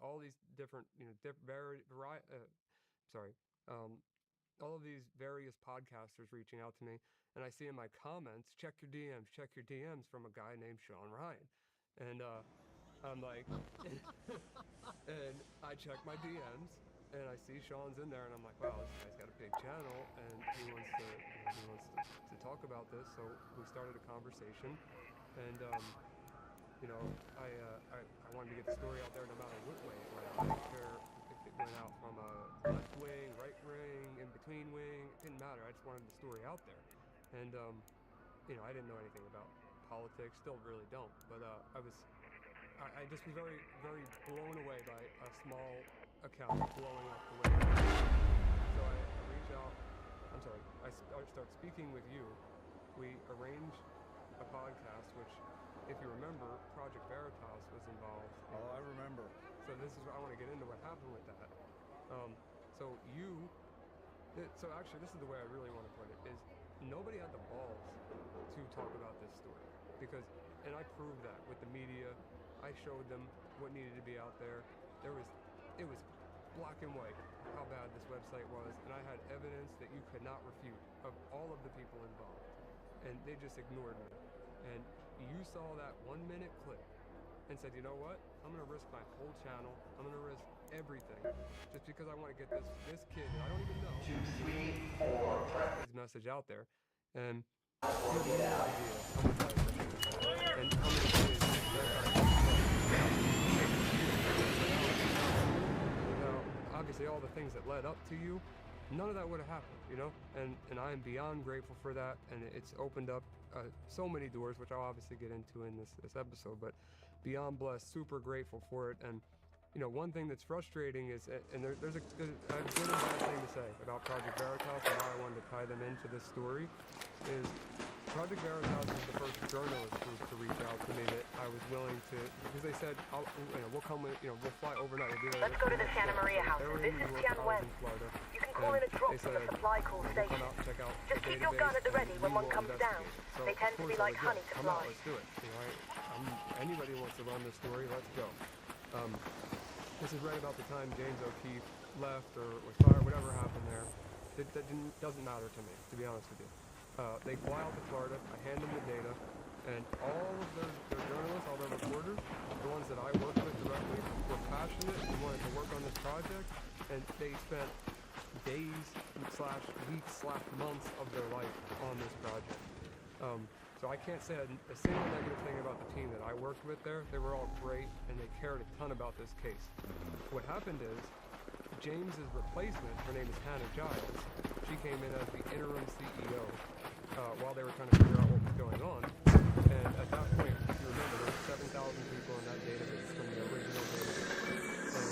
all these different, all of these various podcasters reaching out to me, and I see in my comments, check your DMs from a guy named Sean Ryan. And I'm like, and I check my DMs, and I see Sean's in there, and I'm like, wow, this guy's got a big channel, and he wants to talk about this. So we started a conversation, and I wanted to get the story out there no matter what way it went out. I didn't care if it went out from a left wing, right wing, in between wing. It didn't matter. I just wanted the story out there. And I didn't know anything about politics. Still really don't. But I just was very, very blown away by a small account blowing up the way. So I reach out. I'm sorry. I start speaking with you. We arrange a podcast, which, if you remember, Project Veritas was involved. Oh, I remember. So this is I want to get into what happened with that. So actually, this is the way I really want to put it: is nobody had the balls to talk about this story and I proved that with the media. I showed them what needed to be out there. It was black and white how bad this website was, and I had evidence that you could not refute of all of the people involved, and they just ignored me. And you saw that 1 minute clip and said, you know what? I'm gonna risk my whole channel. I'm gonna risk everything just because I want to get this kid that I don't even know his message out there. And you have no idea how much I appreciate that. And how many kids obviously all the things that led up to you, none of that would have happened, and I am beyond grateful for that, and it's opened up so many doors, which I'll obviously get into in this episode, but beyond blessed, super grateful for it. And one thing that's frustrating is, and there's a good and bad thing to say about Project Veritas and why I wanted to tie them into this story, is Project Veritas was the first journalist group to reach out to me that I was willing to, because they said, we'll come with, we'll fly overnight. We'll be there. Let's go to the Santa Maria house. This is Tian Wen. You can call in a drop from the supply call station. Just keep your gun at the ready when one comes down. They tend to be like honey to flies. Let's do it. Anybody wants to run this story, let's go. This is right about the time James O'Keefe left or was fired, whatever happened there. That doesn't matter to me, to be honest with you. They fly out to Florida, I hand them the data, and all of their journalists, all their reporters, the ones that I worked with directly, were passionate and wanted to work on this project, and they spent days / weeks / months of their life on this project. So I can't say a single negative thing about the team that I worked with there. They were all great, and they cared a ton about this case. What happened is, James's replacement, her name is Hannah Giles, she came in as the interim CEO while they were trying to figure out what was going on. And at that point, if you remember, there were 7,000 people in that database from the original database. And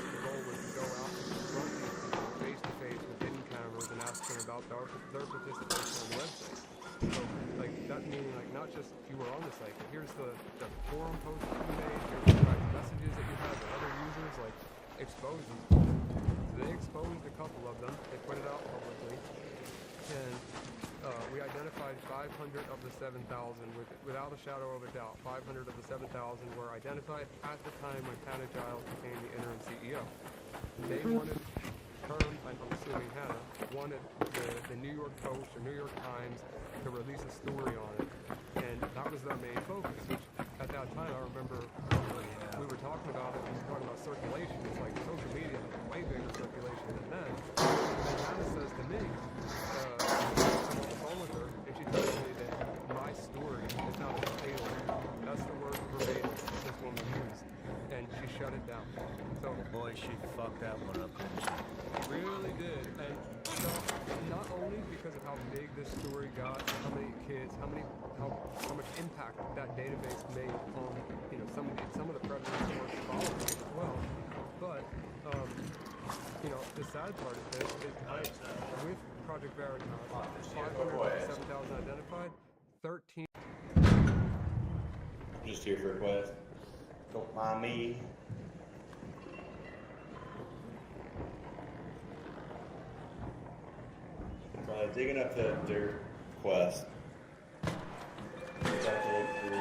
the goal was to go out and confront these people face-to-face with hidden cameras and ask them about their participation on the website. So, that meaning, not just you were on the site, but here's the forum posts that you made, here's the private messages that you had with other users, expose these people. So they exposed a couple of them, they put it out publicly, and we identified 500 of the 7,000 without a shadow of a doubt. 500 of the 7,000 were identified at the time when Hannah Giles became the interim CEO. They wanted I'm assuming Hannah, wanted the New York Post or New York Times to release a story on it, and that was their main focus, which at that time I remember we were talking about it, we were talking about circulation. It's like social media has way bigger circulation than then. And Hannah says to me, I'm on the phone with her, and she tells me that my story is not a potato. That's the word verbatim this woman used, and she shut it down. So boy, she fucked that one up, didn't she? Really did. And not only because of how big this story got, how many kids, how much impact that database made on some of the presidents who were following as well, but the sad part of this is with Project Veritas, 507,000 identified, 13. Just here for a request. Don't mind me. Digging up their quest. Start to look through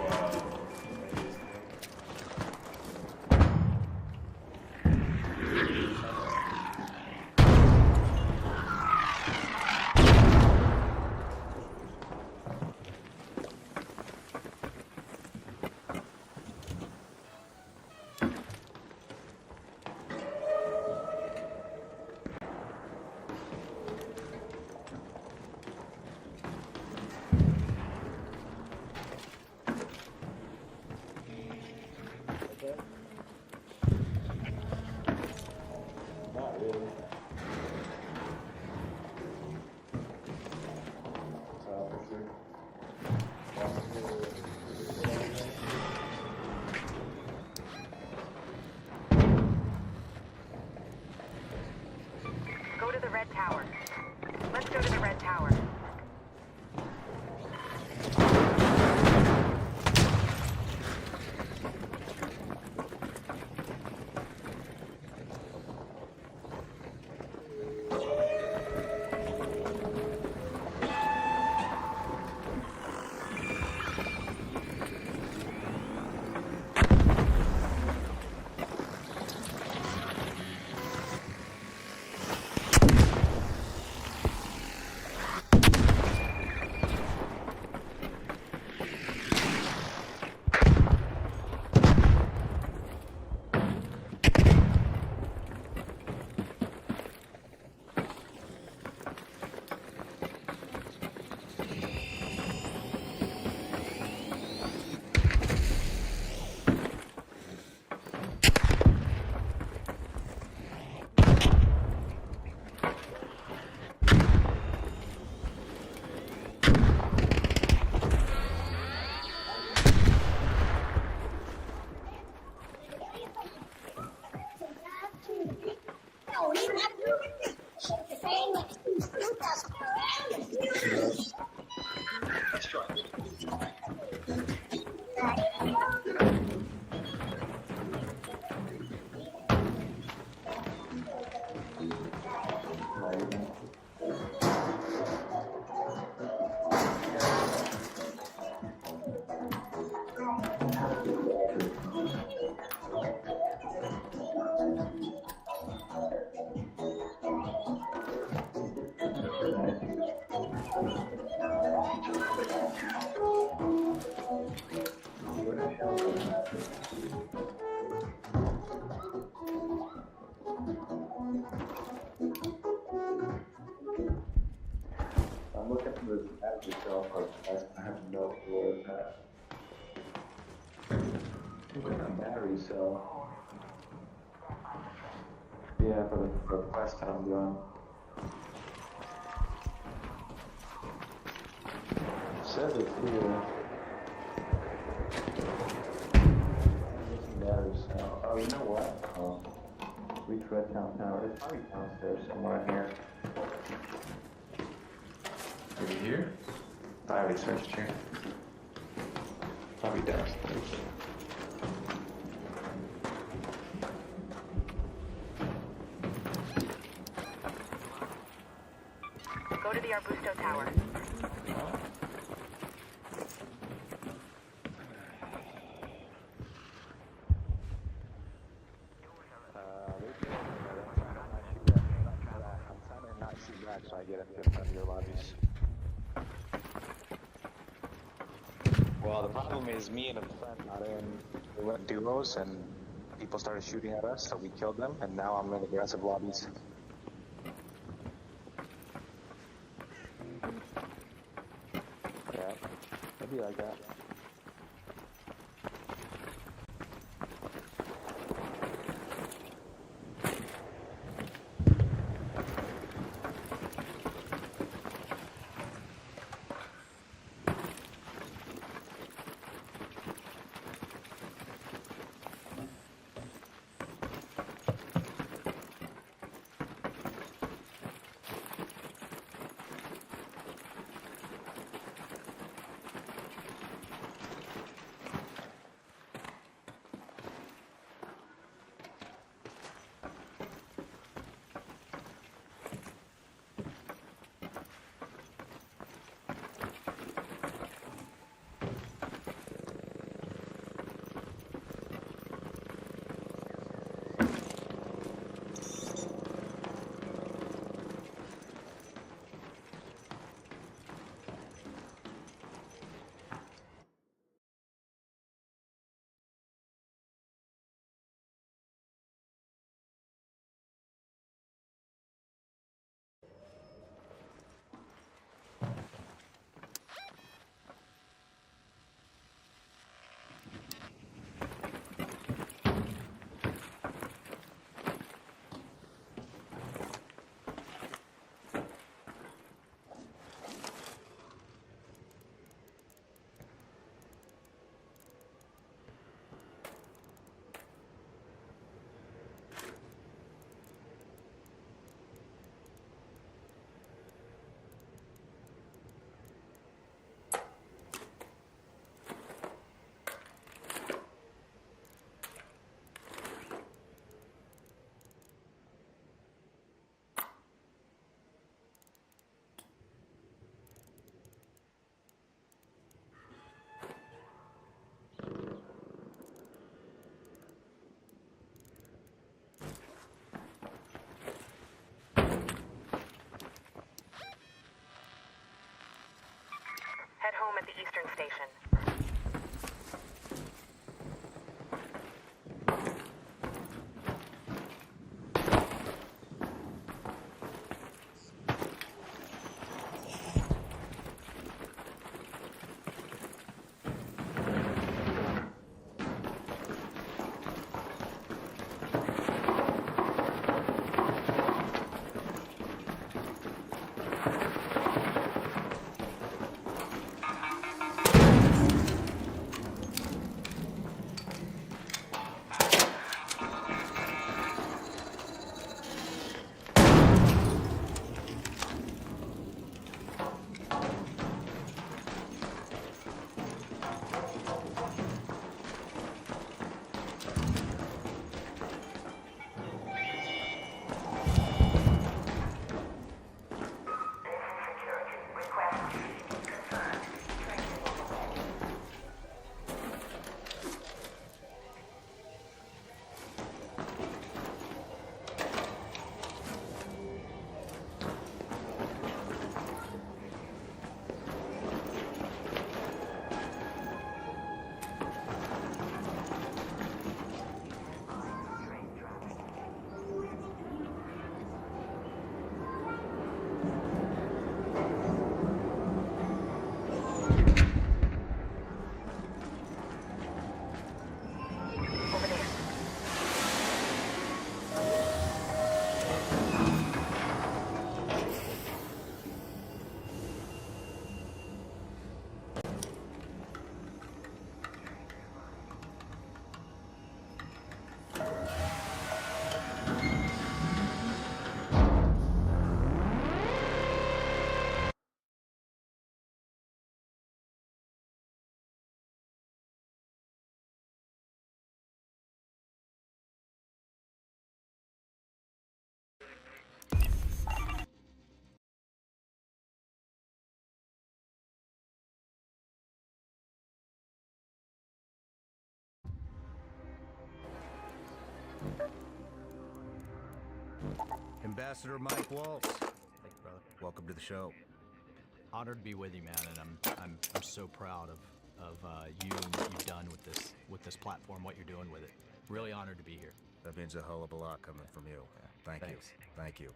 tower. Let's go to the red tower. I'm looking for the battery cell part. I have no clue where it's at. Look at a battery cell. Yeah, for the quest that I'm doing. It says it's here. Missing battery cell. Oh, you know what? Reach Red Town Tower. It's probably downstairs somewhere in here. Maybe here? I already searched here. Probably downstairs. Go to the Arbusto Tower. So I get into front of your lobbies. Well, the problem is me and a friend got in. We went duos and people started shooting at us, so we killed them, and now I'm in aggressive lobbies. Yeah, it'd be like that. home at the Eastern Station. Ambassador Mike Waltz. Thank you, brother. Welcome to the show. Honored to be with you, man, and I'm so proud of you and what you've done with this platform, what you're doing with it. Really honored to be here. That means a hell of a lot coming from you. Thank Thanks. you. Thank you.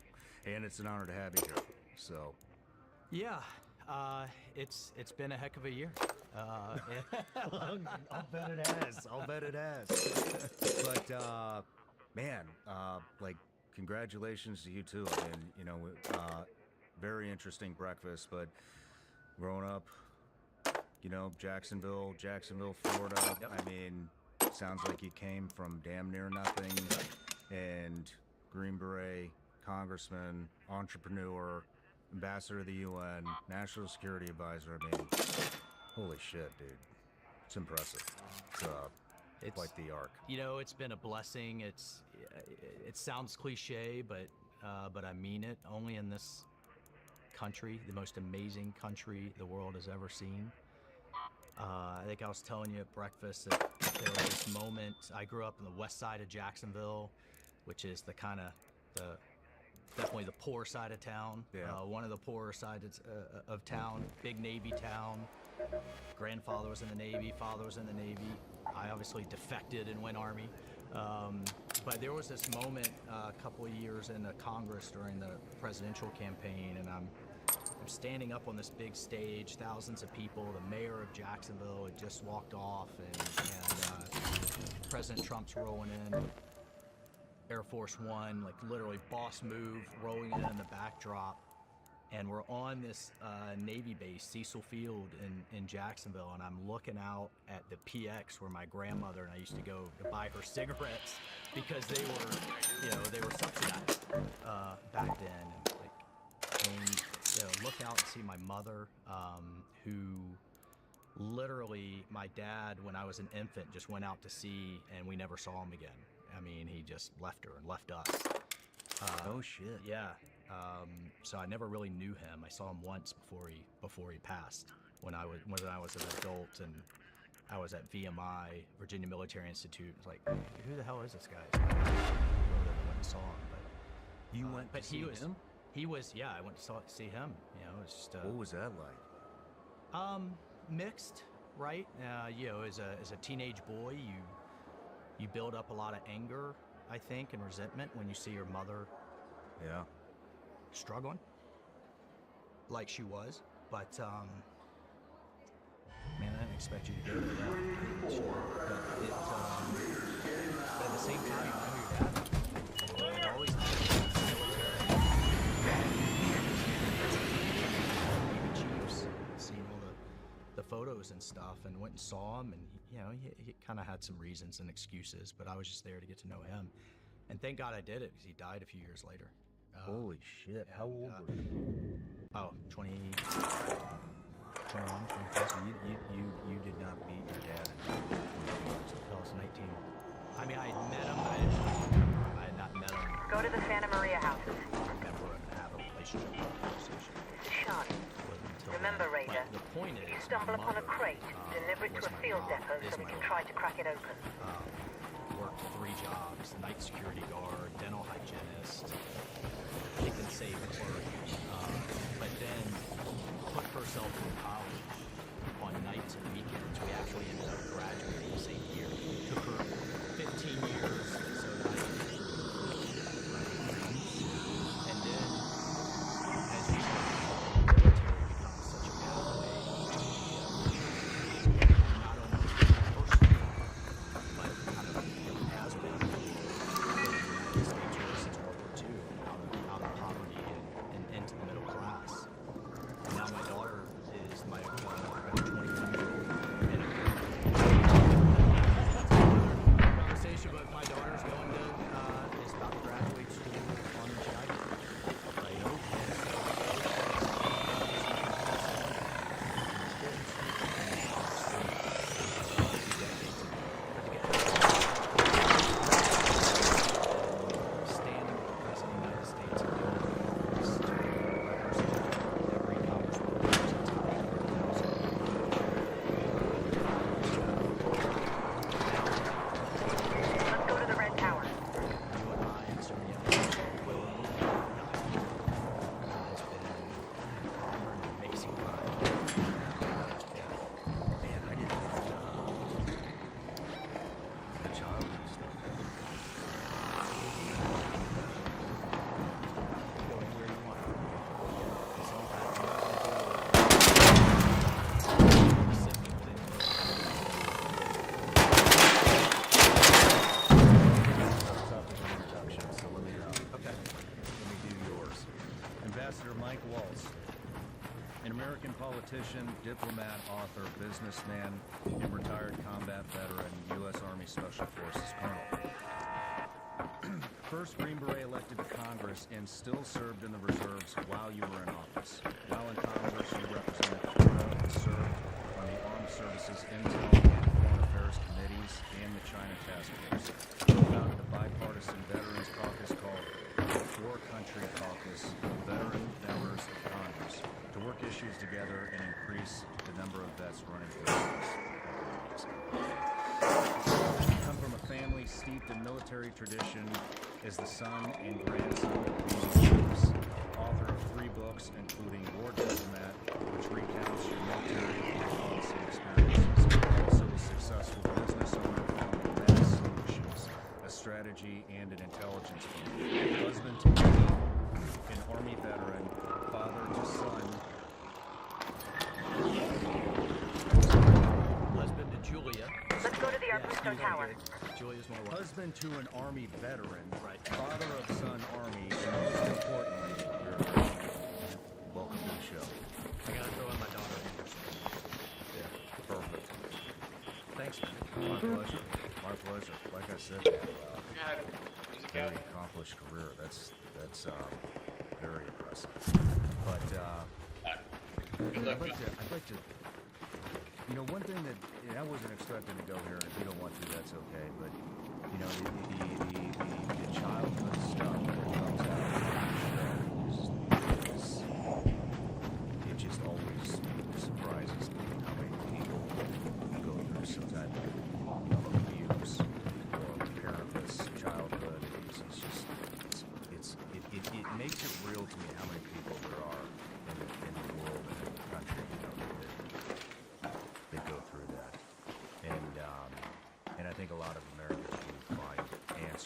And it's an honor to have you here. So, Yeah, it's been a heck of a year. I'll bet it has. I'll bet it has. But man, like, congratulations to you too. I mean, you know, very interesting breakfast. But growing up, you know, Jacksonville, Florida. Yep. I mean, sounds like you came from damn near nothing, and Green Beret, congressman, entrepreneur, ambassador to the UN, national security advisor. I mean, holy shit, dude. It's impressive. It's It's quite the arc. You know, it's been a blessing. It sounds cliche, but I mean it. Only in this country, the most amazing country the world has ever seen. I think I was telling you at breakfast that there was this moment. I grew up in the west side of Jacksonville, which is definitely the poor side of town. Yeah. One of the poorer sides of town. Big Navy town. Grandfather was in the Navy, father was in the Navy. I obviously defected and went Army. But there was this moment a couple of years in the Congress during the presidential campaign, and I'm standing up on this big stage, thousands of people. The mayor of Jacksonville had just walked off, and President Trump's rolling in. Air Force One, like literally boss move, rolling in the backdrop. And we're on this Navy base, Cecil Field in Jacksonville, and I'm looking out at the PX where my grandmother and I used to go to buy her cigarettes because they were subsidized back then. And look out and see my mother, who literally my dad, when I was an infant, just went out to sea and we never saw him again. I mean, he just left her and left us. Oh shit. Yeah. So I never really knew him. I saw him once before he passed when I was an adult, and I was at VMI, Virginia Military Institute. It's like, who the hell is this guy? I went and saw him, but You went to see him? He was, yeah. I went to see him. You know, it's just. What was that like? mixed, right? You know, as a teenage boy, you build up a lot of anger, I think, and resentment when you see your mother Yeah. struggling like she was. But man, I didn't expect you to go there. But at the same time, I know your dad. It always Chiefs, seeing all the photos and stuff, and went and saw him, and you know, he kind of had some reasons and excuses, but I was just there to get to know him, and thank God I did it because he died a few years later. Holy shit! How old were you? Oh, 20, 21, 22. So you did not meet your dad until I was 19. I mean, I had met him, but I didn't remember him. I had not met him. Go to the Santa Maria houses. Remember him and have a relationship or conversation. This is Sean. Remember, But Raider, the point is, you stumble my upon a mother, crate, deliver it to was a my field rock, depot is so we my can rock. try to crack it open. Worked 3 jobs: night security guard, dental hygienist, pick and save clerk. But then put herself through college on nights and weekends. We actually ended up graduating the same year. Took her 15 years so that I could get through my degrees. And then, as you know, the military becomes such a pathway to not only personally, but kind of has been for the United States ever since World War II, out of poverty and into the middle class. And now my daughter is my 21-year-old. Conversation, but my daughter's going to is about to graduate school on the GI Bill. Right. Standing with the President of the United States and going to every congressman Let's go to the Red Tower. you and I and so many others will has been an amazing ride. Man, I didn't know the childhood stuff. Going where you want. Introduction, so let me do yours. Ambassador Mike Waltz, an American politician, diplomat, author, businessman, and retired combat veteran, U.S. Army Special Forces colonel. First Green Beret elected to Congress and still served in the reserves while you were in office. While in Congress, you represented Florida and served on the Armed Services Intel and Foreign Affairs Committees and the China Task Force. You founded a bipartisan Veterans Caucus called the Four Country Caucus, veteran members of Congress, to work issues together and increase the number of vets running for office. You come from a family steeped in military tradition as the son and grandson of chiefs, author of 3 books, including War Diplomat, which recounts your military and policy experiences, also a successful business owner founding Meta Solutions, a strategy and an intelligence firm, husband to Katie, an Army veteran, father to son, Husband to Julia. Let's go to the Arbusto Tower. Julia's more wife. husband to an Army veteran, Right. father of son Army, and most importantly, you're a Christian. Welcome to the show. I gotta throw in my daughter Anderson. Yeah, perfect. Thanks, man. My pleasure. My pleasure. Like I said, very accomplished career. That's very impressive. But I'd like to. You know, one thing that I wasn't expecting to go here, and if you don't want to, that's okay. But you know, the childhood stuff that comes out of the show it just always surprises me how many people go through some type of abuse or parentless childhood. It makes it real to me how many people there are in the world and in the country. You know, that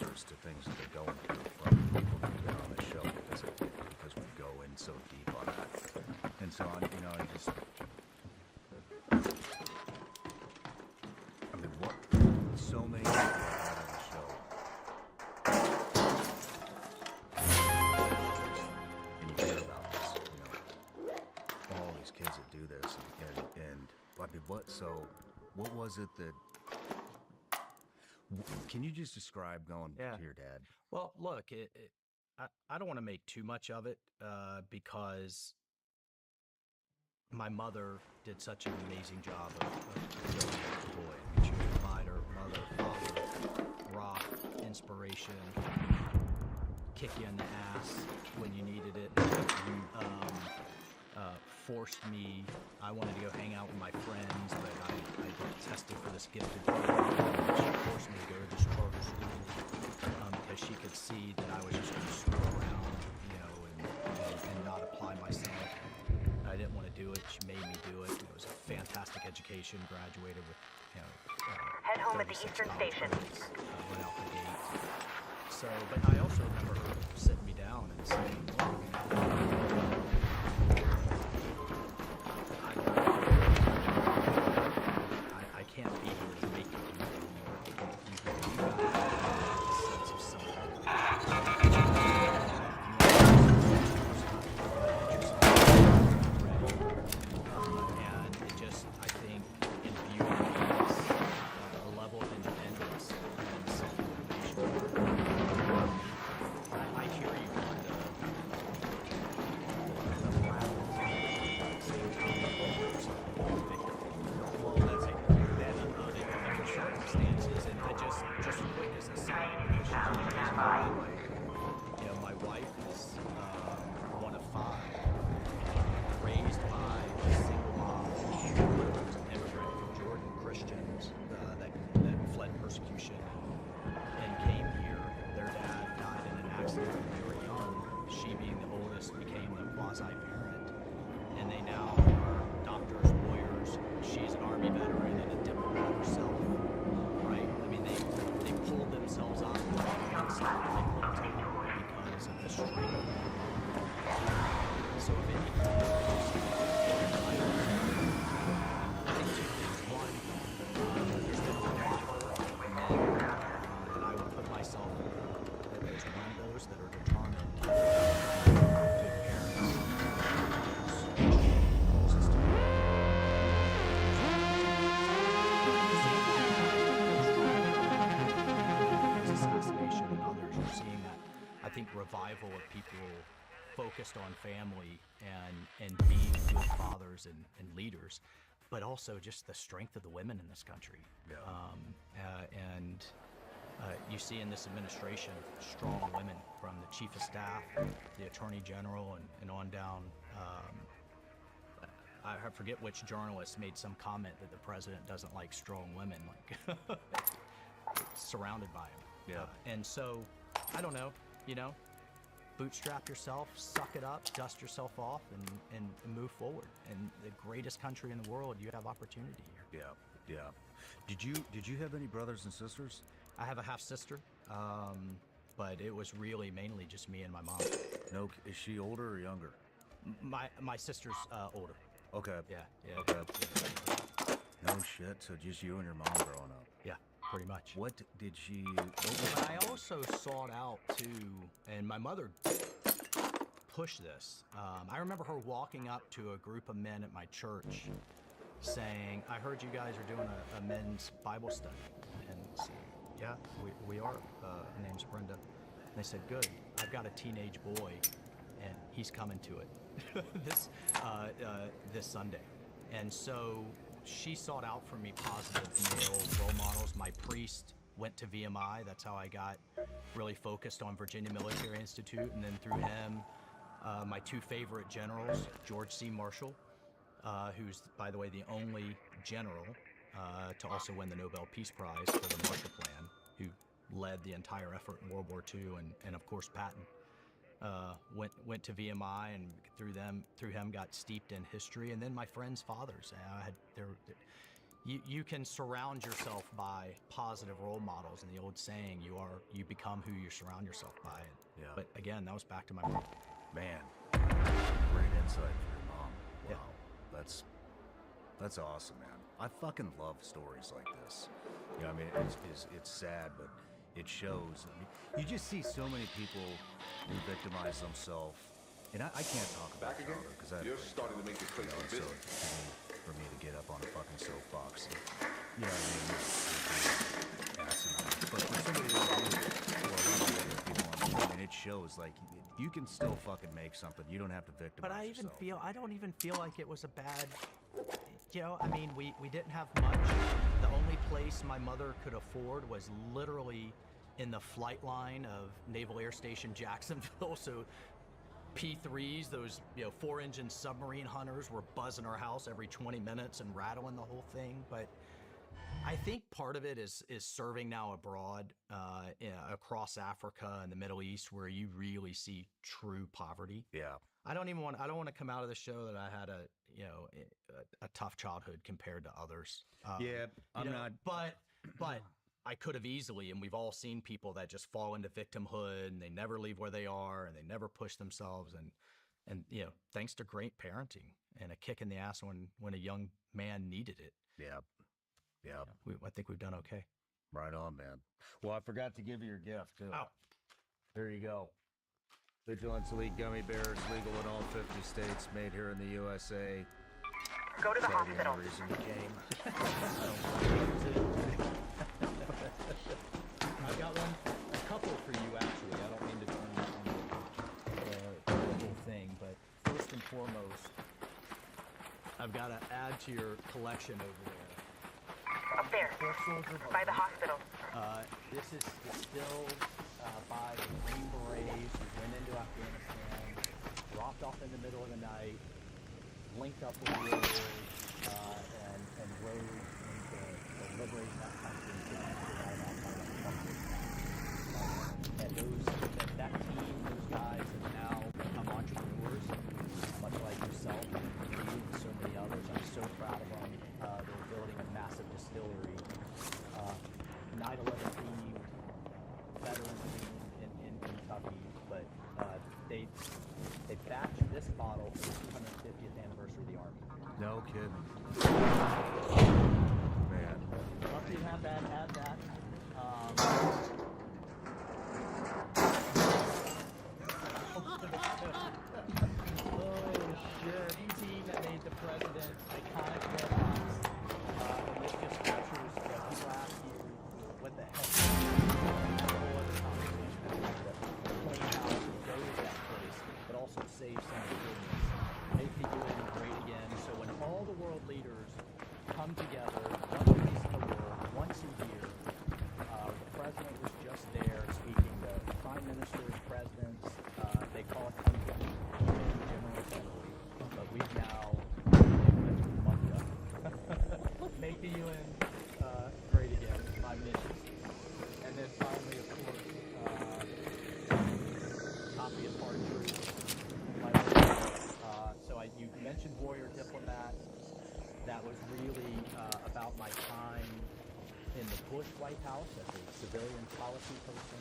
answers to things that they're going through from people who've been on the show because we go in so deep on that. And so on, you know, I mean, what? So many people have had on the show. And you hear about this, you know, all these kids that do this, and I mean, what was it that? Can you just describe going to your dad? Well, look, I don't want to make too much of it because my mother did such an amazing job of building up the boy. I mean, she was a provider, mother, father, rock, inspiration, kick you in the ass when you needed it. Forced me. I wanted to go hang out with my friends, but I tested for this gifted kid. She forced me to go to this charter school because she could see that I was just going to screw around, you know, and not apply myself. I didn't want to do it. She made me do it. It was a fantastic education. Graduated with, you know, head home at the Eastern Station. Went out the gate. So, but I also remember her sitting me down and saying, I can't be here to make you anymore. You got a sense of self. And it just, I think, imbued me a level of independence and self-motivation. I hear you on well, that's it. That under circumstances, and I just quick as a side, you know, my wife is one of 5, raised by single moms, immigrant from Jordan Christians that fled persecution and came here. Their dad died in an accident when they were young. She, being the oldest, became the quasi-parent, and they now are doctors, lawyers. She's an Army veteran and a diplomat herself, right? I mean, they pulled themselves up and because of the strength. So if anything, I think 2 things. One, there's been a revival of men that I would put myself as one of those that are determined to parents, sister. Assassination and others, you're seeing that, I think, revival of people focused on family and being good fathers and leaders, but also just the strength of the women in this country. Yeah. You see in this administration strong women from the chief of staff, the attorney general, and on down. I forget which journalist made some comment that the president doesn't like strong women, like surrounded by him. Yeah. And so, I don't know, you know, bootstrap yourself, suck it up, dust yourself off, and move forward. And the greatest country in the world, you have opportunity here. Yeah, yeah. Did you have any brothers and sisters? I have a half sister, but it was really mainly just me and my mom. No, is she older or younger? My sister's older. Okay. Yeah. Okay. No shit. So just you and your mom growing up. Yeah, pretty much. What did she? But I also sought out too, and my mother pushed this. I remember her walking up to a group of men at my church, saying, "I heard you guys are doing a men's Bible study." And so, yeah, we are. Her name's Brenda. And they said, "Good. I've got a teenage boy, and he's coming to it this Sunday." And so she sought out for me positive male role models. My priest went to VMI. That's how I got really focused on Virginia Military Institute. And then through him, my 2 favorite generals, George C. Marshall, who's, by the way, the only general to also win the Nobel Peace Prize for the Marshall Plan, who led the entire effort in World War II, and of course Patton. Went to VMI, and through him got steeped in history, and then my friends' fathers. you can surround yourself by positive role models, and the old saying, you become who you surround yourself by. Yeah. But again, that was back to my mom. Man, great insight from your mom. Wow, Yeah. that's awesome, man. I fucking love stories like this. You know, I mean, it's sad, but it shows. I mean, you just see so many people who victimize themselves, and I can't talk about Back again? because You're starting to make this place a so business. for me to get up on a fucking soapbox. You know what I mean? Asinine. But for somebody like you, or a lot of other people on the show, I mean, it shows like you can still fucking make something. You don't have to victimize But yourself. I don't even feel like it was a bad, you know, I mean, we didn't have much. The only place my mother could afford was literally in the flight line of Naval Air Station Jacksonville. So P3s, those, 4-engine submarine hunters were buzzing our house every 20 minutes and rattling the whole thing. But I think part of it is serving now abroad, across Africa and the Middle East, where you really see true poverty. Yeah. I don't want to come out of the show that I had a tough childhood compared to others. Yeah, I'm not. But I could have easily, and we've all seen people that just fall into victimhood and they never leave where they are and they never push themselves. And thanks to great parenting and a kick in the ass when a young man needed it. Yeah. Yeah. I think we've done okay. Right on, man. Well, I forgot to give you your gift, too. Oh. There you go. Vigilance Elite Gummy Bears, legal in all 50 states, made here in the USA. Go to the Tell you hospital. the reason you came. I've got a couple for you, actually. I don't mean to turn this into the whole thing, but first and foremost, I've got to add to your collection over there. Up there, Foot Soldier by the hospital. This is distilled by the Green Berets who went into Afghanistan, dropped off in the middle of the night, linked up with warriors, and rode into liberating that country to get out outside of country. And that team, those guys have now become entrepreneurs, much like yourself, you and so many others. I'm so proud of them. They're building a massive distillery. 9/11 themed, veterans in Kentucky, but they batched this bottle for the 250th anniversary of the Army. No kidding. Man. Once you have that, add that. Oh shit! Team that made the president iconic moments. And this just captures people ask you what the heck. Whole other conversation about the plane house and go to that place, but also save some of the goodness. Make the UN great again. So when all the world leaders come together, one piece of the world, once a year, the president was just there speaking to prime ministers, presidents. They call it General Assembly, but we've now make the UN great again. My mission. And then finally, of course, copy of Hard Truth. So you mentioned Warrior Diplomat. That was really about my time in the Bush White House as a civilian policy person.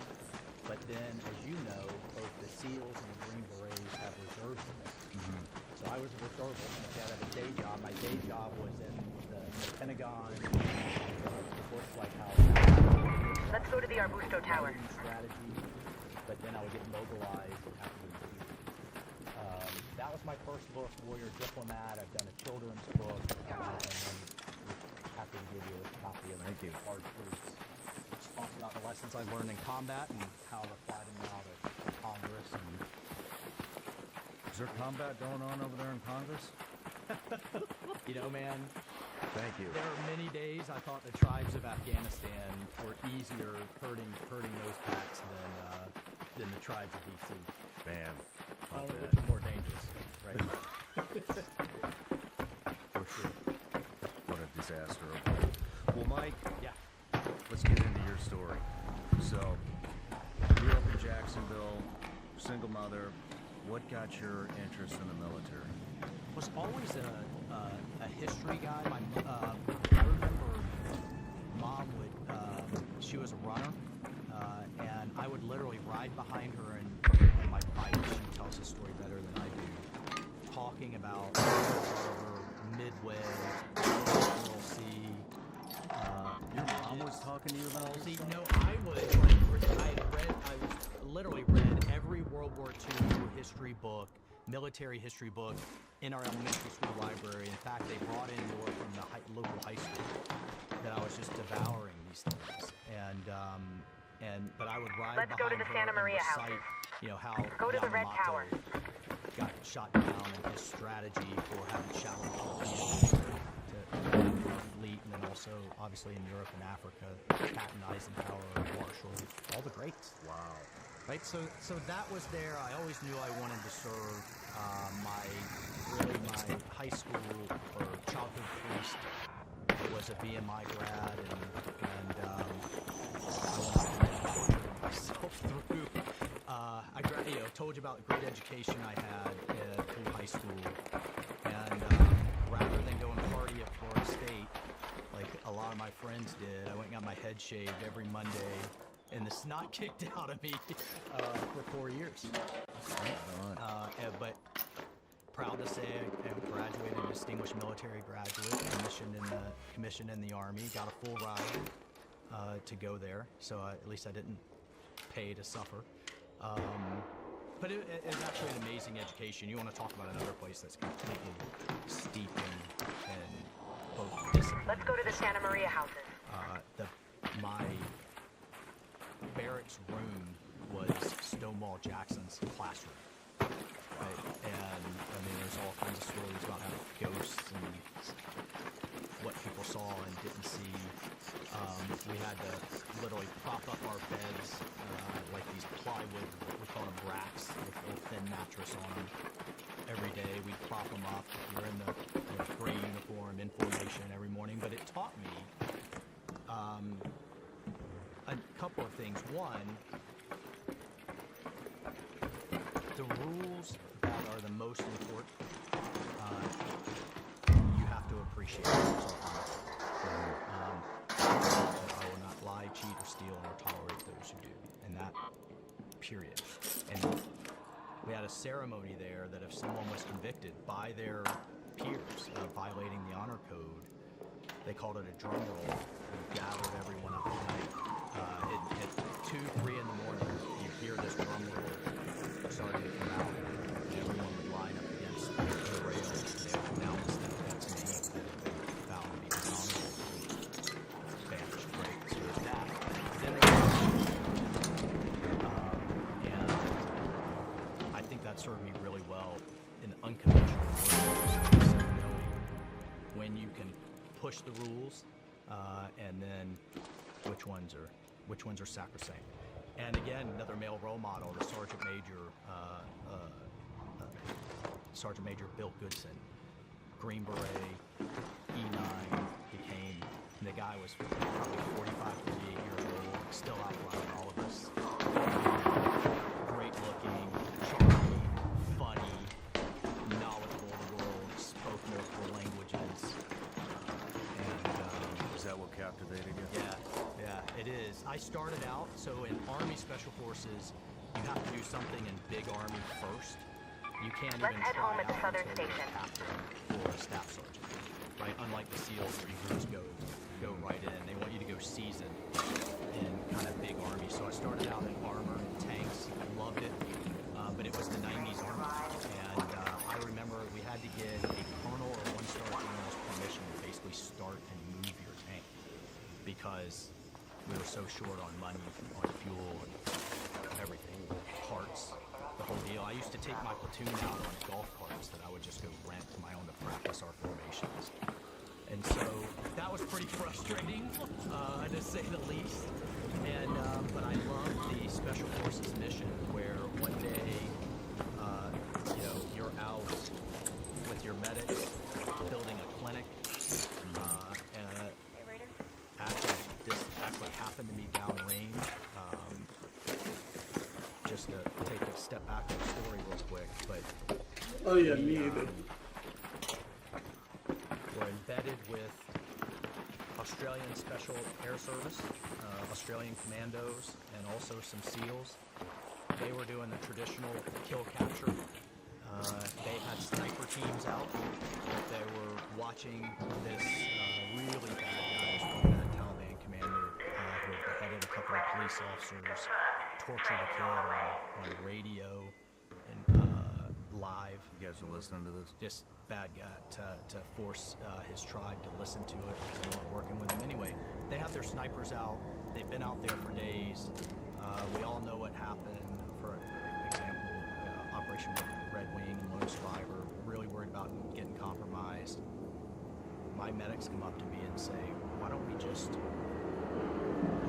But then, as you know, both the SEALs and the Green Berets have reserves in it. Mm-hmm. So I was a reservist. I had a day job. My day job was in the Pentagon, the Bush White House. Let's go to the Arbusto Tower. Strategy, but then I would get mobilized and have to do the that was my first book, Warrior Diplomat. I've done a children's book, and then happy to give you a copy of Thank you. Hard Truths. Which talks about the lessons I learned in combat and how to apply them now to Congress. And Is there combat going on over there in Congress? man, Thank you. there are many days I thought the tribes of Afghanistan were easier hurting those packs than the tribes of DC. Man. I don't know Not which bad. is more dangerous, right? For sure. What a disaster. Well, Mike, Yeah. let's get into your story. So, grew up in Jacksonville, single mother. What got your interest in the military? Was always a history guy. I remember mom would, she was a runner, and I would literally ride behind her in my bike. She tells the story better than I do. Talking about Midway, Little C. Your mom was talking to you about this? See, no, I literally read every World War II history book, military history book in our elementary school library. In fact, they brought in more from the local high school that I was just devouring these things. But I would ride Let's go to behind the her Santa and Maria recite, houses. you know, how Go to the Red Yamamoto Tower. got shot down and his strategy for having shallow torpedoes to our fleet, and then also obviously in Europe and Africa, Patton, Eisenhower, Marshall, all the greats. Wow. Right, so that was there. I always knew I wanted to serve. My high school or childhood priest was a BMI grad, and I wanted to put myself through. Told you about the great education I had through high school, and rather than go and party at Florida State, like a lot of my friends did, I went and got my head shaved every Monday, and the snot kicked out of me for 4 years. But proud to say I graduated, distinguished military graduate, commissioned in the Army, got a full ride to go there, so at least I didn't pay to suffer. But it was actually an amazing education. You want to talk about another place that's completely steeped in both discipline. Let's go to the Santa Maria houses. My barracks room was Stonewall Jackson's classroom. Right? And I mean, there's all kinds of stories about how ghosts and what people saw and didn't see. We had to literally prop up our beds like these plywood, we call them racks, with a thin mattress on them. Every day we'd prop them up. You're in the gray uniform, in formation every morning. But it taught me a couple of things. One, the rules that are the most important, you have to appreciate. I will not lie, cheat, or steal, nor tolerate those who do. And that, period. And we had a ceremony there that if someone was convicted by their peers of violating the honor code, they called it a drum roll. We gathered everyone up at night. At 2, 3 in the morning, you hear this drum roll starting to come out. And everyone would line up against the rail. They would announce that that's me, that found to be dishonorable. Banished, right? So there's that. Then they and I think that served me really well in unconventional ways, knowing when you can push the rules, and then which ones are sacrosanct. And again, another male role model, the Sergeant Major Bill Goodson, Green Beret, E9, became, the guy was probably 45, 48 years old, still outrunning all of us. Great looking, charming, funny, knowledgeable of the world, spoke multiple languages. Is that what captivated you? Yeah, it is. I started out, so in Army Special Forces, you have to do something in big Army first. You can't Let's even head try home at the out Southern until you're Station. a captain or a staff sergeant, right? Unlike the SEALs, where you can just go right in. They want you to go seasoned in kind of big Army. So I started out in armor and tanks. I loved it, but it was the 90s Army, and I remember we had to get a colonel or one-star general's permission to basically start and move your tank because we were so short on money, on fuel, and everything, parts. The whole deal. I used to take my platoon out on golf carts that I would just go rent to my own to practice our formations. And so that was pretty frustrating, to say the least. And but I loved the Special Forces mission where one day, you're out with your medics building a clinic. And this actually happened to me downrange. Just to take a step back in the story real quick, but oh yeah, me either. We're embedded with a Australian Special Air Service, Australian Commandos, and also some SEALs. They were doing the traditional kill capture. They had sniper teams out. They were watching this really bad guy, this one bad Taliban commander who had beheaded a couple of police officers, tortured a kid on radio and live. You guys are listening to this? Just bad guy to force his tribe to listen to it because they weren't working with him anyway. They have their snipers out. They've been out there for days. We all know what happened. For example, Operation Red Wing and Lone Survivor. Really worried about getting compromised. My medics come up to me and say, "Why don't we just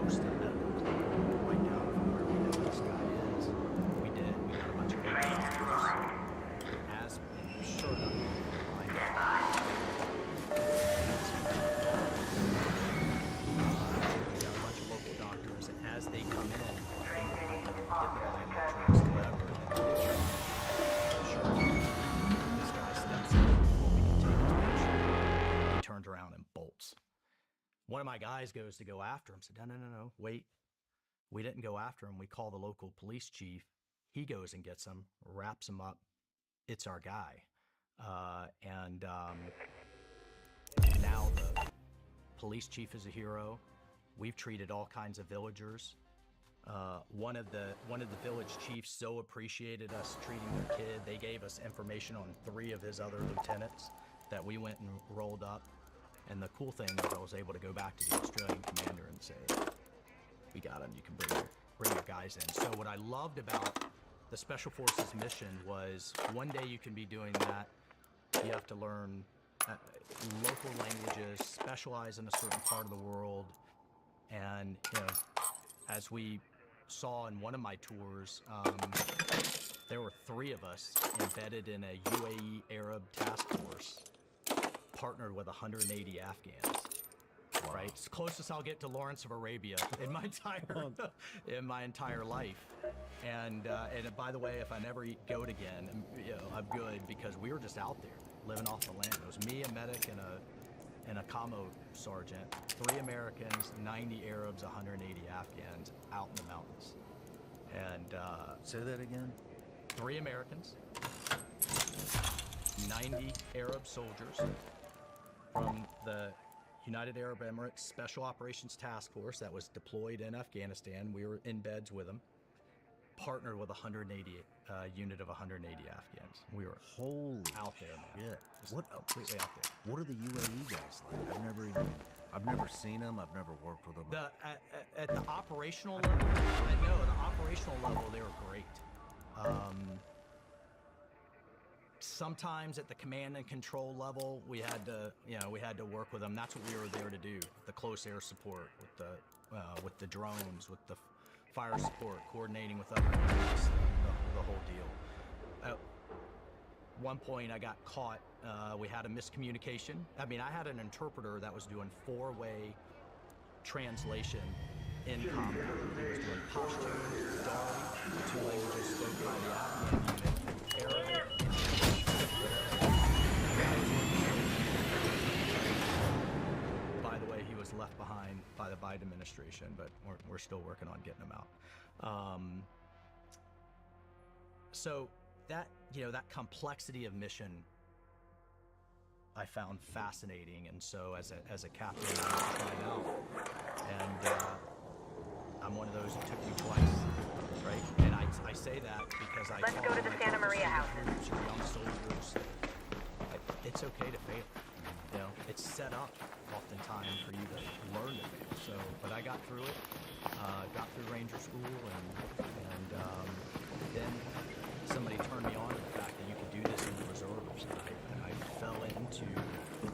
host a medical clinic right down from where we know this guy is?" We did. We got a bunch of doctors. As sure enough, lined up. We got a bunch of local doctors, and as they come in, get the biometrics, whatever, sure enough, this guy steps in before we can take his picture. He turns around and bolts. One of my guys goes to go after him. Said, no, wait. We didn't go after him. We call the local police chief. He goes and gets him, wraps him up. It's our guy. Now the police chief is a hero. We've treated all kinds of villagers. One of the village chiefs so appreciated us treating their kid. They gave us information on 3 of his other lieutenants that we went and rolled up. And the cool thing was I was able to go back to the Australian commander and say, "We got him. You can bring your guys in." So what I loved about the Special Forces mission was one day you can be doing that. You have to learn local languages, specialize in a certain part of the world, and as we saw in one of my tours, there were 3 of us embedded in a UAE Arab task force, partnered with 180 Afghans. Wow. Right, it's closest I'll get to Lawrence of Arabia in my entire life. And by the way, if I never eat goat again, I'm good, because we were just out there living off the land. It was me, a medic, and a commo sergeant, 3 Americans, 90 Arabs, 180 Afghans out in the mountains. And say that again. 3 Americans, 90 Arab soldiers from the United Arab Emirates Special Operations Task Force that was deployed in Afghanistan. We were in beds with them, partnered with 180 unit of 180 Afghans. We were out there, man. Yeah. What completely out there? What are the UAE guys like? I've never seen them. I've never worked with them. At the operational level, I know the operational level they were great. Sometimes at the command and control level, we had to work with them. That's what we were there to do. The close air support with the drones, with the fire support, coordinating with other units, the whole deal. At one point, I got caught. We had a miscommunication. I mean, I had an interpreter that was doing 4-way translation in combat. He was doing Pashtun, Dari, 2 languages spoken by the Afghan unit, Arabic. By the way, he was left behind by the Biden administration, but we're still working on getting him out. So that complexity of mission I found fascinating, and so as a captain, I wanted to try it out. And I'm one of those who took me twice, right? And I say that because I Let's go to the Santa Maria houses. Young soldiers, it's okay to fail. It's set up oftentimes for you to learn to fail. So, but I got through it. Got through Ranger School, and then somebody turned me on to the fact that you could do this in the reserves. And I fell into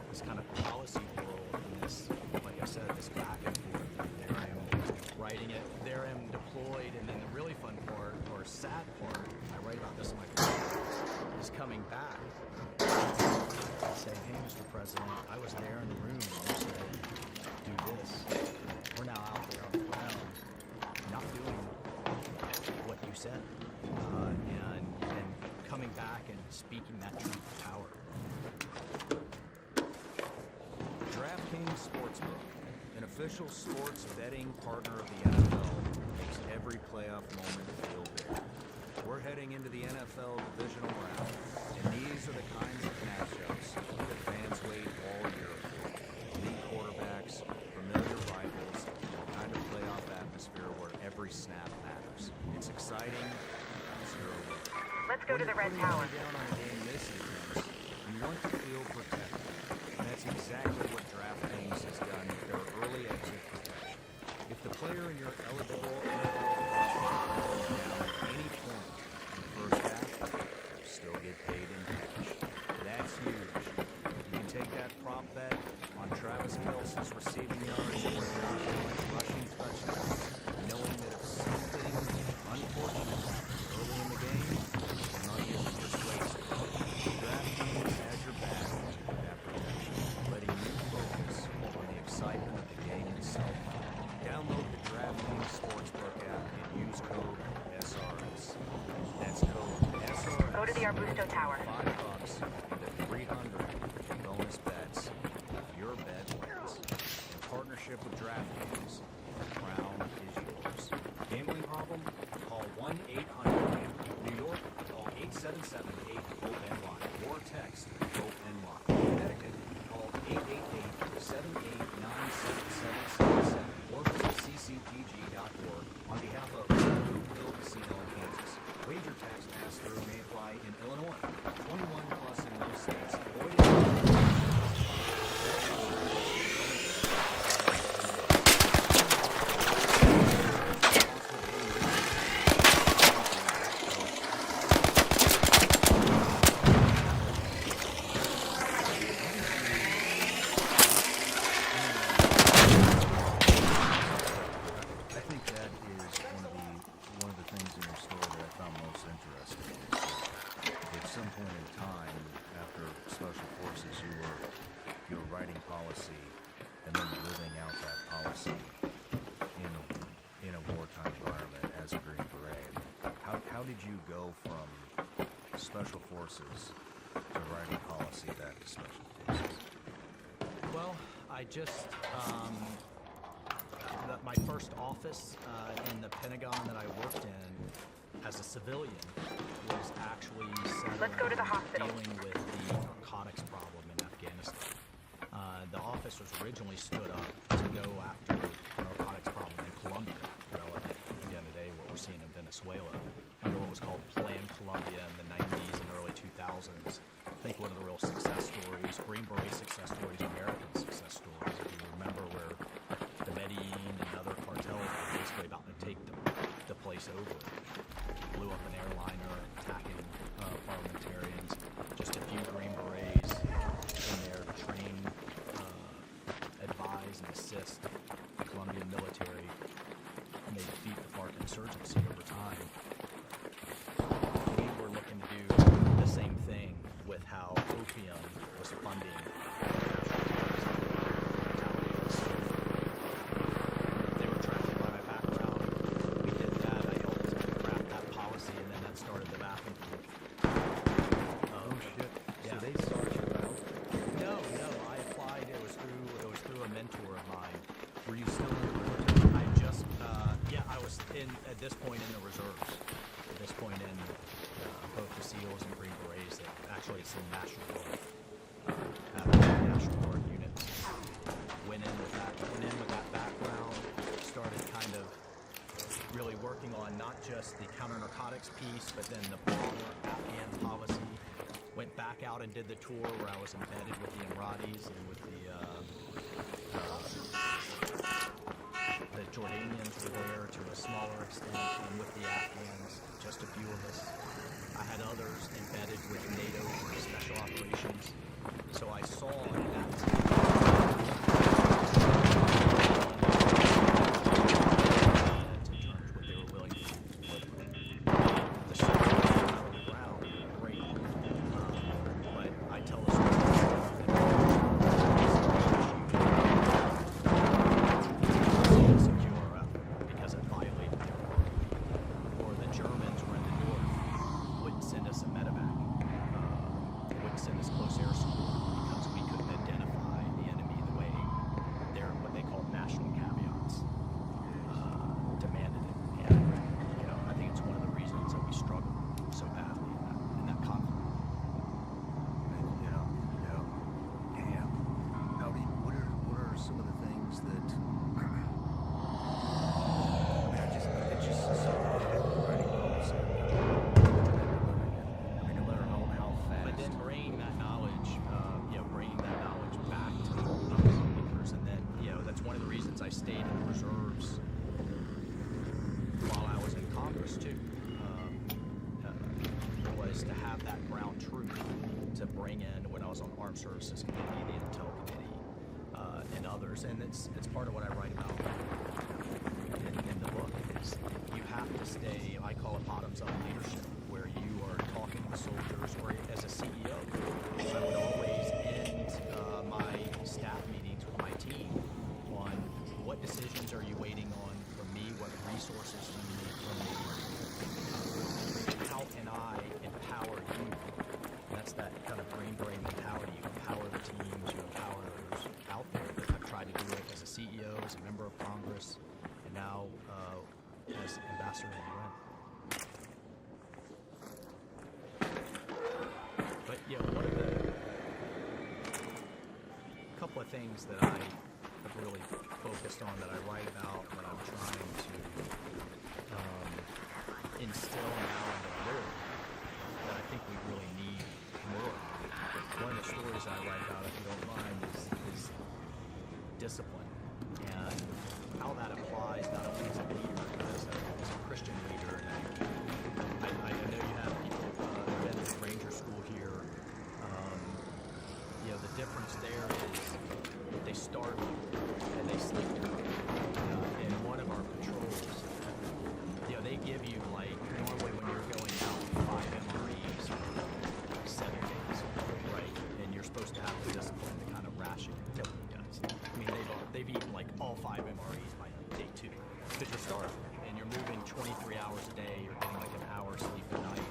this kind of policy world, and this, like I said, this back and forth. There I am writing it. There I am deployed, and then the really fun part, or sad part, I write about this in my book, is coming back. I say, "Hey, Mr. President, I was there in the room. You said, do this. We're now out there on the ground, not doing what you said." And coming back and speaking that truth to power. DraftKings Sportsbook official sports betting partner of the NFL, makes every playoff moment feel big. We're heading into the NFL divisional round, and these are the kinds of matchups that fans wait all year for. Elite quarterbacks, familiar rivals, and the kind of playoff atmosphere where every snap matters. It's exciting. It's early. Let's go to the Red Tower. Down on a game this intense, you want to feel protected. And that's exactly what DraftKings has done with their early exit protection. If the player in your eligible NFL roster goes down at any point in the first half, you still get paid in cash. That's huge. You can take that prop bet on Travis Kelce's receiving yards or rushing touchdowns, knowing that if something unfortunate happens early in the game, the money isn't just wasted. DraftKings has your back with that protection, letting you focus on the excitement of the game itself. Download the DraftKings Sportsbook app and use code SRS. That's code SRS. Go to the Arbusto Tower. $5 into 300 in bonus bets if your bet wins. In partnership with DraftKings, the crown is yours. Gambling problem? Call 1-800-GAMBLER. New York, call 877-8-HOPE-NY or text HOPE-NY. Connecticut, call 888-789-7777 or visit ccpg.org on behalf of Blue Hill Casino in Kansas. Wager tax pass-through may apply in Illinois. 21 plus in most states. Void I think that is one of the things in your story that I found most interesting is that at some point in time after Special Forces you were writing policy and then living out that policy in a wartime environment as a Green Beret. How did you go from Special Forces to writing policy back to Special Forces? Well, I just, my first office in the Pentagon that I worked in as a civilian was actually set Let's go to the hospital. dealing with the narcotics problem in Afghanistan. The office was originally stood up to go after the narcotics problem in Colombia, relative, again today, what we're seeing in Venezuela, under what was called Plan Colombia in the 90s and early 2000s. I think one of the real success stories, Green Beret success stories, American success stories, if you remember, where the Medellin and other cartels were basically about to take the place over. Blew up an airliner, attacking parliamentarians. Just a few Green Berets in there to train, advise, and assist the Colombian military, and they defeat the FARC insurgency over time. We were looking to do the same thing with how opium was funding they were attracted by my background. We did that. I helped craft that policy, and then that started the back and forth. Oh shit. Yeah. So they sought you out? No, I applied. It was through a mentor of mine. Were you still in the military? I just, I was at this point in the reserves. At this point in both the SEALs and Green Berets. Actually, it's in National Guard. National Guard units. Went in with that background. Started kind of really working on not just the counter-narcotics piece, but then the broader Afghan policy. Went back out and did the tour where I was embedded with the Emiratis and with the Jordanians were there to a smaller extent, and with the Afghans, just a few of us. I had others embedded with NATO for special operations. So I saw in that to terms what they were willing to do politically. The soldiers on the ground were great. But I tell a story secure because it violated their word. Or the Germans were in the north, wouldn't send us a medevac, wouldn't send us close air that ground truth to bring in when I was on Armed Services Committee, the Intel Committee, and others. And it's part of what I write about in the book is you have to stay, I call it bottoms-up leadership, where you are talking with soldiers, or as a CEO, I would always end my staff meetings with my team on what decisions are you waiting on from me, what resources do you need from me, how can I empower you? That's that kind of Green Beret mentality. You empower the teams, you empower those out there. I've tried to do it as a CEO, as a member of Congress, and now as ambassador to the UN. But yeah, one of the couple of things that I have really focused on, that I write about, that I'm trying to instill now in the world, that I think we really need more. One of the stories I write about, if you don't mind, is discipline, and how that applies not only as a leader, but as a Christian leader. And I know you have people who've been to Ranger School here. The difference there is they start and they sleep through. In one of our patrols, they give you, like, normally when you're going out 5 MREs for 7 days, right? And you're supposed to have the discipline to kind of ration. Nobody does. I mean, they've eaten like all 5 MREs by day 2, because you're starving and you're moving 23 hours a day. You're getting like an hour sleep a night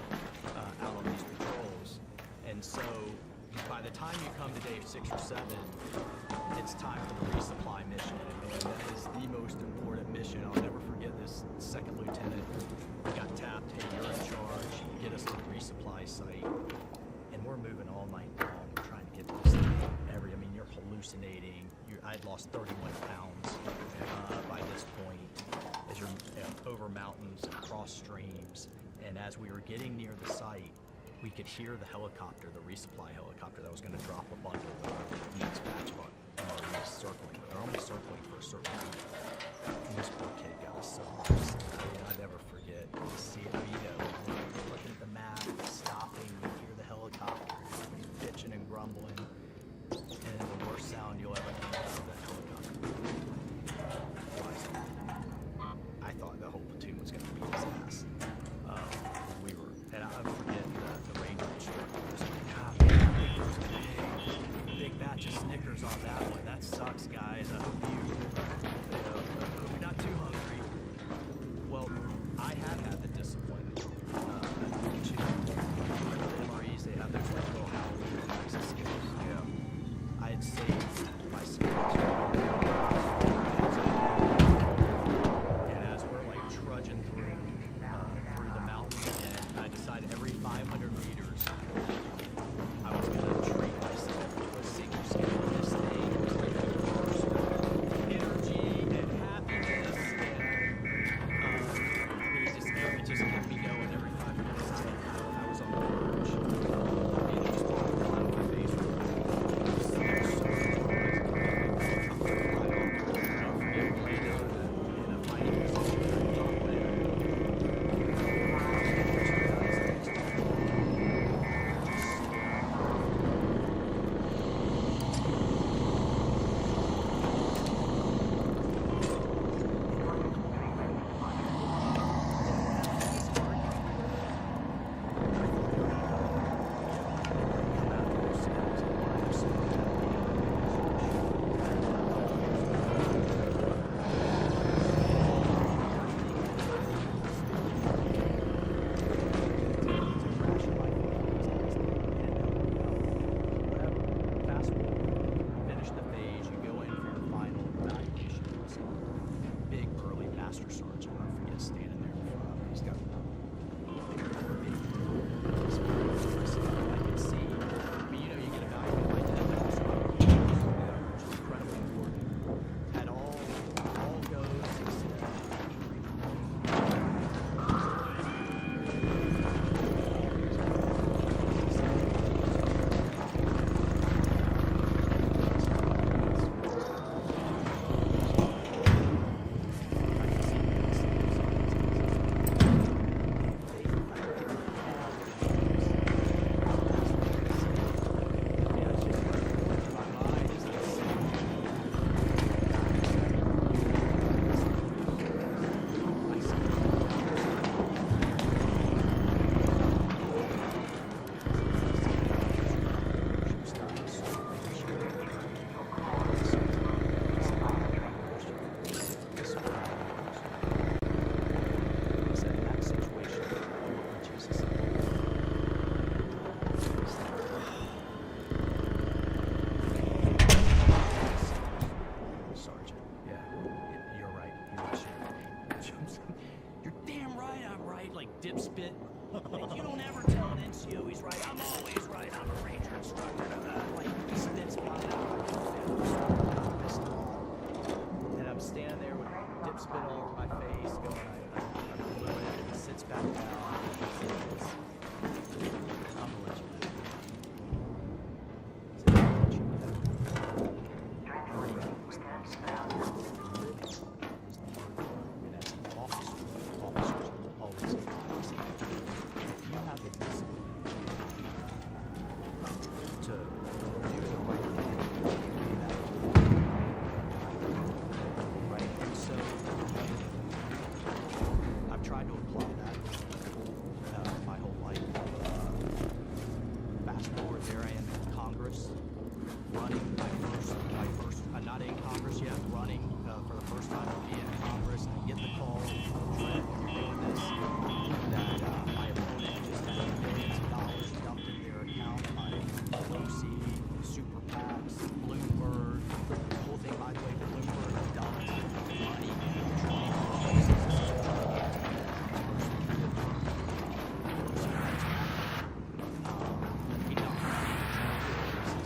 out on these patrols, and so by the time you come to day 6 or 7, it's time for the resupply mission. And that is the most important mission. I'll never forget this second lieutenant got tapped, hey, you're in charge, get us to the resupply site. And we're moving all night long, trying to get to this thing. You're hallucinating. I'd lost 31 pounds by this point, as you're over mountains, across streams. And as we were getting near the site, we could hear the helicopter, the resupply helicopter that was going to drop a bundle with the next batch of MREs circling. They're only circling for a certain time. And this poor kid got us so lost. I'd never forget to see it. Looking at the map, stopping, you hear the helicopter, bitching and grumbling, and the worst sound you'll ever hear out of that helicopter. I thought the whole platoon was going to beat his ass. And I forget the Ranger instructor was like, big batch of Snickers on that one. That sucks, guys. I hope you're not too hungry. Well, I have had the discipline to MREs. They have those like little Halloween packs of Skittles. Yeah. I had saved my Skittles. And as we're like trudging through the mountains again, I decided every 500 meters I was going to treat myself to a single skill in this thing. It was like a burst of energy and happiness, and it just kept me going every 5 minutes. I was on the verge of being just falling flat on my face. Like, you don't ever tell an NCO he's right. I'm always right. I'm a ranger instructor. Like, he spits me out. I'm pissed off. And I'm standing there with dip spit all over my face, going, I blew it. And he sits back down. And he says, I'm gonna let you do it. He said, I'll let you do that. Marine was the most living is the word. And as an officer, officers will always say, if you have the discipline to do the right thing, you have to do the right thing. Right? And so I've tried to apply that my whole life. Fast forward, there I am in Congress, running my first, I'm not in Congress yet, running for the first time to be in Congress. I get the call, Trent, you're doing this, that my opponent just had millions of dollars dumped into their account by Pelosi, Super PACs, Bloomberg. The whole thing, by the way, Bloomberg dumped money in trillions. He dumped money in trillions.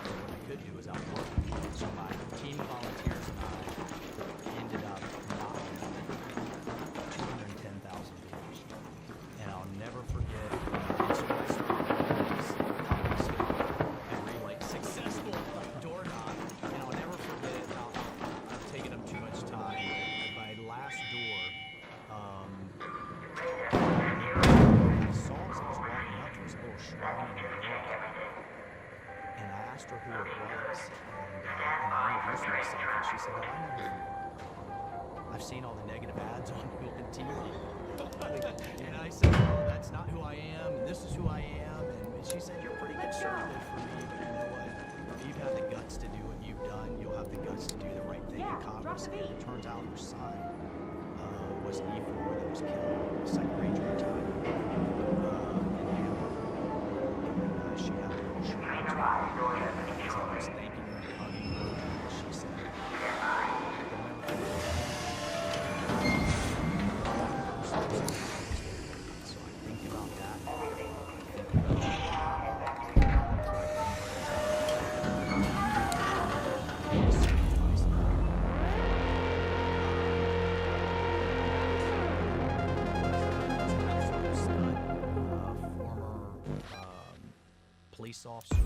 What I could do is outwork him. So my team of volunteers and I ended up knocking 210,000 views. And I'll never forget this was every like successful door knock. And I'll never forget how I've taken up too much time. My last door, I saw as I was walking up, there was a little shrine in the wall. And I asked her who it was, and I introduced myself, and she said, "Oh, I know who you are. I've seen all the negative ads on you on TV." And I said, "Well, that's not who I am, and this is who I am." And she said, "You're pretty conservative for me, but you know what? If you've had the guts to do what you've done, you'll have the guts to do the right thing in Congress." And it turns out her son was an E4 that was killed, second ranger retired in Hamburg. And she had a little shrine to her. As I was thanking her and hugging her, she said, so I think about that. Police officer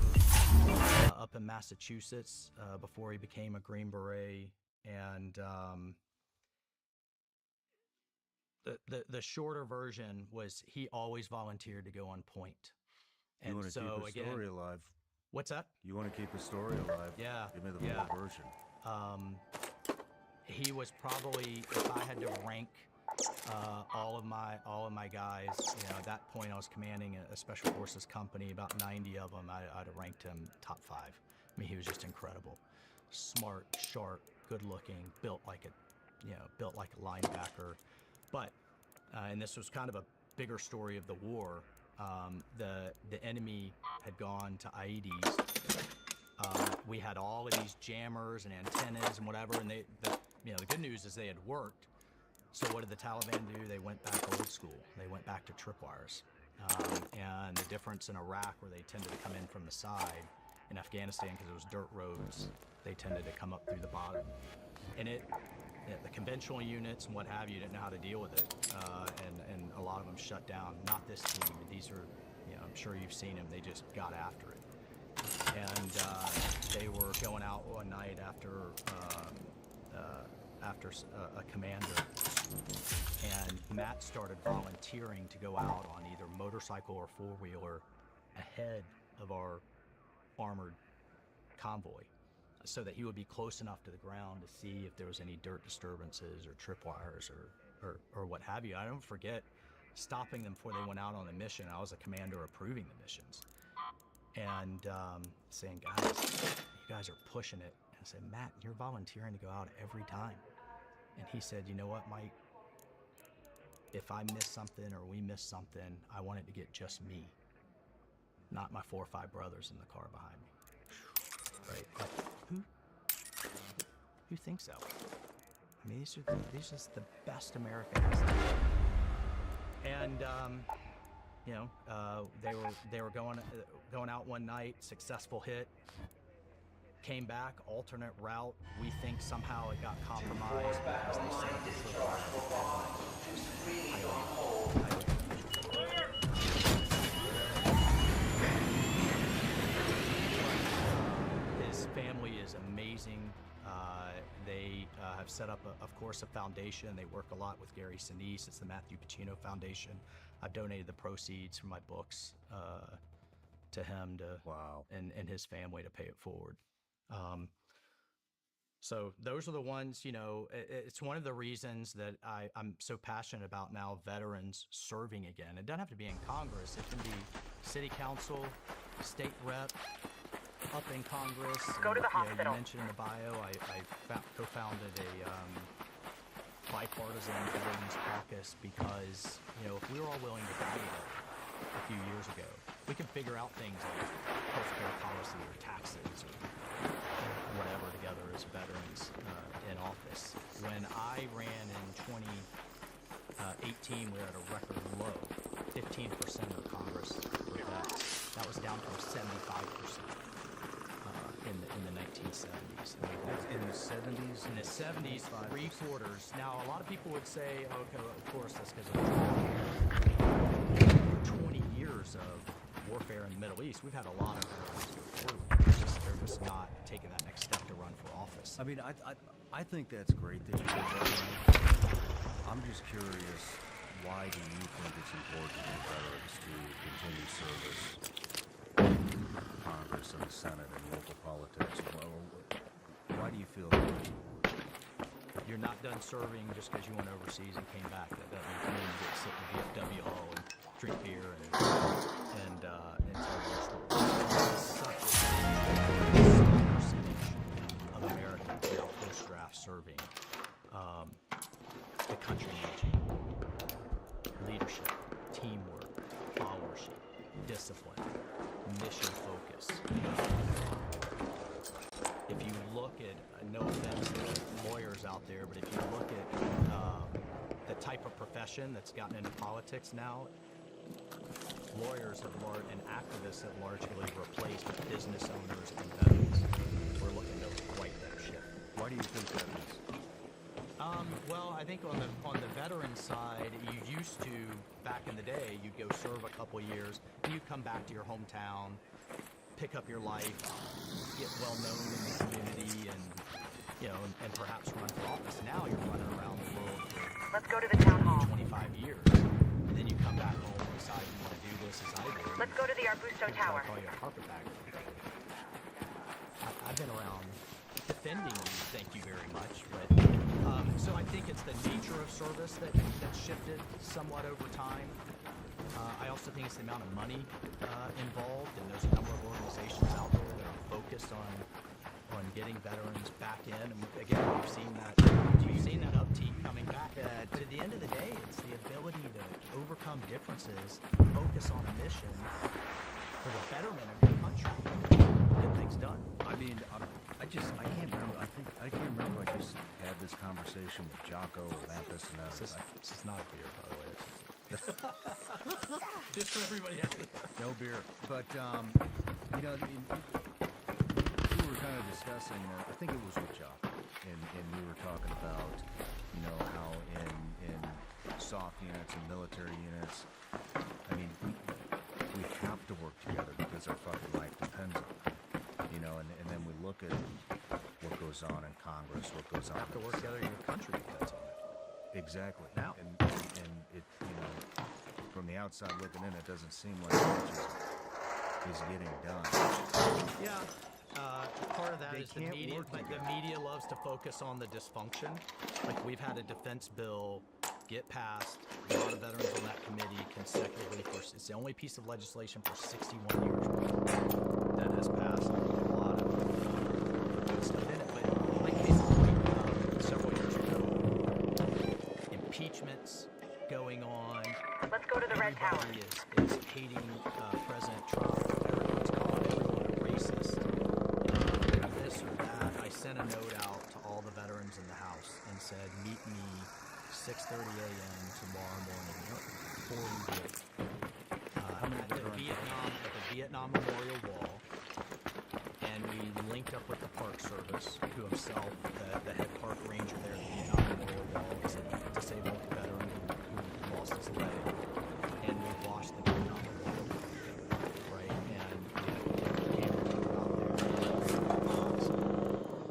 up in Massachusetts before he became a Green Beret, and the shorter version was he always volunteered to go on point. And You want to so keep the again, story alive. what's that? You want to keep the story alive. Yeah, Give me the yeah. full version. He was probably, if I had to rank all of my guys, you know, at that point I was commanding a special forces company, about 90 of them. I'd have ranked him top 5. I mean, he was just incredible, smart, sharp, good looking, built like a linebacker. But and this was kind of a bigger story of the war. The enemy had gone to IEDs. We had all of these jammers and antennas and whatever, and the good news is they had worked. So what did the Taliban do? They went back old school. They went back to tripwires. And the difference in Iraq, where they tended to come in from the side, in Afghanistan, because it was dirt roads, they tended to come up through the bottom. And the conventional units and what have you didn't know how to deal with it. And a lot of them shut down. Not this team. These are, I'm sure you've seen them. They just got after it. And they were going out one night after a commander, and Matt started volunteering to go out on either motorcycle or four-wheeler ahead of our armored convoy, so that he would be close enough to the ground to see if there was any dirt disturbances or tripwires or what have you. I don't forget stopping them before they went out on the mission. I was a commander approving the missions, and saying, "Guys, you guys are pushing it." And I said, "Matt, you're volunteering to go out every time." And he said, "You know what, Mike? If I miss something or we miss something, I want it to get just me, not my 4 or 5 brothers in the car behind me." Who thinks that way? I mean, these are just the best Americans. And you know, they were going out one night, successful hit, came back, alternate route. We think somehow it got compromised because they said it His family is amazing. They have set up, of course, a foundation. They work a lot with Gary Sinise. It's the Matthew Pacino Foundation. I've donated the proceeds from my books to him and his family to pay it forward. So those are the ones, you know, it's one of the reasons that I'm so passionate about now veterans serving again. It doesn't have to be in Congress. It can be city council, state rep, up in Congress. Go to the hospital. You mentioned in the bio, I co-founded a bipartisan veterans caucus because, you know, if we were all willing to die together a few years ago, we can figure out things like healthcare policy or taxes or whatever together as veterans in office. When I ran in 2018, we were at a record low. 15% of Congress were vets. That was down from 75%. In the 1970s. In the 70s? In the 70s, 3/4. Now, a lot of people would say, okay, well, of course, that's because of 20 years of warfare in the Middle East. We've had a lot of they're just not taking that next step to run for office. I mean, I think that's great that you did that. I'm just curious, why do you think it's important for veterans to continue service in Congress and the Senate and local politics? Well, why do you feel that? You're not done serving just because you went overseas and came back. That doesn't mean you get to sit in the VFW hall and drink beer and tell your story. It's such a percentage of Americans now post-draft serving. The country needs you. Leadership, teamwork, followership, discipline, mission focus. If you look at, no offense to lawyers out there, but if you look at the type of profession that's gotten into politics now, lawyers and activists have largely replaced business owners and veterans. We're looking to right that ship. Why do you think that is? Well, I think on the veteran side, you used to, back in the day, you'd go serve a couple years, and you'd come back to your hometown, pick up your life, get well known in the community, and you know, and perhaps run for office. Now you're running around the world for Let's go to the town hall. 25 years, and then you come back home and decide you want to do this as I do. Let's go to the Arbusto Tower. Call you a carpetbagger. I've been around defending you, thank you very much, but so I think it's the nature of service that's shifted somewhat over time. I also think it's the amount of money involved, and there's a number of organizations out there that are focused on getting veterans back in. And again, we've seen that uptick coming back. But at the end of the day, it's the ability to overcome differences, focus on a mission for the betterment of your country, get things done. I mean, I can't remember. I can't remember. I just had this conversation with Jocko, Lampus, and This is not a beer, by the way. Just for everybody else. no beer. But you know, we were kind of discussing. I think it was with Jocko, and we were talking about, you know, how in soft units and military units, I mean, we have to work together because our fucking life depends on it. You know, and then we look at what goes on in Congress, what goes on. You have to work together in your country depends on it. Exactly. Now. And it, you know, from the outside looking in, it doesn't seem like much is getting done. Yeah. Part of that They is the can't media, work but the media loves to focus on the dysfunction. Like we've had a defense bill get passed, a lot of veterans on that committee consecutively it's the only piece of legislation for 61 years that has passed. A lot of good stuff in it, but like basically several years ago, impeachments going on. Let's go to the Red Tower. Everybody is hating President Trump. Everyone's calling everyone a racist. This or that. I sent a note out to all the veterans 6:30 a.m. tomorrow morning before we do it. At the Vietnam Memorial Wall, and we linked up with the Park Service, who himself, the head park ranger there at the Vietnam Memorial Wall, is a disabled veteran who lost his leg, and we watched the Vietnam Memorial Wall together, right? And we had a camera crew out there,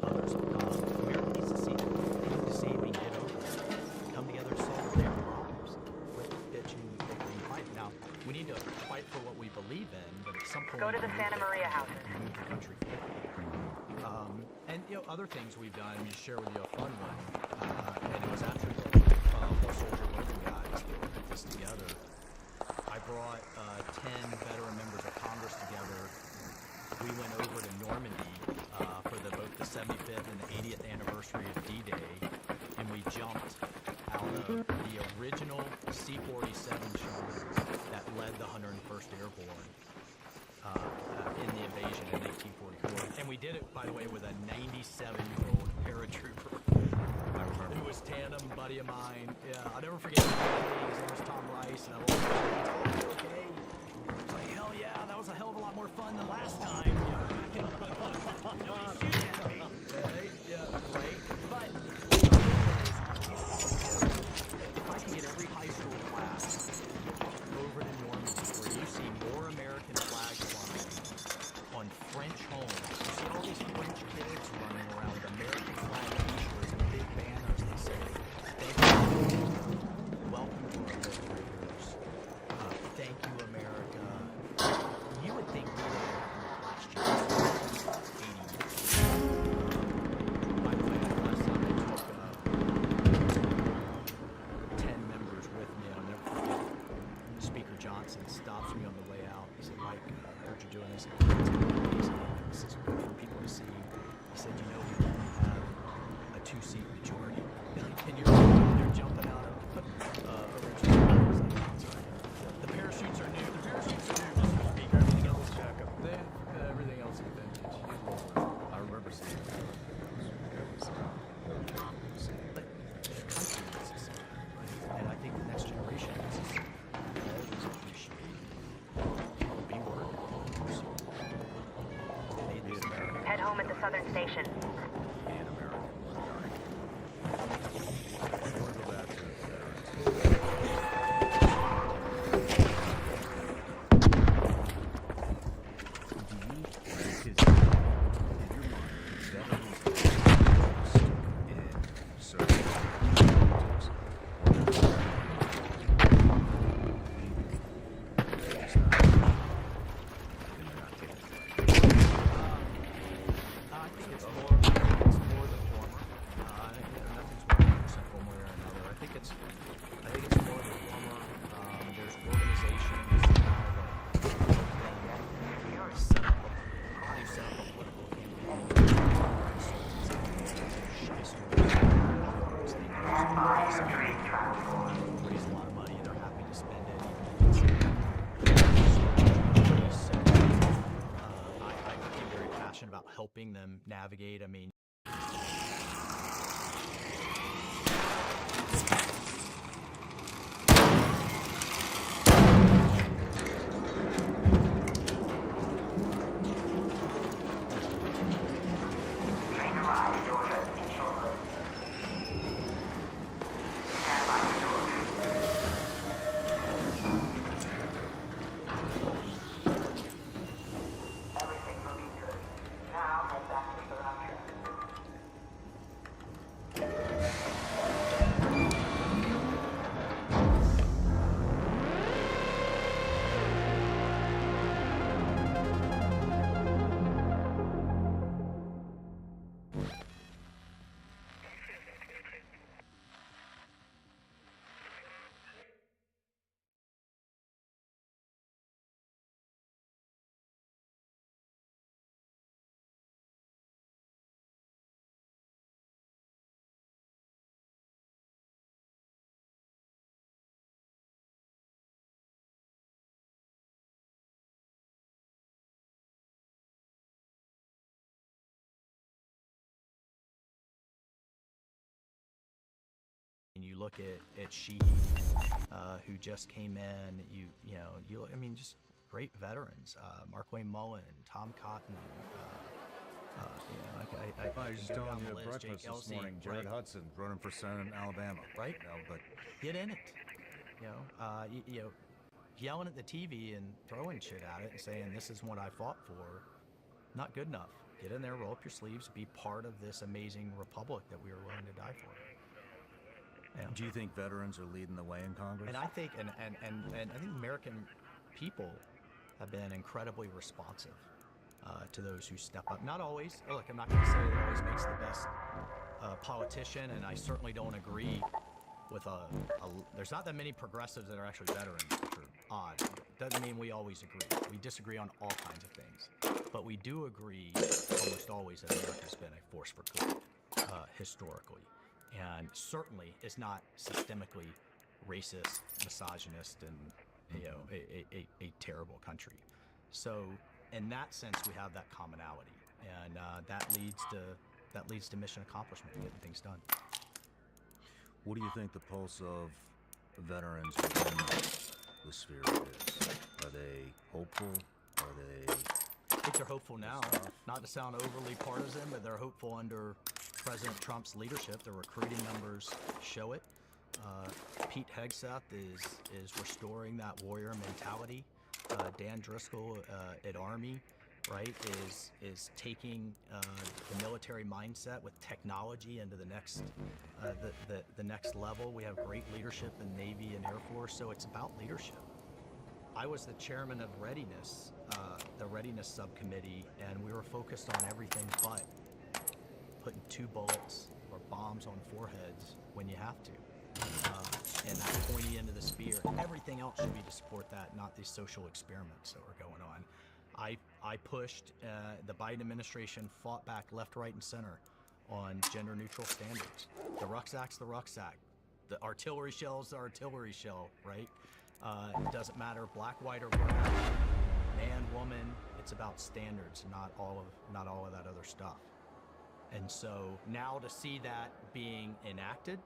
others. America needs to see that. They need to see we get over it. Come together, solve their problems. Quit bitching, bickering, fighting. Now, we need to fight for what we believe in, but at some point, Go to the Santa Maria houses. move the country forward. And other things we've done. Let me share with you a fun one. And it was actually the War Soldier Logan guys that put this together. I brought 10 veteran members of Congress together. We went over to Normandy for both the 75th and the 80th anniversary of D-Day, and we jumped out of the original C-47 chopper that led the 101st Airborne in the invasion in 1944. And we did it, by the way, with a 97-year-old paratrooper who was tandem buddy of mine. Yeah, I'll never forget his name. His name was Tom Rice, and I was like, okay. It's like, hell yeah, that was a hell of a lot more fun than last time. Right? Yeah, right. But if I can get every high school class over to Normandy, where you see more American flags flying on French homes, you see all these French kids running around with American flag t-shirts and big banners that say, "Thank you, welcome to our liberators. Thank you, America." You would think we were last year. 80 years. By the way, last time I took 10 members with me. I'll never forget. Speaker Johnson stops me on the way out. He said, "Mike, I heard you're doing this. It's amazing. This is good for people to see." He said, "You know, we only have a 2-seat majority." And you're jumping out of original. The parachutes are new. The parachutes are new, Mr. Speaker. Everything else is backup. Everything else is vintage. I remember seeing that. But the country needs to see that, right? And I think the next generation needs to see that. Always appreciate being workers. They made this America. Head home at the southern station. Being American was dying. I want to go back to I think it's more the former. Nothing's 100% one way or another. I think it's more the former. There's organizations now that set up a political campaign. Raise a lot of money. They're happy to spend it. I feel very passionate about helping them navigate. I mean, look at Sheehy, who just came in. I mean, just great veterans. Mark Wayne Mullen, Tom Cotton. I was just go telling down you the at list, breakfast Jake this Elsey, morning, Jared right? Hudson running for Senate in Alabama. Right. But Get in it. Yelling at the TV and throwing shit at it and saying this is what I fought for, not good enough. Get in there, roll up your sleeves, be part of this amazing republic that we were willing to die for. do you think veterans are leading the way in Congress? And I think and I think American people have been incredibly responsive to those who step up. Not always. Look, I'm not going to say it always makes the best politician, and I certainly don't agree with there's not that many progressives that are actually veterans, which are odd. Doesn't mean we always agree. We disagree on all kinds of things, but we do agree almost always that America's been a force for good historically, and certainly is not systemically racist, misogynist, and a terrible country. So in that sense, we have that commonality, and that leads to mission accomplishment, getting things done. What do you think the pulse of veterans within the sphere is? Are they hopeful? Are they... I think they're hopeful now. Not to sound overly partisan, but they're hopeful under President Trump's leadership. The recruiting numbers show it. Pete Hegseth is restoring that warrior mentality. Dan Driscoll at Army, right, is taking the military mindset with technology into the next the next level. We have great leadership in Navy and Air Force, so it's about leadership. I was the chairman of Readiness, the Readiness Subcommittee, and we were focused on everything but putting 2 bullets or bombs on foreheads when you have to. And that pointy end of the spear. Everything else should be to support that, not these social experiments that were going on. I pushed, the Biden administration fought back left, right, and center on gender neutral standards. The rucksack's the rucksack. The artillery shell's the artillery shell, right? It doesn't matter black, white, or brown, man, woman. It's about standards, not all of that other stuff. And so now to see that being enacted,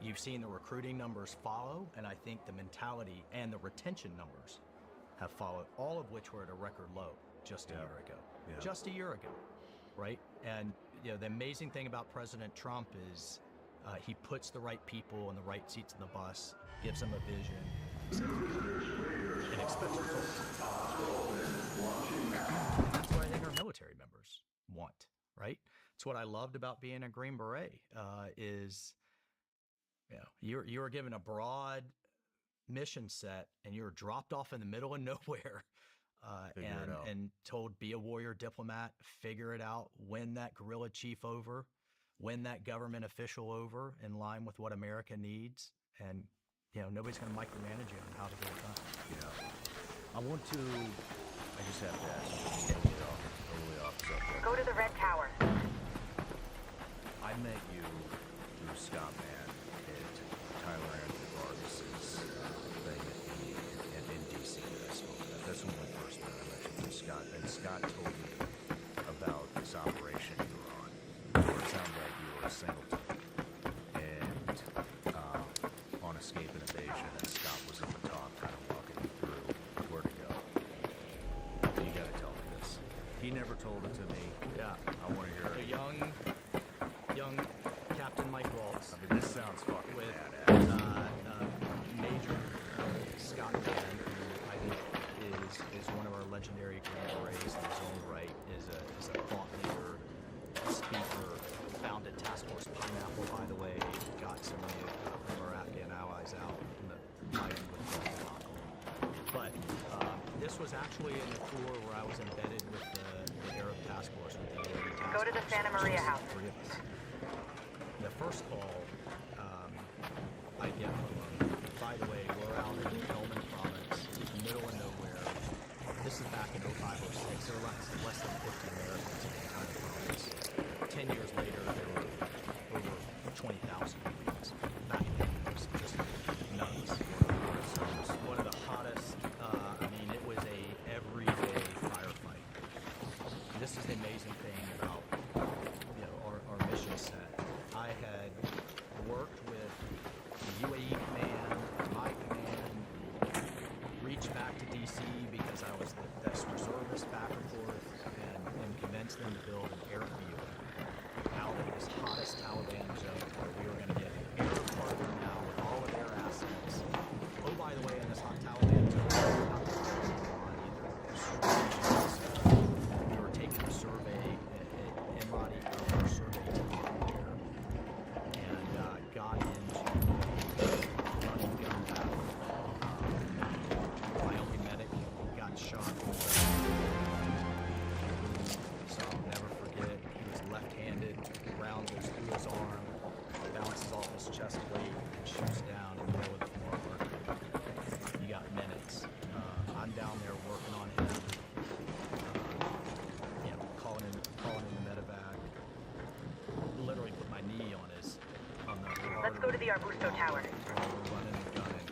you've seen the recruiting numbers follow, and I think the mentality and the retention numbers have followed, all of which were at a record low just a year ago. Yeah. Just a year ago, right? And the amazing thing about President Trump is he puts the right people in the right seats in the bus, gives them a vision, and expects results. That's what I think our military members want, right? It's what I loved about being a Green Beret is, you were given a broad mission set and you were dropped off in the middle of nowhere and told, be a warrior diplomat, figure it out, win that guerrilla chief over, win that government official over in line with what America needs. And, nobody's going to micromanage you on how to get it done. I just have to ask you, just get totally off subject. Go to the Red Tower. I met you through Scott Mann at Tyler Anthony Vargas's thing in D.C. that I spoke about. That's when we first met. I met you through Scott, and Scott told me about this operation you were on, where it sounded like you were a singleton, and on escape and evasion, and Scott was at the top, kind of walking you through where to go. You got to tell me this. He never told it to me. Yeah. I want to hear The it. young Captain Mike Waltz I mean, this sounds fucking with badass. Major Scott Mann, who I think is one of our legendary Green Berets in his own right, is a thought leader, a speaker, founded Task Force Pineapple, by the way, got so many of our Afghan allies out in the fighting with the debacle. But this was actually in the Corps where I was embedded with the Arab Task Force, with the Arab Task Go to the Force. Santa Maria Just house. the 3 of us. The first call I get from them, by the way, we're out in Helmand Province, middle of nowhere. This is back in 05-06. There were less than 50 Americans in the entire province. 10 years later, there were over 20,000 Marines. Back then, it was just nuts. One of the hottest, it was a everyday firefight. This is the amazing thing about our mission set. I had worked with the UAE command, my command, reached back to DC because I was the best reservist back and forth, and convinced them to build an airfield out of this hottest Taliban zone where we were going to get an air partner now with all of their assets. Oh, by the way, in this hot Taliban zone, we're not the first on either. We were taking a survey, Emadi survey team there, and got into running gun battle. My only medic got shot. So I'll never forget, he was left-handed, round goes through his arm, bounces off his chest plate, and shoots down in the middle of the floor. You got minutes. I'm down there working on him, calling in the medevac. Literally put my knee on the Let's go to the Arbusto Tower. Running and gunning.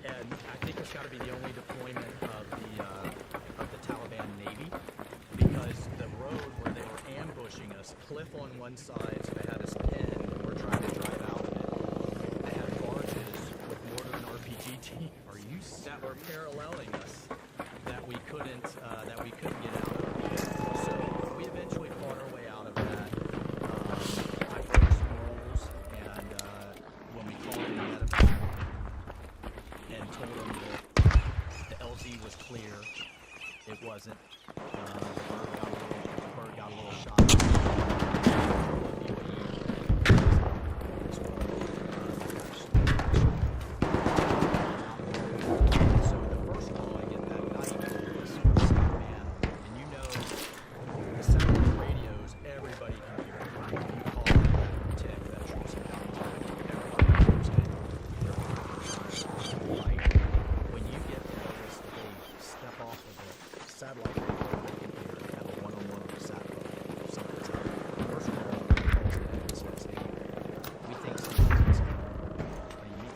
And I think it's got to be the only deployment of the Taliban Navy, because the road where they were ambushing us, cliff on one side, so they had us pinned, and we're trying to drive out of it. They had barges with mortar and RPG teams that were paralleling us that we couldn't get out of. So we eventually fought our way out of that. I broke some rules, and when we called in the medevac and told them that the LZ was clear, it wasn't. The bird got a little shot. So the first call I get that night is from Sandman, and you know the satellite radios, everybody can hear it. You call it tick, that shoots it down. Everybody hears it. Like, when you get there, they step off of the satellite radio, they can hear it, have a one-on-one with the satellite. Something's up. First call calls in and says, hey, we think something's up. What do you mean?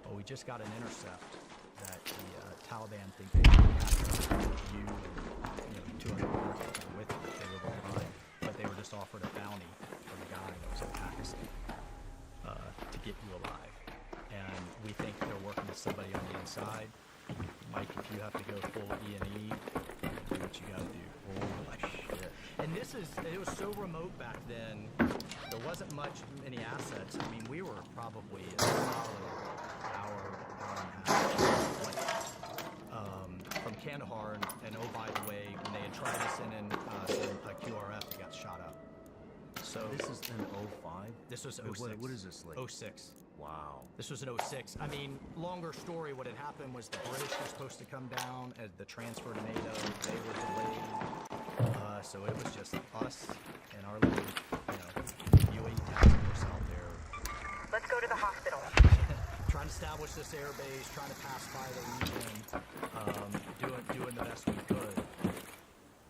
Well, we just got an intercept that the Taliban think they can capture you and 200 people with you. They were behind, but they were just offered a bounty for the guy that was in Pakistan to get you alive. And we think they're working with somebody on the inside. Mike, if you have to go full E&E, do what you gotta do. Holy shit. And it was so remote back then, there wasn't many assets. I mean, we were probably a solid hour and a half away from Kandahar, and oh, by the way, when they had tried to send in a QRF, it got shot up. So This is an 05? this was 06. What is this, like? 06. Wow. This was an 06. I mean, longer story, what had happened was the British were supposed to come down as the transfer to NATO. They were delayed. So it was just us and our little, UAE task force out there. Let's go to the hospital. Trying to establish this air base, trying to pacify the region, doing the best we could.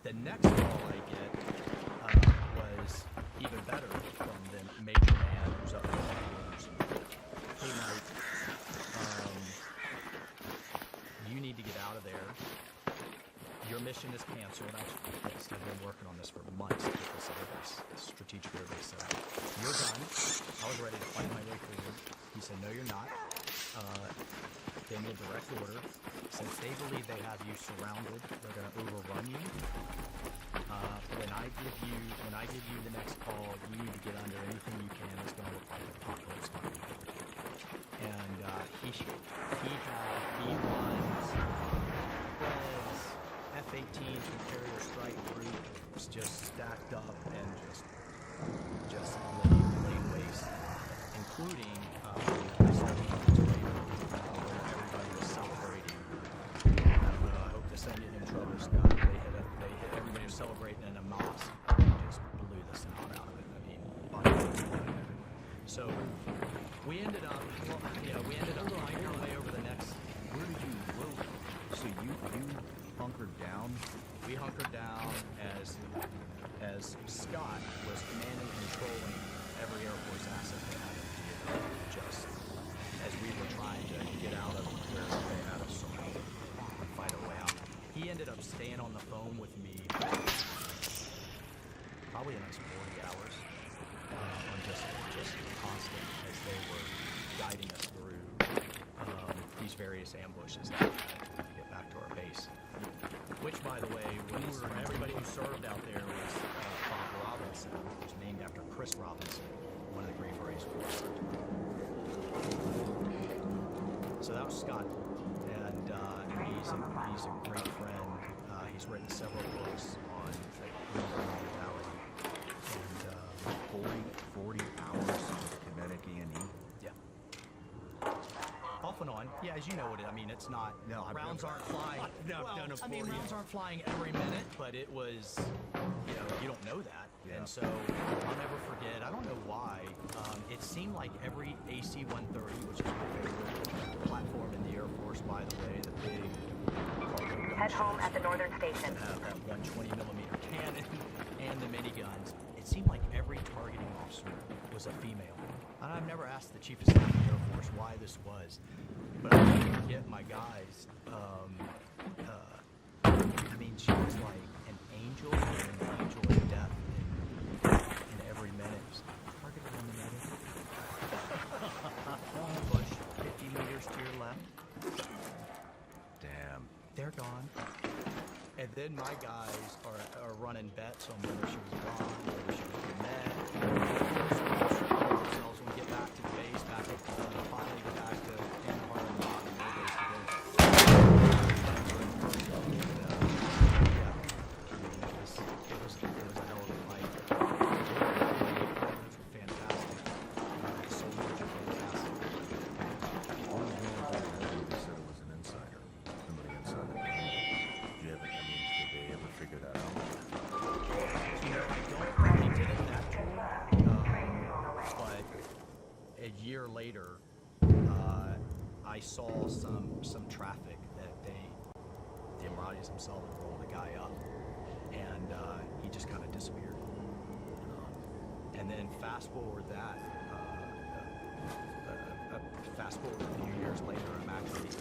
The next call I get was even better from the major man who's up in the headquarters. Hey, Mike, you need to get out of there. Your mission is canceled. I've been working on this for months to get this airbase, this strategic airbase set up. You're done. I was ready to fight my way forward. He said, no, you're not. Gave me a direct order. Since they believe they have you surrounded, they're going to overrun you. When I give you the next call, you need to get under anything you can. It's going to look like an apocalypse coming. And he runs F-18s with carrier strike groups just stacked up and just laid waste, including everybody was celebrating. I hope this ended in trouble, Scott. Everybody was celebrating in a mosque. And just blew the sound out of it. I mean, so we ended up flying our way over the next. Where did you go? So you hunkered down? We hunkered down as Scott was commanding and controlling every Air Force asset they had in Vietnam, just as we were trying to get out of where they had us surrounded and fight our way out. He ended up staying on the phone with me probably the next 40 hours on just was constant as they were guiding us through these various ambushes that we had to get back to our base. Which, by the way, was everybody who served out there was Bob Robinson, who's named after Chris Robinson, one of the Green Berets. So that was Scott, and he's a great friend. He's written several books on the Green Beret mentality, and 40 hours of kinetic E&E. yeah. Off and on. Yeah, as you know it. I mean, it's not. No, I've rounds never- aren't flying. I've well, done a I mean, 40 rounds aren't flying every minute, but it was. You don't know that, Yeah. and so I'll never forget. I don't know why. It seemed like every AC-130, which is my favorite platform in the Air Force, by the way, the big cargo Head home gunships at the northern station. that have that 120 millimeter cannon and the miniguns. It seemed like every targeting officer was a female. And I've never asked the Chief of Staff of the Air Force why this was, but I never forget my guys. I mean, she was like an angel and an angel of death in every minute. Just targeted on the medic. Push 50 meters to your left. Damn. They're gone. And then my guys are running bets on whether she was gone, whether she was met. Themselves when we get back to the base, back up, finally get back to Anhar and Locke and their base together. Yeah, it was a hell of a fight. The opponents were fantastic. The soldiers are fantastic. You said it was an insider. Somebody inside the company. Did you ever, did they ever figure that out? I don't think they did it that tour, but a year later, I saw some traffic that the Emiratis themselves rolled the guy up, and he just kind of disappeared. And then fast forward a few years later, I'm actually in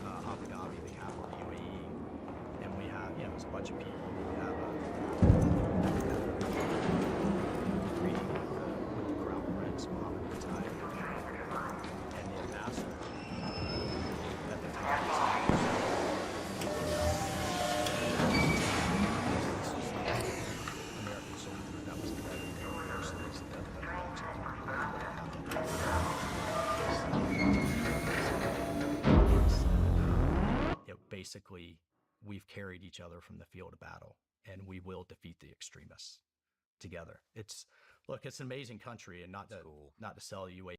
Abu Dhabi, the capital of UAE, and we have, it was a bunch of people. We have a meeting with the Crown Prince Mohammed bin Zayed and the ambassador at the time. American soldier that was embedded in their forces that basically, we've carried each other from the field of battle, and we will defeat the extremists together. It's an amazing country, and not to sell you a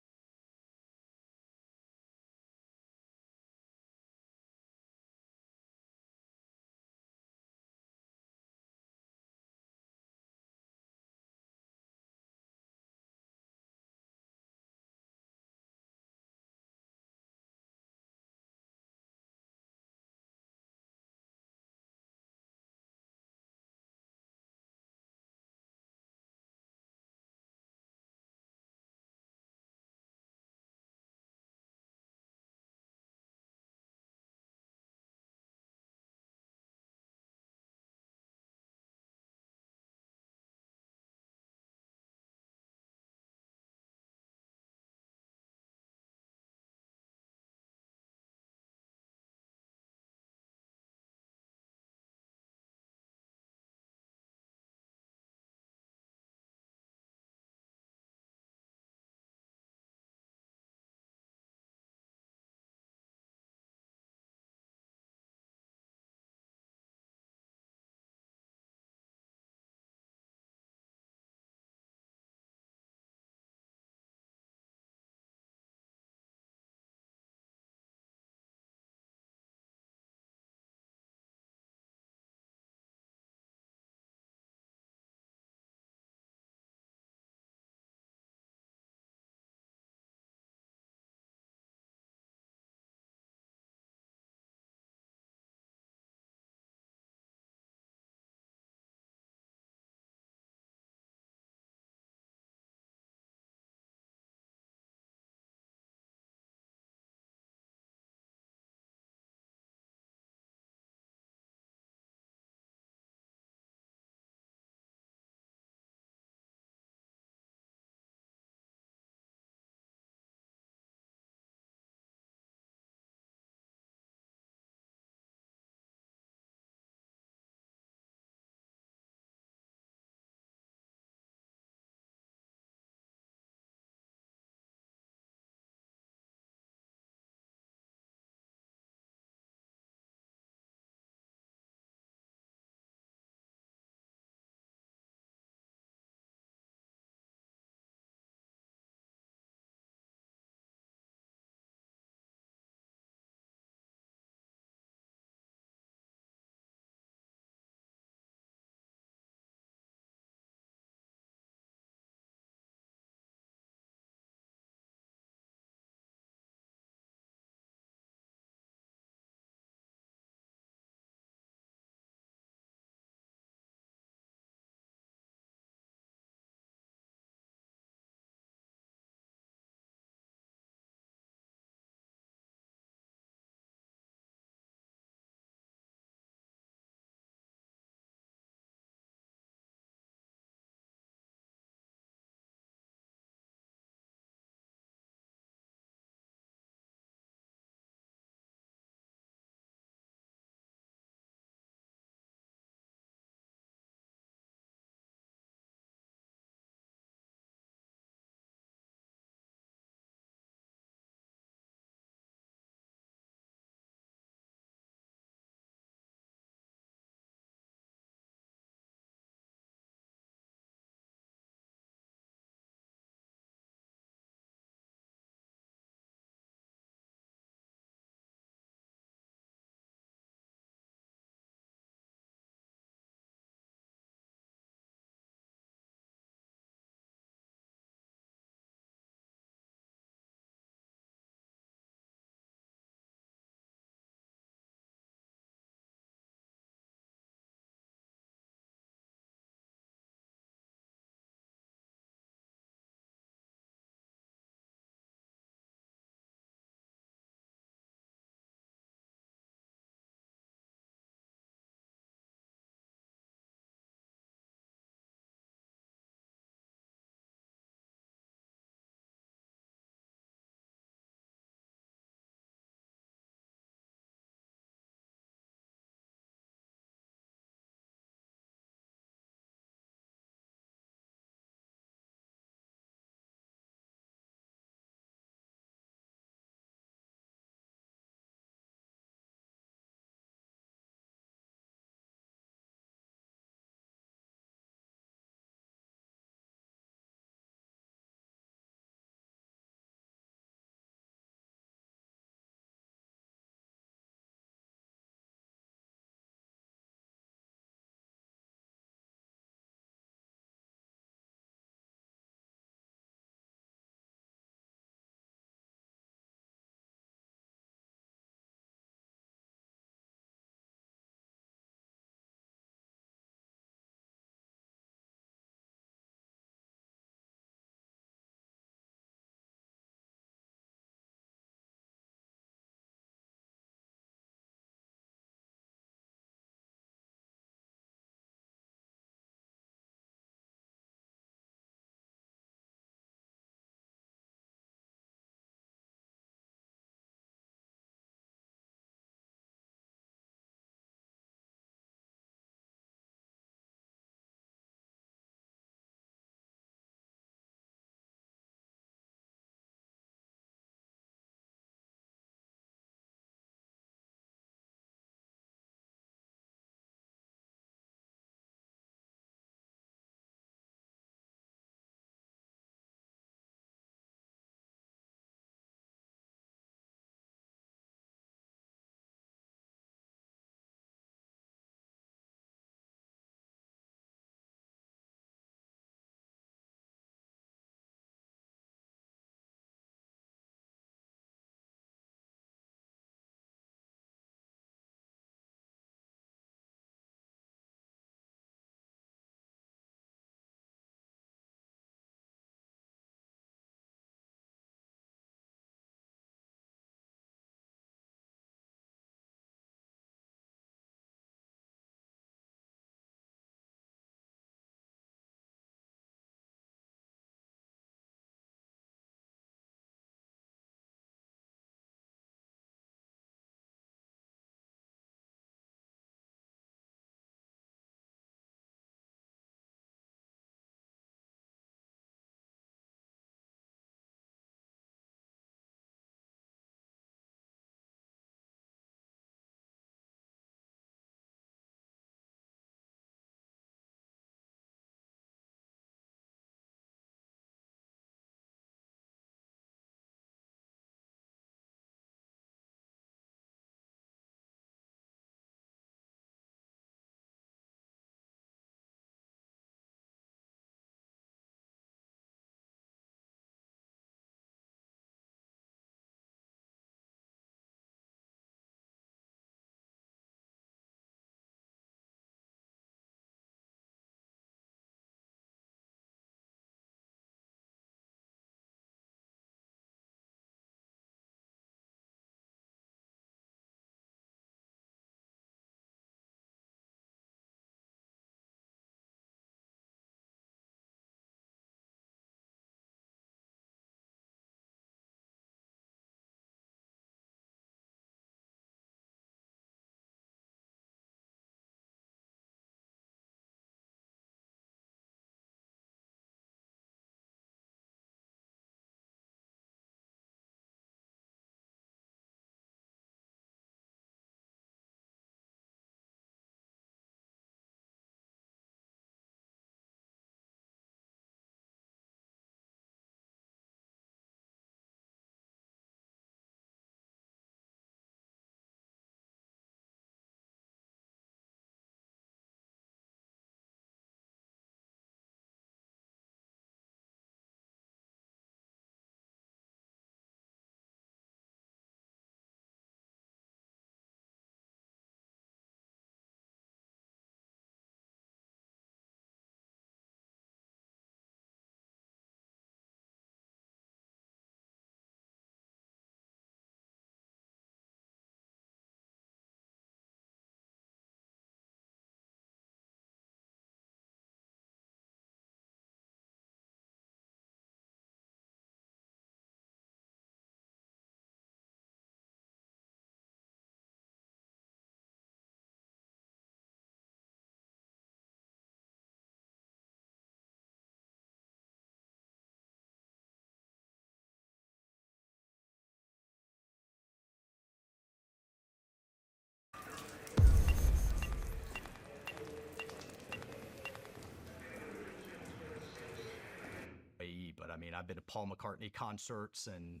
I mean, I've been to Paul McCartney concerts, and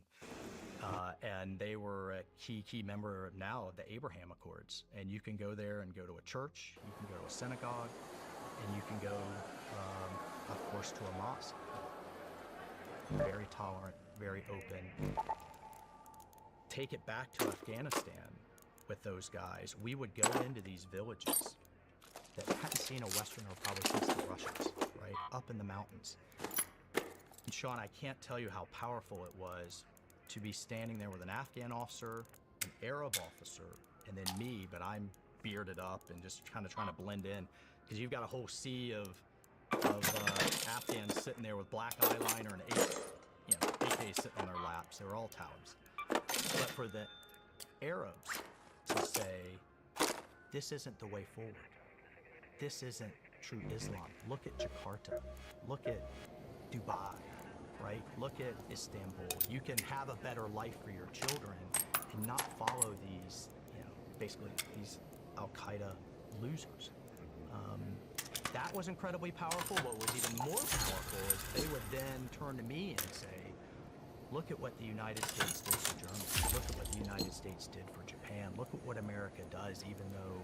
they were a key member now of the Abraham Accords. And you can go there and go to a church, you can go to a synagogue, and you can go, of course, to a mosque. Very tolerant, very open. Take it back to Afghanistan with those guys. We would go into these villages that hadn't seen a Westerner probably since the Russians, right? Up in the mountains. And Sean, I can't tell you how powerful it was to be standing there with an Afghan officer, an Arab officer, and then me, but I'm bearded up and just kind of trying to blend in, because you've got a whole sea of Afghans sitting there with black eyeliner and AKs sitting on their laps. They were all Talibs. But for the Arabs to say, this isn't the way forward. This isn't true Islam. Look at Jakarta. Look at Dubai, right? Look at Istanbul. You can have a better life for your children and not follow these, basically these Al-Qaeda losers. That was incredibly powerful. What was even more powerful is they would then turn to me and say, look at what the United States did for Germany. Look at what the United States did for Japan. Look at what America does, even though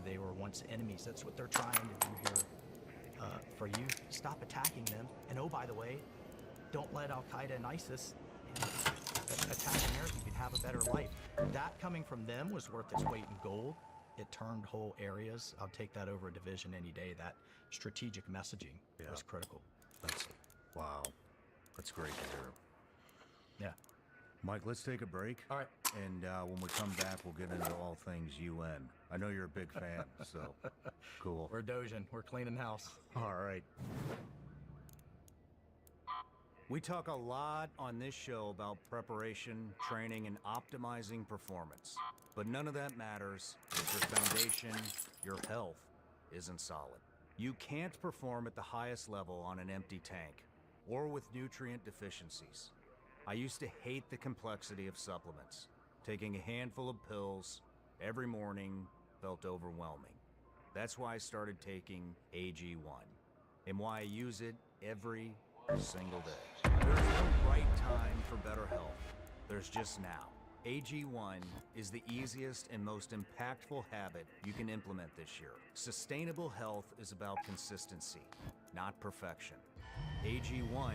they were once enemies. That's what they're trying to do here for you. Stop attacking them. And oh, by the way, don't let Al-Qaeda and ISIS attack America. You can have a better life. That coming from them was worth its weight in gold. It turned whole areas. I'll take that over a division any day. That strategic messaging was critical. Wow. That's great to hear. Yeah. Mike, let's take a break. All right. And when we come back, we'll get into all things UN. I know you're a big fan, so cool. We're dojing. We're cleaning house. All right. We talk a lot on this show about preparation, training, and optimizing performance. But none of that matters if your foundation, your health, isn't solid. You can't perform at the highest level on an empty tank or with nutrient deficiencies. I used to hate the complexity of supplements. Taking a handful of pills every morning felt overwhelming. That's why I started taking AG1 and why I use it every single day. There's no right time for better health. There's just now. AG1 is the easiest and most impactful habit you can implement this year. Sustainable health is about consistency, not perfection. AG1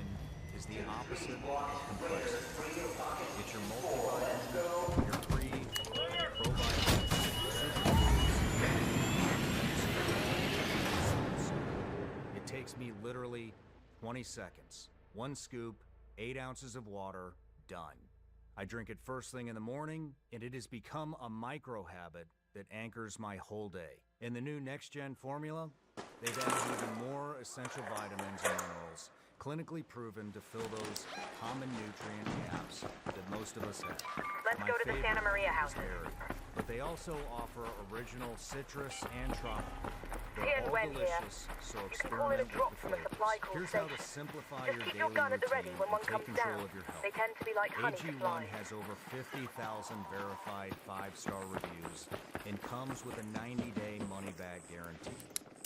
is the opposite of complexity. It's your multivitamin, your probiotics, superfoods. It takes me literally 20 seconds. 1 scoop, 8 ounces of water, done. I drink it first thing in the morning, and it has become a micro habit that anchors my whole day. In the new Next Gen formula, they've added even more essential vitamins and minerals, clinically proven to fill those common nutrient gaps that most of us have. Let's go to the Santa Maria house. But they also offer original citrus and tropical. They're Ian all Wen here. delicious, so You can call it a experiment drop with the from a flavors. supply call Here's how station. to simplify Just your keep daily your gun at the ready routine when one and take comes control down. of your health. They tend to be like honey to AG1 fly. has over 50,000 verified 5-star reviews and comes with a 90-day money-back guarantee.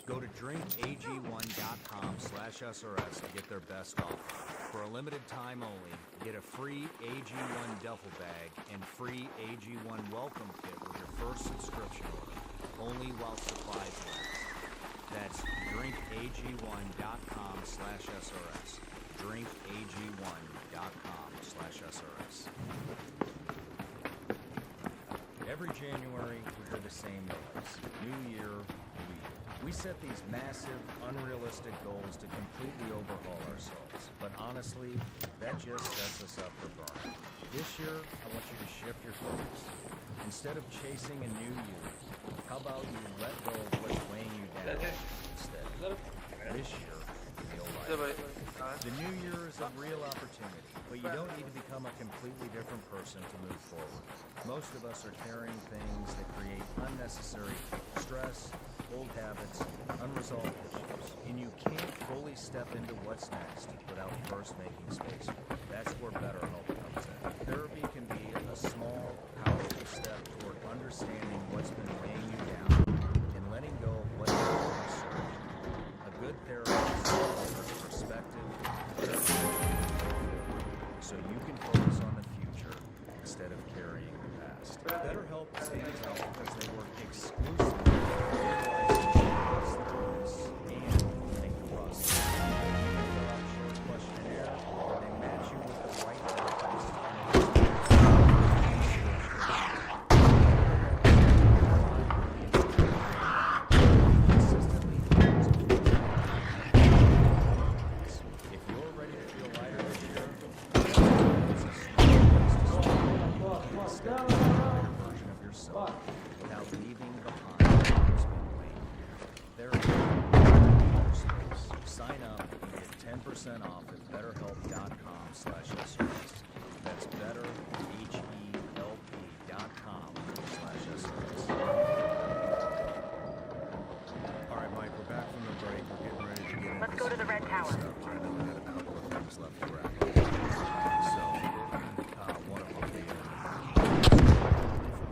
Go to drinkag1.com/SRS to get their best offer. For a limited time only, get a free AG1 duffel bag and free AG1 welcome kit with your first subscription order, only while supplies last. That's drinkag1.com/SRS. drinkag1.com/SRS. Every January, we hear the same noise. New year, new year. We set these massive, unrealistic goals to completely overhaul ourselves. But honestly, that just sets us up for burnout. This year, I want you to shift your focus. Instead of chasing a new year, how about you let go of what's weighing you down instead? This year, feel light. The new year is a real opportunity, but you don't need to become a completely different person to move forward. Most of us are carrying things that create unnecessary stress, old habits, unresolved issues, and you can't fully step into what's next without first making space for it. That's where BetterHelp comes in. Therapy can be a small, powerful step toward understanding what's been weighing you down and letting go of what doesn't serve you. A good therapist offers perspective, Next, BetterHelp stands out because they work exclusively with licensed therapists and a trust. They fill out a short questionnaire, and they match you with the right therapist. Consistently, if you're ready to feel lighter this year, version of yourself without leaving behind emotional weight. Therapy, space. Sign up and get 10% off at betterhelp.com/SRS. That's betterhelp.com/SRS. All right, Mike, we're back from the break. We're getting ready to get into Let's go to the Red Tower. stuff. I know we had a couple of things left to wrap up. So, one of them being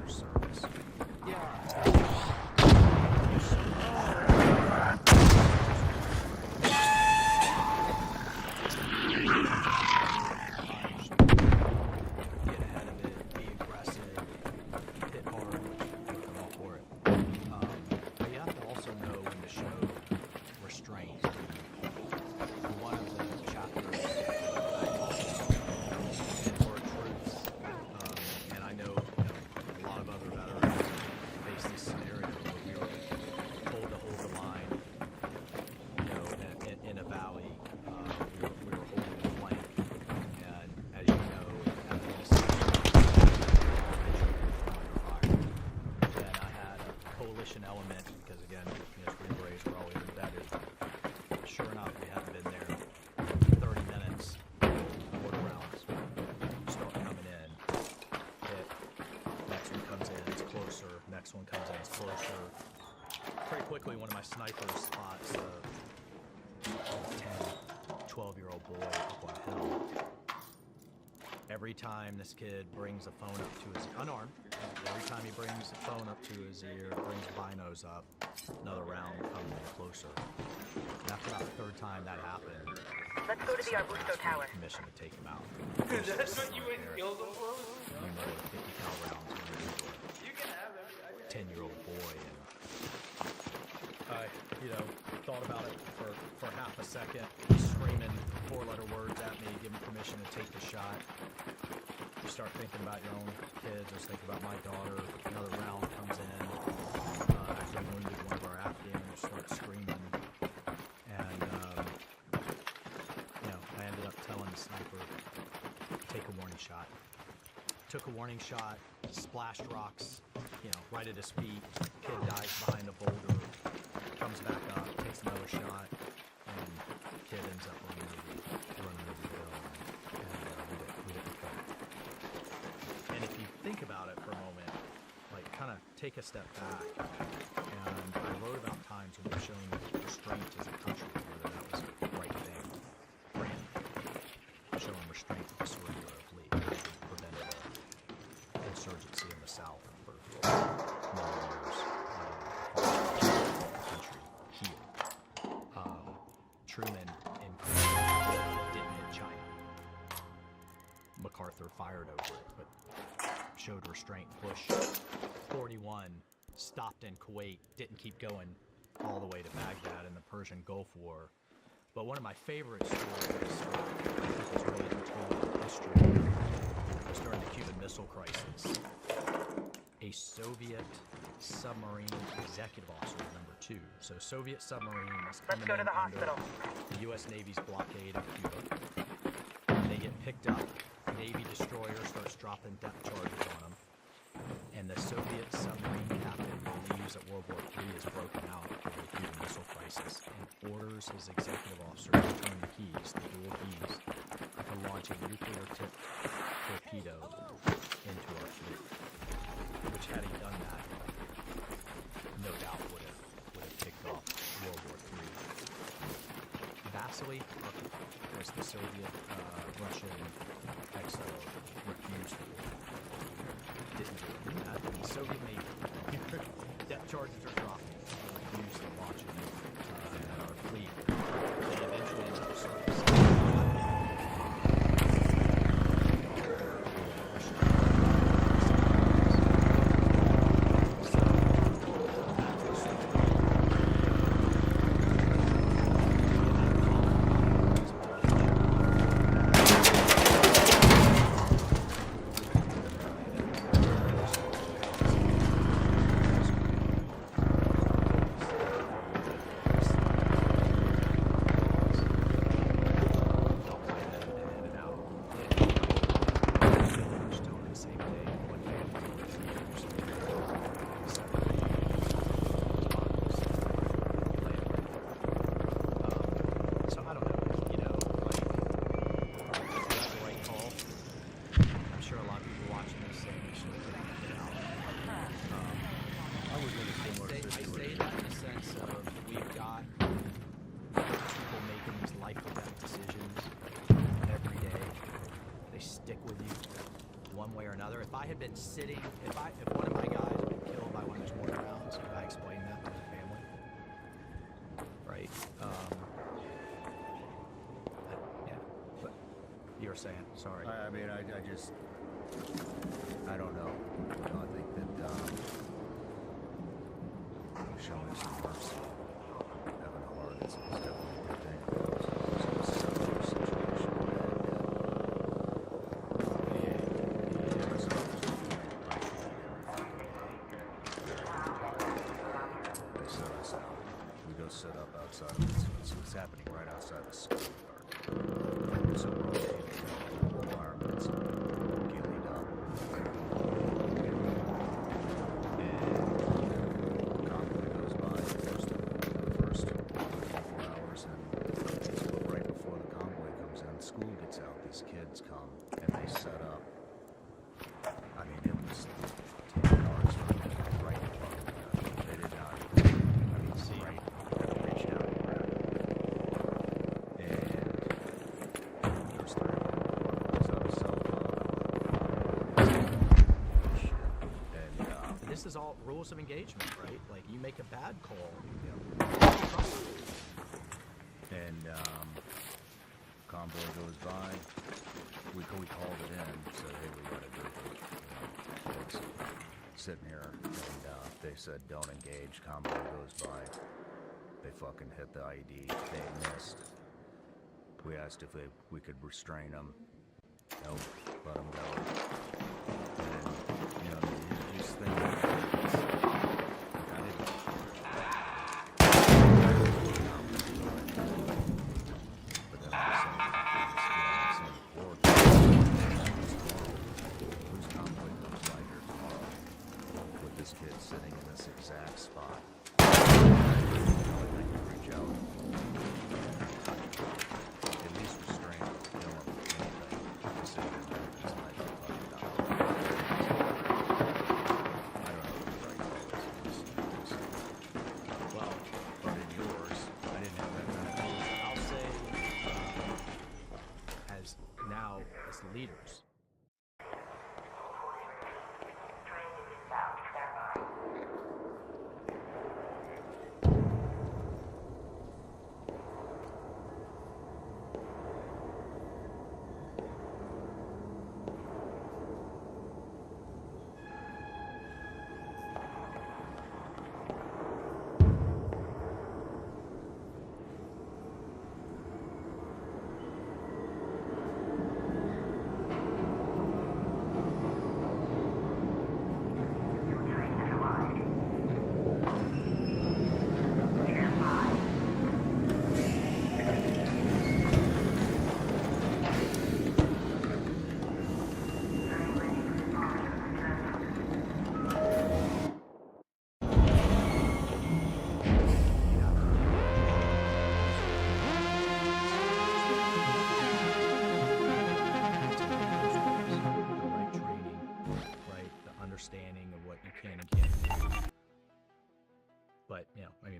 for service. Get ahead of it, be aggressive, hit hard, which I'm all for it. But you have to also know when to show restraint. One of the chapters Word Truth, and I know, a lot of other veterans face this scenario where we were told to hold the line, in a valley. We were holding the flank, and as you know, and I had a coalition element because again, Green Berets were always embedded. Sure enough, we hadn't been there 30 minutes. Mortar rounds start coming in. Hit. Next one comes in, it's closer. Next one comes in, it's closer. Pretty quickly, one of my snipers spots a 10, 12-year-old boy up on a hill. Every time this kid brings a phone up to his unarmed, every time he brings a phone up to his ear, brings binos up, another round coming in closer. And after about the third time that happened, Let's go to the Arbusto Tower. permission to take him out. That's what you went and killed them for? You know, 50 cal rounds went into You can have it. a 10-year-old boy, and I, thought about it for half a second, screaming four-letter words at me, giving permission to take the shot. You start thinking about your own kids. I was thinking about my daughter. Another round comes in. Actually wounded one of our Afghans. Start screaming, and I ended up telling the sniper, take a warning shot. Took a warning shot, splashed rocks, right at his feet. Kid dies behind a boulder, comes back up, takes another shot, and kid ends up running over the hill, and we didn't kill him. And if you think about it for a moment, kind of take a step back, and I wrote about times when we've shown restraint as a country, whether that was the right thing, brand, showing restraint with the surrender of Lee, prevented an insurgency in the South for many years. The country here. Truman and Clinton didn't hit China. MacArthur fired over it, but showed restraint. Bush, 41, stopped in Kuwait, didn't keep going all the way to Baghdad in the Persian Gulf War. But one of my favorite stories, I think was really told in history, was during the Cuban Missile Crisis. A Soviet submarine executive officer, number 2. So Soviet submarine is coming Let's go to the under hospital. the U.S. Navy's blockade of Cuba. They get picked up. Navy destroyer starts dropping depth charges on them. And the Soviet submarine captain believes that World War III is broken out of the Cuban Missile Crisis and orders his executive officer to turn the keys, the dual keys, to launch a nuclear-tipped torpedo into our fleet. Which, had he done that, no doubt would have kicked off World War III. Vasily was the Soviet Russian exo, refused the war. Didn't do that. The Soviet Navy, depth charges are dropping, refused to launch it in our fleet. They eventually ended up servicing. watching this saying we should get out. I was in a similar I say situation. that in the sense of we've got people making these life or death decisions every day. They stick with you one way or another. If I had been sitting, if one of my guys had been killed by one of those mortar rounds, could I explain that to the family? Right? Yeah. But you were saying, sorry. I mean, I just, I don't know. You know, I think that showing some mercy, having a heart is definitely a good thing. It was a similar situation. They set us out. We go sit up outside of this. It's happening right outside the school yard. So we're all in environments, gillied up. And convoy goes by the first 24 hours, and right before the convoy comes in, school gets out, these kids come, and they set up. I mean, it was 10 yards from right in front of them. They did not, I mean, see, right, reach out and grab it. And there's three of them. One was on a cell phone. Shit. And, This is all rules of engagement, right? Like, you make a bad call, you know. And convoy goes by. We called it in, said, hey, we got a group of kids sitting here, and they said, don't engage. Convoy goes by. They fucking hit the ID. They missed. We asked if we could restrain them. Nope, let them go. And, you know, you just think, I didn't. But then all of a sudden, whose convoy comes by here tomorrow with this kid sitting in this exact spot? They can reach out, at least restrain him, kill him, anything. Just sit there and just let him fucking die. I don't know what the right call is. Well, But in yours, I didn't have that kind of call. I'll say, as now, as leaders,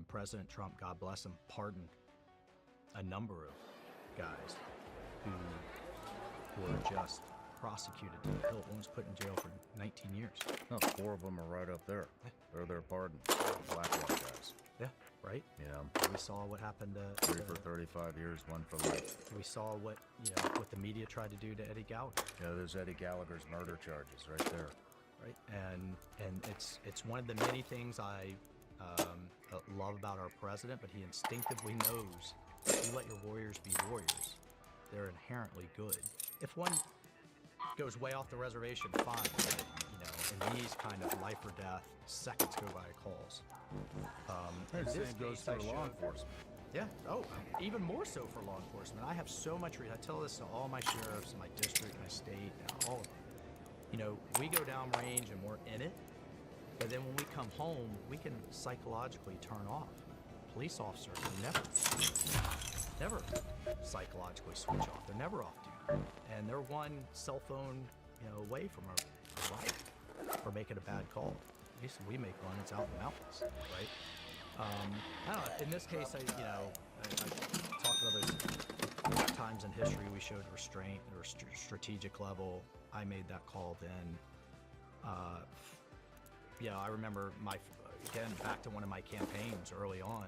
President Trump, God bless him, pardoned a number of guys who were just prosecuted to the hilt. One was put in jail for 19 years. No, 4 of them are right up there. They're their pardon. Blackwater guys. Yeah, right? You know, We saw what happened to... 3 for 35 years, 1 for life. We saw what, what the media tried to do to Eddie Gallagher. Yeah, there's Eddie Gallagher's murder charges right there. Right, and it's one of the many things I love about our president, but he instinctively knows if you let your warriors be warriors, they're inherently good. If one goes way off the reservation, fine. But, in these kind of life or death, seconds go by calls. And in same this goes case, for I law showed- enforcement. Yeah. Oh, even more so for law enforcement. I have so much. I tell this to all my sheriffs in my district, my state, all of them. We go downrange and we're in it, but then when we come home, we can psychologically turn off. Police officers never psychologically switch off. They're never off duty, and they're one cell phone, away from a life for making a bad call. At least we make one, it's out in the mountains, right? I don't know, in this case, I talked about those times in history we showed restraint or strategic level. I made that call then. I remember again, back to one of my campaigns early on,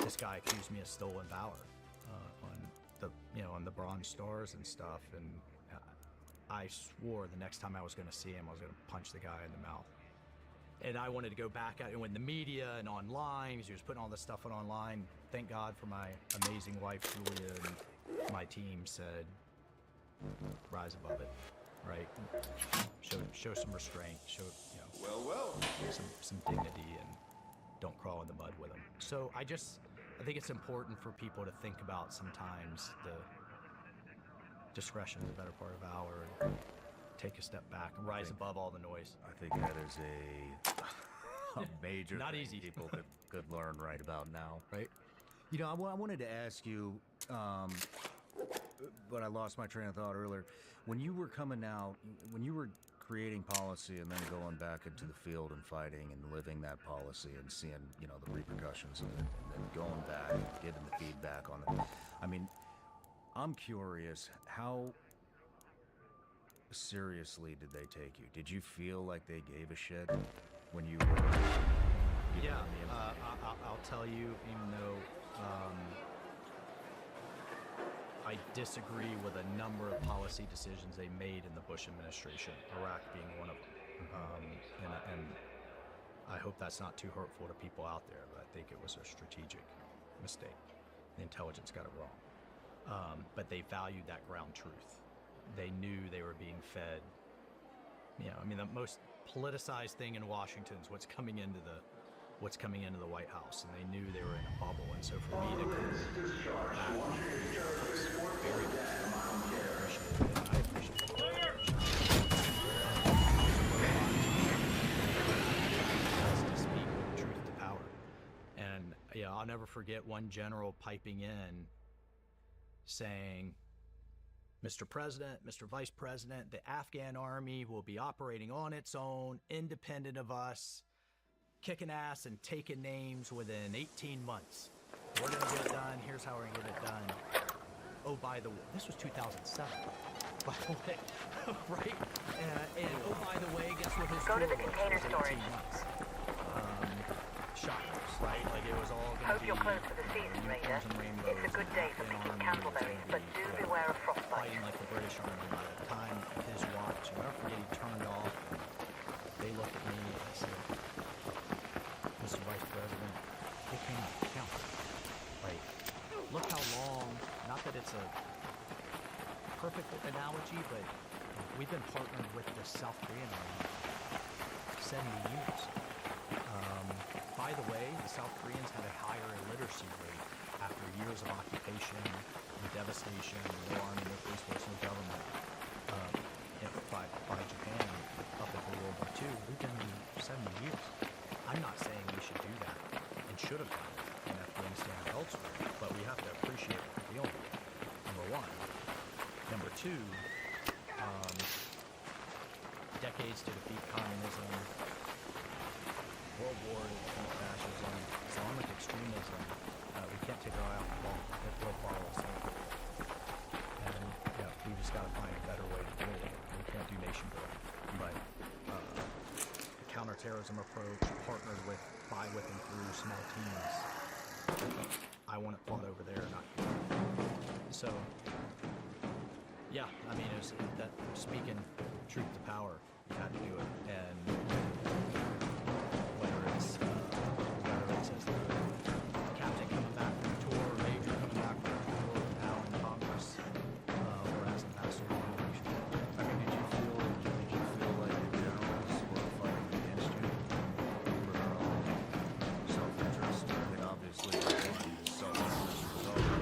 this guy accused me of stolen valor on the Bronze Stars and stuff, and I swore the next time I was going to see him, I was going to punch the guy in the mouth. And I wanted to go back at it when the media and online, he was putting all this stuff on online. Thank God for my amazing wife, Julia, and my team said, rise above it, right? Show some restraint, show, some dignity, and don't crawl in the mud with them. So I think it's important for people to think about sometimes the discretion is the better part of valor, and take a step back and rise above all the noise. I think that is a major Not thing easy. people could learn right about now. Right? You know, I wanted to ask you, but I lost my train of thought earlier. When you were coming out, when you were creating policy and then going back into the field and fighting and living that policy and seeing, the repercussions of it, and then going back and getting the feedback on it. I mean, I'm curious, how seriously did they take you? Did you feel like they gave a shit when you were... I'll tell you, even though I disagree with a number of policy decisions they made in the Bush administration, Iraq being one of them. And I hope that's not too hurtful to people out there, but I think it was a strategic mistake. The intelligence got it wrong. But they valued that ground truth. They knew they were being fed. The most politicized thing in Washington is what's coming into the White House, and they knew they were in a bubble. And so for me to come back, was very appreciated. I appreciate it. To speak truth to power. And I'll never forget one general piping in saying, Mr. President, Mr. Vice President, the Afghan army will be operating on its own, independent of us, kicking ass and taking names within 18 months. We're going to get it done. Here's how we're going to get it done. Oh, by the way, this was 2007, by the way, right? And oh, by the way, guess what his Go to the was? container It was 18 storage. months. Shockers, right? Like it was all going to Hope be you're close to the season, Raider. unicorns and rainbows. It's a good day for and picking Afghan army candleberries, was but gonna do be, beware of frostbite. fighting like the British army. By the time his watch, I'll never forget, he turned off. They looked at me and I said, Mr. Vice President, it cannot count. Like, look how long, not that it's a perfect analogy, but we've been partnered with the South Korean army 70 years. By the way, the South Koreans had a higher illiteracy rate after years of occupation and devastation, no army, no police force, no government, by Japan up until World War II. We've been 70 years. I'm not saying we should do that and should have done it in Afghanistan or elsewhere, but we have to appreciate what we're dealing with, number one. Number two, decades to defeat communism, World War to defeat fascism, Islamic extremism. We can't take our eye off the ball. It will follow us. And we just got to find a better way to deal with it. We can't do nation building. But the counterterrorism approach, partnered with, by, with, and through small teams. I want it fought over there, not here. So, it was that speaking truth to power. You had to do it, and whether it's as the captain coming back from a tour, or major coming back from a tour, now in Congress, or as ambassador to the nation. I mean, did you feel like the generals were fighting against you for their own self-interest? I mean, obviously, self-interest was over.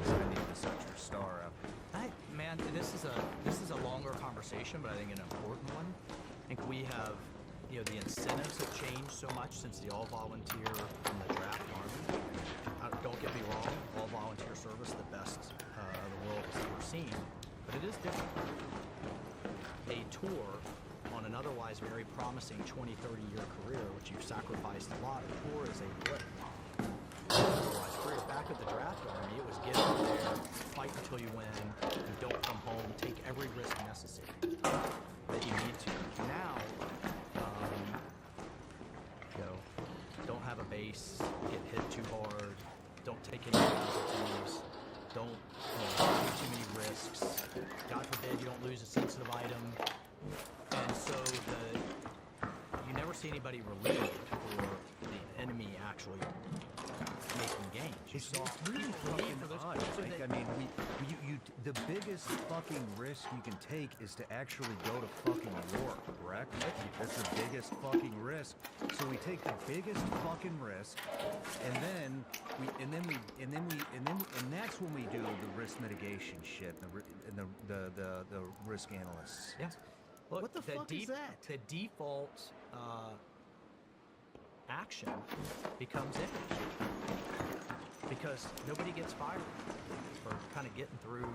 I need to set your star up. Man, this is a longer conversation, but I think an important one. I think we have, the incentives have changed so much since the all-volunteer and the draft army. Don't get me wrong, all-volunteer service, the best the world has ever seen, but it is different. tour on an otherwise very promising 20, 30-year career, which you've sacrificed a lot. A tour is a blip. Otherwise, career back at the draft army, it was get out there, fight until you win, and don't come home, take every risk necessary that you need to. Now, don't have a base, get hit too hard, don't take any casualties, don't take too many risks. God forbid you don't lose a sensitive item. And so you never see anybody relieved for the enemy actually making gains. You saw Really fucking odd. Like, I mean, the biggest fucking risk you can take is to actually go to fucking war, correct? That's the biggest fucking risk. So we take the biggest fucking risk, and that's when we do the risk mitigation shit, and the risk analysts. Yeah. Look, What the fuck is that? The default action becomes image. Because nobody gets fired for kind of getting through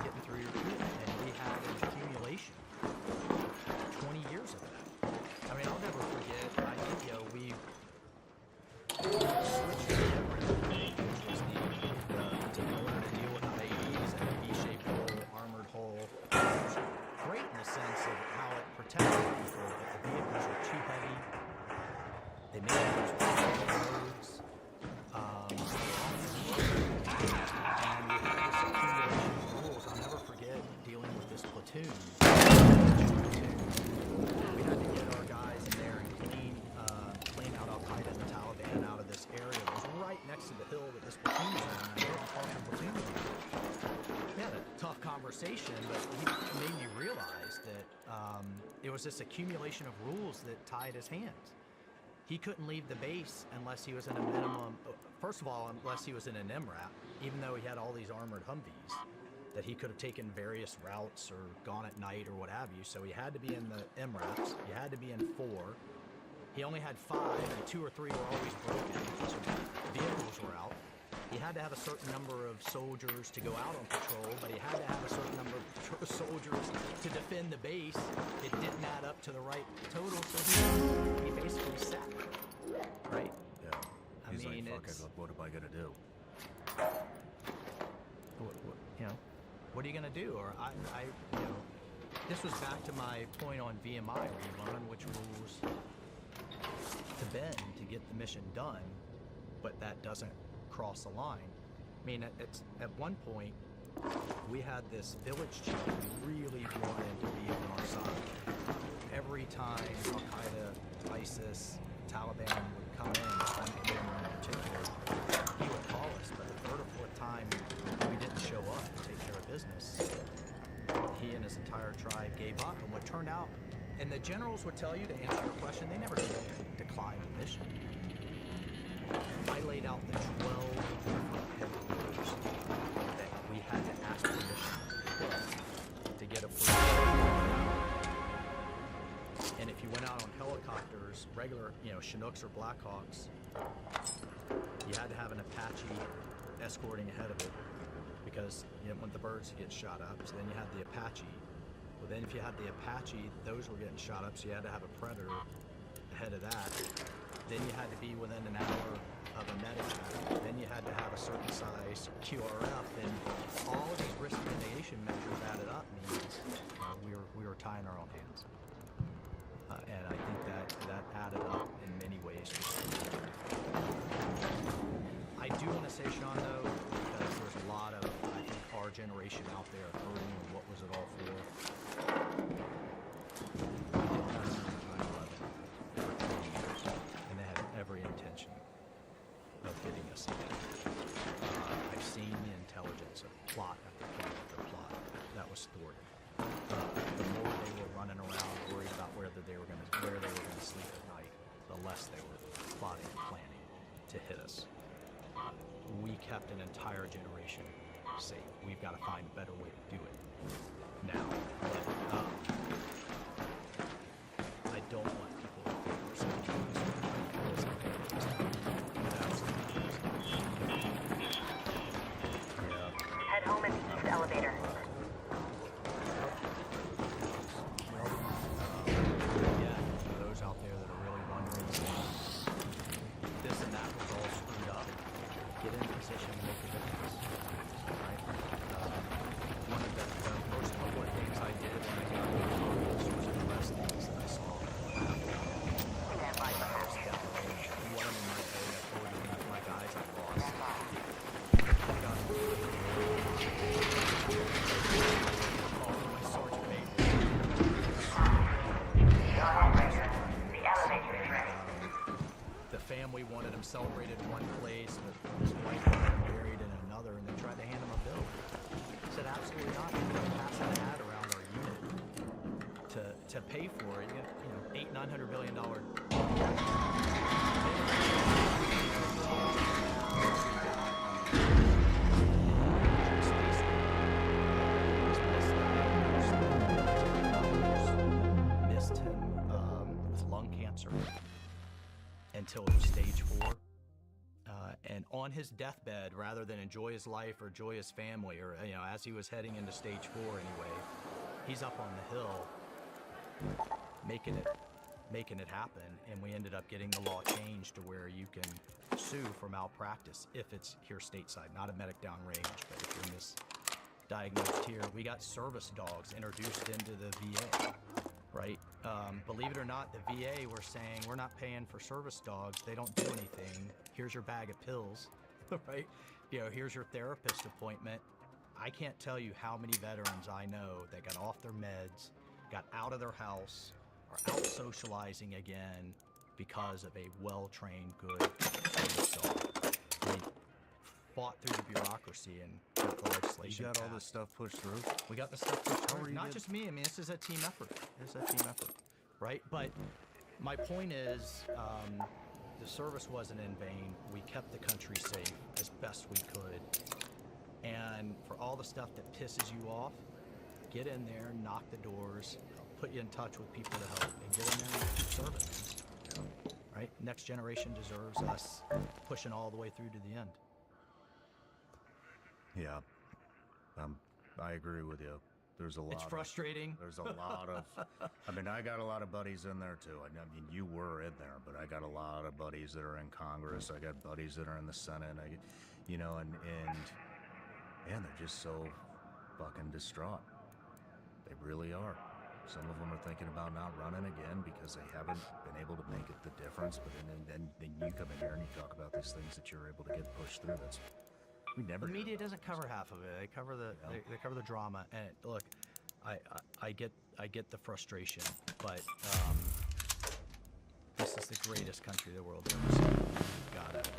your career. And we had an accumulation. 20 years of that. I mean, I'll never forget, we switched to different in order to deal with the IEDs and a V-shaped hull, armored hull. It was great in the sense of how it protected people, but the vehicles were too heavy. They made those roads. And we had this accumulation of rules. I'll never forget dealing with this platoon. We had to get our guys in there and clean out Al-Qaeda and the Taliban out of this area. It was right next to the hill that this platoon was on. I didn't talk to the platoon. We had a tough conversation, but he made me realize that it was this accumulation of rules that tied his hands. He couldn't leave the base unless he was in a minimum, first of all, unless he was in an MRAP, even though he had all these armored Humvees, that he could have taken various routes or gone at night or what have you. So he had to be in the MRAPs, he had to be in 4. He only had 5, and 2 or 3 were always broken, so vehicles were out. He had to have a certain number of soldiers to go out on patrol, but he had to have a certain number of soldiers to defend the base. It didn't add up to the right total, so he basically sat, right? Yeah. He's like, fuck it, what am I gonna do? What are you gonna do? Or this was back to my point on VMI, where you learn which rules to bend to get the mission done, but that doesn't cross the line. I mean, at one point, we had this village chief who really wanted to be on our side. Every time Al-Qaeda, ISIS, Taliban would come in, in particular, he would call us, but the 3rd or 4th time we didn't show up to take care of business, he and his entire tribe gave up. And what turned out, and the generals would tell you, to answer your question, they never declined the mission. I laid out the 12 different headquarters that we had to ask permission to get approval. And if you went out on helicopters, regular, Chinooks or Blackhawks, you had to have an Apache escorting ahead of it, because you didn't want the birds to get shot up. So then you had the Apache. Well, then if you had the Apache, those were getting shot up, so you had to have a Predator ahead of that. Then you had to be within an hour of a medevac. Then you had to have a certain size QRF, and all of these risk mitigation measures added up means we were tying our own hands. And I think that added up in many ways. I do want to say, Sean, though, because there's a lot of, I think, our generation out there hurting, and what was it all for? And they had every intention of hitting us again. I've seen the intelligence of plot after plot after plot that was thwarted. The more they were running around worried about where they were going to sleep at night, the less they were plotting and planning to hit us. We kept an entire generation safe. We've got to find a better way to do it now. But, I don't want people to think we're so Head home in the east elevator. Well, wanted him celebrated in one place, but his wife wanted him buried in another, and they tried to hand him a bill. He said, absolutely not. We're going to pass an ad around our unit to pay for it. You know, $800–900 billion. Missed him with lung cancer until stage 4. And on his deathbed, rather than enjoy his life or enjoy his family, or as he was heading into stage 4 anyway, he's up on the hill making it happen. And we ended up getting the law changed to where you can sue for malpractice if it's here stateside, not a medic downrange, but if you're misdiagnosed here. We got service dogs introduced into the VA, right? Believe it or not, the VA were saying, we're not paying for service dogs. They don't do anything. Here's your bag of pills, right? Here's your therapist appointment. I can't tell you how many veterans I know that got off their meds, got out of their house, are out socializing again because of a well-trained, good service dog. They fought through the bureaucracy and got the legislation You got all passed. this stuff pushed through? We got the stuff pushed How through. are you Not getting- just me. I mean, this is a team effort. It's a team effort, right? But my point is, the service wasn't in vain. We kept the country safe as best we could. And for all the stuff that pisses you off, get in there, knock the doors, put you in touch with people to help, and get in there and serve it. Right? Next generation deserves us pushing all the way through to the end. Yeah. I agree with you. There's a lot. It's frustrating. There's a lot of. I mean, I got a lot of buddies in there too. I mean, you were in there, but I got a lot of buddies that are in Congress. I got buddies that are in the Senate. And man, they're just so fucking distraught. They really are. Some of them are thinking about not running again because they haven't been able to make it the difference. But then you come in here and you talk about these things that you're able to get pushed through. We never. The media doesn't cover half of it. They cover the they cover the drama. And look, I get the frustration, but this is the greatest country the world ever seen. We've got to,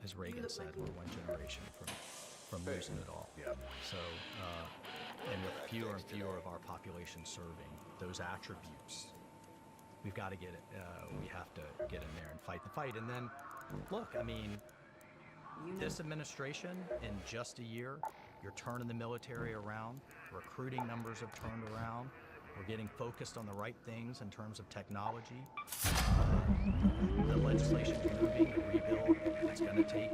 as Reagan said, we're one generation from losing it all. Yeah. So, and with fewer and fewer of our population serving those attributes, we've got to get it. We have to get in there and fight the fight. And then, look, I mean. This administration, in just a year, you're turning the military around. Recruiting numbers have turned around. We're getting focused on the right things in terms of technology. The legislation's moving to rebuild. It's going to take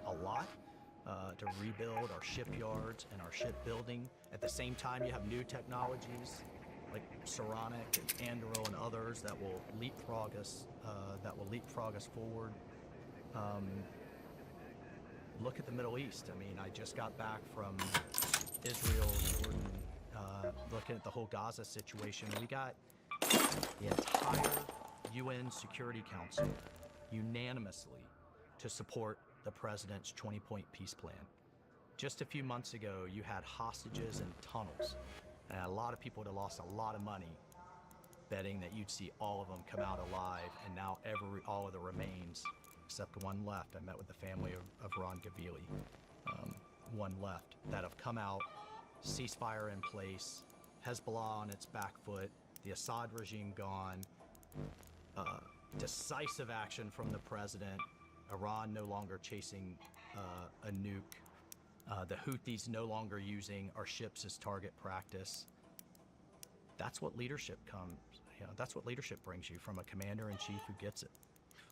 a lot to rebuild our shipyards and our shipbuilding. At the same time, you have new technologies like Saronic and Anduril and others that will leapfrog us. Forward. Look at the Middle East. I mean, I just got back from Israel, Jordan, looking at the whole Gaza situation. We got the entire UN Security Council unanimously to support the president's 20-point peace plan. Just a few months ago, you had hostages in tunnels, and a lot of people would have lost a lot of money betting that you'd see all of them come out alive, and now all of the remains, except one left. I met with the family of Ron Gavili. One left that have come out, ceasefire in place, Hezbollah on its back foot, the Assad regime gone, decisive action from the president, Iran no longer chasing a nuke, the Houthis no longer using our ships as target practice. That's what leadership comes. That's what leadership brings you from a commander-in-chief who gets it.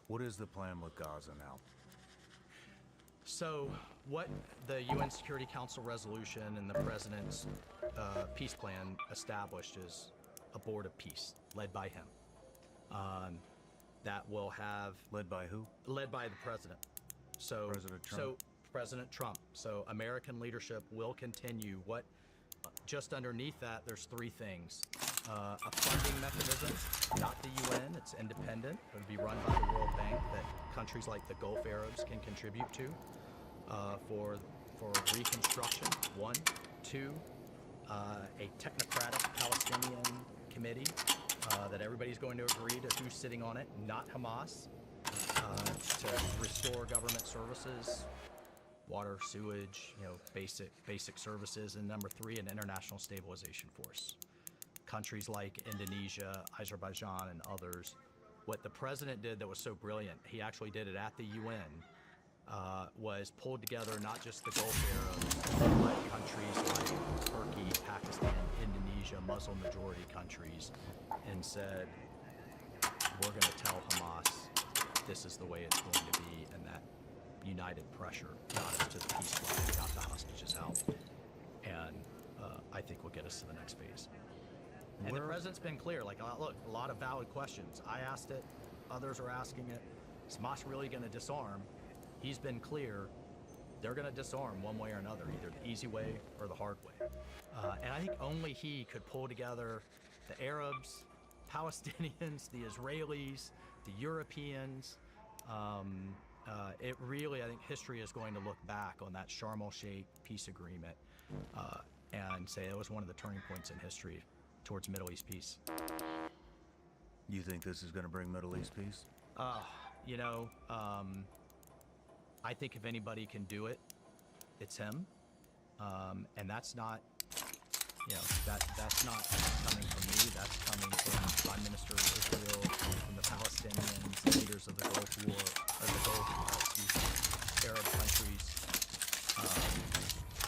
What is the plan with Gaza now? So what the UN Security Council resolution and the president's peace plan established is a board of peace led by him. That will have... Led by who? Led by the president. So President Trump? President Trump. So American leadership will continue. Just underneath that, there's three things. A funding mechanism, not the UN, it's independent. It would be run by the World Bank that countries like the Gulf Arabs can contribute to for reconstruction, one. Two, a technocratic Palestinian committee that everybody's going to agree to who's sitting on it, not Hamas. to restore government services, water, sewage, basic services, and number 3, an international stabilization force. Countries like Indonesia, Azerbaijan, and others. What the president did that was so brilliant, he actually did it at the UN, was pulled together not just the Gulf Arabs, but countries like Turkey, Pakistan, Indonesia, Muslim majority countries, and said, we're going to tell Hamas this is the way it's going to be, and that united pressure got us to the peace plan, got the hostages out, and I think will get us to the next phase. And the president's been clear, like, look, a lot of valid questions. I asked it, others are asking it. Is Hamas really going to disarm? He's been clear, they're going to disarm one way or another, either the easy way or the hard way. And I think only he could pull together the Arabs, Palestinians, the Israelis, the Europeans. It really, I think history is going to look back on that Sharm el-Sheikh peace agreement and say it was one of the turning points in history towards Middle East peace. You think this is going to bring Middle East peace? I think if anybody can do it, it's him. And that's not, that's not coming from me. That's coming from Prime Minister of Israel, from the Palestinians, the leaders of the Gulf War, or the Gulf, Arab countries,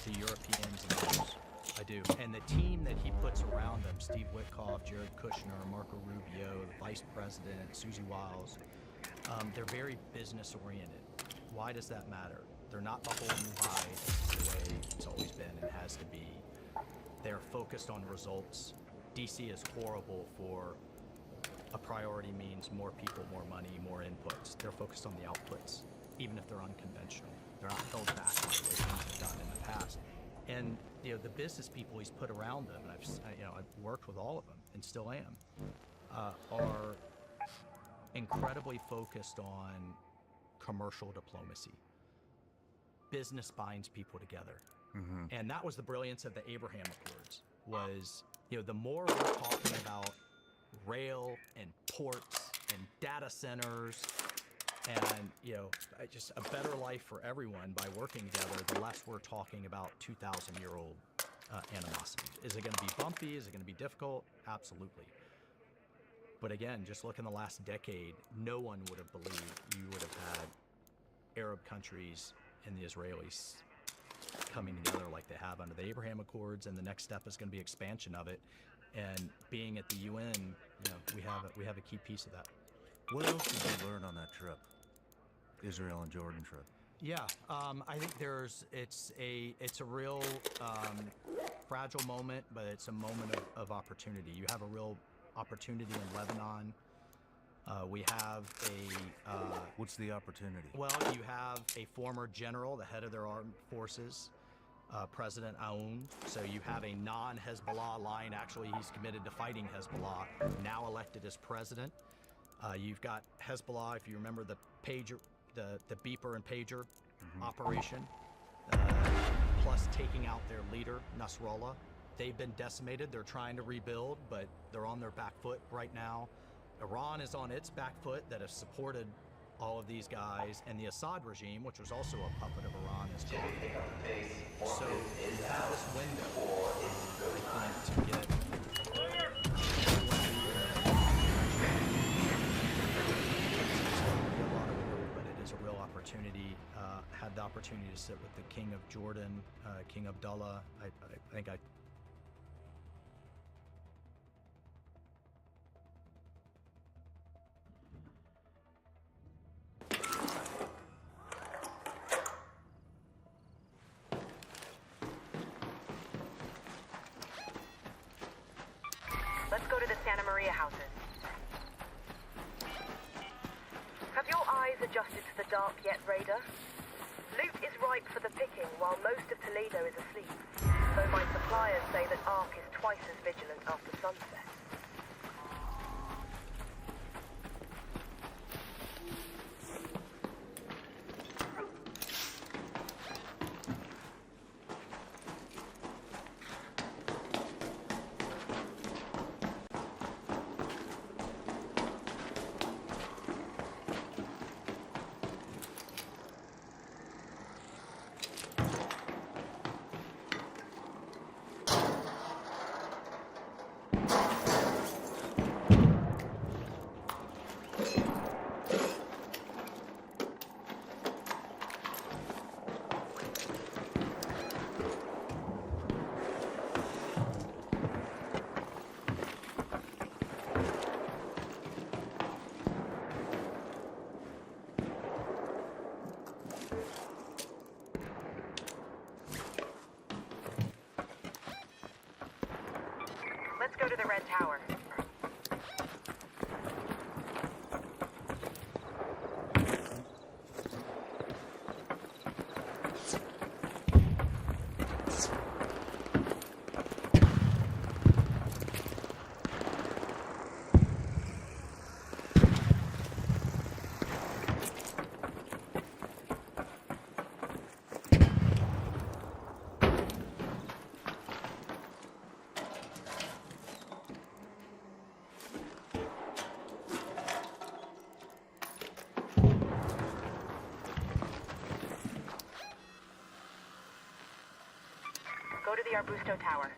the Europeans, and others. I do. And the team that he puts around them, Steve Witkoff, Jared Kushner, Marco Rubio, the Vice President, Susie Wiles, they're very business oriented. Why does that matter? They're not beholden by the way it's always been and has to be. They're focused on results. DC is horrible for a priority means more people, more money, more inputs. They're focused on the outputs, even if they're unconventional. They're not held back by the way things have done in the past. And the business people he's put around them, and I've worked with all of them and still am, are incredibly focused on commercial diplomacy. Business binds people together. Mm-hmm. And that was the brilliance of the Abraham Accords, was, the more we're talking about rail and ports and data centers and, just a better life for everyone by working together, the less we're talking about 2,000-year-old animosity. Is it going to be bumpy? Is it going to be difficult? Absolutely. But again, just look in the last decade, no one would have believed you would have had Arab countries and the Israelis coming together like they have under the Abraham Accords, and the next step is going to be expansion of it. And being at the UN, we have a key piece of that. What else did you learn on that trip, Israel and Jordan trip? Yeah, I think it's a real fragile moment, but it's a moment of opportunity. You have a real opportunity in Lebanon. We have What's the opportunity? Well, you have a former general, the head of their armed forces, President Aoun. So you have a non-Hezbollah line. Actually, he's committed to fighting Hezbollah, now elected as president. You've got Hezbollah, if you remember the pager, the beeper and pager operation, plus taking out their leader, Nasrallah. They've been decimated. They're trying to rebuild, but they're on their back foot right now. Iran is on its back foot that has supported all of these guys, and the Assad regime, which was also a puppet of Iran, is gone. So you have this window, I think, to get but it is a real opportunity. Had the opportunity to sit with the King of Jordan, King Abdullah. I think I Let's go to the Santa Maria houses. Have your eyes adjusted to the dark yet, Raider? Loot is ripe for the picking while most of Toledo is asleep. Though my suppliers say that Ark is twice as vigilant after sunset. Let's go to the Red Tower. Go to the Arbusto Tower.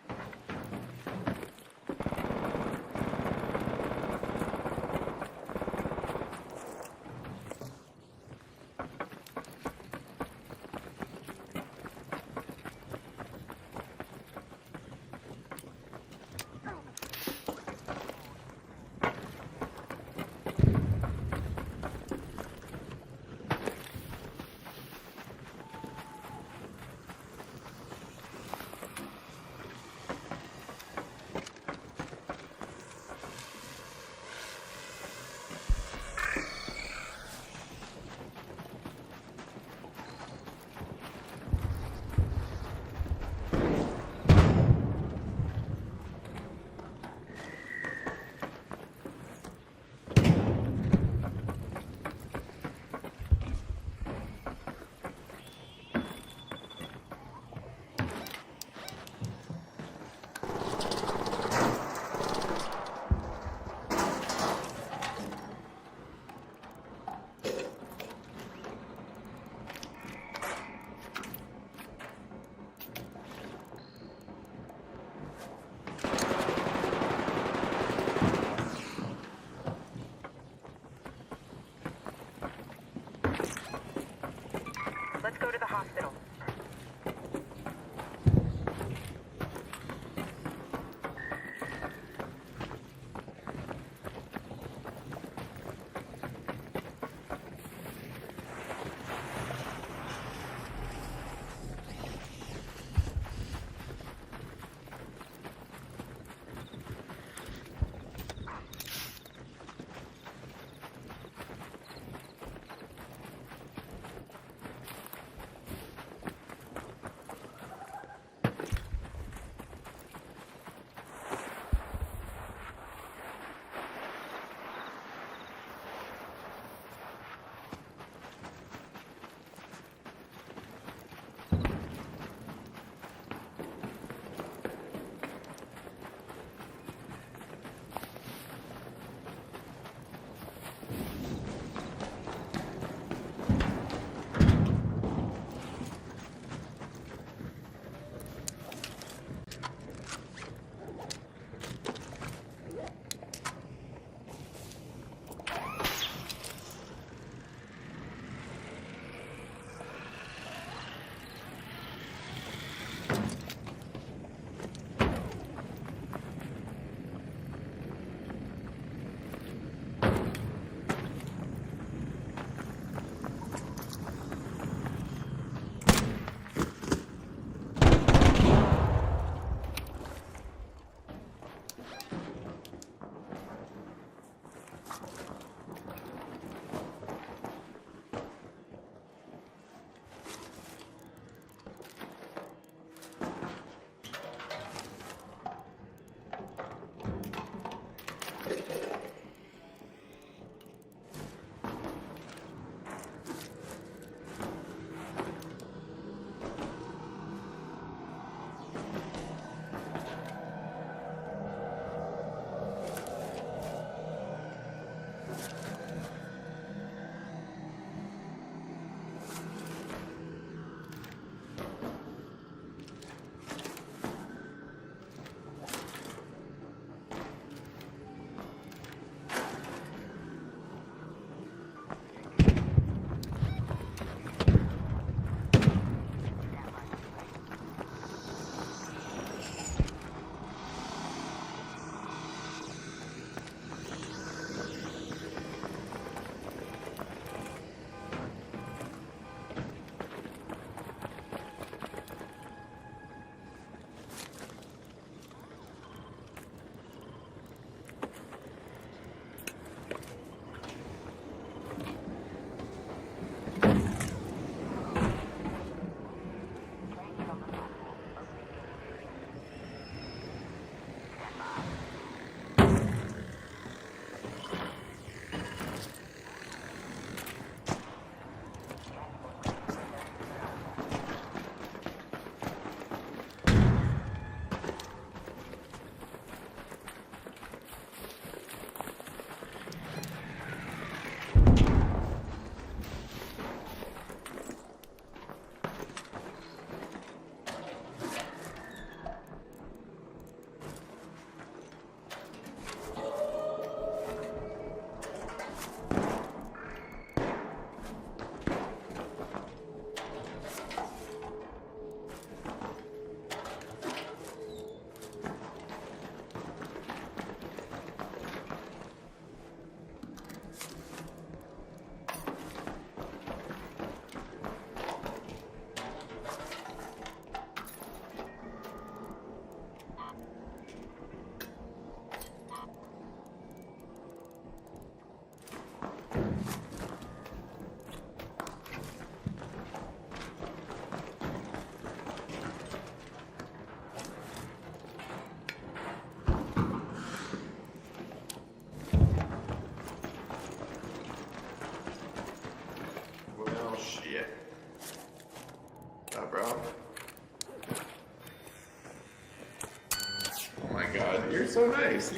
so nice.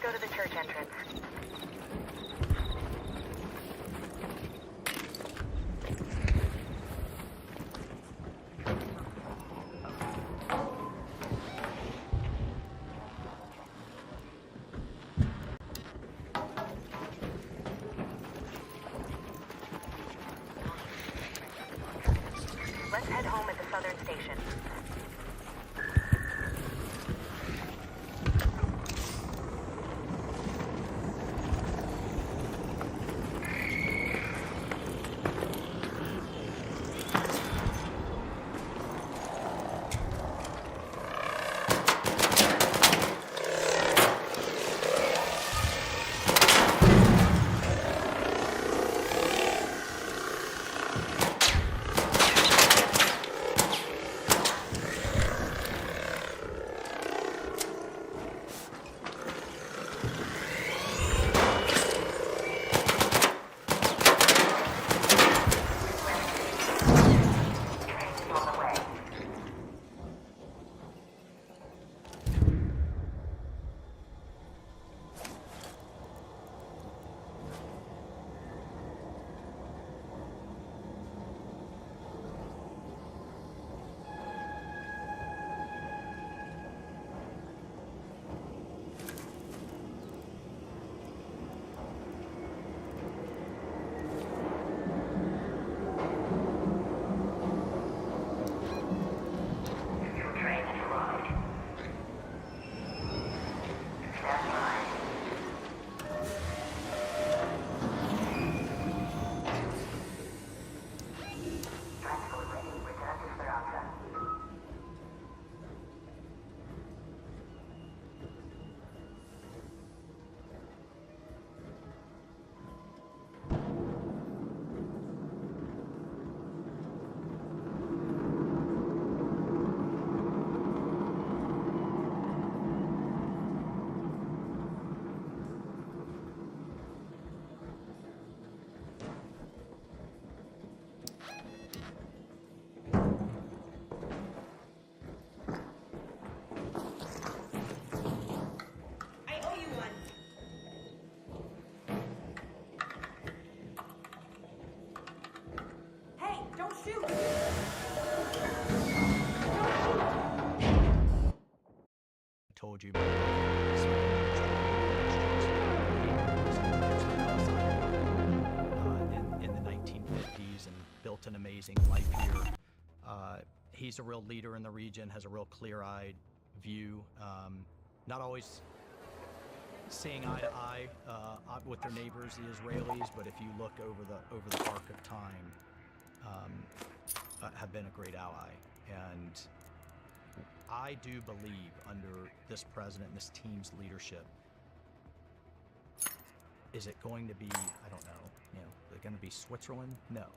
go to the church entrance. Let's head home at the southern station. Told you in the 1950s and built an amazing life here. He's a real leader in the region, has a real clear-eyed view, not always seeing eye to eye with their neighbors, the Israelis, but if you look over the arc of time, have been a great ally. And I do believe under this president and this team's leadership, is it going to be, I don't know, is it going to be Switzerland? No.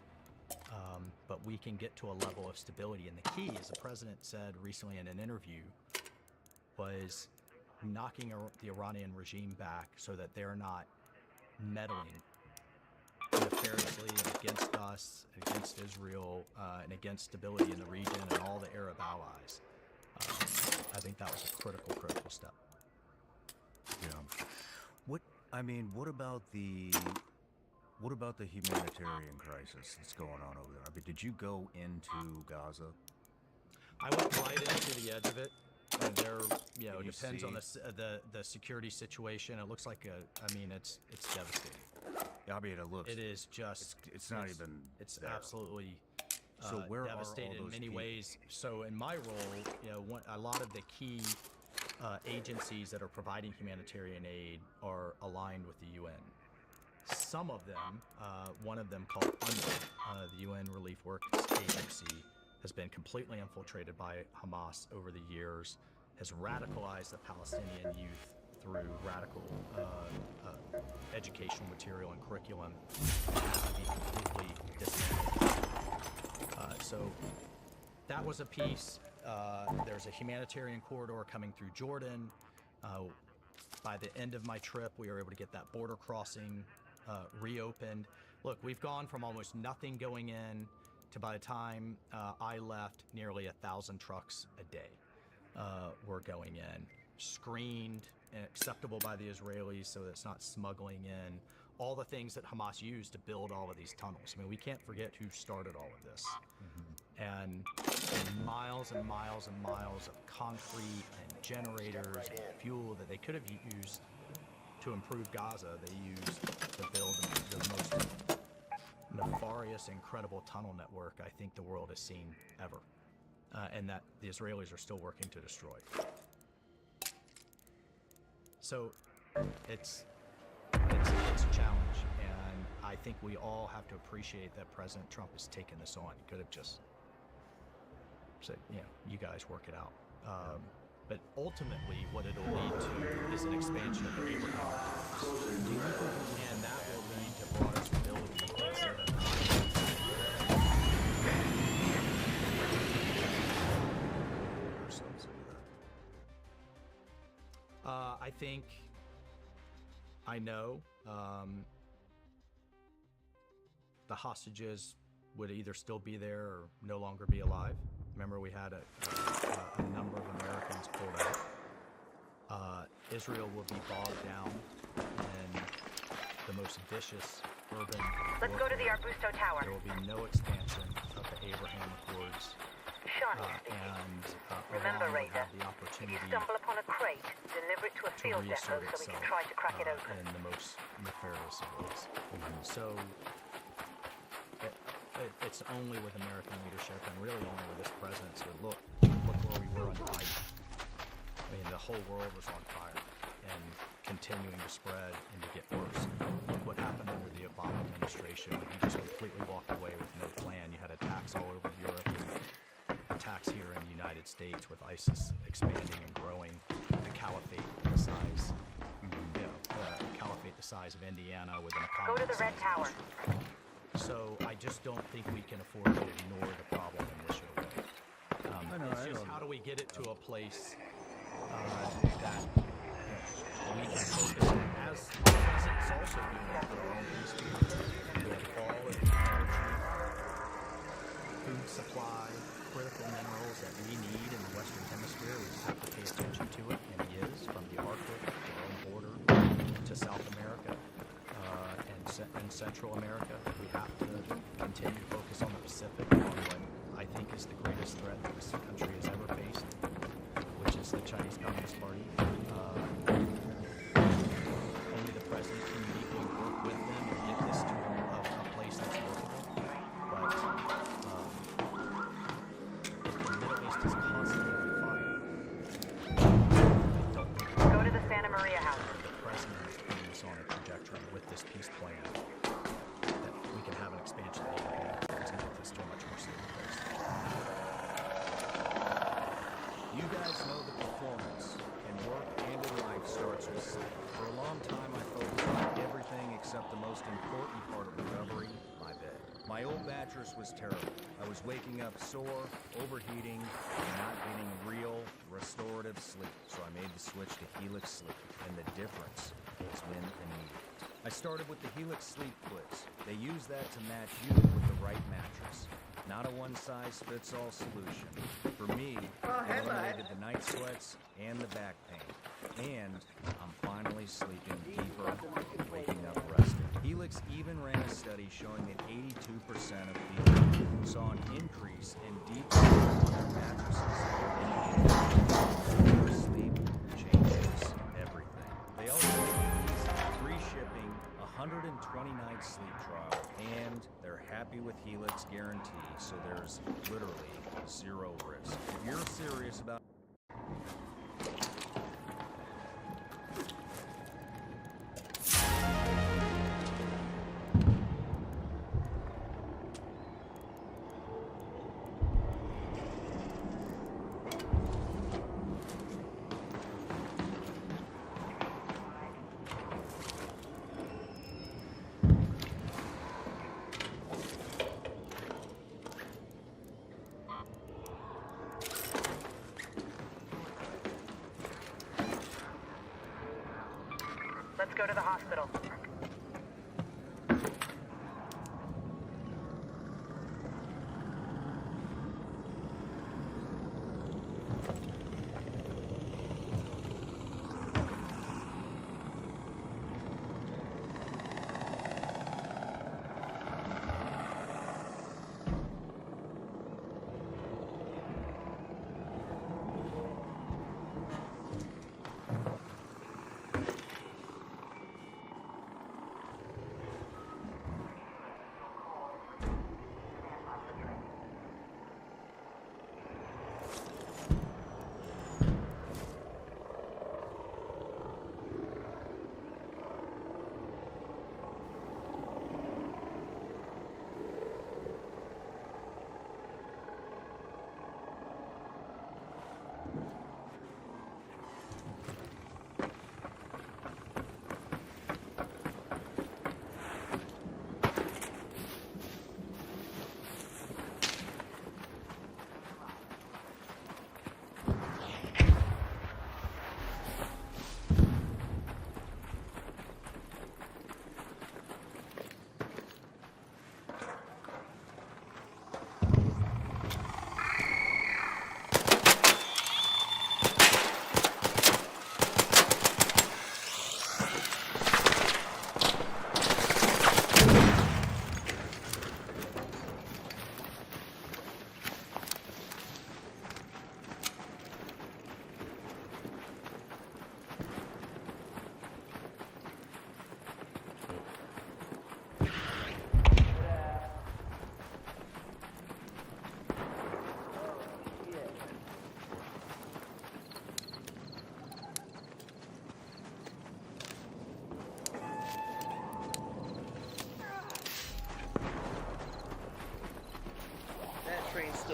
But we can get to a level of stability. And the key, as the president said recently in an interview, was knocking the Iranian regime back so that they're not meddling nefariously against us, against Israel, and against stability in the region and all the Arab allies. I think that was a critical step. Yeah. What about the humanitarian crisis that's going on over there? I mean, did you go into Gaza? I went right into the edge of it. And there, it depends on the security situation. It looks like it's devastating. Yeah, I mean, it looks. It is just. It's not even. It's there. Absolutely. So where devastated are all in those many people? ways. So in my role, a lot of the key agencies that are providing humanitarian aid are aligned with the UN. Some of them, one of them called UNRWA, the UN Relief Works Agency, has been completely infiltrated by Hamas over the years, has radicalized the Palestinian youth through radical educational material and curriculum, and has to be completely dismantled. So that was a piece. There's a humanitarian corridor coming through Jordan. By the end of my trip, we were able to get that border crossing reopened. Look, we've gone from almost nothing going in to, by the time I left, nearly 1,000 trucks a day were going in. screened and acceptable by the Israelis so that it's not smuggling in. All the things that Hamas used to build all of these tunnels. I mean, we can't forget who started all of this. And miles and miles and miles of concrete and generators and fuel that they could have used to improve Gaza, they used to build the most nefarious, incredible tunnel network I think the world has seen ever. And that the Israelis are still working to destroy. So it's a challenge, and I think we all have to appreciate that President Trump has taken this on. He could have just said, you guys work it out. But ultimately, what it'll lead to is an expansion of the Abraham Accords. And that will lead to broader stability instead of I think I know the hostages would either still be there or no longer be alive. Remember, we had a number of Americans pulled out. Israel will be bogged down in the most vicious urban Let's go to the Arbusto Tower. There will be no expansion of the Abraham Accords. Shawnee speaking. Remember, Iran will Raider, have the if opportunity you stumble upon a crate, deliver it to a to field depot reassert so we can itself try to crack it open. in the most nefarious of ways. So it's only with American leadership and really only with this president. So look where we were under Biden. I mean, the whole world was on fire and continuing to spread and to get worse. Look what happened under the Obama administration when he just completely walked away with no plan. You had attacks all over Europe, attacks here in the United States with ISIS expanding and growing, the caliphate the size, caliphate the size of Indiana with an economy. Go to the Red Tower. So I just don't think we can afford to ignore the problem in this way. It's just how do we get it to a place that we can focus on, as the president's also doing for our own peace. We have all of the energy, food supply, critical minerals that we need in the Western Hemisphere. We just have to pay attention to it, and he is, from the Arctic to our own border to South America and Central America. We have to continue to focus on the Pacific, on what I think is the greatest threat that this country has ever faced, which is the Chinese Communist Party. Only the president can uniquely work with them and get this to a place that's workable. But the Middle East is constantly on fire. I don't think Go to the Santa Maria house. the president is putting us on a trajectory with this peace plan that we can have an expansion of Abraham Accords and get this to a much more stable place. You guys know the performance in work and in life starts with sleep. For a long time, I focused on everything except the most important part of recovery, my bed. My old mattress was terrible. I was waking up sore, overheating, and not getting real, restorative sleep. So I made the switch to Helix Sleep, and the difference has been immediate. I started with the Helix Sleep Quiz. They use that to match you with the right mattress. Not a one-size-fits-all solution. For me, it eliminated the night sweats and the back pain. And I'm finally sleeping deeper, waking up rested. Helix even ran a study showing that 82% of people saw an increase in deep sleep on their mattresses. Your sleep changes everything. They also give free shipping, 120-night sleep trial, and they're happy with Helix guarantee, so there's literally zero risk. If you're serious about Let's go to the hospital.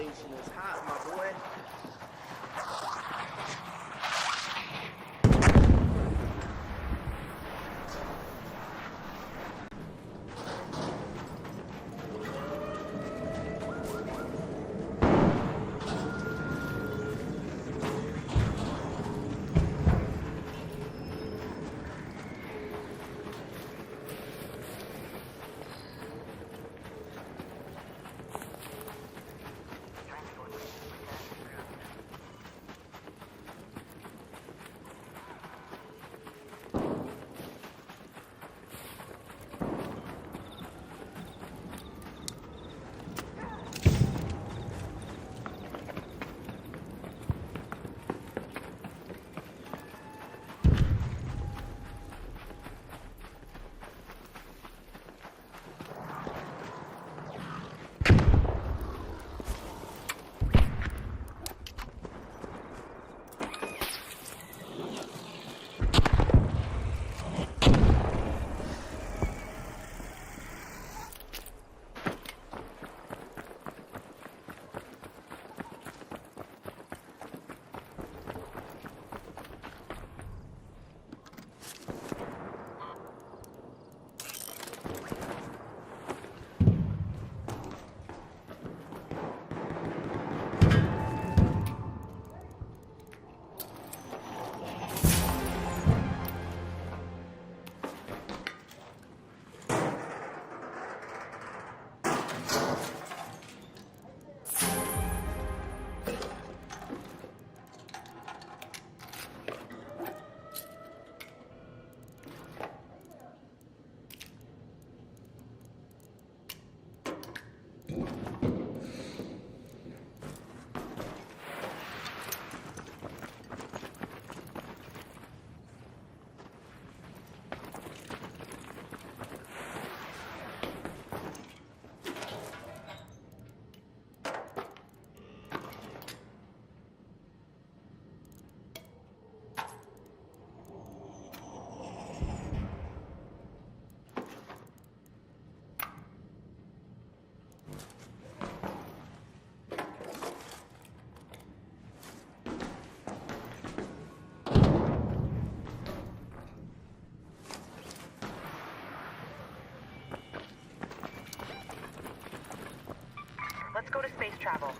nation is hot, my boy. Let's go to space travel.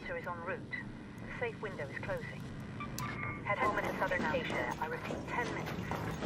Officer is en route. The safe window is closing. Head home at the southern station. I repeat, 10 minutes.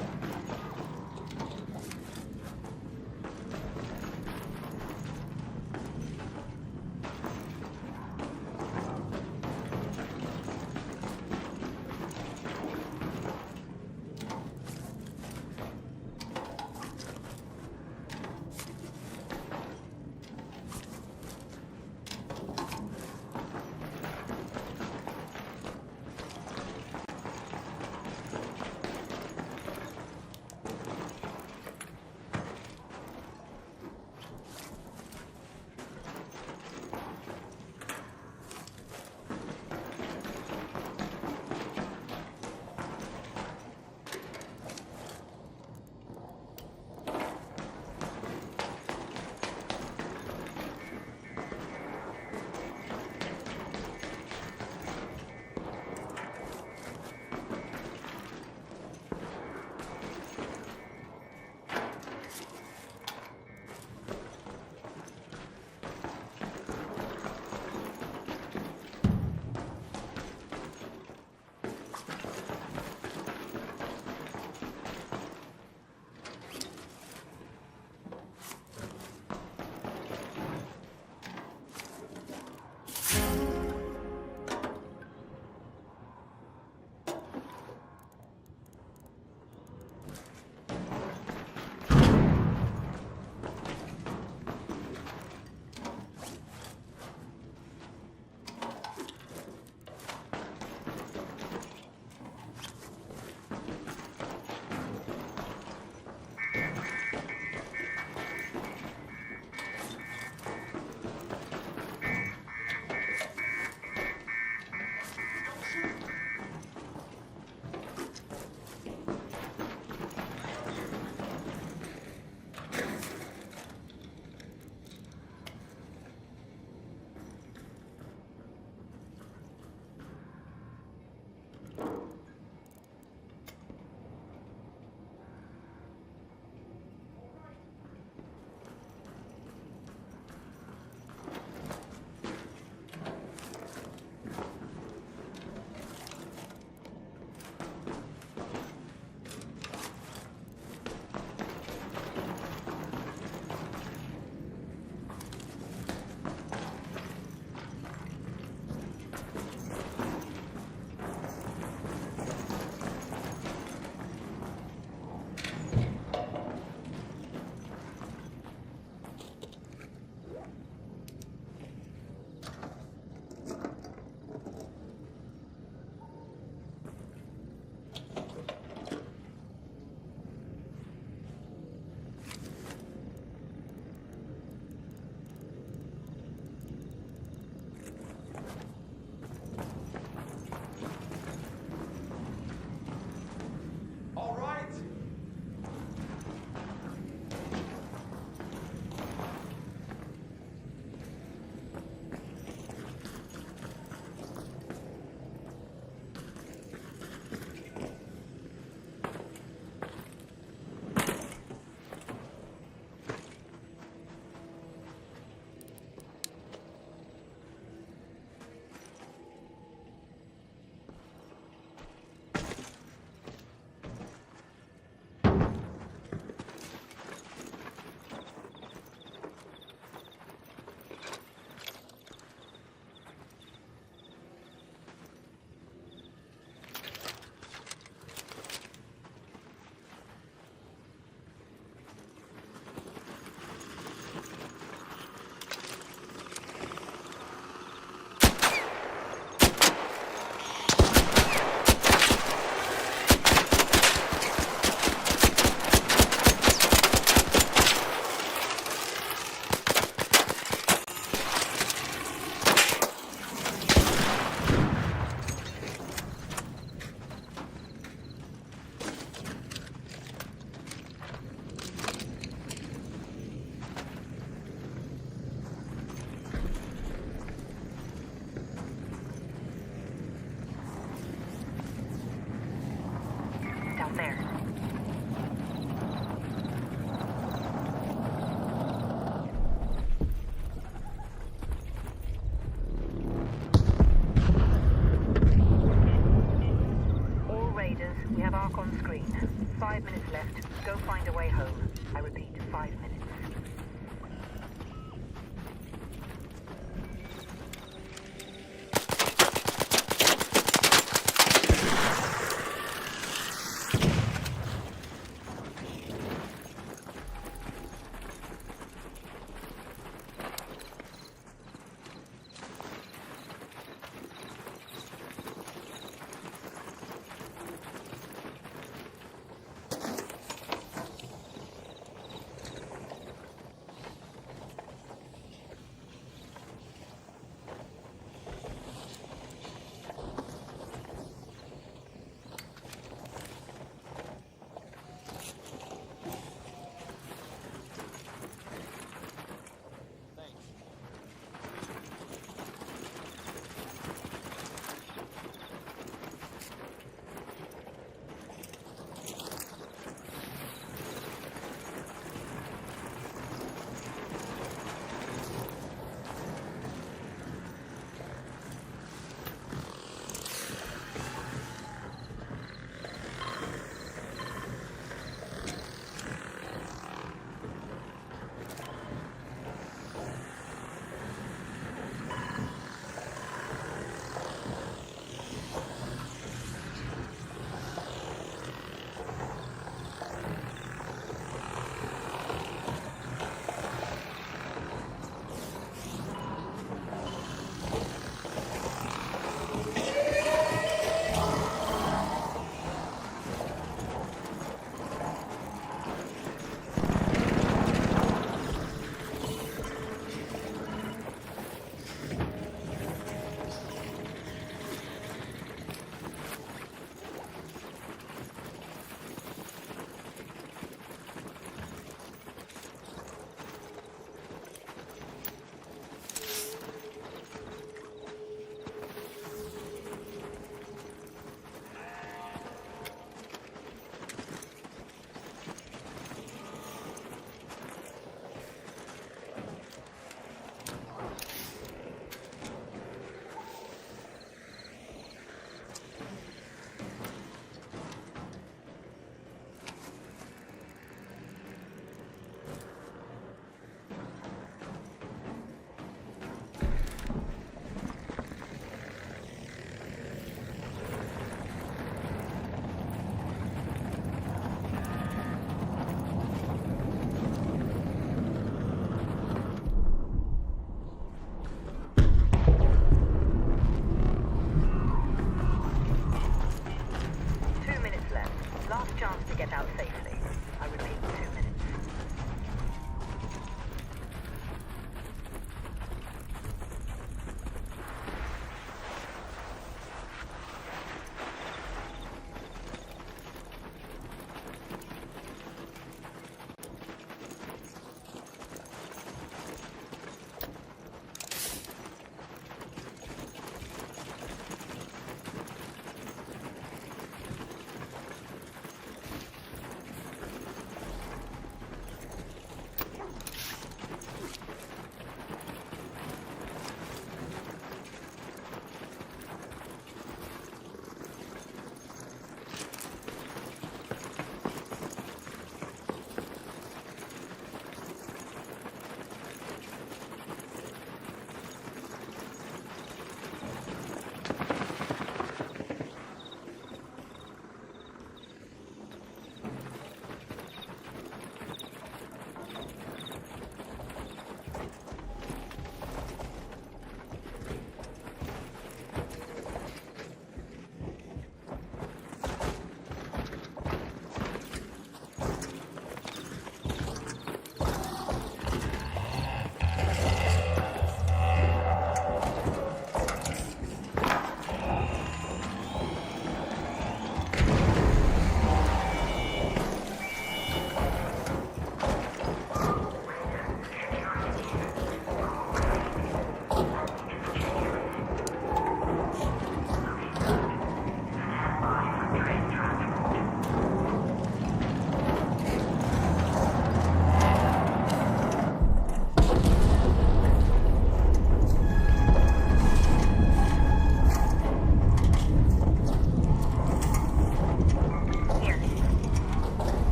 repeat, 5 minutes.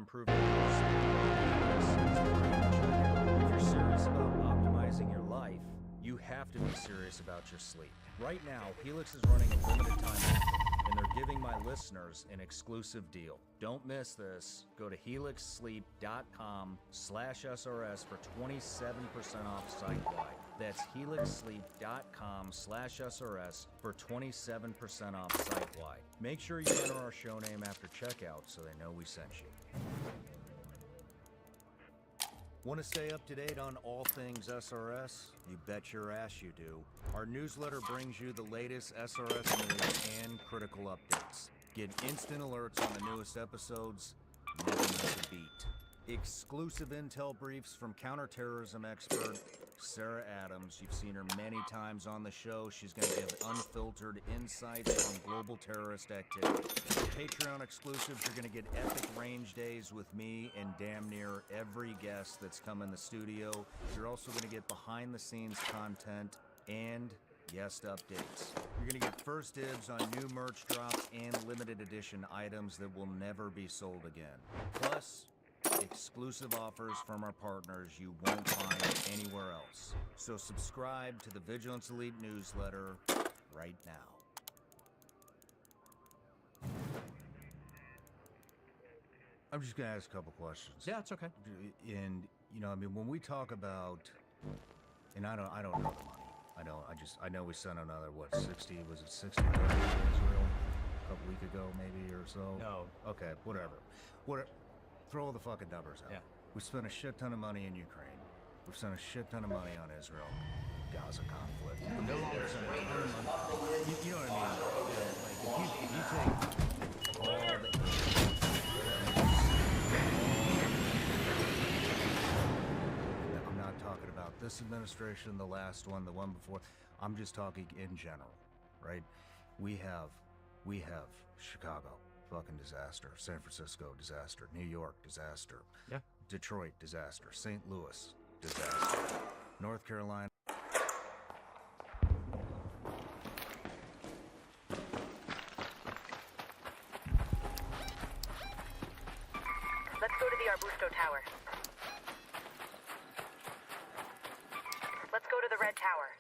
improving your sleep, Helix is the brand to check out. If you're serious about optimizing your life, you have to be serious about your sleep. Right now, Helix is running a limited time offer, and they're giving my listeners an exclusive deal. Don't miss this. Go to helixsleep.com/SRS for 27% off site-wide. That's helixsleep.com/SRS for 27% off site-wide. Make sure you enter our show name after checkout so they know we sent you. Want to stay up to date on all things SRS? You bet your ass you do. Our newsletter brings you the latest SRS news and critical updates. Get instant alerts on the newest episodes. Never miss a beat. Exclusive intel briefs from counterterrorism expert Sarah Adams. You've seen her many times on the show. She's going to give unfiltered insights on global terrorist activity. Patreon exclusives, you're going to get epic range days with me and damn near every guest that's come in the studio. You're also going to get behind the scenes content and guest updates. You're going to get first dibs on new merch drops and limited edition items that will never be sold again. Plus, exclusive offers from our partners you won't find anywhere else. So subscribe to the Vigilance Elite newsletter right now. I'm just gonna ask a couple questions. Yeah, it's okay. And I mean, when we talk about, and I don't know the money. I know we sent another 60 million to Israel a couple weeks ago maybe or so. No. Okay, whatever. Throw all the fucking numbers out. Yeah. We spent a shit ton of money in Ukraine. We've spent a shit ton of money on Israel. Gaza conflict. No longer spending a ton of money. You know what I mean? Like, if you take all the... I'm not talking about this administration, the last one, the one before. I'm just talking in general, right? We have Chicago, fucking disaster. San Francisco, disaster. New York, disaster. Yeah. Detroit, disaster. St. Louis, disaster. North Carolina. Let's go to the Arbusto Tower. Let's go to the Red Tower.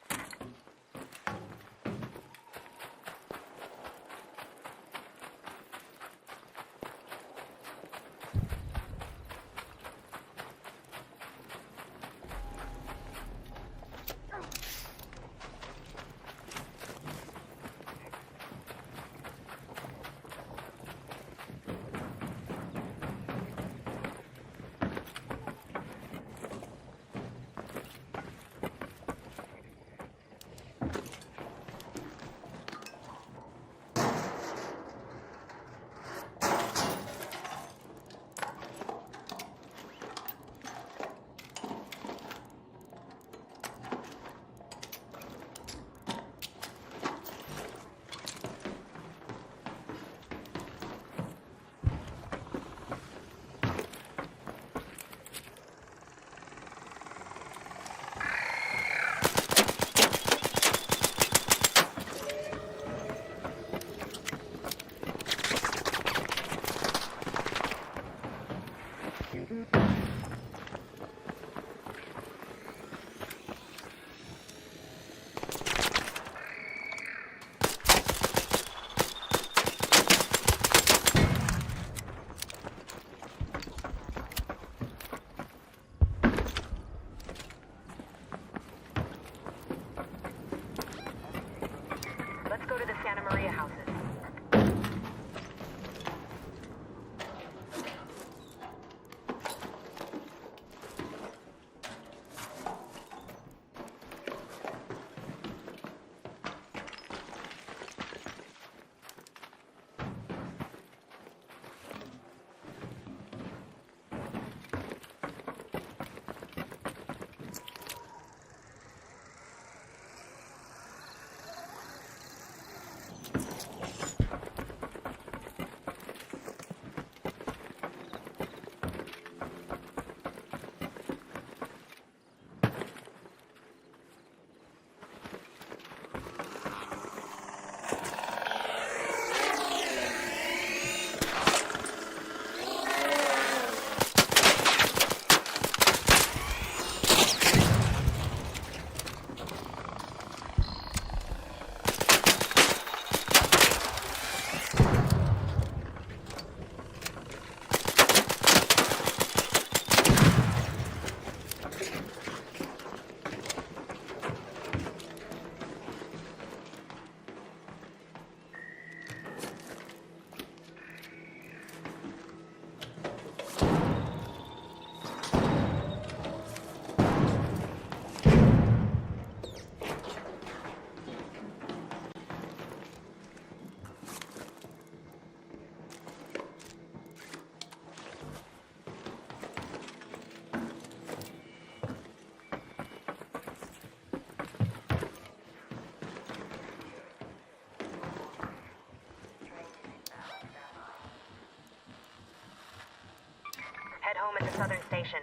home at the southern station.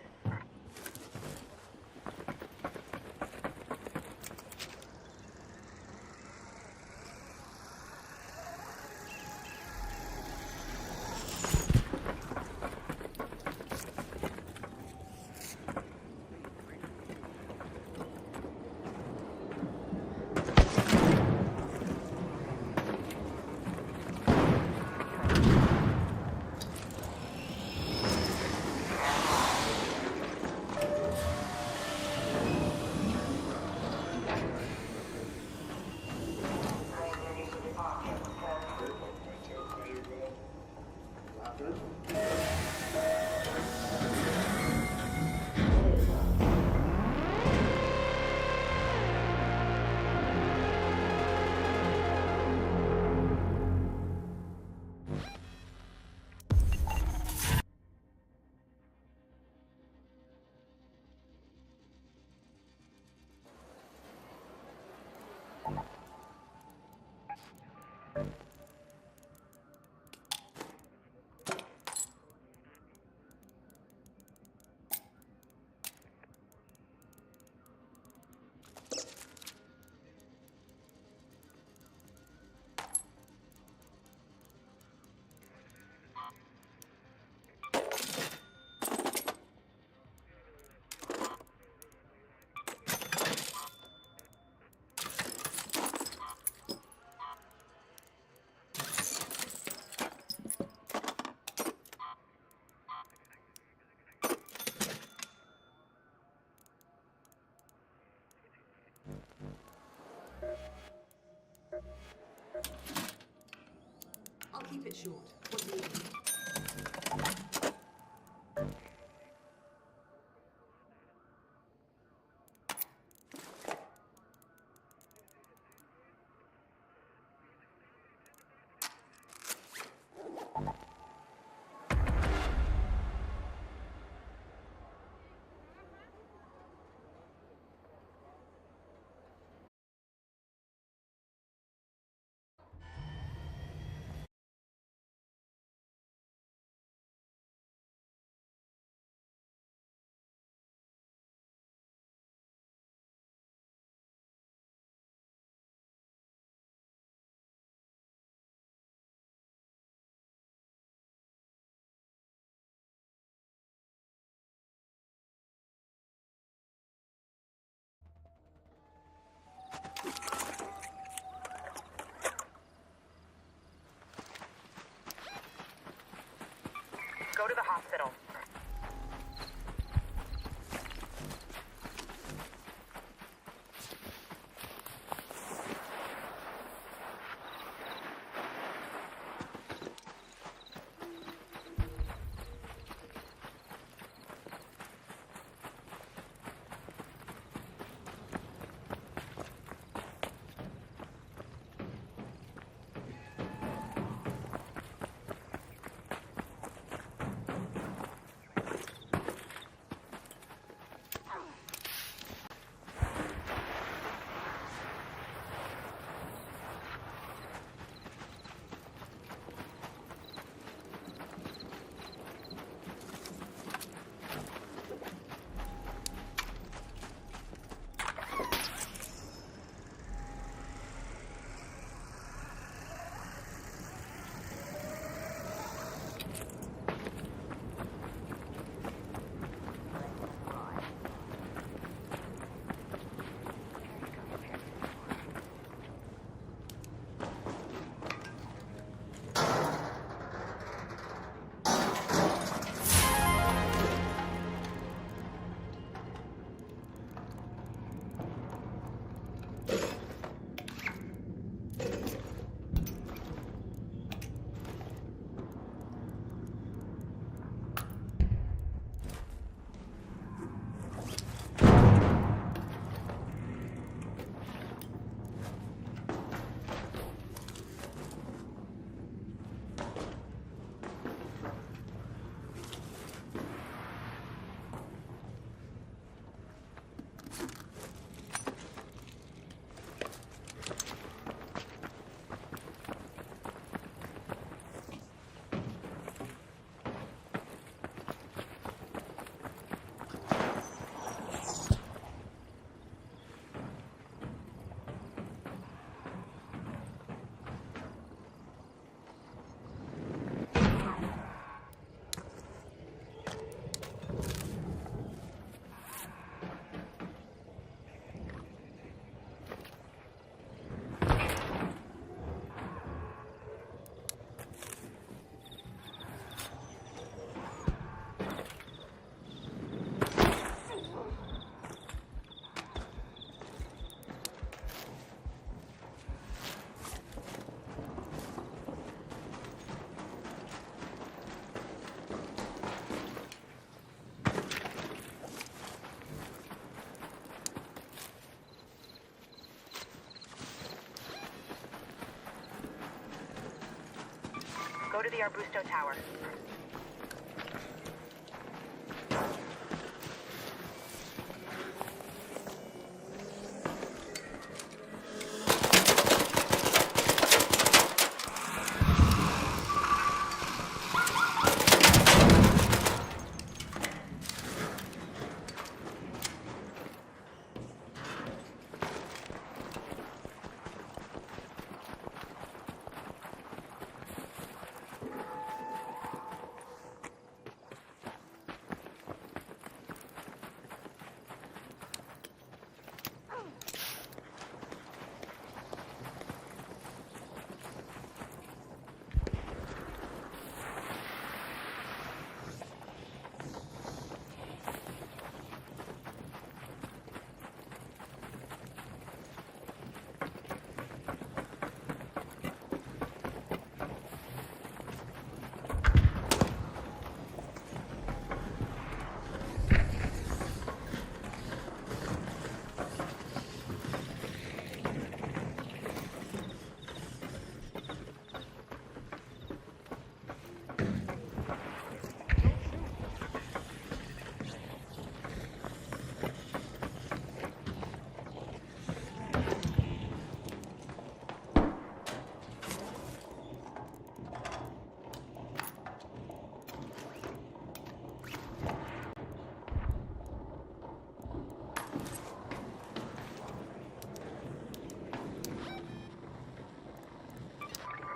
I'll keep it short. What do you think? Go to the hospital. to the Arbusto Tower.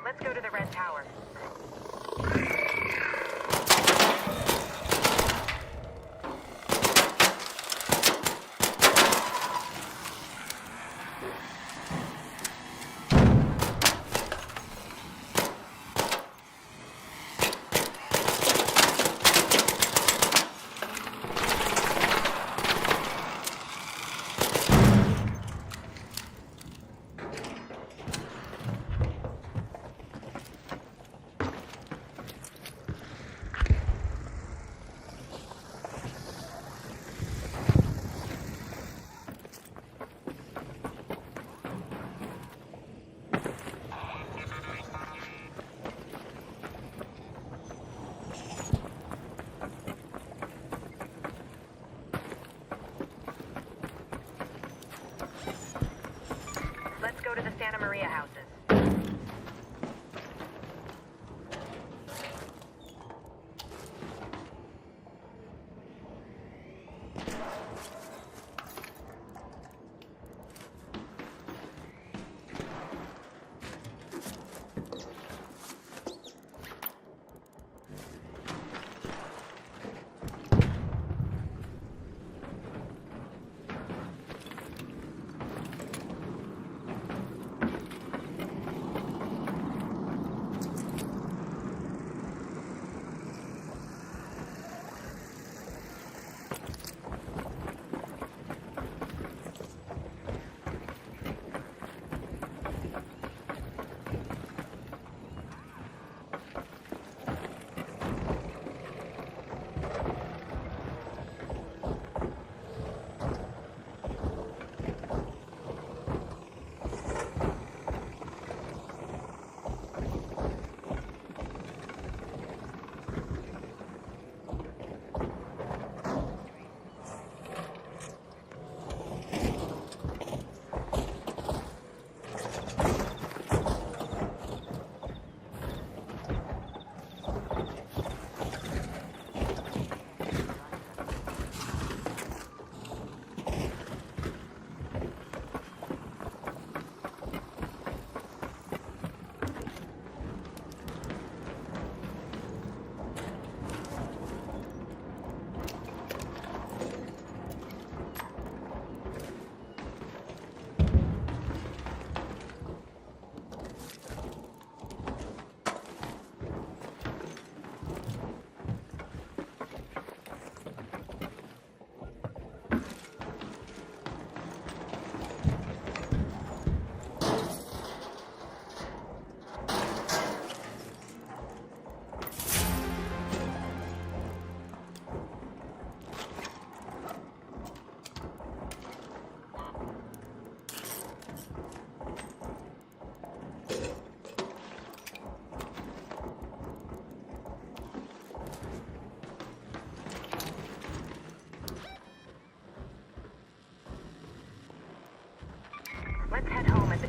Let's go to the Red Tower.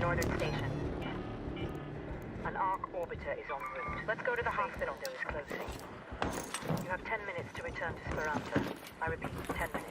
Northern Station. An ARC orbiter is en route. Let's go to the hospital. Window is closing. You have 10 minutes to return to Speranza. I repeat, 10 minutes.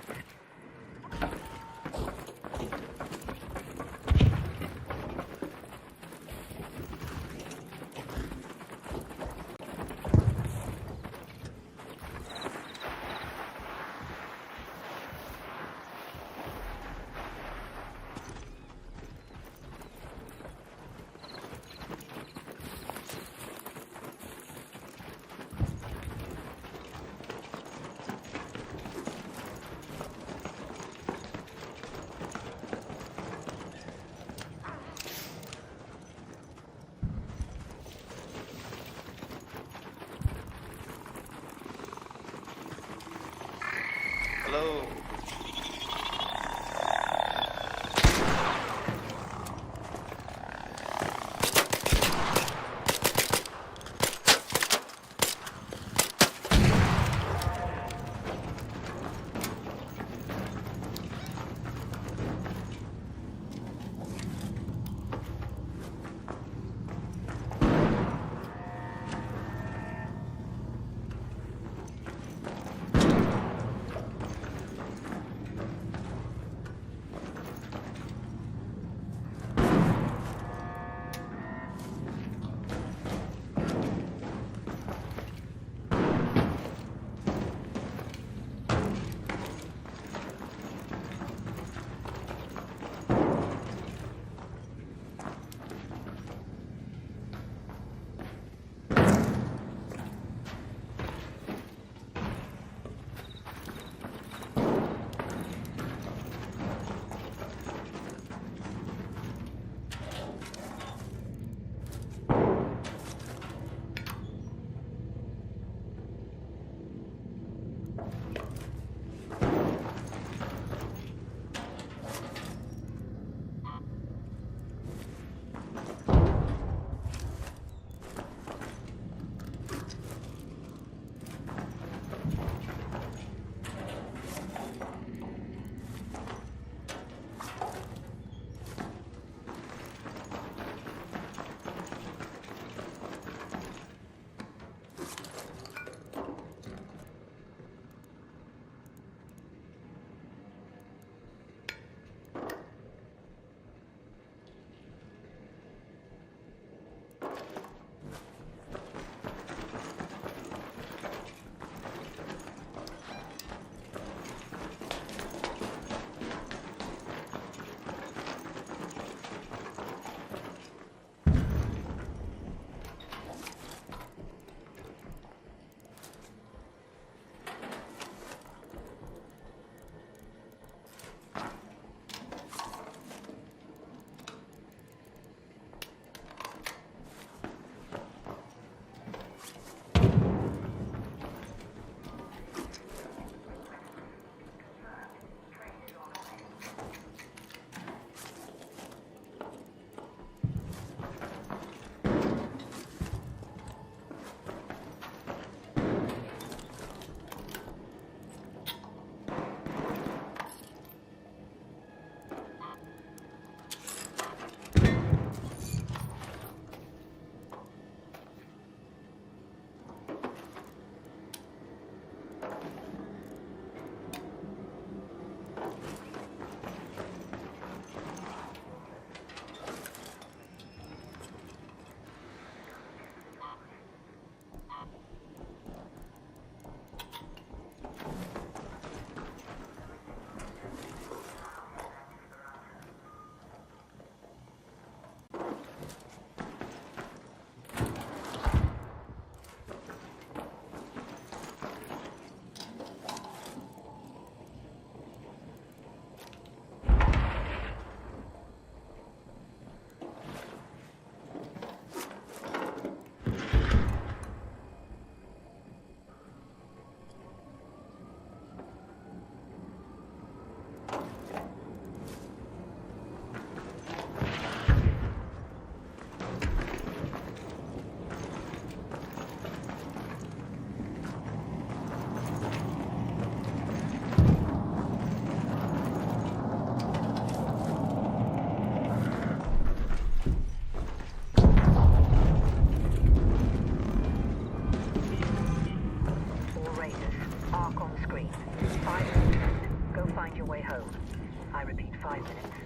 so. I repeat, 5 minutes.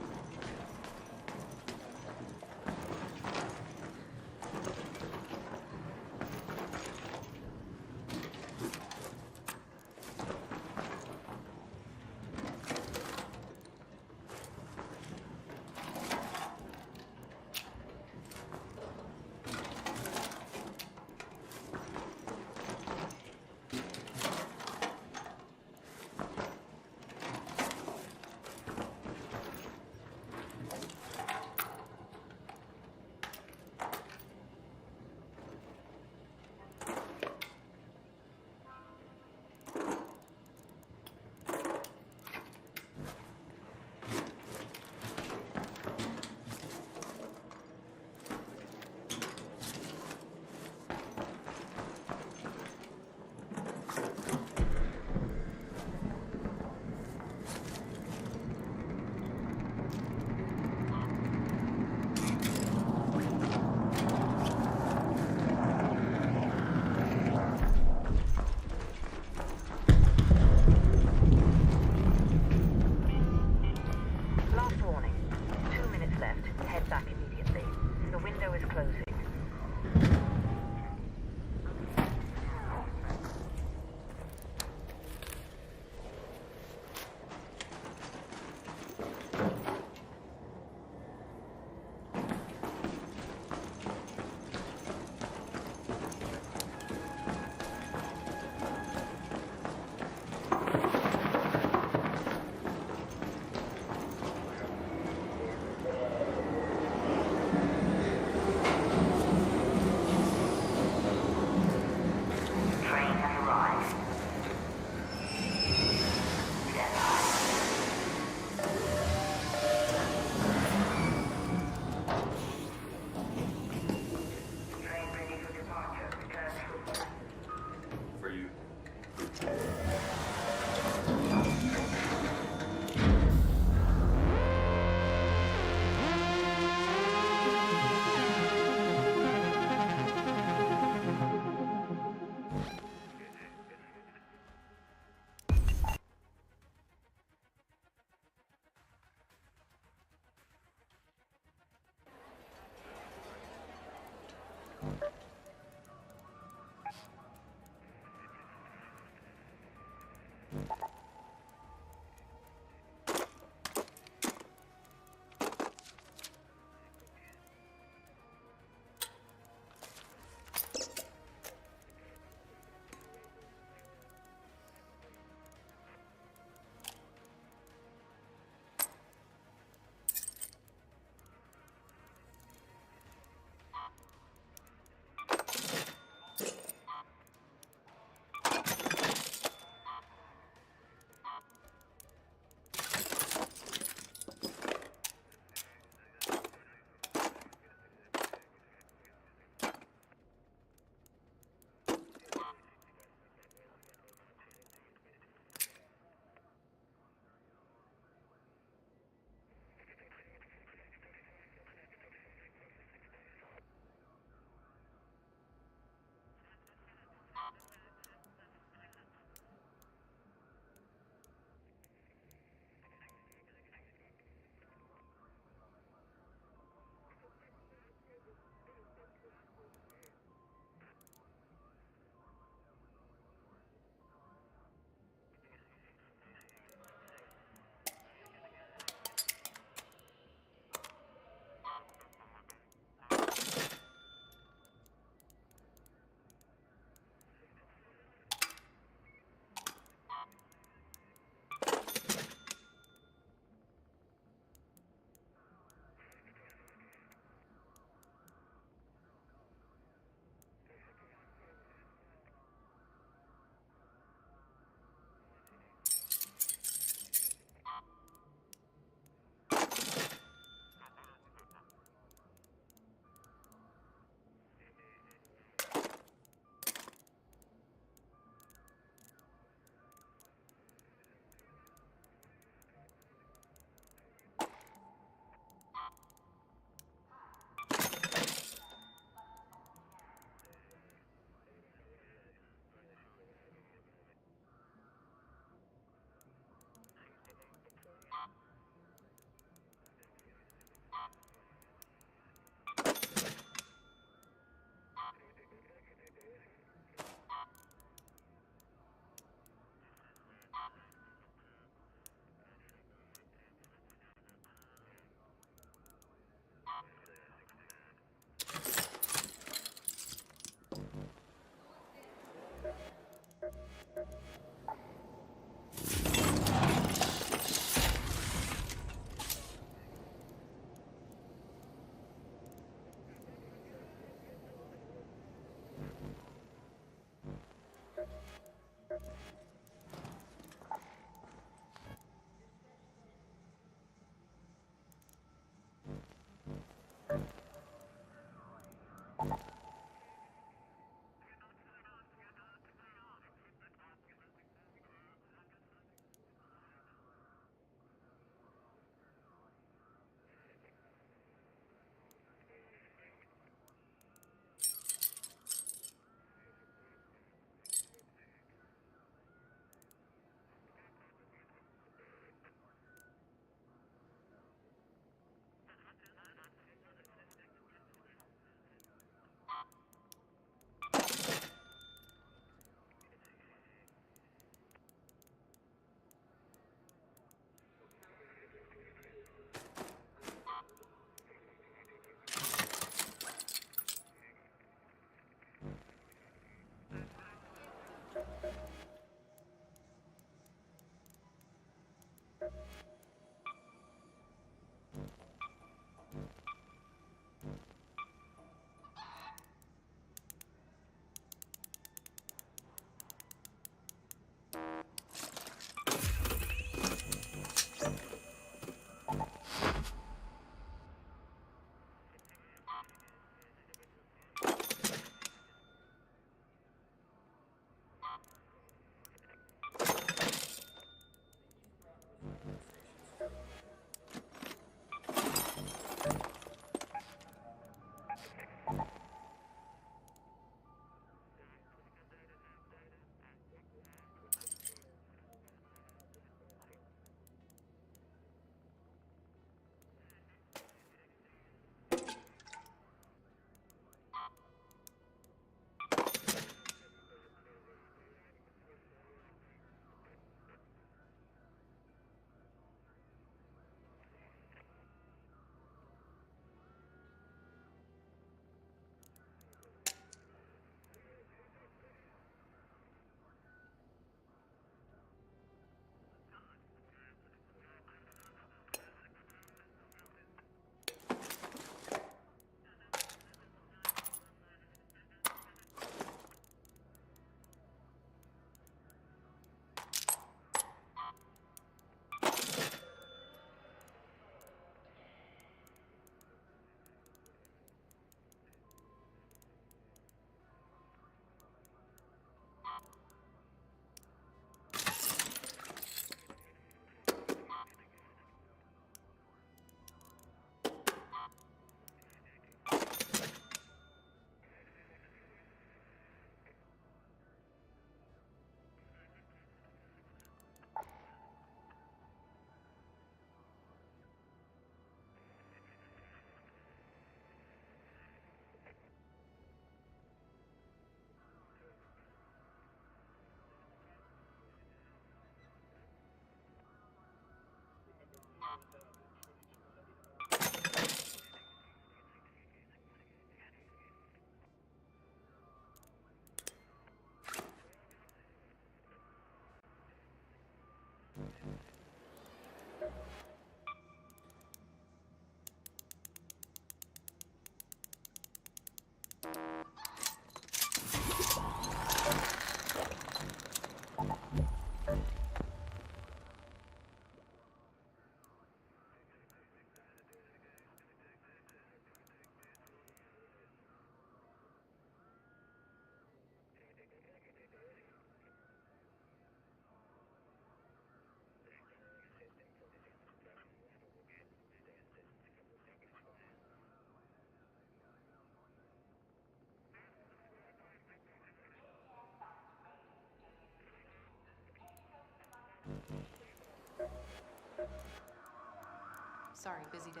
Sorry, busy day.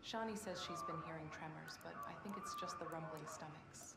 Shawnee says she's been hearing tremors, but I think it's just the rumbling stomachs.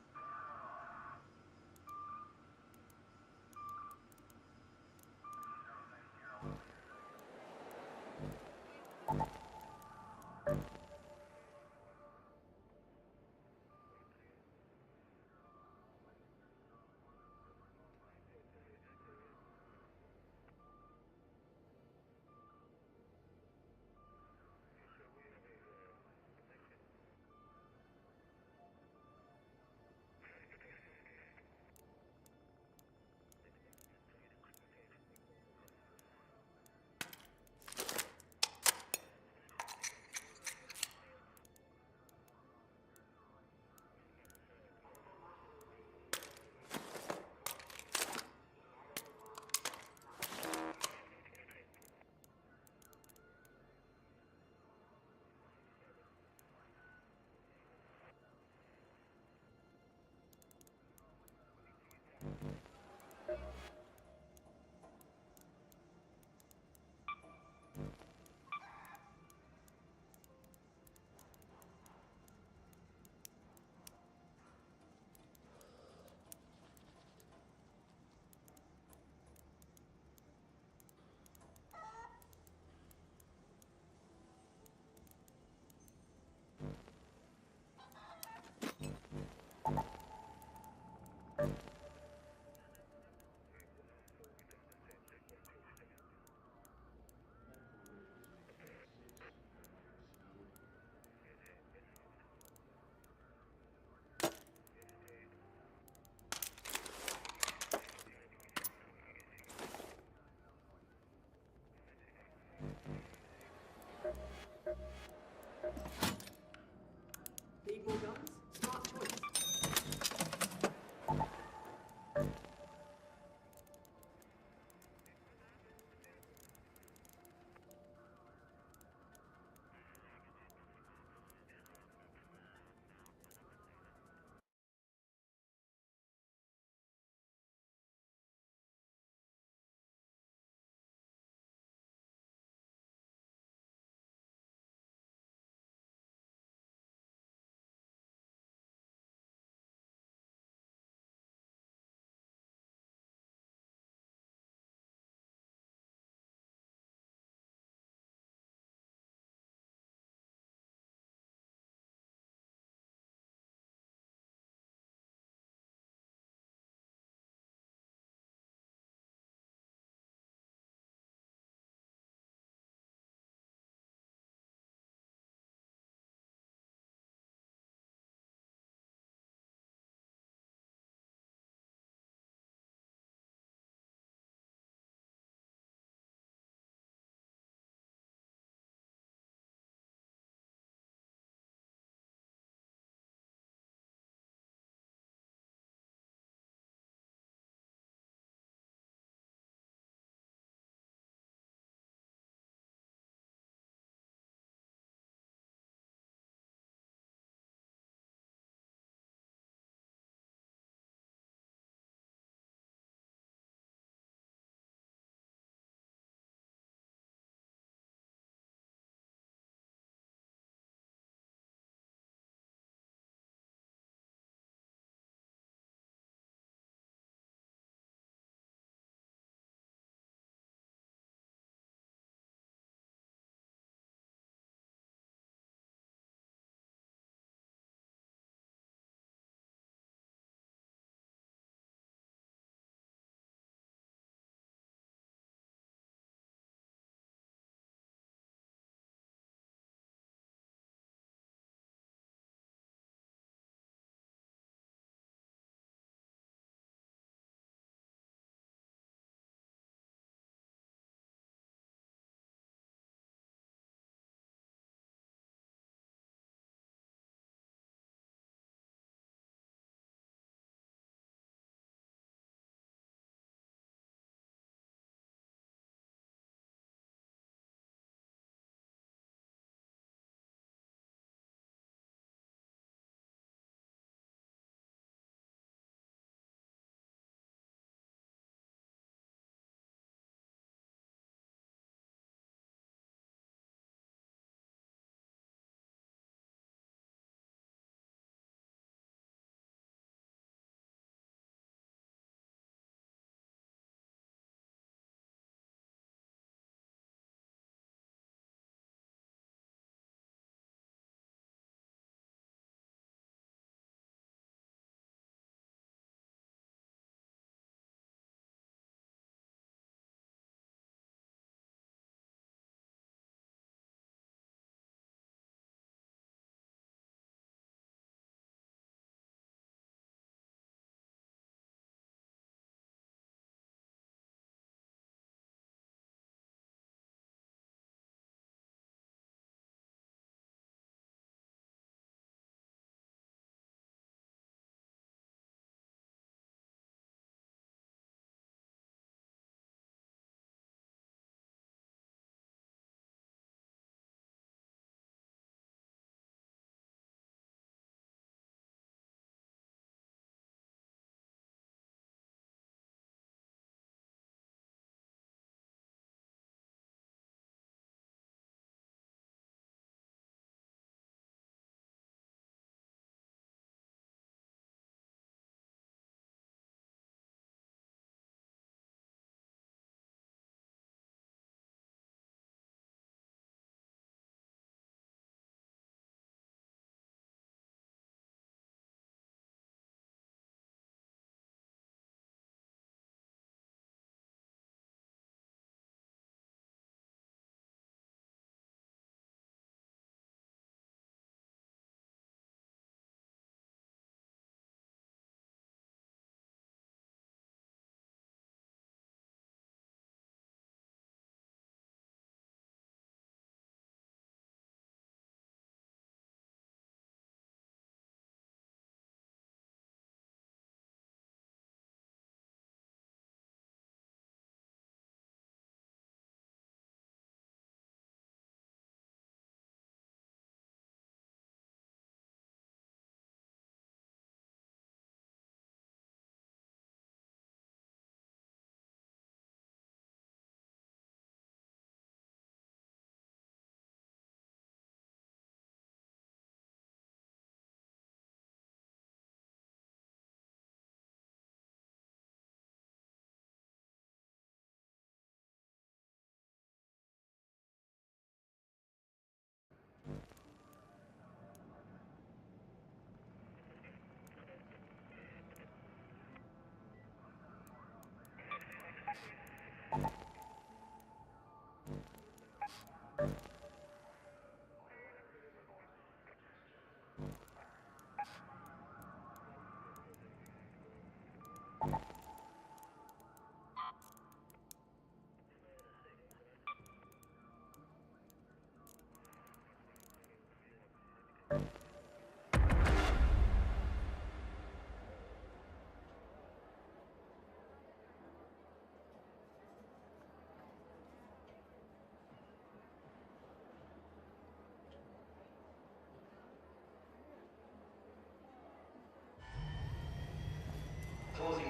Closing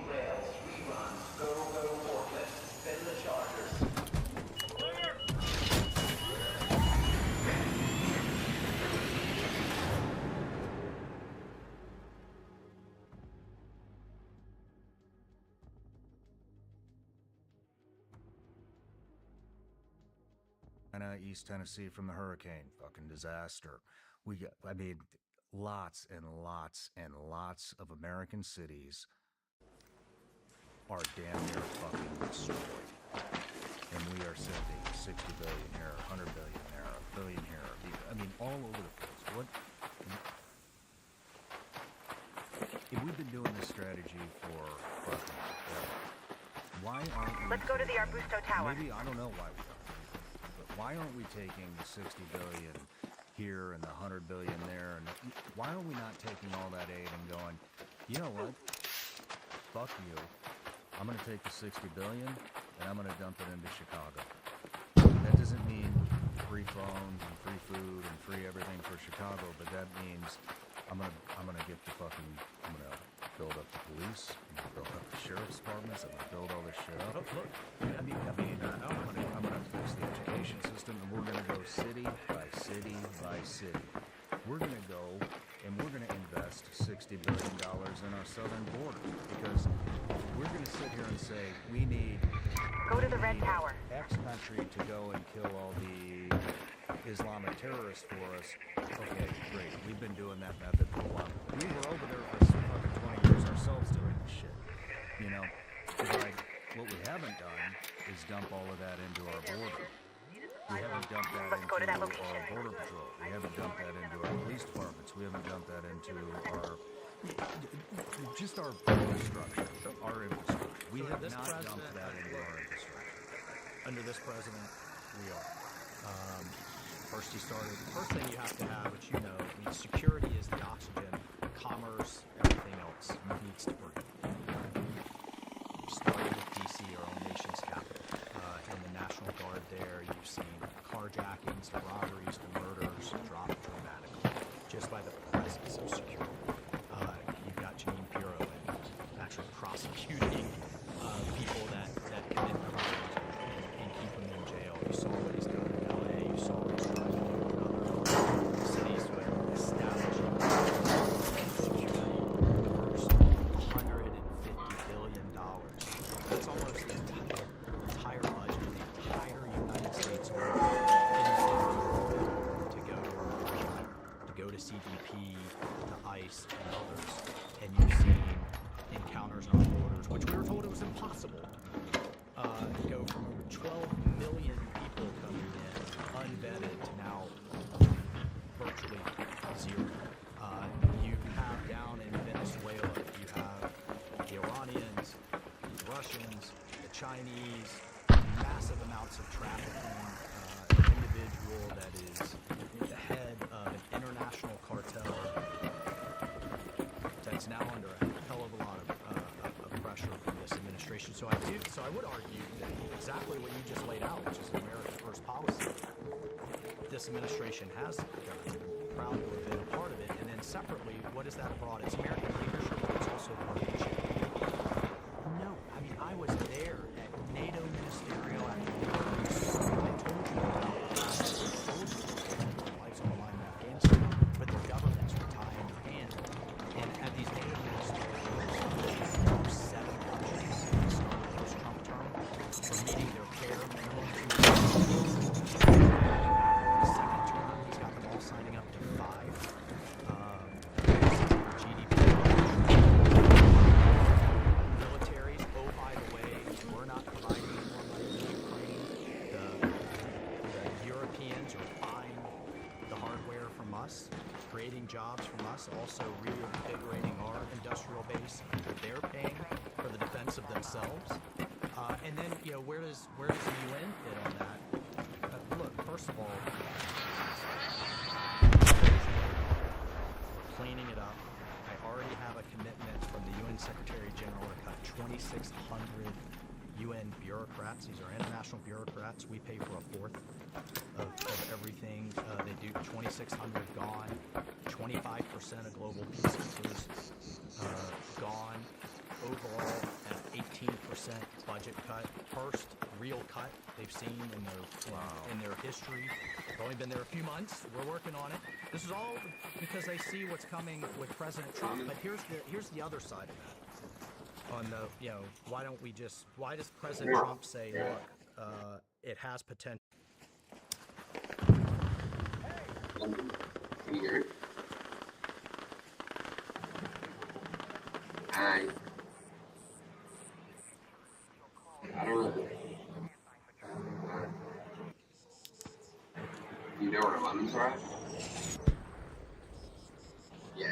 rails, reruns, go, forklift, send the chargers. East Tennessee from the hurricane, fucking disaster. I mean, lots and lots and lots of American cities are damn near fucking destroyed. And we are sending 60 billion here, 100 billion there, a billion here. I mean, all over the place. If we've been doing this strategy for fucking forever, why aren't we... Let's go to the Arbusto Tower. Maybe, I don't know why we don't. But why aren't we taking the 60 billion here and the 100 billion there? And why are we not taking all that aid and going, you know what? Fuck you. I'm going to take the 60 billion and I'm going to dump it into Chicago. That doesn't mean free phones and free food and free everything for Chicago, but that means I'm gonna get the fucking, I'm gonna build up the police, I'm gonna build up the sheriff's departments, I'm gonna build all this shit up. Look, I'm gonna fix the education system, and we're gonna go city by city by city. We're gonna go and we're gonna invest $60 billion in our southern border, because we're gonna sit here and say we need Go to the Red Tower. X country to go and kill all the Islamic terrorists for us. Okay, great. We've been doing that method for a while. We were over there for fucking 20 years ourselves doing this shit. You know, but what we haven't done is dump all of that into our border. We haven't dumped that into our border patrol. We haven't dumped that into our police departments. We haven't dumped that into our just our infrastructure. Our infrastructure. We have not dumped that into our infrastructure. Under this president, we are. First thing you have to have, which you know, I mean, security is the oxygen, commerce, everything else needs to breathe. Starting with D.C., our own nation's capital, and the National Guard there, you've seen carjackings, the robberies, the murders drop dramatically just by the presence of security. You've got Janine Pirro actually prosecuting people that commit crimes and keep them in jail. You saw what he's done in L.A. You saw what he's trying to do in other cities with establishing security worth $150 billion. That's almost the entire budget of the entire United States to go to CBP, to ICE, and others. And you've seen encounters on borders, which we were told it was impossible. Go from 12 million people coming in unvetted to now virtually zero. You have down in Venezuela, you have the Iranians, the Russians, the Chinese, massive amounts of trafficking, an individual that is the head of an international cartel that's now under a hell of a lot of pressure from this administration. So I would argue that exactly what you just laid out, which is an America First policy, this administration has done. Proud to have been a part of it. And then separately, what has that brought? It's American leadership, but it's also partnership. No, I mean, I was there at NATO ministerial activities. I told you about soldiers putting lives on the line in Afghanistan, but their governments were tying their hands. And at these NATO ministerials, 7 countries in the start of the post-Trump term were meeting their bare minimum. Second term, he's got them all signing up to 5. GDP. Militaries, oh, by the way, we're not providing any more money to Ukraine. The Europeans are buying the hardware from us, creating jobs from us, also reinvigorating our industrial base. They're paying for the defense of themselves. And then, you know, where does the UN fit on that? Look, first of all, bureaucrats. These are international bureaucrats. We pay for a fourth of everything they do. 2,600 gone. 25% of global peacekeepers gone. Overall, an 18% budget cut. First real cut they've seen in their history. They've only been there a few months. We're working on it. This is all because they see what's coming with President Trump. But here's the other side of that. On the, why does President Trump say, look, it has potential? Can you hear me? Hi. I don't know. You know where lemons are at? Yeah.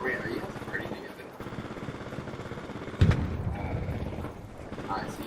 Wait, are you pretty together? I see.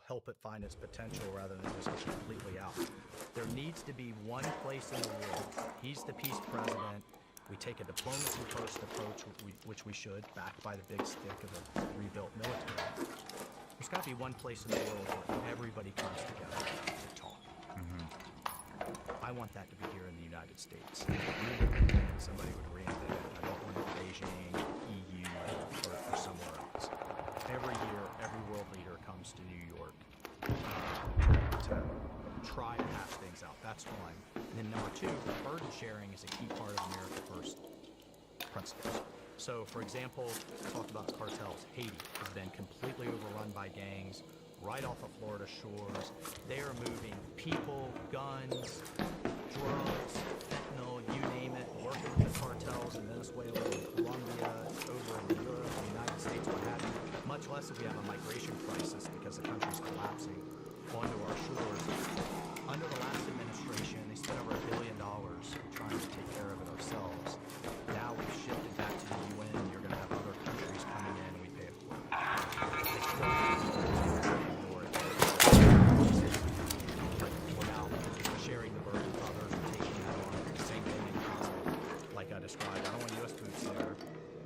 Help it find its potential rather than just completely out. There needs to be one place in the world. He's the peace president. We take a diplomacy first approach, which we should, backed by the big stick of a rebuilt military. There's got to be one place in the world where everybody comes together to talk. I want that to be here in the United States. Somebody would reinvent it. I don't want it Beijing, EU, or somewhere else. Every year, every world leader comes to New York to try to hash things out. That's one. And then number two, burden sharing is a key part of America First principles. So, for example, talk about cartels. Haiti has been completely overrun by gangs right off of Florida shores. They are moving people, guns, drugs, fentanyl, you name it, working with the cartels in Venezuela, Colombia, over in Europe, the United States, what have you. Much less if we have a migration crisis because the country's collapsing onto our shores. Under the last administration, they spent over $1 billion trying to take care of it ourselves. Now we've shifted back to the UN. You're going to have other countries coming in, and we pay it for it. We're now sharing the burden with others and taking that on. The same thing in Gaza, like I described. I don't want U.S. troops there.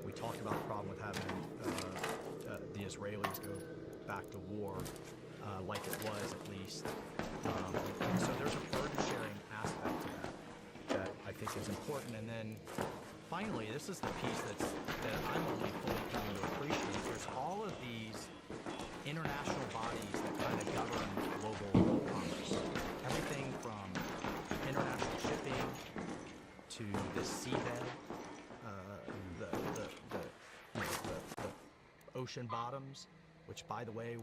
We talked about the problem with having the Israelis go back to war, like it was at least. So there's a burden sharing aspect to that I think is important. And then finally, this is the piece that I'm only fully coming to appreciate. There's all of these international bodies that kind of govern global commerce. Everything from international shipping to the seabed, the ocean bottoms, which, by the way, the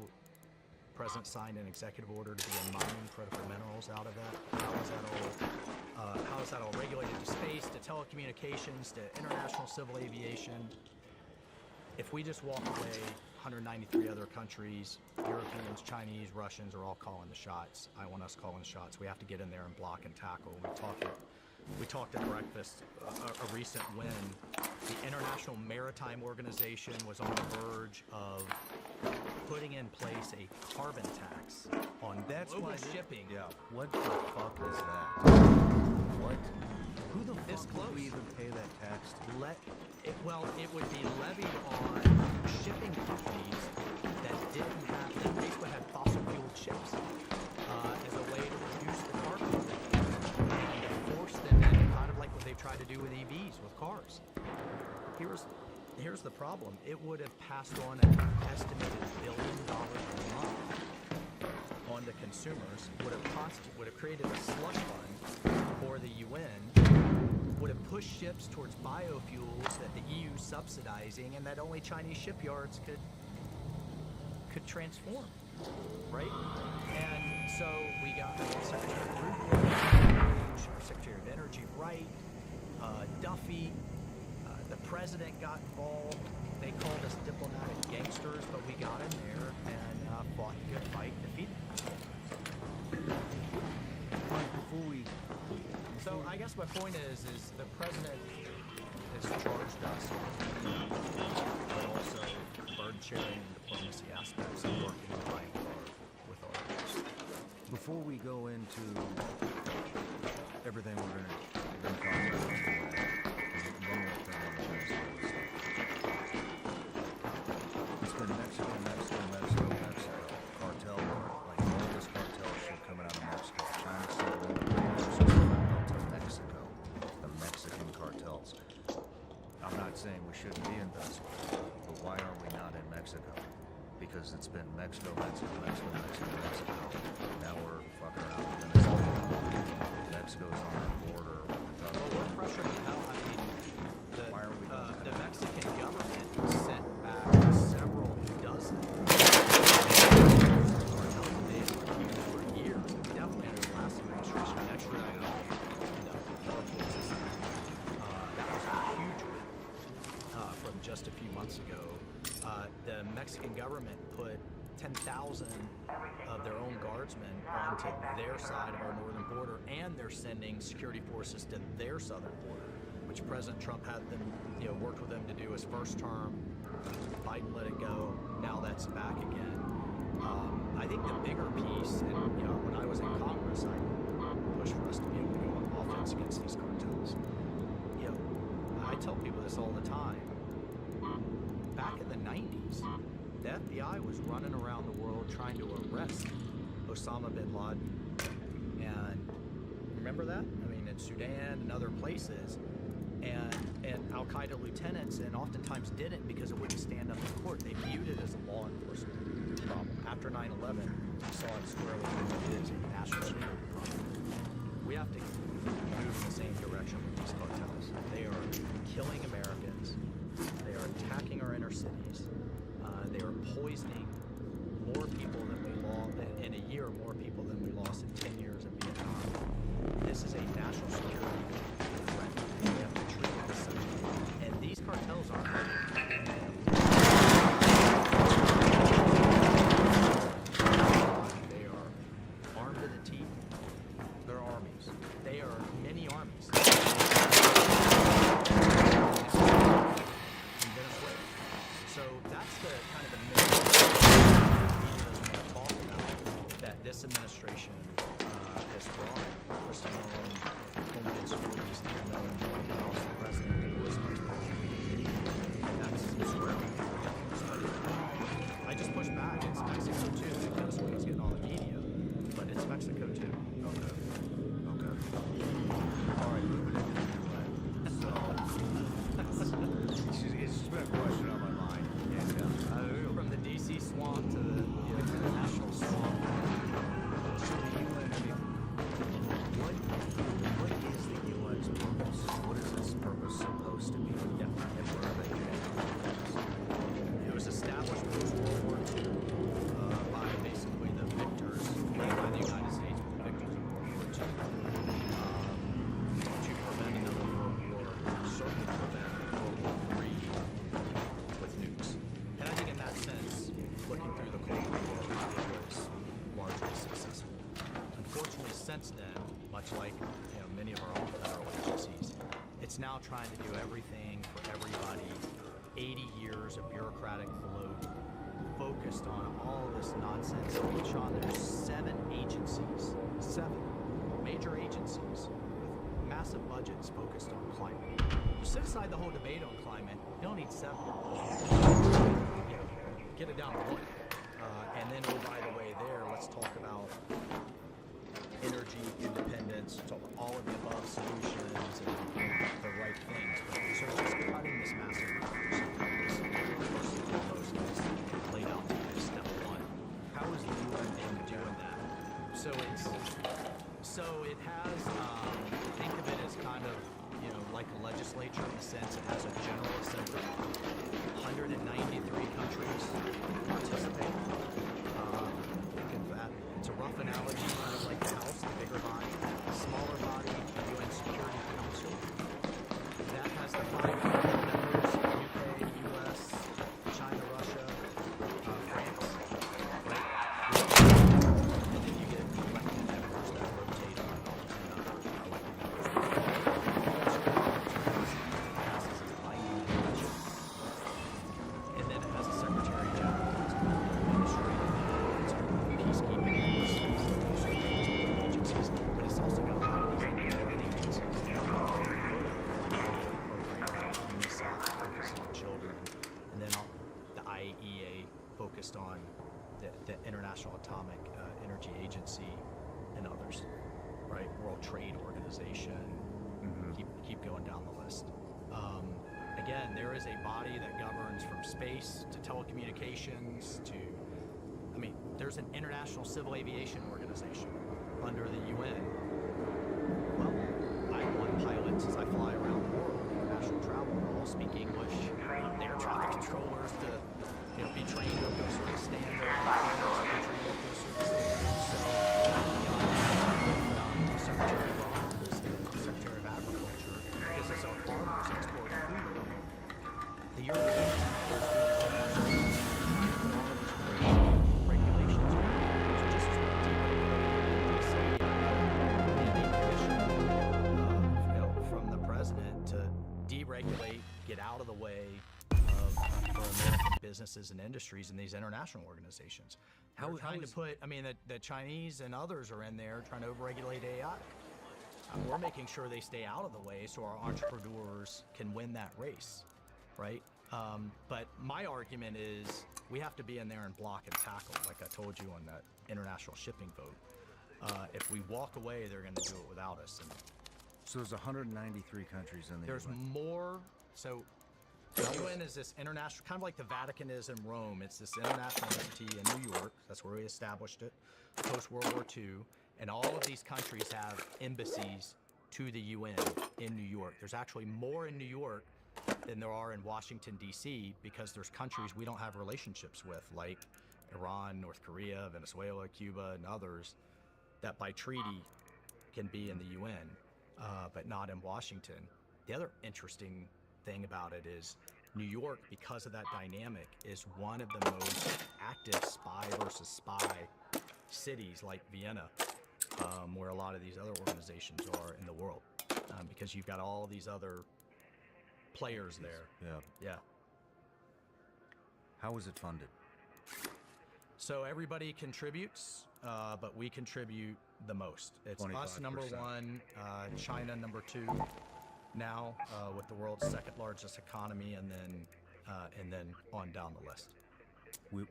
president signed an executive order to begin mining critical minerals out of that. How is that all regulated to space, to telecommunications, to international civil aviation? If we just walk away, 193 other countries, Europeans, Chinese, Russians are all calling the shots. I want us calling the shots. We have to get in there and block and tackle. We talked at breakfast, a recent win. The International Maritime Organization was on the verge of putting in place a carbon tax on global shipping. Yeah. What the fuck is that? What? Who the This fuck would we close. even pay that tax to? It would be levied on shipping companies that basically had fossil fueled ships as a way to reduce the carbon and to force them in, kind of like what they've tried to do with EVs, with cars. Here's the problem. It would have passed on an estimated $1 billion a month on the consumers, would have created a slush fund for the UN, would have pushed ships towards biofuels that the EU is subsidizing and that only Chinese shipyards could transform, right? And so we got Secretary Rubio, Secretary of Energy Wright, Duffy, the president got involved. They called us diplomatic gangsters, but we got in there and fought a good fight, defeated them. So I guess my point is the president has charged us but also burden sharing and diplomacy aspects of working with our leaders. Before we go into everything we're going to talk about, one more thing on the Venezuela stuff. It's been Mexico, cartel war, like all this cartel shit coming out of Mexico. China said to Mexico, the Mexican cartels. I'm not saying we shouldn't be in Venezuela, but why are we not in Mexico? Because it's been Mexico. Now we're fucking around with Venezuela. Mexico's on the border. Well, we're pressuring the hell. I mean, Why are we doing the that? Mexican government sent back several dozen cartels that they had used for years, definitely under the last administration, extradited all of them to the Philippines. That was a huge win from just a few months ago. The Mexican government put 10,000 of their own guardsmen onto their side of our northern border, and they're sending security forces to their southern border, which President Trump had them, worked with them to do his first term. Biden let it go. Now that's back again. I think the bigger piece, and when I was in Congress, I pushed for us to be able to go on offense against these cartels. I tell people this all the time. Back in the 90s, the FBI was running around the world trying to arrest Osama bin Laden. And remember that? I mean, in Sudan and other places. And Al-Qaeda lieutenants, and oftentimes didn't because it wouldn't stand up in court. They viewed it as a law enforcement problem. After 9/11, we saw it squarely as it is a national security problem. We have to move in the same direction with these cartels. They are killing Americans. They are attacking our inner cities. They are poisoning more people than we lost in a year, more people than we lost in 10 years in Vietnam. This is a national security threat. We have to treat it as such. And these cartels aren't They are armed to the teeth. They're armies. They are many armies. So that's the kind of the main talk about that this administration has brought. Kristen Nolan, Homeland Security, Steve Miller, and White House, the president, and was and that's squarely. I just pushed back. It's Mexico too, because when he's getting all the media, but it's Mexico too. Okay. All right, moving into the UN. So, it's just been a question on my mind. And, From the DC swamp to the national swamp. so the UN, I mean, what is the UN's purpose? What years of bureaucratic bloat focused on all this nonsense. Sean, there's 7 agencies, 7 major agencies with massive budgets focused on climate. You set aside the whole debate on climate, you don't need 7. You know, get it down to 1. And then, oh, by the way, let's talk about energy independence, talk about all of the above solutions and the right things. But so just cutting this massive first and foremost is laid out to you as step 1. How is the UN doing that? So it has think of it as kind of, you know, like a legislature in the sense it has a general assembly. 193 countries participate. Think of that. It's a rough analogy, kind of like the House, the bigger body, smaller body, the UN Security Council. That has the 5 members: UK, US, China, Russia, France. Right? And then you get elected members that rotate on another elected members. Passes as a binding convention. And then it has a secretary general. It's administrative. It's peacekeeping agencies, but it's also got a lot of these other agencies. UNICEF focused on children, and then the IAEA focused on the International Atomic Energy Agency and others, right? World Trade Organization. Keep going down the list. Again, there is a body that governs from space to telecommunications to, I mean, there's an International Civil Aviation Organization under the UN. Well, I'm one pilot since I fly around the world, international travel, all speak English. Air traffic controllers to, you know, be trained with those sort of standards. Secretary Roth is the Secretary of Agriculture. This is our farmers export food. The European regulations are just as from the president to deregulate, get out of the way for American businesses and industries in these international organizations. The Chinese and others are in there trying to overregulate AI. We're making sure they stay out of the way so our entrepreneurs can win that race, right? But my argument is we have to be in there and block and tackle, like I told you on that international shipping vote. If we walk away, they're going to do it without us. And So there's 193 countries in the there's UN. more. So the UN is this international, kind of like the Vatican is in Rome. It's this international entity in New York. That's where we established it, post World War II. And all of these countries have embassies to the UN in New York. There's actually more in New York than there are in Washington, D.C., because there's countries we don't have relationships with, like Iran, North Korea, Venezuela, Cuba, and others, that by treaty can be in the UN, but not in Washington. The other interesting thing about it is New York, because of that dynamic, is one of the most active spy versus spy cities, like Vienna, where a lot of these other organizations are in the world, because you've got all these other players there. Yeah. How is it funded? So everybody contributes, but we contribute the most. It's us number 1, China number 2, now with the world's second largest economy, and then on down the list. We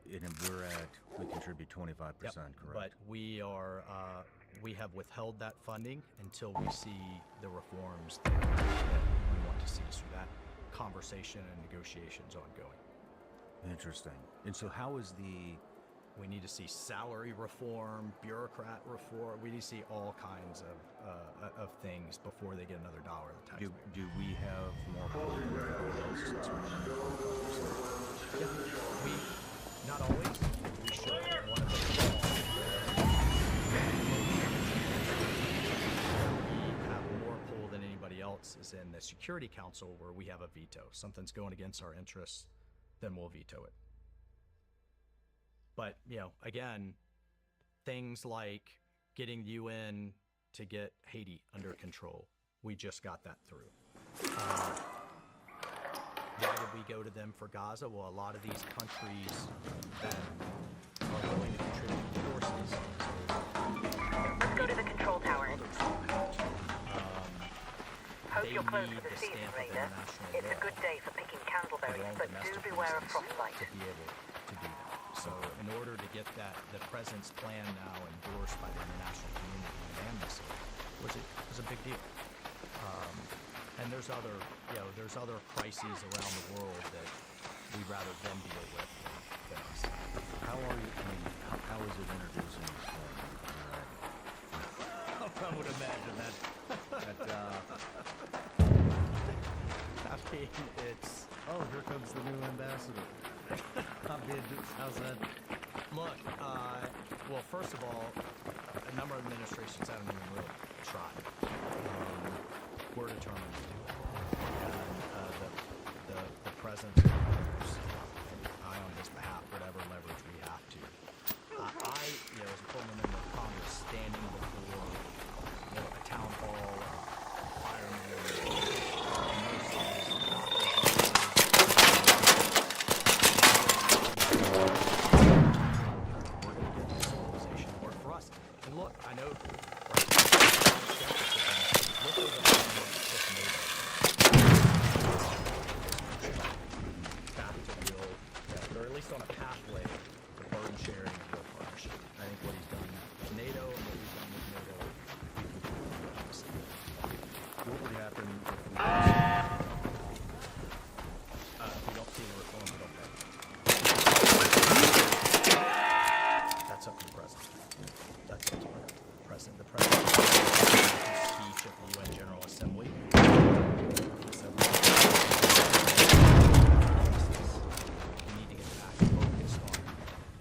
contribute 25%, Yep. correct? But we have withheld that funding until we see the reforms that we want to see. So that conversation and negotiations ongoing. Interesting. And so how is we need to see salary reform, bureaucrat reform. We need to see all kinds of things before they get another dollar of the taxpayer. do we have more pull than everybody else since Yeah, we not always. We should. One of the we have more pull than anybody else is in the Security Council, where we have a veto. Something's going against our interests, then we'll veto it. But, again, things like getting the UN to get Haiti under control, we just got that through. Why did we go to them for Gaza? Well, a lot of these countries that are willing to contribute forces, Let's go to the control tower. others, Hope they you're close need to the the season, stamp of Raider. international It's a law good day for picking for candleberries, their own but do domestic beware of reasons frostbite. to be able to do that. So in order to get the president's plan now endorsed by the international community and amnesty was a big deal. And there's other crises around the world that we'd rather them deal with than us. How are you? I mean, how is it introducing? I would imagine that. I mean, it's Oh, here comes the new ambassador. How's that? look. Well, first of all, a number of administrations haven't even really tried. We're determined to do it, and the president's going to use I on his behalf whatever leverage we have to. I, as a former member of Congress, standing before a town hall, firemen, nurses, we're going to get this organization to work for us. And look, I know. Look at the back to real, or at least on a pathway to burden sharing and real partnership. I think what he's done with NATO and what he's done with NATO, we can do obviously. What would happen If we don't see the reforms, we don't pay. That's up to the president. That's up to the president. The president speech at the UN General Assembly. We need to get back focused on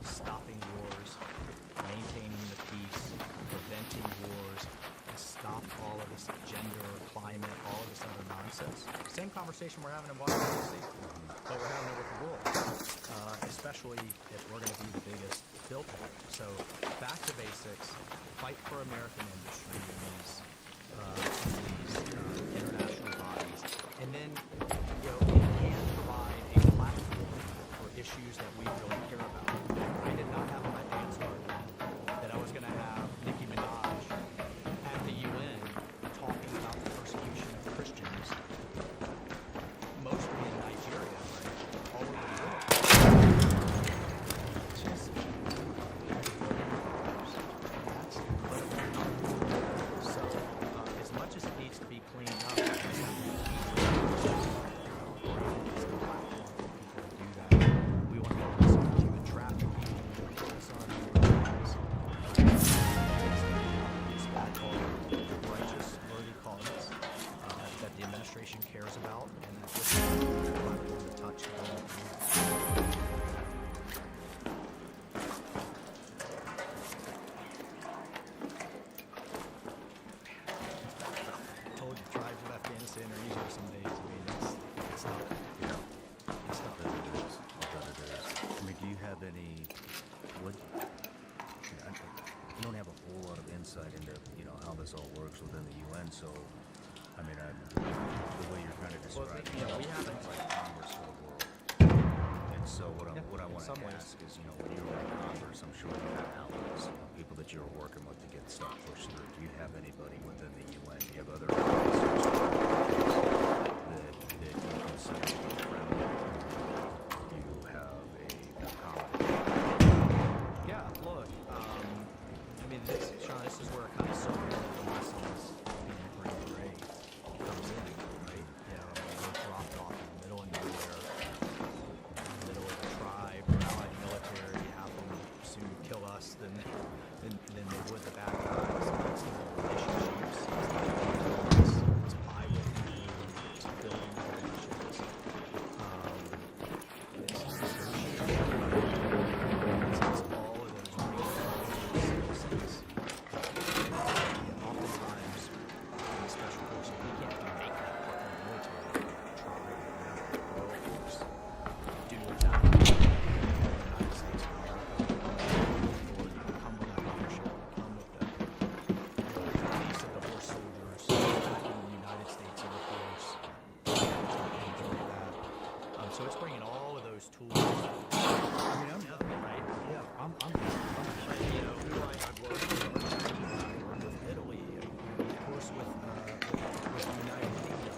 stopping wars, maintaining the peace, preventing wars, and stop all of this gender, climate, all of this other nonsense. Same conversation we're having in Washington, D.C., but we're having it with the world, especially if we're going to be the biggest filter. So back to basics, fight for American industry in these international bodies, and then it can provide a platform for issues that we really care about. I did not have on my dance card that I was going to have Nicki Minaj at the UN talking about the persecution of Christians, mostly in Nigeria, right? All over the world. Just, that's so as much as it needs to be cleaned up, it's a platform for people to do that. We want to focus on human trafficking, focus on these righteous, worthy causes that the administration cares about, and that this is a platform to touch the world. I told you, tribes of Afghanistan are easier some days. I mean, it's not. It's not. I bet it is. I mean, do you have any? You don't have a whole lot of insight into how this all works within the UN. So, I mean, the way you're kind of describing it, we haven't. it's like Congress for the world. And so what I want some to ways. ask is, when you were in Congress, I'm sure you had allies, people that you were working with to get stuff pushed through. Do you have anybody within the UN? Do you have other officers that you consider to be friendly? Do you have a common? Yeah, look, I mean, Sean, this is where kind of so many of the lessons being a Green Beret comes in, right? We're dropped off in the middle of nowhere, in the middle of a tribe, allied military, have them soon kill us than they would the bad guys. It's the relationships, it's the let's bring in all of those tools. I mean, Right? yeah, I'm But, you know, I've worked with Italy, of course, with the United Kingdom.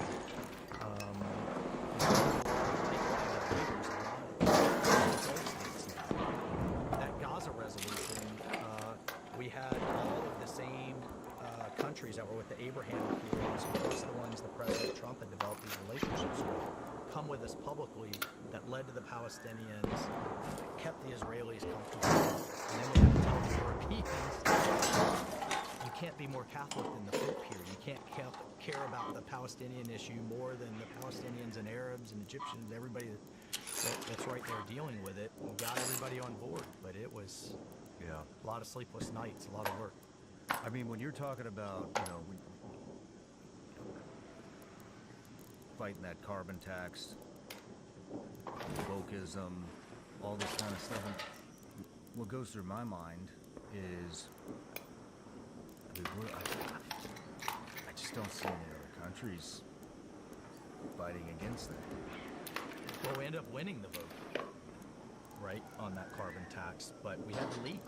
That Gaza resolution, we had all of the same countries that were with the Abraham Accords, of course, the ones that President Trump had developed these relationships with, come with us publicly, that led to the Palestinians, kept the Israelis comfortable, and then we have to tell the Europeans, you can't be more Catholic than the Pope here. You can't care about the Palestinian issue more than the Palestinians and Arabs and Egyptians, everybody that's right there dealing with it. We got everybody on board, but it was a lot of sleepless nights, a lot of work. I mean, when you're talking about, fighting that carbon tax, wokeism, all this kind of stuff, and what goes through my mind is, I just don't see any other countries fighting against that. Well, we ended up winning the vote, right, on that carbon tax, but we had to lead.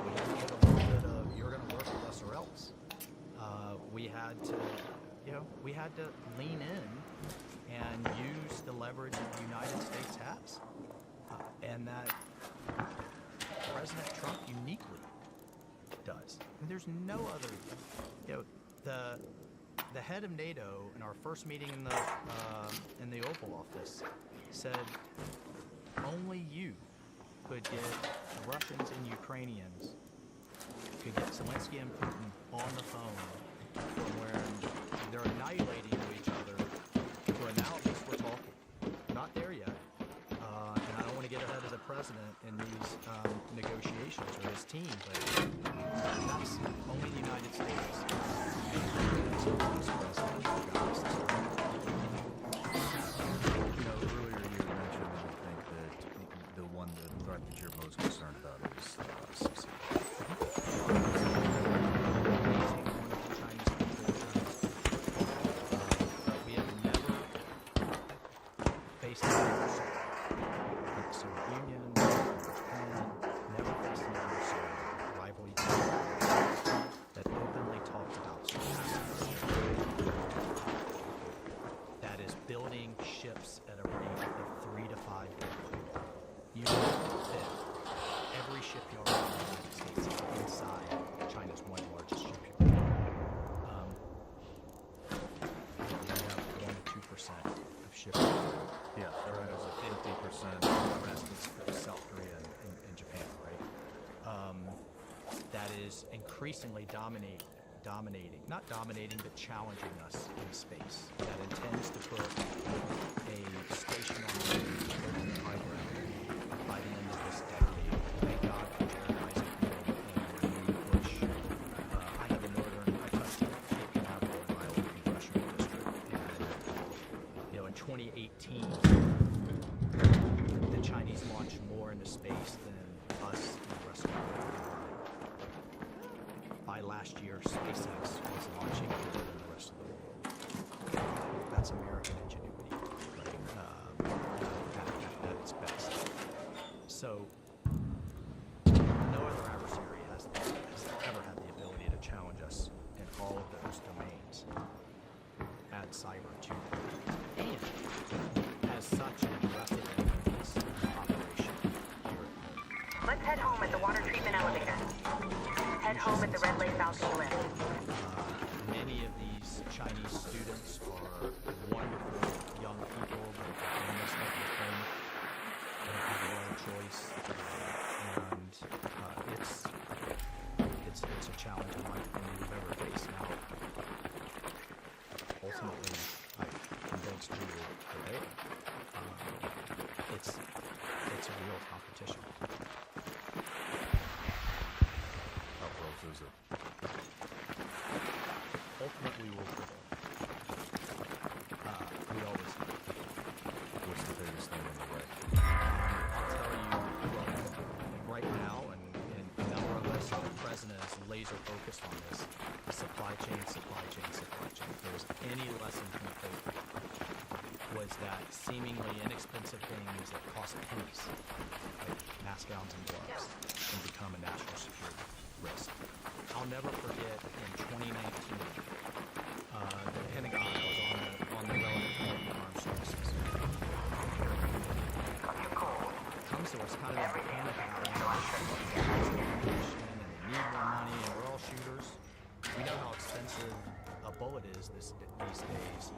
We had to get a little bit of, you're going to work with us or else. We had to lean in and use the leverage that the United States has. And that President Trump uniquely does. And there's no other, the head of NATO in our first meeting in the Oval Office said only you could get Russians and Ukrainians, could get Zelensky and Putin on the phone from where they're annihilating each other to now at least we're talking. Not there yet. And I don't want to get ahead as a president in these negotiations or his team, but that's only the United States. So, Vice President, guys, Earlier you had mentioned that you think that the threat that you're most concerned about is CC. We have never faced an adversary. Like the Soviet Union, Japan, never faced an adversary, rivalry that openly talked about that is building ships at a rate of 3 to 5 billion. You can fit every shipyard in the United States is inside China's one largest shipyard. We have 1 to 2% of shipyards. Yeah, There is a 50%. The rest is South Korea and Japan, right? That is increasingly not dominating, but challenging us in space. That intends to put a station on the moon high ground by the end of this decade. Thank God for Jared Isaacman and Amy Bush. I have I touched Cape Canaveral in my old congressional district, and in 2018, the Chinese launched more into space than us and the rest of the world. By last year, SpaceX was launching more than the rest of the world. That's American ingenuity, right? At its best. So, no other adversary has ever had the ability to challenge us in all of those domains. Add cyber to that. And as such, an aggressive this operation here at home. Let's head home at the water treatment elevator. Head home at the Red Lake Falcon lift. Many of these Chinese students are wonderful young people that are in this type of thing. They don't have a lot of choice, and it's a challenging life than we've ever faced. Now, ultimately, I'm convinced we will prevail. It's a real competition. How close is it? Ultimately, we'll prevail. We always do. What's the biggest thing in the way? I'll tell you, right now, and more or less, the president is laser focused on this. Supply chain. If there's any lesson from COVID, was was that seemingly inexpensive things that cost pennies, like mask gowns and gloves, can become a national security risk. I'll never forget in 2019, the Pentagon was on the relevant committee on armed services. Comes to us kind of in panic about it. And they need more money, and we're all shooters. We know how expensive a bullet is these days.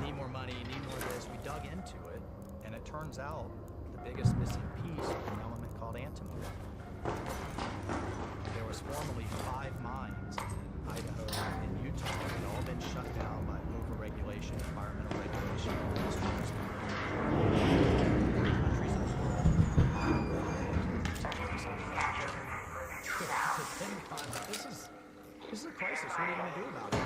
Need more money, need more of this. We dug into it, and it turns out the biggest missing piece was an element called antimony. There was formerly 5 mines in Idaho and Utah that had all been shut down by overregulation, environmental regulation, all this kind of stuff. Countries in the world. This is a crisis. What are you going to do about it?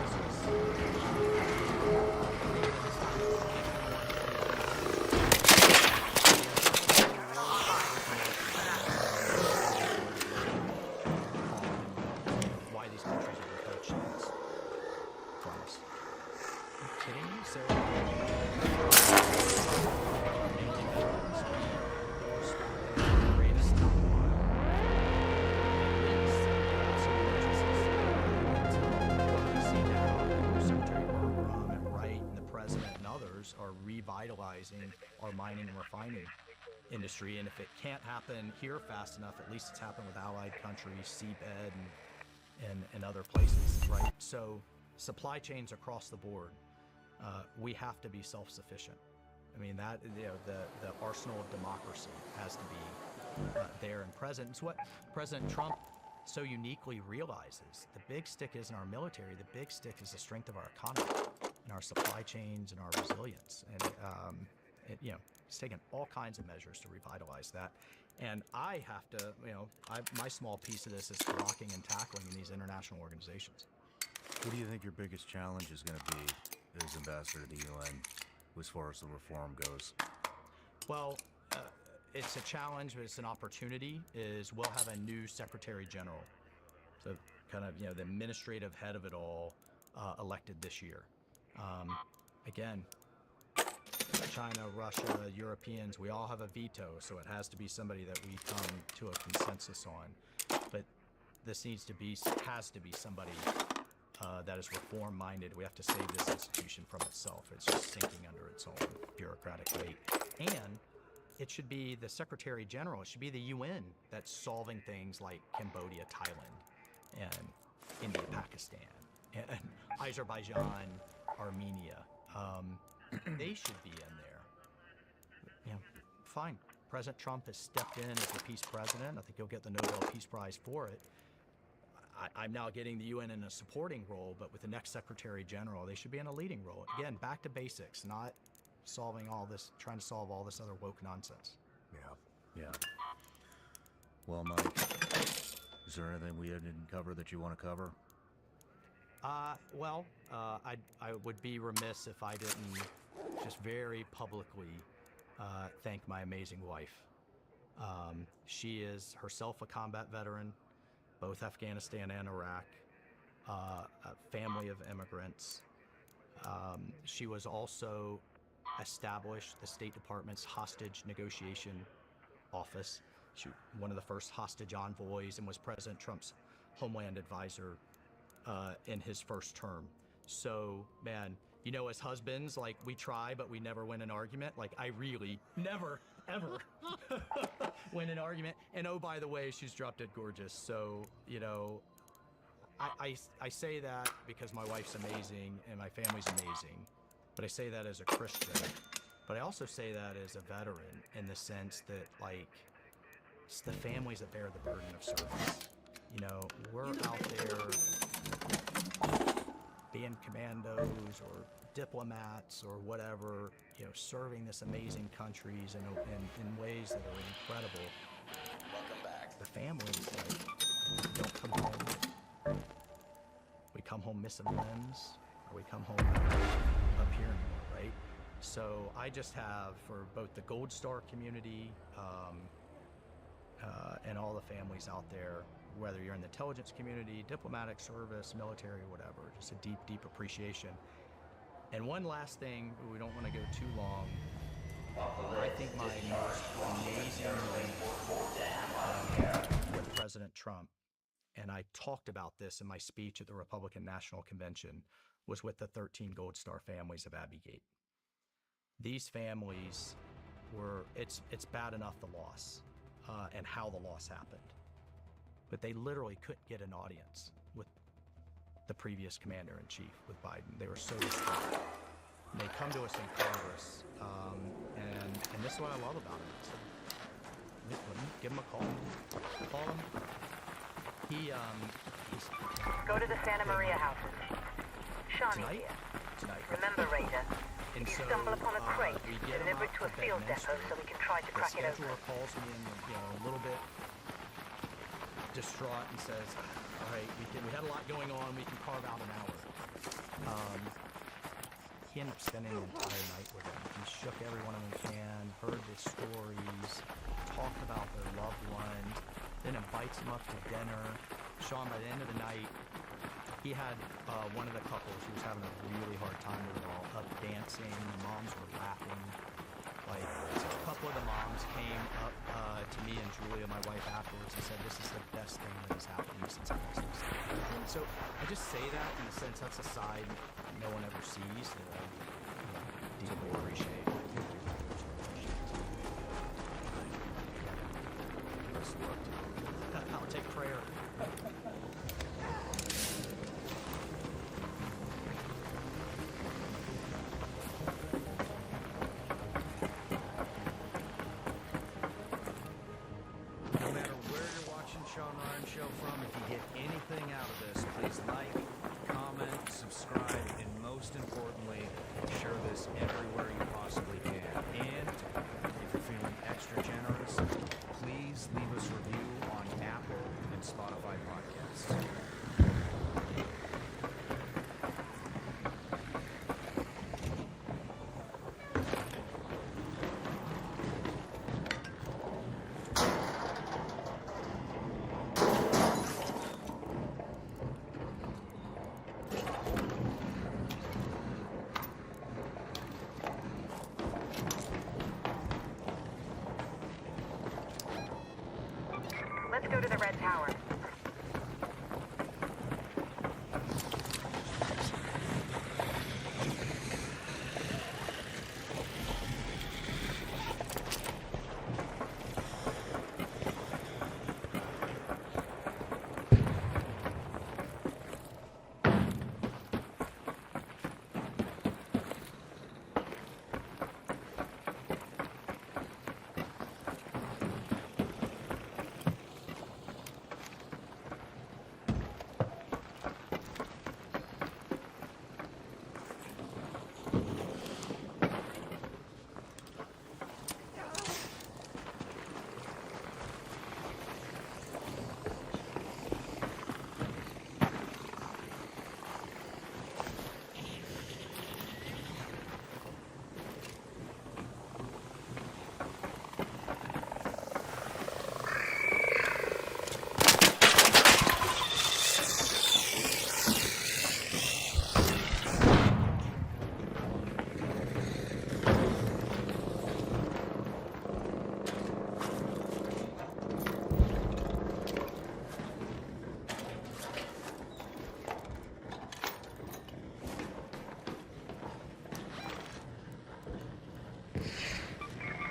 Why these countries are withheld shipments from us. Are you kidding me? So, are revitalizing our mining and refining industry, and if it can't happen here fast enough, at least it's happened with allied countries, seabed, and other places, right? So supply chains across the board, we have to be self-sufficient. I mean, that, you know, the arsenal of democracy has to be there and present. It's what President Trump so uniquely realizes. The big stick isn't our military. The big stick is the strength of our economy and our supply chains and our resilience. And, you know, he's taken all kinds of measures to revitalize that. And I have to, you know, my small piece of this is blocking and tackling in these international organizations. What do you think your biggest challenge is going to be as ambassador to the UN as far as the reform goes? Well, it's a challenge, but it's an opportunity. We'll have a new Secretary General, so kind of, you know, the administrative head of it all, elected this year. Again, China, Russia, Europeans, we all have a veto, so it has to be somebody that we come to a consensus on. But this has to be somebody that is reform-minded. We have to save this institution from itself. It's just sinking under its own bureaucratic weight. And it should be the Secretary General. It should be the UN that's solving things like Cambodia, Thailand, and India, Pakistan, and Azerbaijan, Armenia. They should be in there. You know, fine. President Trump has stepped in as the peace president. I think he'll get the Nobel Peace Prize for it. I'm now getting the UN in a supporting role, but with the next Secretary General, they should be in a leading role. Again, back to basics, not solving all this, trying to solve all this other woke nonsense. Yeah. Well, Mike, is there anything we didn't cover that you want to cover? I would be remiss if I didn't just very publicly thank my amazing wife. She is herself a combat veteran, both Afghanistan and Iraq, a family of immigrants. She was also established the State Department's hostage negotiation office. She was one of the first hostage envoys and was President Trump's Homeland Advisor in his first term. So, man, you know, as husbands, like, we try, but we never win an argument. Like, I really never, ever win an argument. And oh, by the way, she's drop dead gorgeous. So, you know, I say that because my wife's amazing and my family's amazing. But I say that as a Christian. But I also say that as a veteran in the sense that, like, it's the families that bear the burden of service. You know, we're out there being commandos or diplomats or whatever, you know, serving this amazing countries in ways that are incredible. Welcome back. The families, like, don't come home. We come home missing limbs, or we come home appearing, right? So I just have, for both the Gold Star community and all the families out there, whether you're in the intelligence community, diplomatic service, military, whatever, just a deep, deep appreciation. And one last thing, we don't want to go too long. I think my most amazing with President Trump, and I talked about this in my speech at the Republican National Convention, was with the 13 Gold Star families of Abbey Gate. These families were, it's bad enough the loss and how the loss happened, but they literally couldn't get an audience with the previous commander-in-chief, with Biden. They were so distraught. They come to us in Congress, and this is what I love about him. So, give him a call. Call him. He's Go to the Santa Maria houses. Shani tonight. here. Tonight. Remember, Raider, And if you so, stumble upon a crate, we get him deliver it out to a to field Bedminster. depot so we can try to The crack it open. scheduler calls me in, a little bit distraught and says, "All right, we had a lot going on. We can carve out an hour." He ended up spending the entire night with them. He shook every one of them hand, heard the stories, talked about their loved ones, then invites them up to dinner. Sean, by the end of the night, he had one of the couples who was having a really hard time with it all, up dancing. The moms were laughing. Like, a couple of the moms came up to me and Julia, my wife, afterwards and said, "This is the best thing that has happened to me since I lost my son." So I just say that in the sense that's a side no one ever sees that I deeply appreciate. I'll take prayer. No matter where you're watching Sean Ryan Show from, if you get anything out of this, please like, comment, subscribe, and most importantly, share this everywhere you possibly can. And if you're feeling extra generous, please leave us a review on Apple and Spotify podcasts. Let's go to the Red Tower.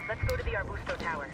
Let's go to the Arbusto Tower.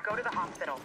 Go to the hospital.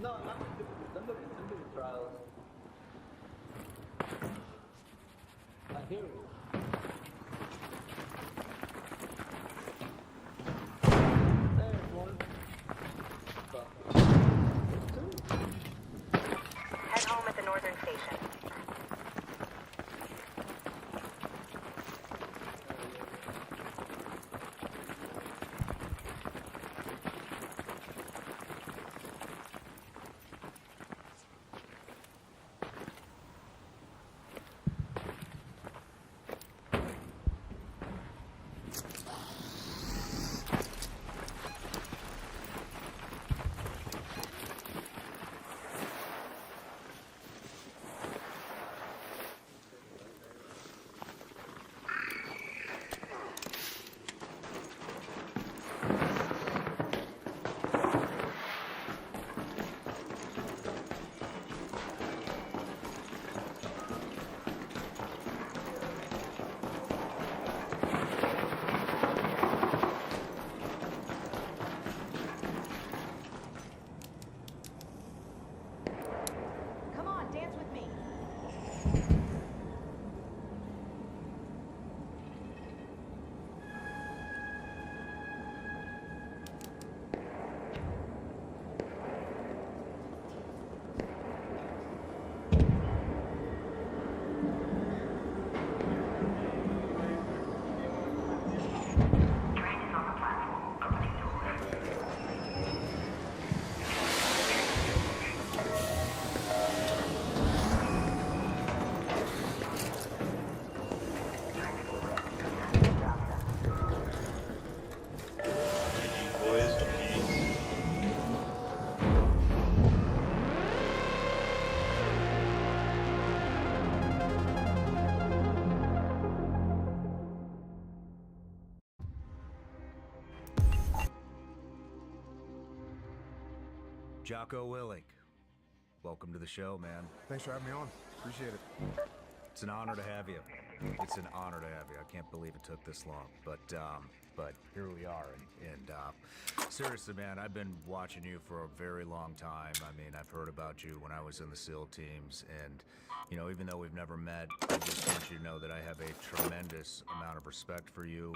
No, not the trials. I hear you. There's one. Head home at the northern station. Come on, dance with me. Jocko Willink, welcome to the show, man. Thanks for having me on. Appreciate it. It's an honor to have you. It's an honor to have you. I can't believe it took this long, but here we are. And seriously, man, I've been watching you for a very long time. I mean, I've heard about you when I was in the SEAL teams, and you know, even though we've never met, I just want you to know that I have a tremendous amount of respect for you,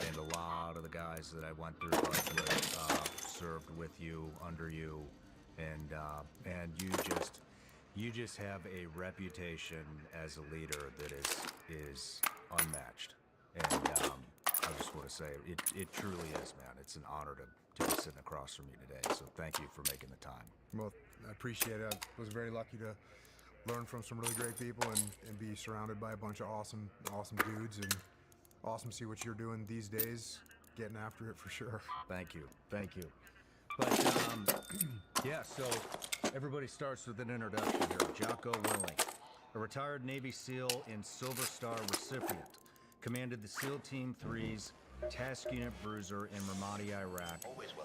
and a lot of the guys that I went through life with served with you, under you, and you just have a reputation as a leader that is unmatched. And I just want to say, it truly is, man. It's an honor to be sitting across from you today. So thank you for making the time. Well, I appreciate it. I was very lucky to learn from some really great people and be surrounded by a bunch of awesome dudes, and awesome to see what you're doing these days, getting after it for sure. Thank you. But yeah, so everybody starts with an introduction here. Jocko Willink, a retired Navy SEAL and Silver Star recipient, commanded the SEAL Team 3's Task Unit Bruiser in Ramadi, Iraq,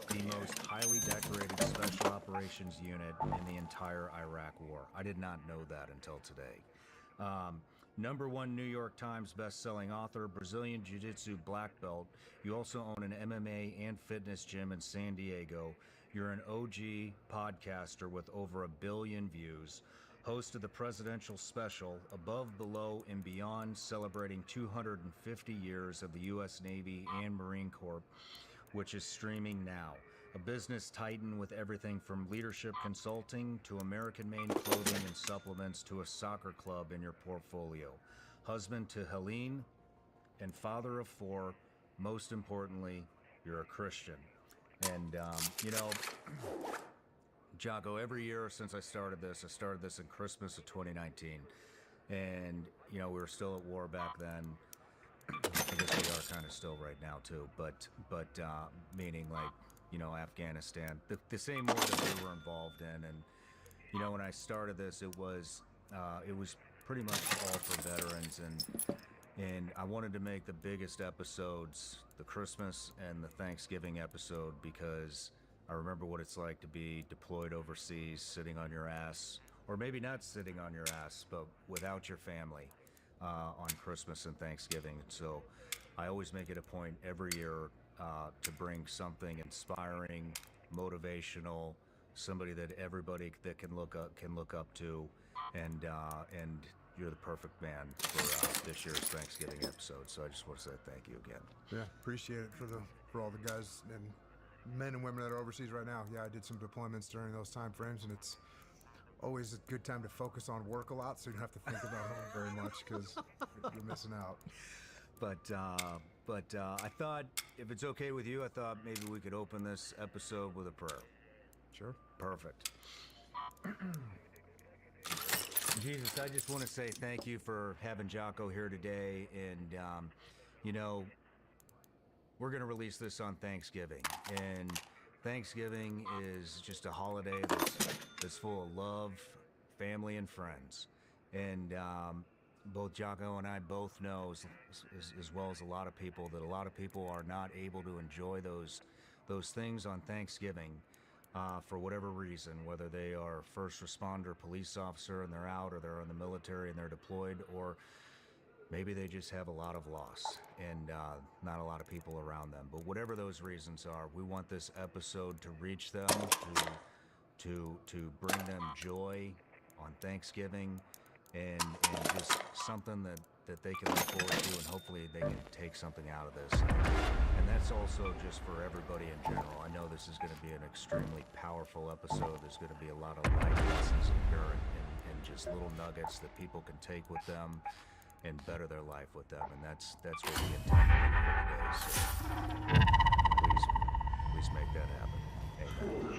the most highly decorated special operations unit in the entire Iraq War. I did not know that until today. #1 New York Times best-selling author, Brazilian Jiu-Jitsu black belt. You also own an MMA and fitness gym in San Diego. You're an OG podcaster with over 1 billion views. Host of the presidential special, Above, Below, and Beyond, celebrating 250 years of the U.S. Navy and Marine Corps, which is streaming now. A business titan with everything from leadership consulting to American-made clothing and supplements to a soccer club in your portfolio. Husband to Helene and father of 4. Most importantly, you're a Christian. And, you know, Jocko, every year since I started this in Christmas of 2019. And, you know, we were still at war back then. I guess we are kind of still right now, too. But meaning, like, you know, Afghanistan, the same war that we were involved in. And, you know, when I started this, it was pretty much all for veterans. And I wanted to make the biggest episodes, the Christmas and the Thanksgiving episode, because I remember what it's like to be deployed overseas, sitting on your ass, or maybe not sitting on your ass, but without your family on Christmas and Thanksgiving. So I always make it a point every year to bring something inspiring, motivational, somebody that everybody that can look up to, and you're the perfect man for this year's Thanksgiving episode. So I just want to say thank you again. Yeah, appreciate it for all the guys and men and women that are overseas right now. Yeah, I did some deployments during those time frames, and it's always a good time to focus on work a lot, so you don't have to think about home very much, because you're missing out. But I thought, if it's okay with you, I thought maybe we could open this episode with a prayer. Sure. Perfect. Jesus, I just want to say thank you for having Jocko here today. And, you know, we're going to release this on Thanksgiving. And Thanksgiving is just a holiday that's full of love, family, and friends. And both Jocko and I both know, as well as a lot of people, that a lot of people are not able to enjoy those things on Thanksgiving for whatever reason, whether they are first responder, police officer, and they're out, or they're in the military and they're deployed, or maybe they just have a lot of loss and not a lot of people around them. But whatever those reasons are, we want this episode to reach them, to bring them joy on Thanksgiving, and just something that they can look forward to, and hopefully they can take something out of this. And that's also just for everybody in general. I know this is going to be an extremely powerful episode. There's going to be a lot of life lessons in here, and just little nuggets that people can take with them and better their life with them. And that's what we intend to do here today. So please make that happen. Amen.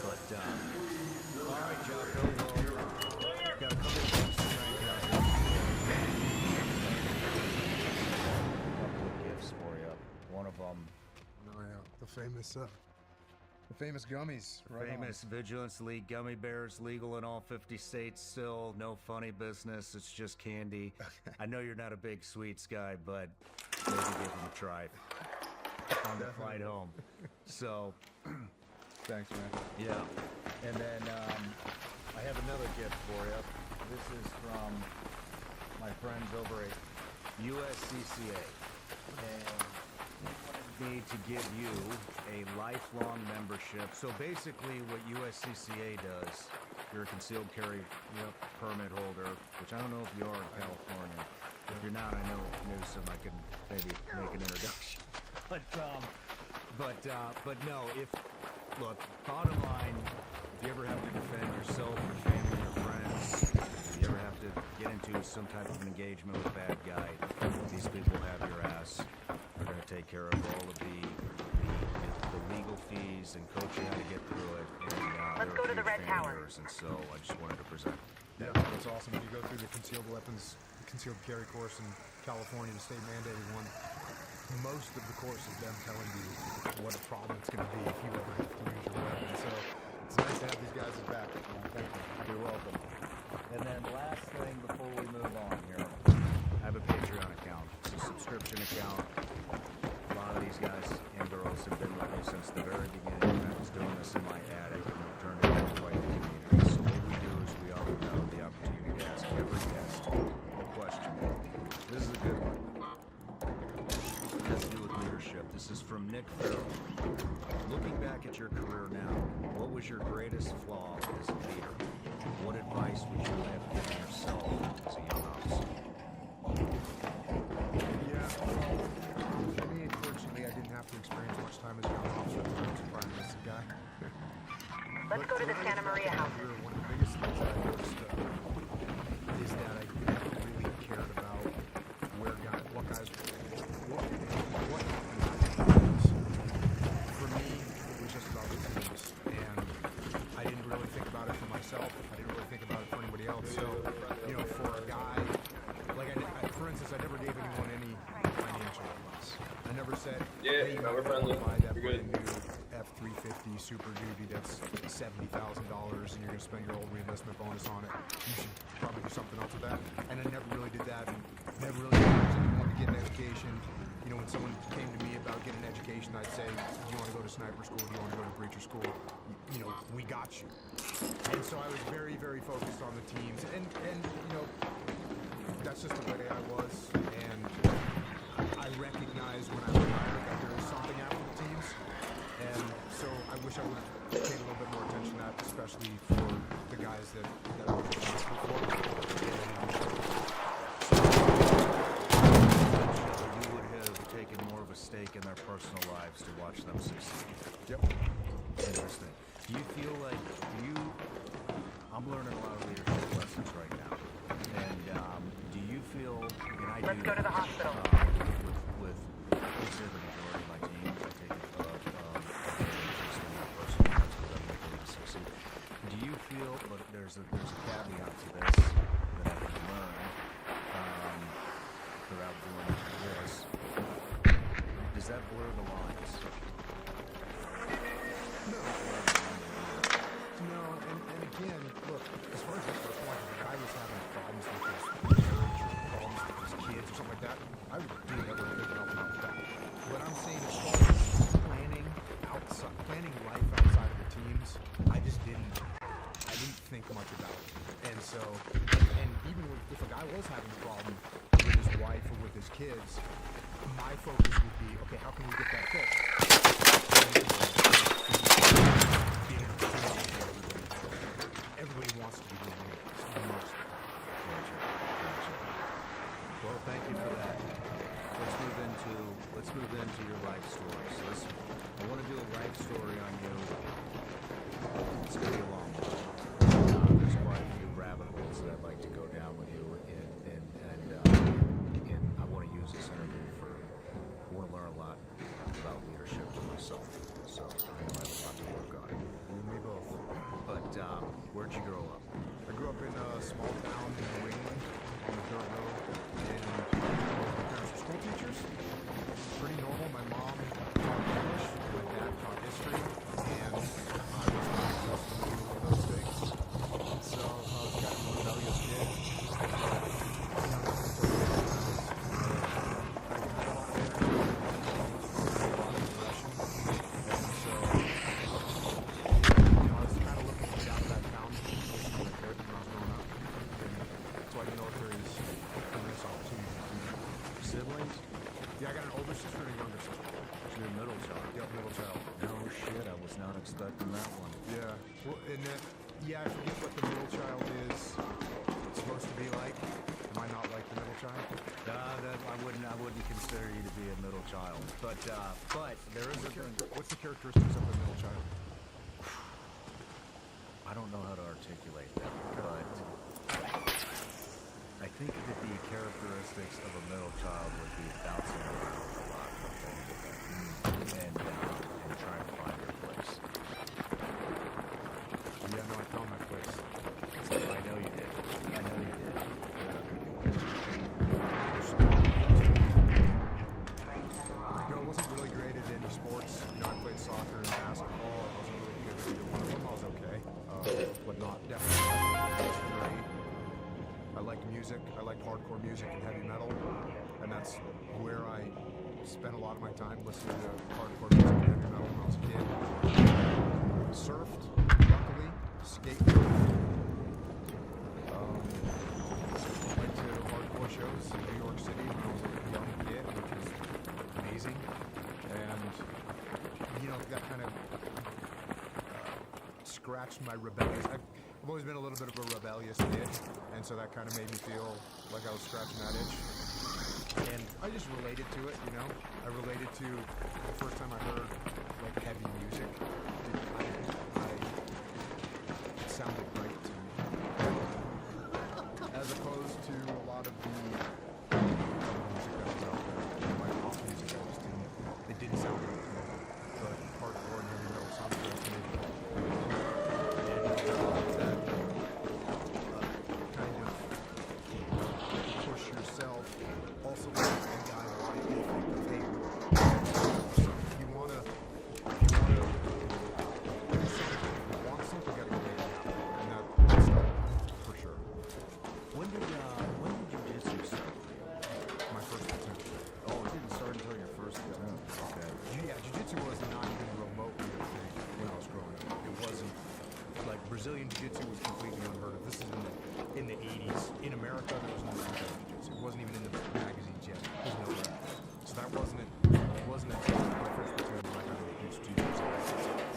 But all right, Jocko, well, got a couple of things to crank out here. A couple of gifts for you. One of them. Oh yeah, the famous gummies. Right Famous on. Vigilance League gummy bears, legal in all 50 states still. No funny business. It's just candy. I know you're not a big sweets guy, but maybe give them a try on the flight home. So, Thanks, man. Yeah. And then I have another gift for you. This is from my friends over at USCCA. And they wanted me to give you a lifelong membership. So basically what USCCA does, you're a concealed carry permit holder, which I don't know if you are in California. If you're not, I know Newsom, I can maybe make an introduction. But no, look, bottom line, if you ever have to defend yourself, your family, your friends, if you ever have to get into some type of engagement with a bad guy, these people have your ass. They're going to take care of all of the legal fees and coach you how to get through it. And, Let's go to the Red Tower. And so I just wanted to present. Yeah, that's awesome. When you go through the concealed carry course in California, the state mandated one, most of the course is them telling you what a problem it's going to be if you ever have to use your weapon. So it's nice to have these guys back. Thank you. You're welcome. And then last thing before we move on here, I have a Patreon account. It's a subscription account. A lot of these guys and girls have been with me since the very beginning. I was doing this in my attic and we've turned it into quite the community. So what we do is we offer them the opportunity to ask every guest a question. This is a good one. It has to do with leadership. This is from Nick Farrell. Looking back at your career now, what was your greatest flaw as a leader? What advice would you have given yourself as a young officer? Yeah, for me, unfortunately, I didn't have to experience much time as a young officer. I was a prime minister guy. Let's go to the Santa Maria house. One of the biggest things that I noticed is that I never really cared about what guys, what happens. For me, it was just about the teams, and I didn't really think about it for myself. I didn't really think about it for anybody else. So, for a guy, like for instance, I never gave anyone any financial advice. I never said, yeah, hey, we're friendly. Buy that You're good. brand new F-350 Super Duty that's $70,000 and you're going to spend your old reenlistment bonus on it. You should probably do something else with that. And I never really did that. And never really encouraged anyone to get an education. When someone came to me about getting an education, I'd say, do you want to go to sniper school? Do you want to go to breacher school? We got you. And so I was very, very focused on the teams. And that's just the way I was. And I recognized when I retired that there was something after the teams. And so I wish I would have paid a little bit more attention to that, especially for the guys that I was responsible for. You would have taken more of a stake in their personal lives to watch them succeed. Yep. Interesting. Do you feel like I'm learning a lot of leadership lessons right now. And do you feel, and I Let's do, go to the hospital. With the majority of my teams, I take it personal lives because I'm making them succeed. Do you feel, but there's a caveat to this that I can learn throughout doing this. Does that blur the lines? No, and again, look, as far as the first one, if a guy was having problems with his marriage or problems with his kids or something like that, I would do whatever I could to help him out with that. What I'm saying is planning life outside of the teams, I didn't think much about it. And so, and even if a guy was having a problem with his wife or with his kids, my focus would be, okay, how can we get that fixed? Everybody wants to be doing it. Well, thank you for that. Let's move into your life story. So I want to do a life story on you. It's going to be a long one. There's quite a few rabbit holes that I'd like to go down with you, and I want to use this interview I want to learn a lot about leadership for myself. So I know I have a lot to work on. You and me both. But where'd you grow up? I grew up in a small town in New England on the dirt road, and my parents were school teachers. Pretty normal. My mom taught English, my dad taught history, and I was not accustomed to those things. So I was kind of a rebellious kid. siblings? Yeah, I got an older sister and a younger sister. So you're a middle child. Yep, middle child. No shit, I was not expecting that one. Yeah. Well, and that, yeah, I forget what the middle child is supposed to be like. Am I not like the middle child? I wouldn't consider you to be a middle child. But there is a thing. What's the characteristics of the middle child? I don't know how to articulate that, but I think that the characteristics of a middle child would be bouncing around a lot from thing to thing and trying to find your place. Yeah, no, I found my place. I know you did. I know you did. You know, I wasn't really great at any sports. You know, I played soccer and basketball. I wasn't really good at either one of them. I was okay, but not definitely not great. I liked music. I liked hardcore music and heavy metal, and that's where I spent a lot of my time listening to hardcore music and heavy metal when I was a kid. Surfed, luckily, skateboarded. Went to hardcore shows in New York City when I was a young kid, which was amazing. And, you know, that kind of scratched my rebellious... I've always been a little bit of a rebellious kid, and so that kind of made me feel like I was scratching that itch. And I just related to it, you know? I related to the first time I heard, like, heavy music. It sounded right to me. As opposed to a lot of the music that was out there, like pop music, it didn't sound right to me. But hardcore and heavy metal sounded right to me. And kind of push yourself. Also, and I like to think of, hey, if you want something, you gotta go make it happen. And that's for sure. When did jiu-jitsu start? My first attempt. Oh, it didn't start until your first attempt. Okay. Yeah, jiu-jitsu was not even remotely a thing when I was growing up. It wasn't like Brazilian jiu-jitsu was completely unheard of. This is in the 80s. In America, there was no Brazilian jiu-jitsu. It wasn't even in the magazines yet. It was nowhere. So that wasn't until my first platoon that I got introduced to jiu-jitsu.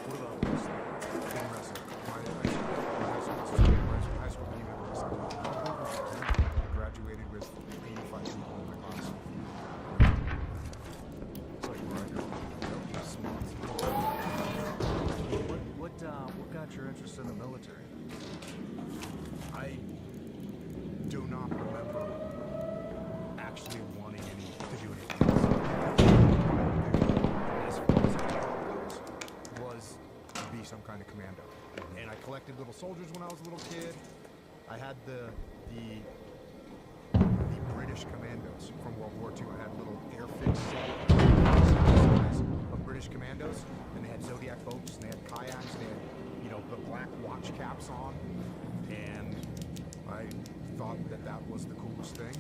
What about wrestling? Didn't wrestle. My high school team had wrestling. I graduated with 85 people in my class. It's like Roger. What got your interest in the military? I do not remember actually wanting to do anything else. As far as I was to be some kind of commando. And I collected little soldiers when I was a little kid. I had the British commandos from World War II. I had little airfix size of British commandos, and they had Zodiac boats, and they had kayaks, and they had, you know, the black watch caps on, and I thought that was the coolest thing.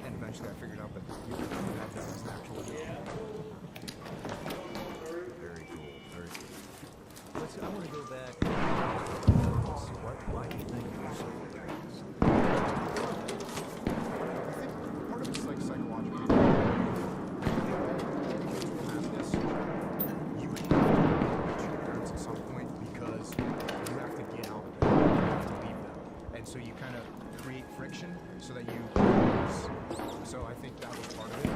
And eventually I figured out that that was an actual Very cool. Very cool. I want to go back. Why do you think you were so rebellious? I think part of it's like psychological. You have to your parents at some point because you have to get out of them. You have to leave them. And so you kind of create friction so that you... So I think that was part of it. I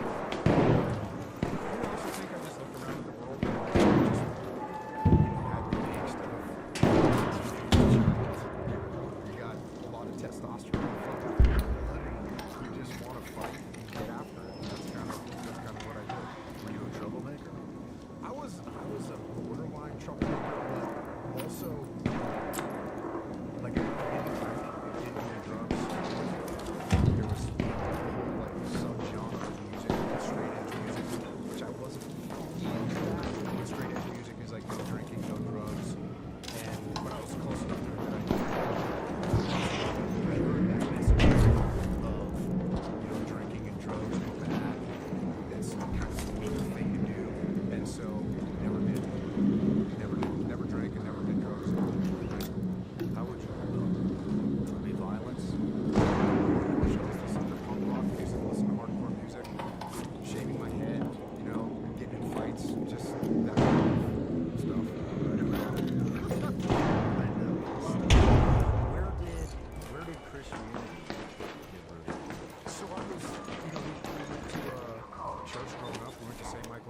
also think I just looked around at the world and just, you know, had the angst of... You got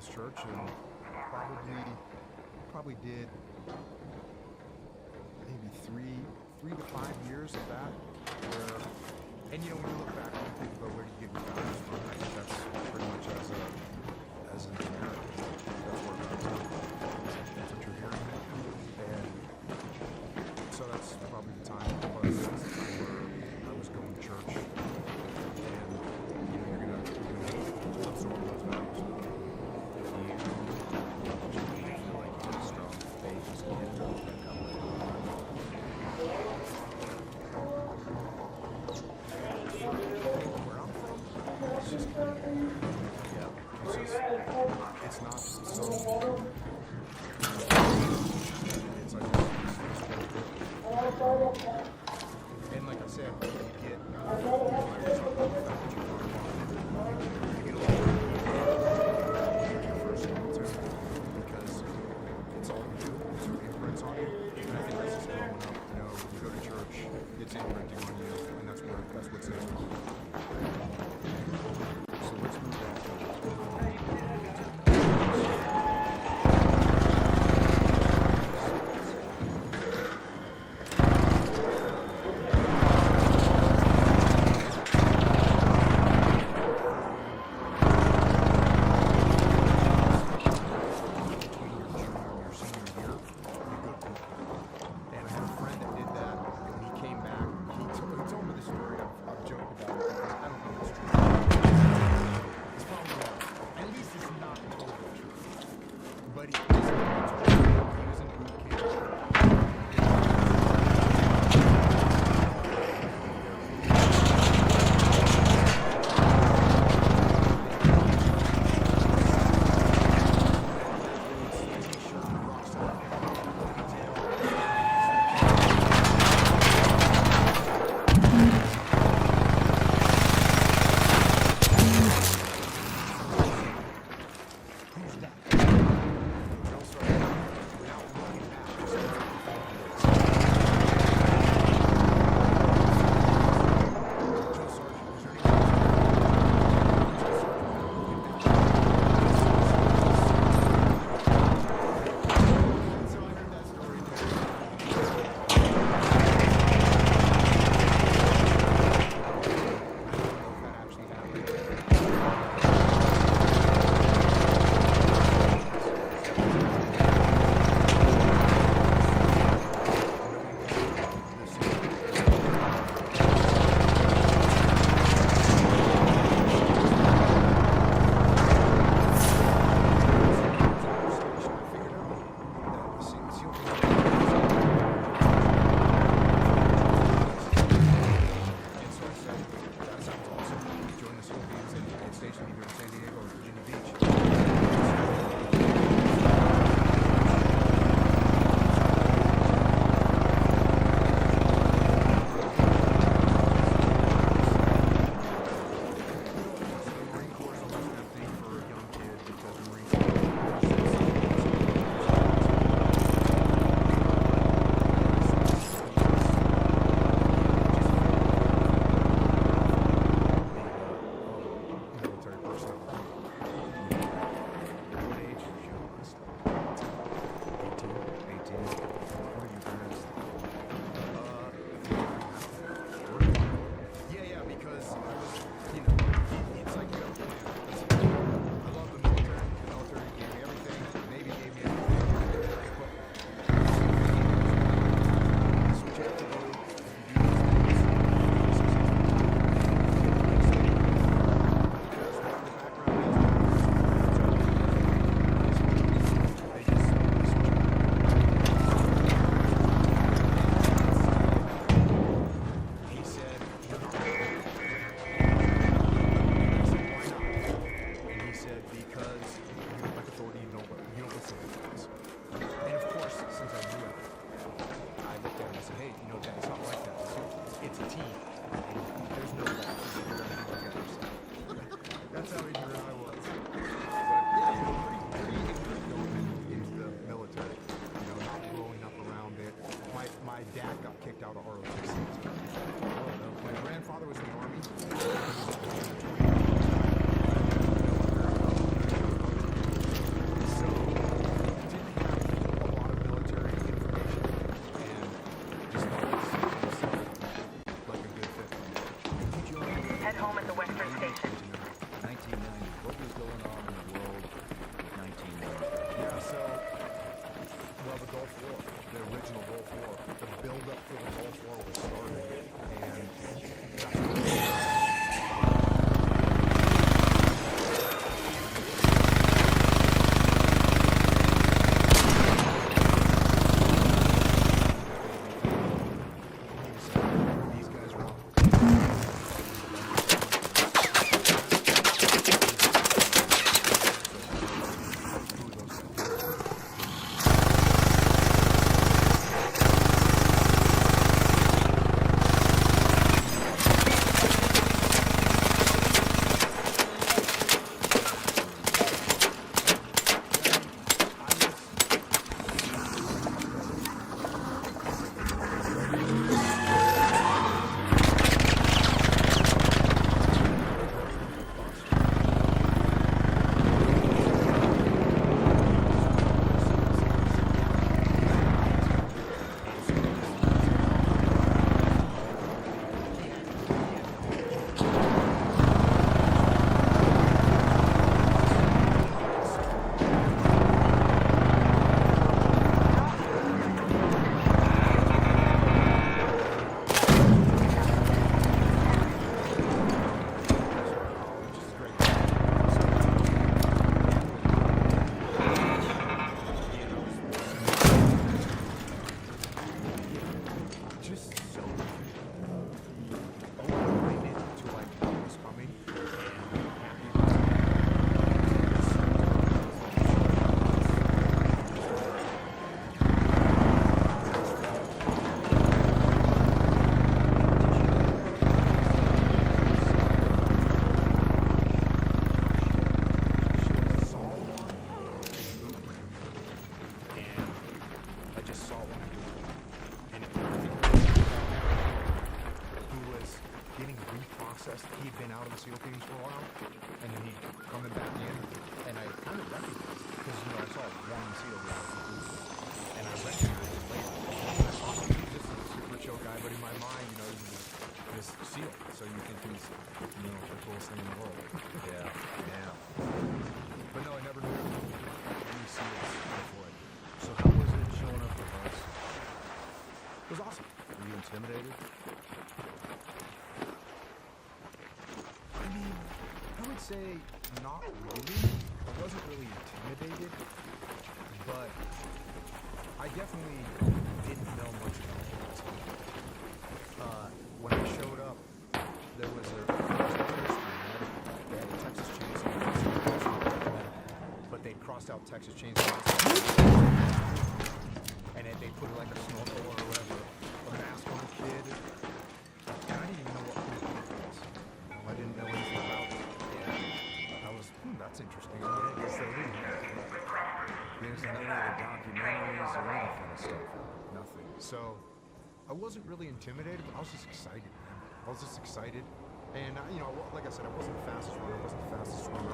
People's Church, and probably did maybe three to 5 years of that. Where, and you know, when you look back and you think about where do you get your values from, I think that's pretty much as an American, that's where God's at. That's what you're hearing. And so that's probably the time it was. That's the time where I was going to church. And you know, you're gonna absorb those values. You feel like you have a strong faith as a kid to overcome it. Where I'm from, it's just yeah, it's not so. It's like and like I said, you get your first military because it's all you do. It's your imprints on you, and I think that's just growing up. You know, you go to church, it's imprinting on you, and that's what's in it. So let's move and I had a friend that did that, and when he came back, he told me the story. I've joked about it, but I don't know if it's true. It's probably wrong. At least it's not totally true. But he was in boot camp. Navy SEAL guy, and I recognized him later. And I thought, he's just a super chill guy, but in my mind, you know, he's this SEAL, so you think he's, you know, the coolest thing in the world. Yeah. Yeah. But no, I never knew any SEALs before I did. So how was it showing up for us? It was awesome. Were you intimidated? I mean, I would say not really. I wasn't really intimidated, but I definitely didn't know much about it. When I showed up, there was a they had a Texas Chainsaw, but they crossed out Texas Chainsaw, and then they put like a snorkel or whatever, a mask on the kid, and I didn't even know what Cool Camp was. I didn't know anything about it. Yeah. I was, that's interesting. I mean, I guess they didn't. There's none of the documentaries or any kind of stuff. Nothing. So I wasn't really intimidated, but I was just excited, man. I was just excited. And, you know, like I said, I wasn't the fastest runner, I wasn't the fastest swimmer.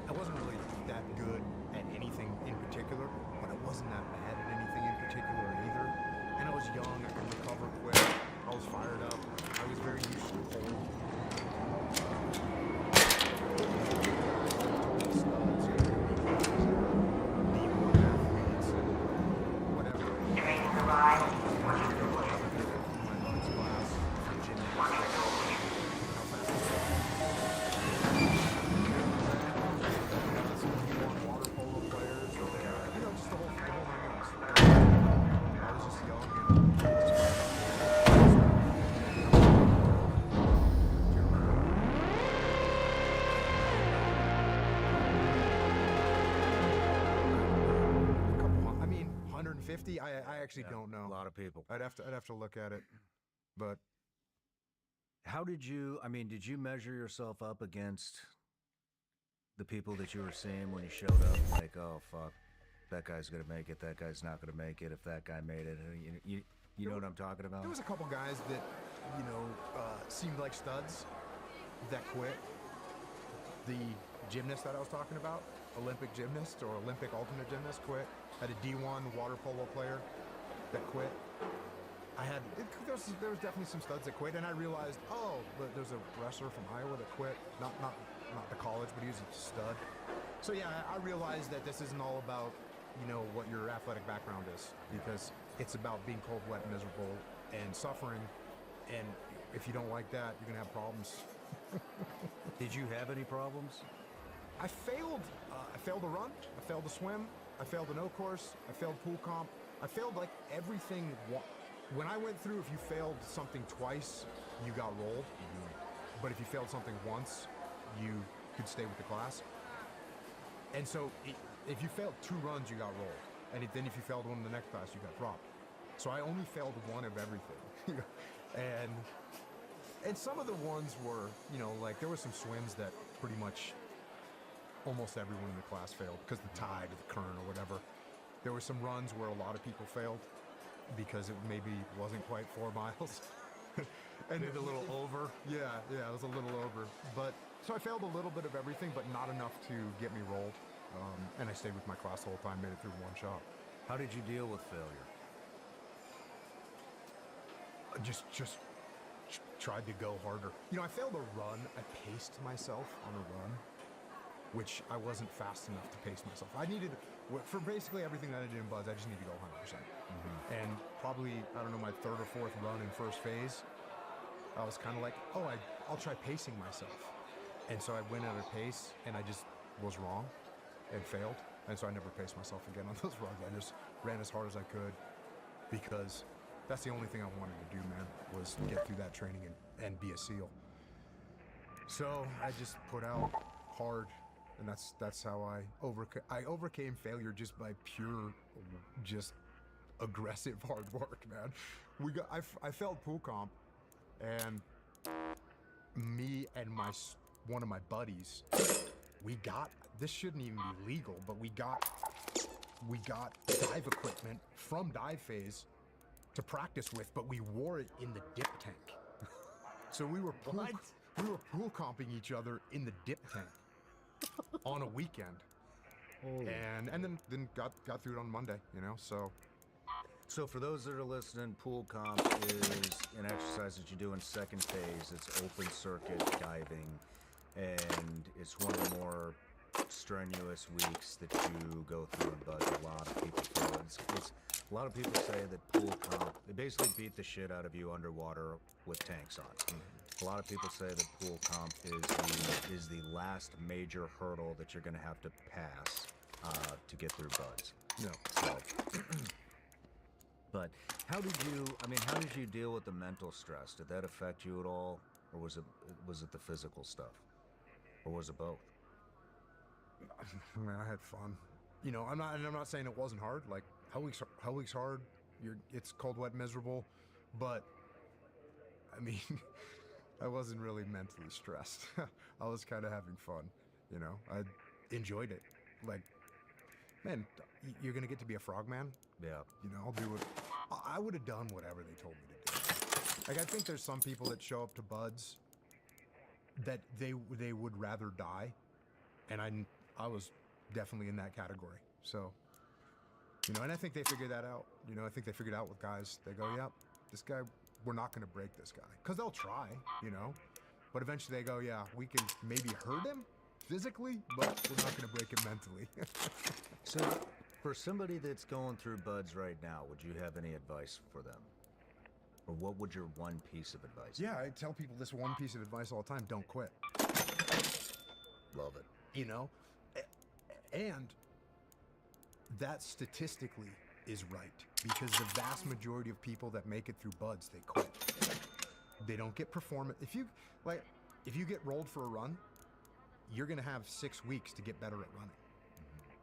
I wasn't really that good at anything in particular, but I wasn't that bad at anything in particular either. And I was young, I could recover quick, I was fired up, I was very used to the cold. I actually don't know. A lot of people. I'd have to look at it, but how did you? I mean, did you measure yourself up against the people that you were seeing when you showed up? Like, oh fuck, that guy's gonna make it. That guy's not gonna make it. If that guy made it, you know what I'm talking about? There was a couple guys that, you know, seemed like studs that quit. The gymnast that I was talking about, Olympic gymnast or Olympic alternate gymnast, quit. Had a D1 water polo player that quit. There was definitely some studs that quit, and I realized, oh, but there's a wrestler from Iowa that quit. Not the college, but he was a stud. So yeah, I realized that this isn't all about, you know, what your athletic background is, because it's about being cold, wet, miserable, and suffering. And if you don't like that, you're gonna have problems. Did you have any problems? I failed a run. I failed a swim. I failed an O course. I failed pool comp. I failed like everything. When I went through, if you failed something twice, you got rolled. But if you failed something once, you could stay with the class. And so if you failed 2 runs, you got rolled. And then if you failed one in the next class, you got dropped. So I only failed one of everything. And some of the ones were, you know, like there were some swims that pretty much almost everyone in the class failed because the tide or the current or whatever. There were some runs where a lot of people failed because it maybe wasn't quite 4 miles. And maybe a little over. Yeah, it was a little over. But so I failed a little bit of everything, but not enough to get me rolled. And I stayed with my class the whole time, made it through one shot. How did you deal with failure? Just tried to go harder. You know, I failed a run. I paced myself on a run, which I wasn't fast enough to pace myself. I needed, for basically everything that I did in Buzz, I just need to go 100%. And probably, I don't know, my 3rd or 4th run in first phase, I was kind of like, oh, I'll try pacing myself. And so I went at a pace, and I just was wrong and failed. And so I never paced myself again on those runs. I just ran as hard as I could because that's the only thing I wanted to do, man, was get through that training and be a SEAL. So I just put out hard, and that's how I overcame failure just by pure, just aggressive hard work, man. I failed pool comp, and me and one of my buddies, this shouldn't even be legal, but we got dive equipment from Dive Phase to practice with, but we wore it in the dip tank. So we were pool comping each other in the dip tank on a weekend. and then got through it on Monday, you know. So for those that are listening, pool comp is an exercise that you do in second phase. It's open circuit diving, and it's one of the more strenuous weeks that you go through, but a lot of people feel it's a lot of people say that pool comp, they basically beat the shit out of you underwater with tanks on. A lot of people say that pool comp is the last major hurdle that you're going to have to pass to get through buds. No. So, but how did you deal with the mental stress? Did that affect you at all, or was it the physical stuff, or was it both? I mean, I had fun. You know, I'm not saying it wasn't hard. Like Hell Week's hard. It's cold, wet, miserable, but I mean, I wasn't really mentally stressed. I was kind of having fun. You know, I enjoyed it. Like, man, you're gonna get to be a frogman. Yeah. You know, I'll do it. I would have done whatever they told me to do. Like, I think there's some people that show up to buds that they would rather die, and I was definitely in that category. So, you know, and I think they figured that out. You know, I think they figured out with guys. They go, yeah, this guy, we're not going to break this guy. Because they'll try, you know. But eventually they go, yeah, we can maybe hurt him physically, but we're not going to break him mentally. So, for somebody that's going through buds right now, would you have any advice for them? Or what would your one piece of advice be? Yeah, I tell people this one piece of advice all the time: don't quit. Love it. You know? And that statistically is right, because the vast majority of people that make it through buds, they quit. They don't get performance. If you get rolled for a run, you're gonna have 6 weeks to get better at running.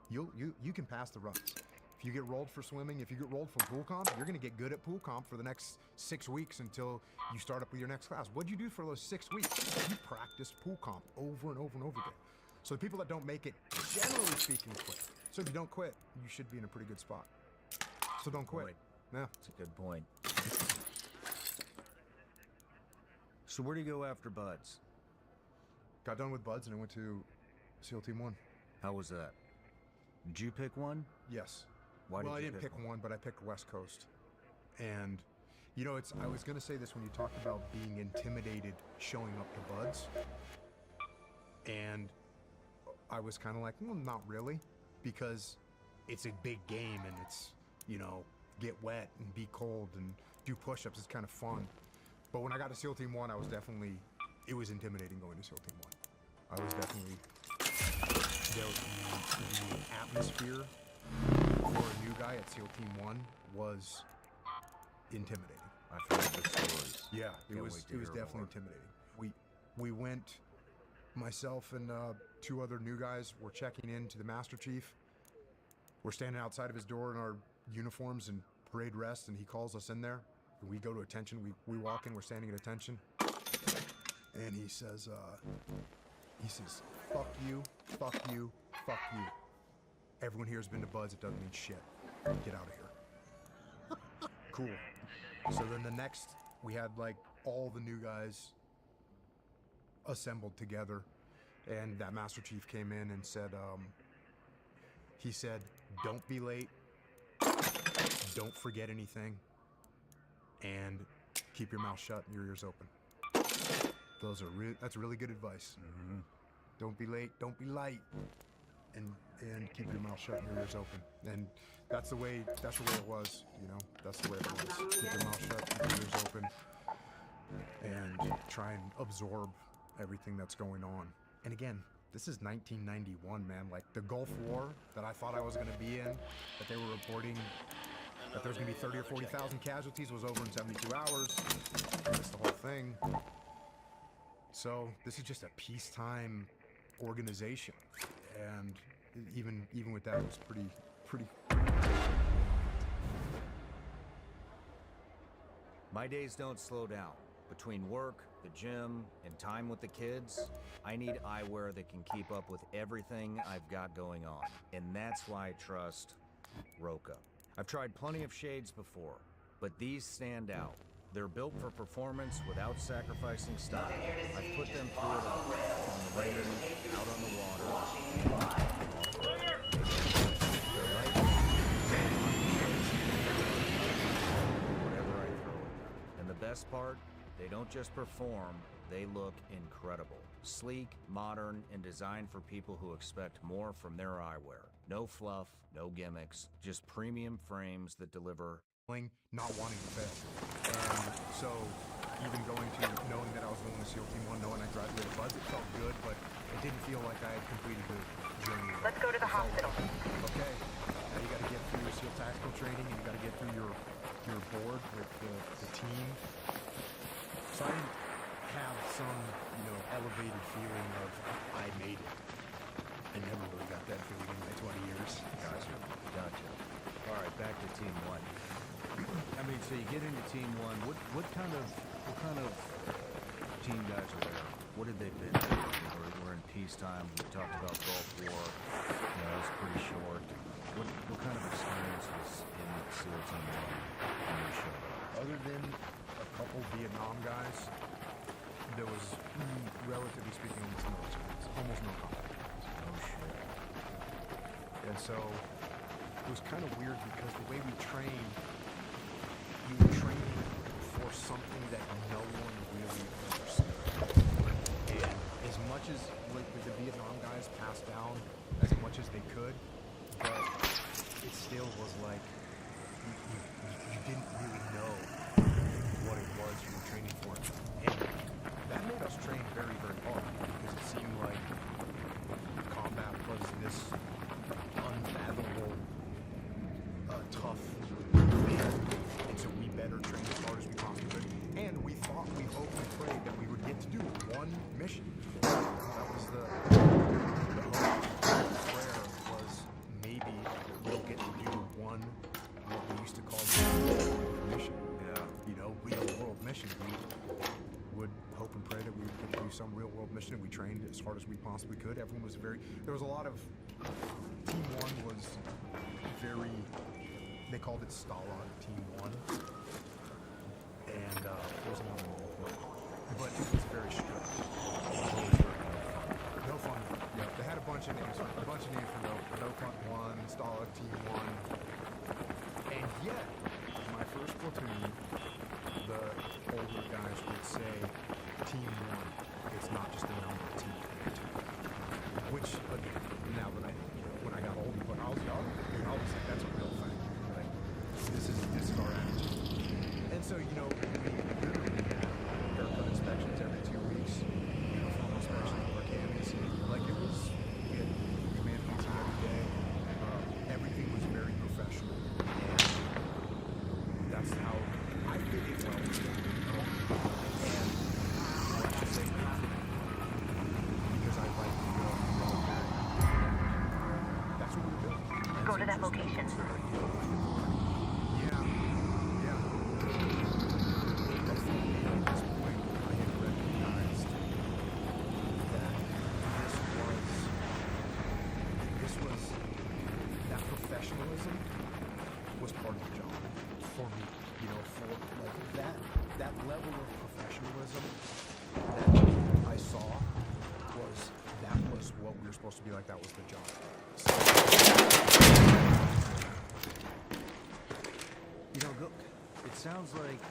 You can pass the runs. If you get rolled for swimming, if you get rolled for pool comp, you're gonna get good at pool comp for the next 6 weeks until you start up with your next class. What'd you do for those 6 weeks? You practiced pool comp over and over and over again. So the people that don't make it, generally speaking, quit. So if you don't quit, you should be in a pretty good spot. So don't quit. Yeah. That's a good point. So where do you go after buds? Got done with buds and I went to SEAL Team 1. How was that? Did you pick one? Yes. Why well, did I you didn't pick one, but I picked West Coast. And, you know, I was going to say this when you talked about being intimidated showing up to buds. And I was kind of like, well, not really, because it's a big game and it's, you know, get wet and be cold and do push-ups. It's kind of fun. But when I got to SEAL Team 1, it was intimidating going to SEAL Team 1. I was definitely, the atmosphere for a new guy at SEAL Team 1 was intimidating. I've heard the stories. Yeah, it Can't was wait to hear definitely more. intimidating. We went, myself and 2 other new guys were checking in to the Master Chief. We're standing outside of his door in our uniforms and parade rest, and he calls us in there. We go to attention. We walk in. We're standing at attention, and he says, "Fuck you, fuck you, fuck you. Everyone here has been to buds. It doesn't mean shit. Get out of here." Cool. So then we had like all the new guys assembled together, and that Master Chief came in and said, he said, "Don't be late. Don't forget anything. And keep your mouth shut and your ears open." That's really good advice. Mm-hmm. Don't be late, don't be light, and keep your mouth shut and your ears open. And that's the way it was, you know. That's the way it was. Keep your mouth shut, keep your ears open, and try and absorb everything that's going on. And again, this is 1991, man. Like the Gulf War that I thought I was going to be in, that they were reporting that there was going to be 30 or 40,000 casualties, was over in 72 hours. I missed the whole thing. So this is just a peacetime organization, and even with that, it was pretty. My days don't slow down. Between work, the gym, and time with the kids, I need eyewear that can keep up with everything I've got going on. And that's why I trust Roka. I've tried plenty of shades before, but these stand out. They're built for performance without sacrificing style. I've put them through it all. On the rain, out on the water. They don't just perform, they look incredible. Sleek, modern, and designed for people who expect more from their eyewear. No fluff, no gimmicks, just premium frames that deliver. Not wanting to fail. And so even going to knowing that I was going to SEAL Team 1, knowing I graduated BUD/S, it felt good, but it didn't feel like I had completed the journey. Let's go to the hospital. Okay. Now you got to get through your SEAL tactical training, and you got to get through your board with the team. So I didn't have some, elevated feeling of I made it. I never really got that feeling in my 20 years. Gotcha. All right, back to Team 1. I mean, so you get into Team 1. What kind of team guys are there? What had they been through? We're in peacetime. We talked about Gulf War. It's pretty short. What kind of experience was in SEAL Team 1 when you showed up? Other than a couple Vietnam guys, there was, relatively speaking, almost no combat. Oh shit. And so it was kind of weird because the way we trained, we were training for something that no one really understood. And as much as the Vietnam guys passed down as much as they could, but it still was like you didn't really know what it was you were training for. And that made us train very, very hard because it seemed like combat was this unfathomable, tough thing. And so we better train as hard as we possibly could. And we thought, we hoped, and prayed that we would get to do one mission. That was the hope. The prayer was maybe we'll get to do one, what we used to call the mission. Real world mission. We would hope and pray that we would get to do some real world mission, and we trained as hard as we possibly could. Everyone was there was a lot of, Team 1 was very, they called it Stalag Team 1. And there was another one, but it was very strict. No Fun. Yeah, they had a bunch of names for No Fun 1, Stalag Team 1. And yet, my first platoon, the older guys would say Team 1. It's not just a number, Team 2. Which, now that when I got older, when I was young, I was like, that's a real thing. Like, this is our attitude. And so, we literally had haircut inspections every 2 weeks, uniform inspections of our camis. Like, it was, we had command PT every day. Everything was very professional. And that's how I fit in well. And I should say because I like the military. That's what we were doing. Go to that location. Yeah. At this point, I had recognized that that professionalism was part of the job for me. For like that level of professionalism that I saw was what we were supposed to be like. That was the job. Look, it sounds like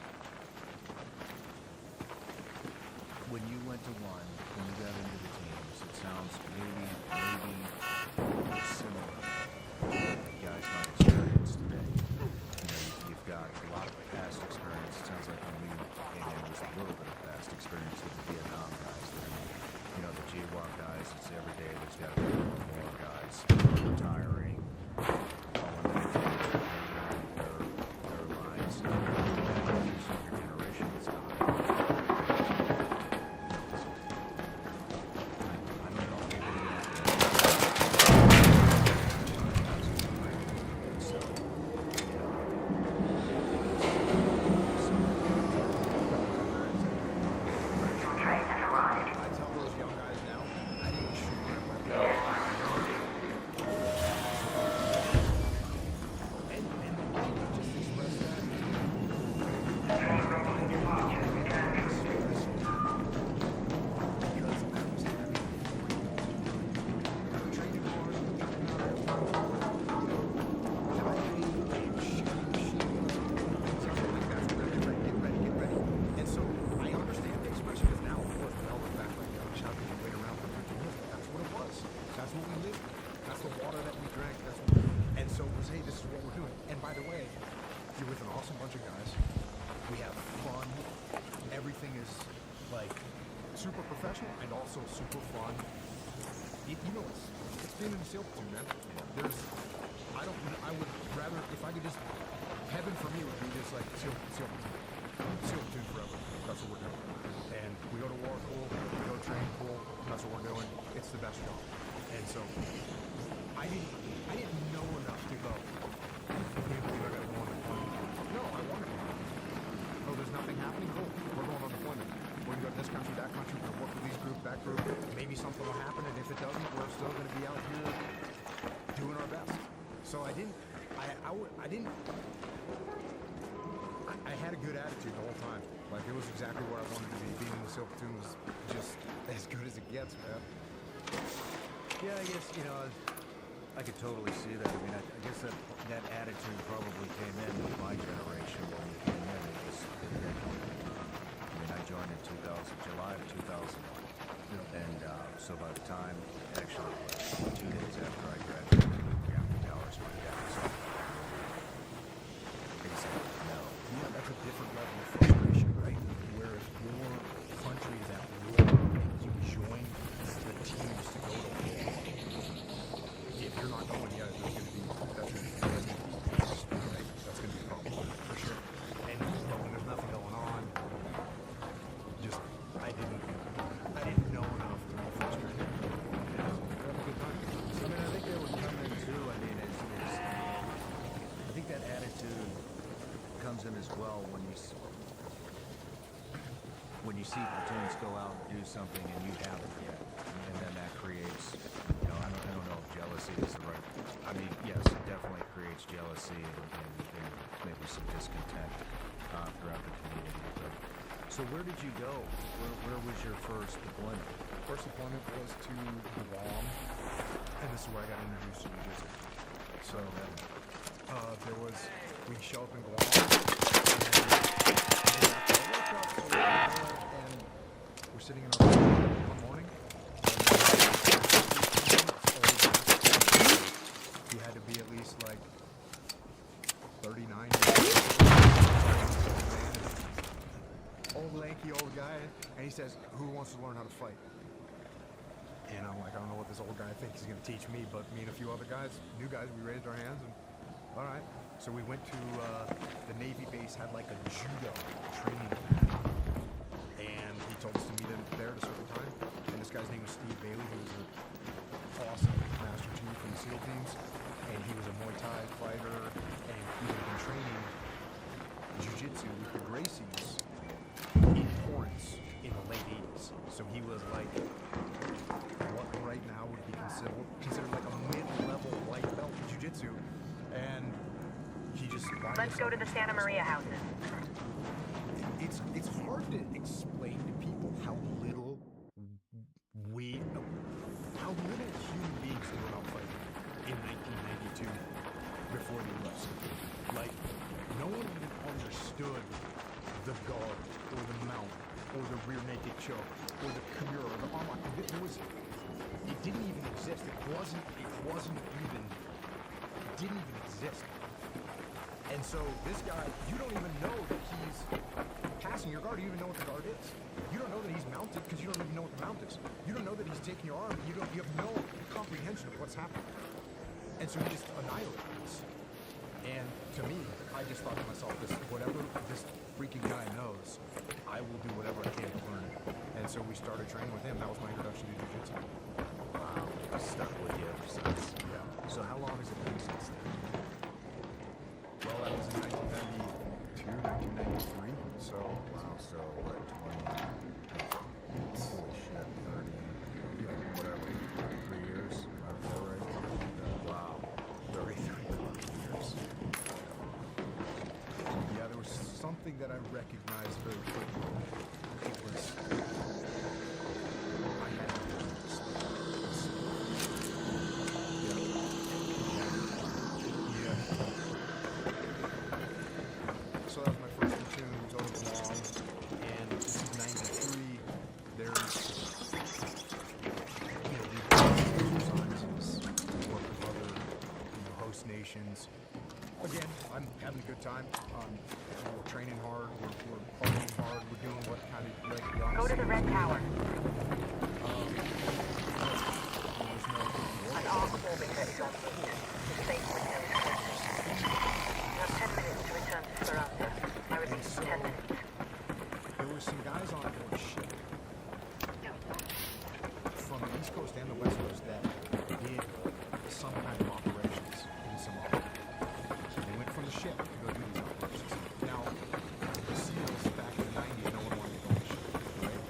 when you went to one, when you got into the teams, it sounds maybe similar to what guys might experience today. You've got a lot of past experience. It sounds like when we came in, there was a little bit of past experience with the Vietnam guys. The GWOC guys, it's every day there's got to be more guys retiring. That's what we're doing. And so it was, hey, this is what we're doing. And by the way, you're with an awesome bunch of guys. We have fun. Everything is like super professional and also super fun. You know, it's being in the SEAL platoon, man. I would rather, if I could just, heaven for me would be just like SEAL platoon. SEAL platoon forever. That's what we're doing. And we go to war cool, we go train cool, that's what we're doing. It's the best job. And so, I didn't know enough to go. No, I wanted to. Oh, there's nothing happening? Cool. We're going on deployment. We're going to go to this country, that country. We're going to work with these groups, that group. Maybe something will happen, and if it doesn't, we're still going to be out here doing our best. So I had a good attitude the whole time. Like, it was exactly where I wanted to be. Being in the SEAL platoon was just as good as it gets, man. Yeah, I guess, you know, I could totally see that. I mean, I guess that attitude probably came in with my generation when we came in. It was, I mean, I joined in July of 2000. And so by the time, actually, 2 days after I graduated boot camp, the towers went down. So, basically, no. Yeah, that's a different level of frustration, right? Where if your country is at war and you join the teams to go to war, if you're not going, yeah, that's going to be right? That's going to be a problem for sure. And when there's nothing going on, just I didn't know enough to be frustrated. Yeah, have a good time. I mean, I think they were coming too. I mean, I think that attitude comes in as well when you see platoons go out and do something and you haven't yet, and then that creates, you know, I don't know if jealousy is the right. I mean, yes, it definitely creates jealousy and maybe some discontent throughout the community. But, so where did you go? Where was your first deployment? First deployment was to Guam, and this is where I got introduced to jiu-jitsu. So we show up in Guam, and we're sitting in our room one morning. He had to be at least like 39 years old, lanky old guy, and he says, "Who wants to learn how to fight?" And I'm like, I don't know what this old guy thinks he's going to teach me, but me and a few other guys, new guys, we raised our hands, and all right. So we went to the Navy base, had like a judo training camp, and he told us to meet him there at a certain time. And this guy's name was Steve Bailey, who was an awesome Master Chief from the SEAL teams, and he was a Muay Thai fighter, and he had been training jiu-jitsu with the Gracies in Torrance in the late 80s. So he was like what right now would be considered like a mid-level white belt in jiu-jitsu, and he just let's go to the Santa Maria houses. It's hard to explain to people how little human beings knew about fighting in 1992 before the U.S. Like, no one even understood the guard or the mount or the rear naked choke or the Kimura or the arm lock. It didn't even exist. It didn't even exist. And so this guy, you don't even know that he's passing your guard. You don't even know what the guard is. You don't know that he's mounted because you don't even know what the mount is. You don't know that he's taking your arm. You have no comprehension of what's happening. And so he just annihilated us. And to me, I just thought to myself, whatever this freaking guy knows, I will do whatever I can to learn it. And so we started training with him. That was my introduction to jiu-jitsu. Wow, it's stuck with you ever since. Yeah. So how long has it been since then? Well, that was in 1992, 1993. So, wow, so what, 20? Holy shit, 30, whatever, 3 years? Right? Wow, 33 years. Yeah, there was something that I recognized very quickly. It was, I had to learn this. missions. Again, I'm having a good time. We're training hard. We're partying hard. We're doing what kind of like young. Go to the red tower. An arc orbiter is on route. The space window is closing. You have 10 minutes to return to Speranza. I repeat, 10 minutes. There were some guys on board ship from the East Coast and the West Coast that did some kind of operations in Somalia. They went from the ship to go do these operations. Now, the SEALs back in the 90s, no one wanted to go on the ship, right?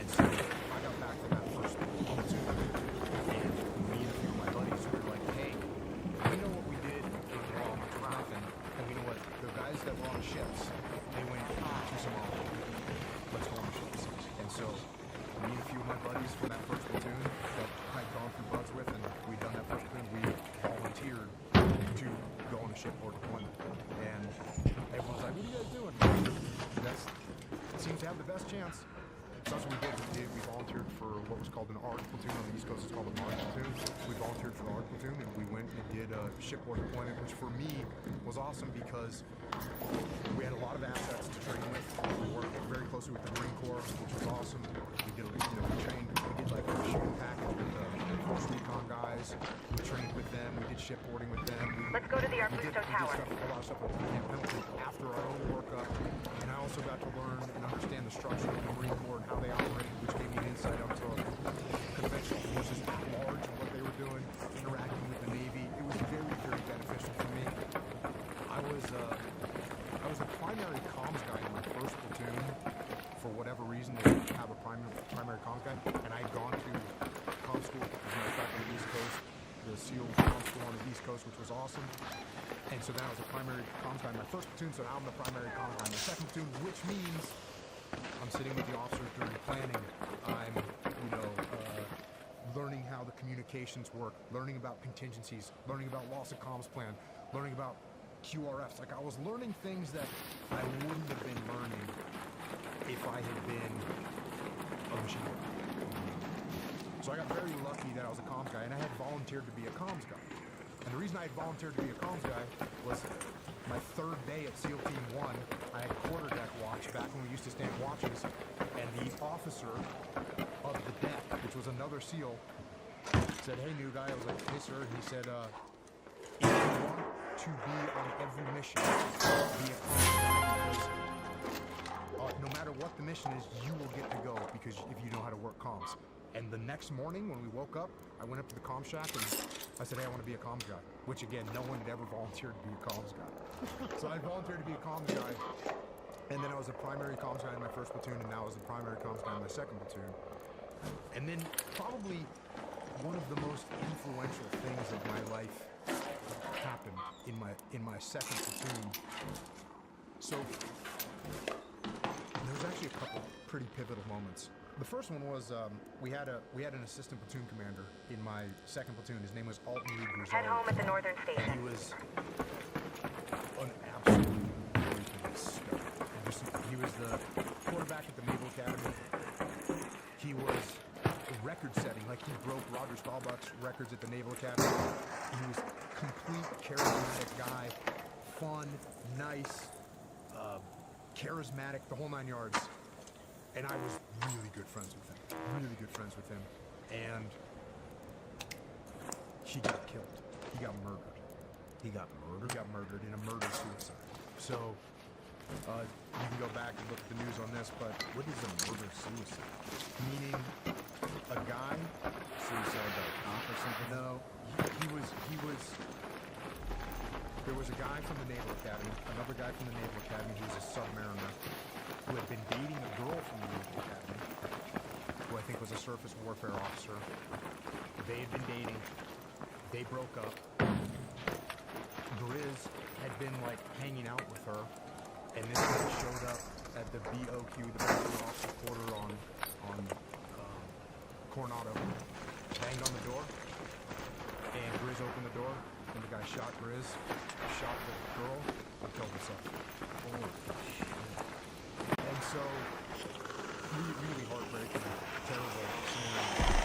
And so I got back from that first platoon, and me and a few of my buddies were like, hey, we know what we did in Guam for nothing, and we know what the guys that were on the ships, they went to Somalia. Let's go on the ships. And so me and a few of my buddies from that first platoon that I'd gone through buds with, and we'd done that first platoon, we volunteered to go on a shipboard deployment. And everyone's like, what are you guys doing? It seems to have the best chance. So that's what we did. We volunteered for what was called an ARD platoon. On the East Coast, it's called a MARD platoon. We volunteered for the ARD platoon, and we went and did a shipboard deployment, which for me was awesome because we had a lot of assets to train with. We worked very closely with the Marine Corps, which was awesome. We did, we did like a shooting package with the Force Recon guys. We trained with them. We did shipboarding with them. Let's go to the Arbusto Tower. We did a lot of stuff with Camp Pendleton after our own workup. And I also got to learn and understand the structure of the Marine Corps and how they operate, which gave me an insight onto conventional forces at large and what they were doing, interacting with the Navy. It was very, very beneficial for me. I was a primary comms guy in my first platoon. For whatever reason, they didn't have a primary comms guy, and I had gone to comm school, as a matter of fact, on the East Coast, the SEAL comm school on the East Coast, which was awesome. And so then I was a primary comms guy in my first platoon, so now I'm the primary comms guy in my second platoon, which means I'm sitting with the officers during planning. I'm, learning how the communications work, learning about contingencies, learning about loss of comms plan, learning about QRFs. Like, I was learning things that I wouldn't have been learning if I had been a machine gunner. So I got very lucky that I was a comms guy, and I had volunteered to be a comms guy. And the reason I had volunteered to be a comms guy was my third day at SEAL Team 1, I had quarterdeck watch back when we used to stand watches, and the officer of the deck, which was another SEAL, said, hey, new guy. I was like, hey, sir. He said, if you want to be on every mission, be a comms guy, because no matter what the mission is, you will get to go, because if you know how to work comms. And the next morning when we woke up, I went up to the comm shack and I said, hey, I want to be a comms guy. Which, again, no one had ever volunteered to be a comms guy. So I volunteered to be a comms guy. And then I was a primary comms guy in my first platoon, and now I was a primary comms guy in my second platoon. And then probably one of the most influential things of my life happened in my second platoon. So there was actually a couple pretty pivotal moments. The first one was we had an assistant platoon commander in my second platoon. His name was Alton Lee Grizzard. Head home at the northern station. He was an absolute stud. He was the quarterback at the Naval Academy. He was record-setting, like he broke Roger Staubach's records at the Naval Academy. He was complete charismatic guy, fun, nice, charismatic, the whole 9 yards. And I was really good friends with him. And he got killed. He got murdered. He got murdered in a murder-suicide. So, you can go back and look at the news on this, but what is a murder-suicide? Meaning a guy... Suicide by cop or something? No. There was a guy from the Naval Academy, another guy from the Naval Academy who was a submariner, who had been dating a girl from the Naval Academy, who I think was a surface warfare officer. They had been dating. They broke up. Grizz had been, like, hanging out with her, and this guy showed up at the BOQ, the Bachelor Officer Quarter on Coronado, banged on the door, and Grizz opened the door, and the guy shot Grizz, shot the girl, and killed himself. Holy shit. And so, really heartbreaking, terrible scenario.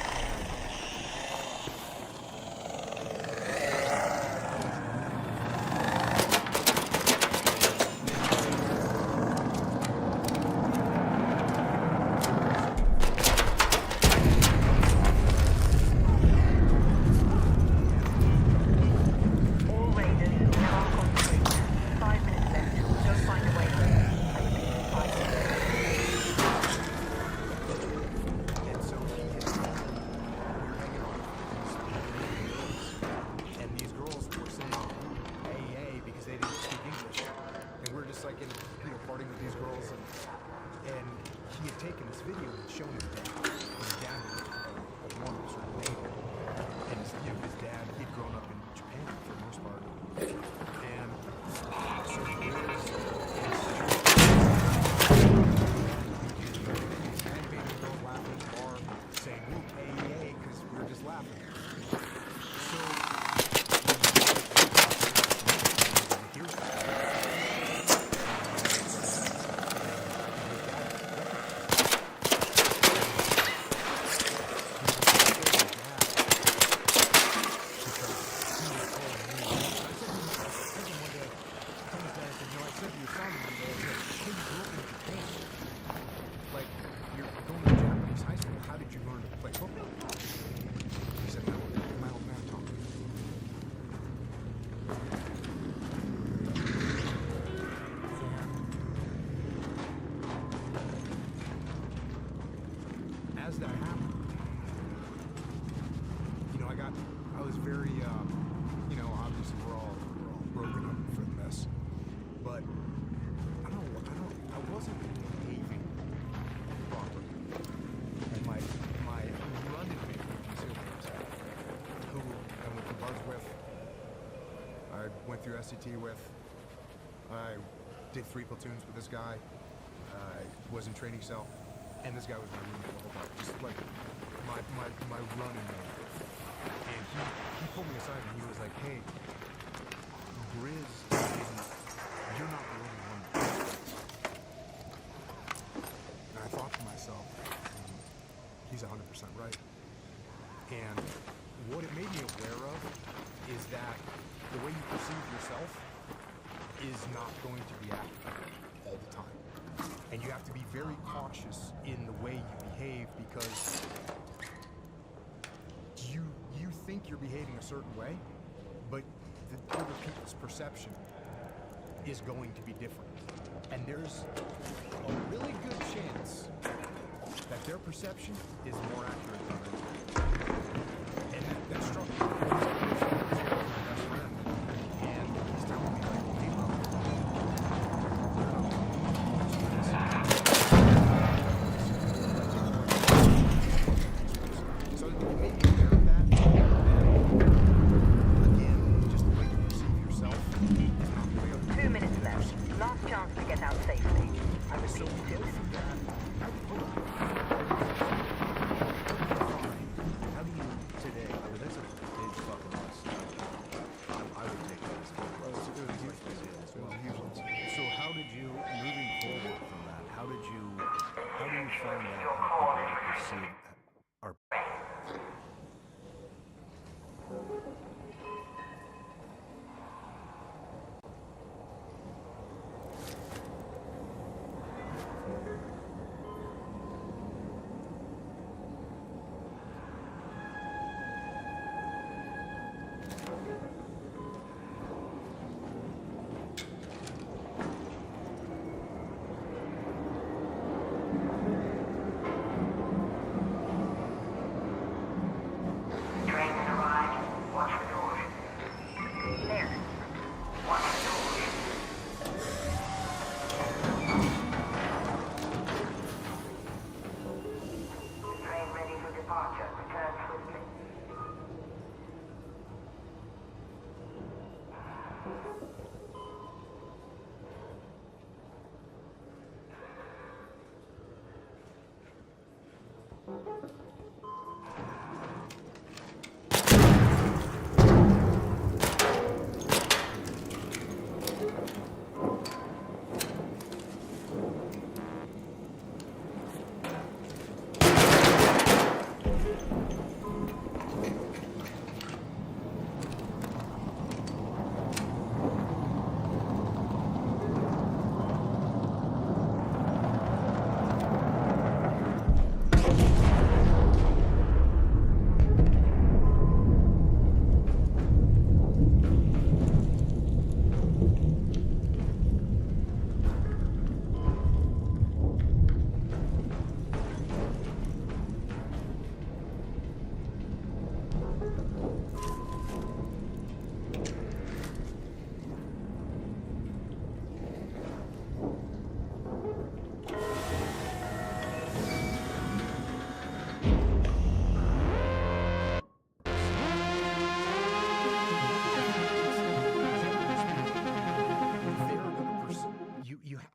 I was very, you know, obviously we're all broken up from this, but I wasn't behaving properly. And my running mate from Concealed Carry, who I went to Buzz with, I went through SCT with, I did 3 platoons with this guy, I was in training cell, and this guy was my roommate the whole time, just like my running mate. And he pulled me aside and he was like, hey, Grizz isn't, you're not the only one that does this. And I thought to myself, he's 100% right. And what it made me aware of is that the way you perceive yourself is not going to be accurate all the time. And you have to be very cautious in the way you behave because you think you're behaving a certain way, but the other people's perception is going to be different. And there's a really good chance that their perception is more accurate than yours. And that struck me. And he's telling me, like, hey, bro, so it made me aware of that. Again, just the way you perceive yourself is not the way other people 2 minutes left. Last chance to get out safely. I repeat, 2 minutes. How do you today? I mean, that's a big fucking list. I would take that as So how did you, moving forward from that, how do you find out how people perceive our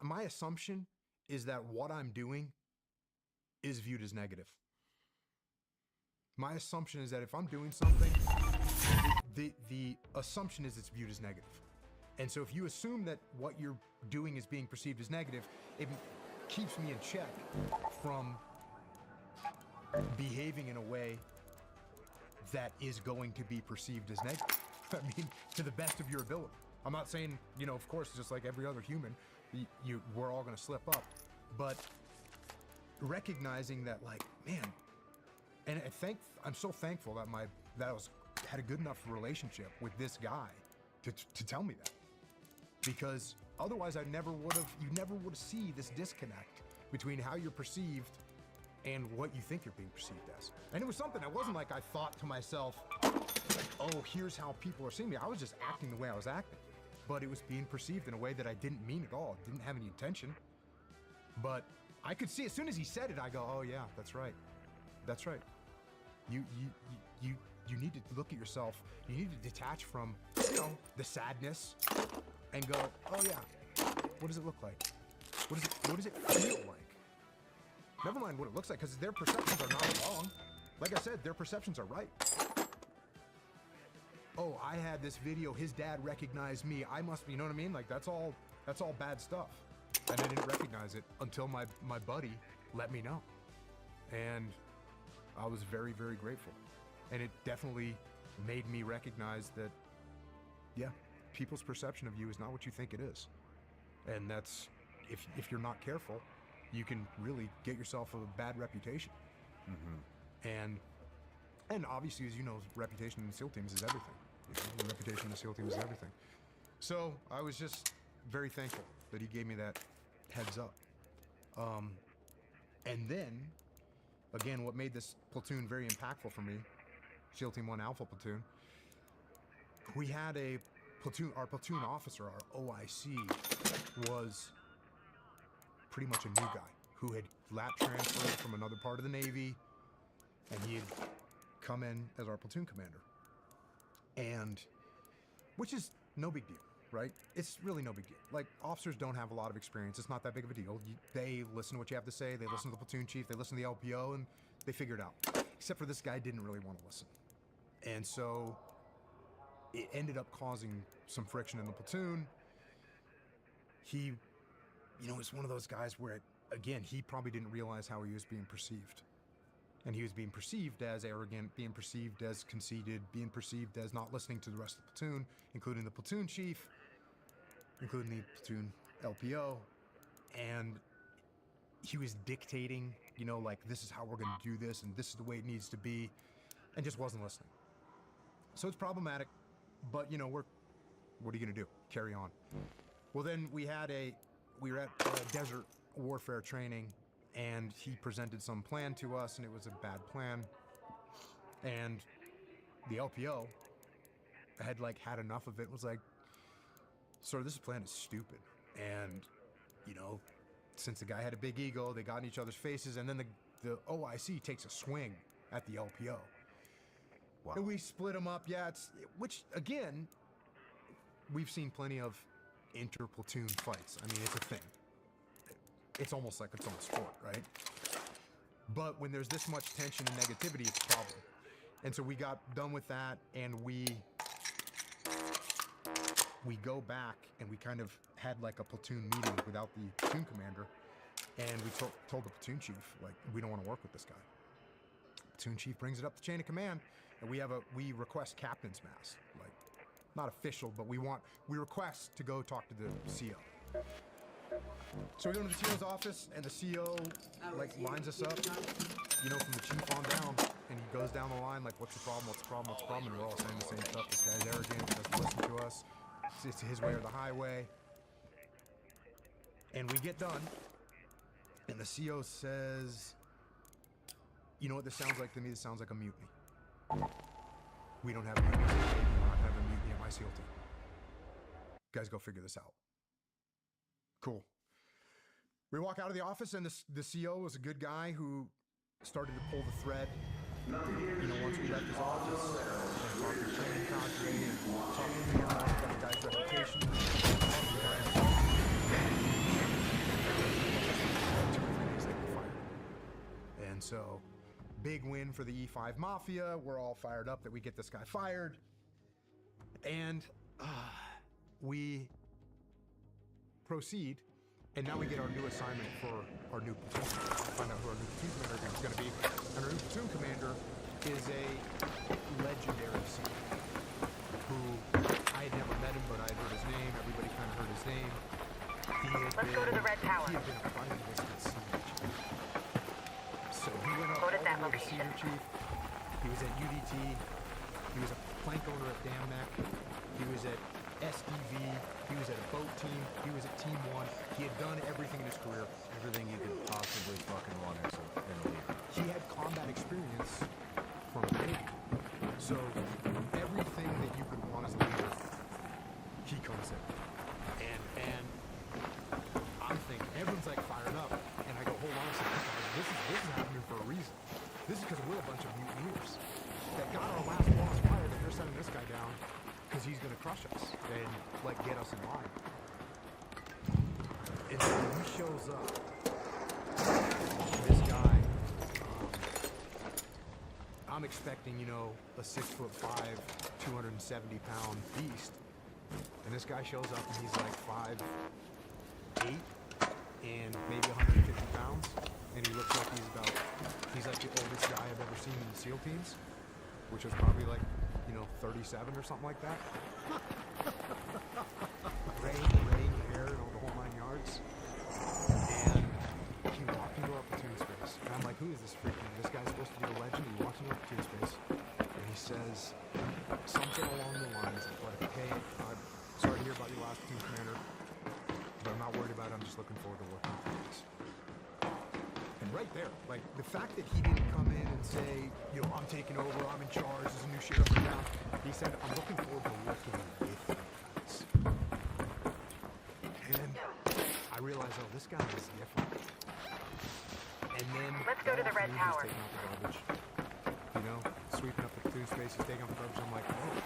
my assumption is that what I'm doing is viewed as negative. My assumption is that if I'm doing something, the assumption is it's viewed as negative. And so if you assume that what you're doing is being perceived as negative, it keeps me in check from behaving in a way that is going to be perceived as negative. I mean, to the best of your ability. I'm not saying, you know, of course, just like every other human, we're all going to slip up. But recognizing that, like, man, and I'm so thankful that I had a good enough relationship with this guy to tell me that, because otherwise you never would have see this disconnect between how you're perceived and what you think you're being perceived as. And it was something, it wasn't like I thought to myself, oh, here's how people are seeing me. I was just acting the way I was acting, but it was being perceived in a way that I didn't mean at all. Didn't have any intention. But I could see as soon as he said it, I go, oh yeah, that's right. That's right. You need to look at yourself. You need to detach from, you know, the sadness and go, oh yeah, what does it look like? What does it feel like? Never mind what it looks like, because their perceptions are not wrong. Like I said, their perceptions are right. Oh, I had this video, his dad recognized me. I must be, you know what I mean? Like that's all bad stuff. And I didn't recognize it until my buddy let me know. And I was very, very grateful. And it definitely made me recognize that, yeah, people's perception of you is not what you think it is. And that's, if you're not careful, you can really get yourself a bad reputation. Mm-hmm. And obviously, as you know, reputation in the SEAL teams is everything. You know, the reputation in the SEAL teams is everything. So I was just very thankful that he gave me that heads up. And then, again, what made this platoon very impactful for me, SEAL Team 1 Alpha Platoon, we had a platoon, our platoon officer, our OIC, was pretty much a new guy who had lat transferred from another part of the Navy, and he had come in as our platoon commander. And, which is no big deal, right? It's really no big deal. Like, officers don't have a lot of experience. It's not that big of a deal. They listen to what you have to say, they listen to the platoon chief, they listen to the LPO, and they figure it out. Except for this guy didn't really want to listen. And so, it ended up causing some friction in the platoon. He, you know, is one of those guys where, again, he probably didn't realize how he was being perceived. And he was being perceived as arrogant, being perceived as conceited, being perceived as not listening to the rest of the platoon, including the platoon chief, including the platoon LPO. And he was dictating, you know, like, this is how we're going to do this, and this is the way it needs to be, and just wasn't listening. So it's problematic, but, you know, what are you going to do? Carry on. Well, then we were at desert warfare training, and he presented some plan to us, and it was a bad plan. And the LPO had had enough of it, was like, sir, this plan is stupid. And, you know, since the guy had a big ego, they got in each other's faces, and then the OIC takes a swing at the LPO. Wow. And we split them up, yeah, which, again, we've seen plenty of inter-platoon fights. I mean, it's a thing. It's almost like its own sport, right? But when there's this much tension and negativity, it's a problem. And so we got done with that, and we go back, and we kind of had like a platoon meeting without the platoon commander, and we told the platoon chief, like, we don't want to work with this guy. Platoon chief brings it up the chain of command, and we request captain's mass, like, not official, but we request to go talk to the CO. So we go to the CO's office, and the CO lines us up, you know, from the chief on down, and he goes down the line like, what's the problem, what's the problem, what's the problem, and we're all saying the same stuff. This guy's arrogant, he doesn't listen to us, it's his way or the highway. And we get done, and the CO says, you know what this sounds like to me? This sounds like a mutiny. We don't have a mutiny. We're not having a mutiny at my SEAL team. Guys, go figure this out. Cool. We walk out of the office, and the CO was a good guy who started to pull the thread. You know, once we left his office, and talked to the training cadre, and talked to figure out the guy's reputation. And so, big win for the E5 Mafia. We're all fired up that we get this guy fired. And we proceed, and now we get our new assignment for our new platoon. Find out who our new platoon commander is going to be. And our new platoon commander is a legendary SEAL who I had never met him, but I had heard his name. Everybody kind of heard his name. Let's go to the Red Tower. He had been a finalist at Senior Chief. So he went up all the way to Senior Chief. He was at UDT. He was a plank owner at Dam Neck. He was at SDV, he was at a boat team, he was at Team 1, he had done everything in his career. Everything you could possibly fucking want in a leader. He had combat experience from the Navy. So everything swimsuit. And I'm thinking, everyone's like fired up, and I go, hold on a second, guys, this is happening for a reason. This is because we're a bunch of mutineers that got our last boss fired, and they're sending this guy down because he's gonna crush us and like get us in line. And so when he shows up, this guy, I'm expecting, you know, a 6'5", 270-pound beast, and this guy shows up and he's like 5'8" and maybe 150 pounds, and he looks like he's like the oldest guy I've ever seen in the SEAL teams, which was probably like, you know, 37 or something like that. Gray hair and all the whole 9 yards. And he walked into our platoon space. And I'm like, who is this freaking? This guy's supposed to be a legend. He walks into our platoon space and he says something along the lines of like, hey, I'm sorry to hear about your last platoon commander, but I'm not worried about it. I'm just looking forward to working with you guys. And right there, like the fact that he didn't come in and say, you know, I'm taking over, I'm in charge, there's a new sheriff in town. He said, I'm looking forward to working with you guys. And I realized, oh, this guy is different. And then let's go to the Red Tower. Taking out the garbage, you know, sweeping up the platoon space, he's taking out the garbage. I'm like, oh,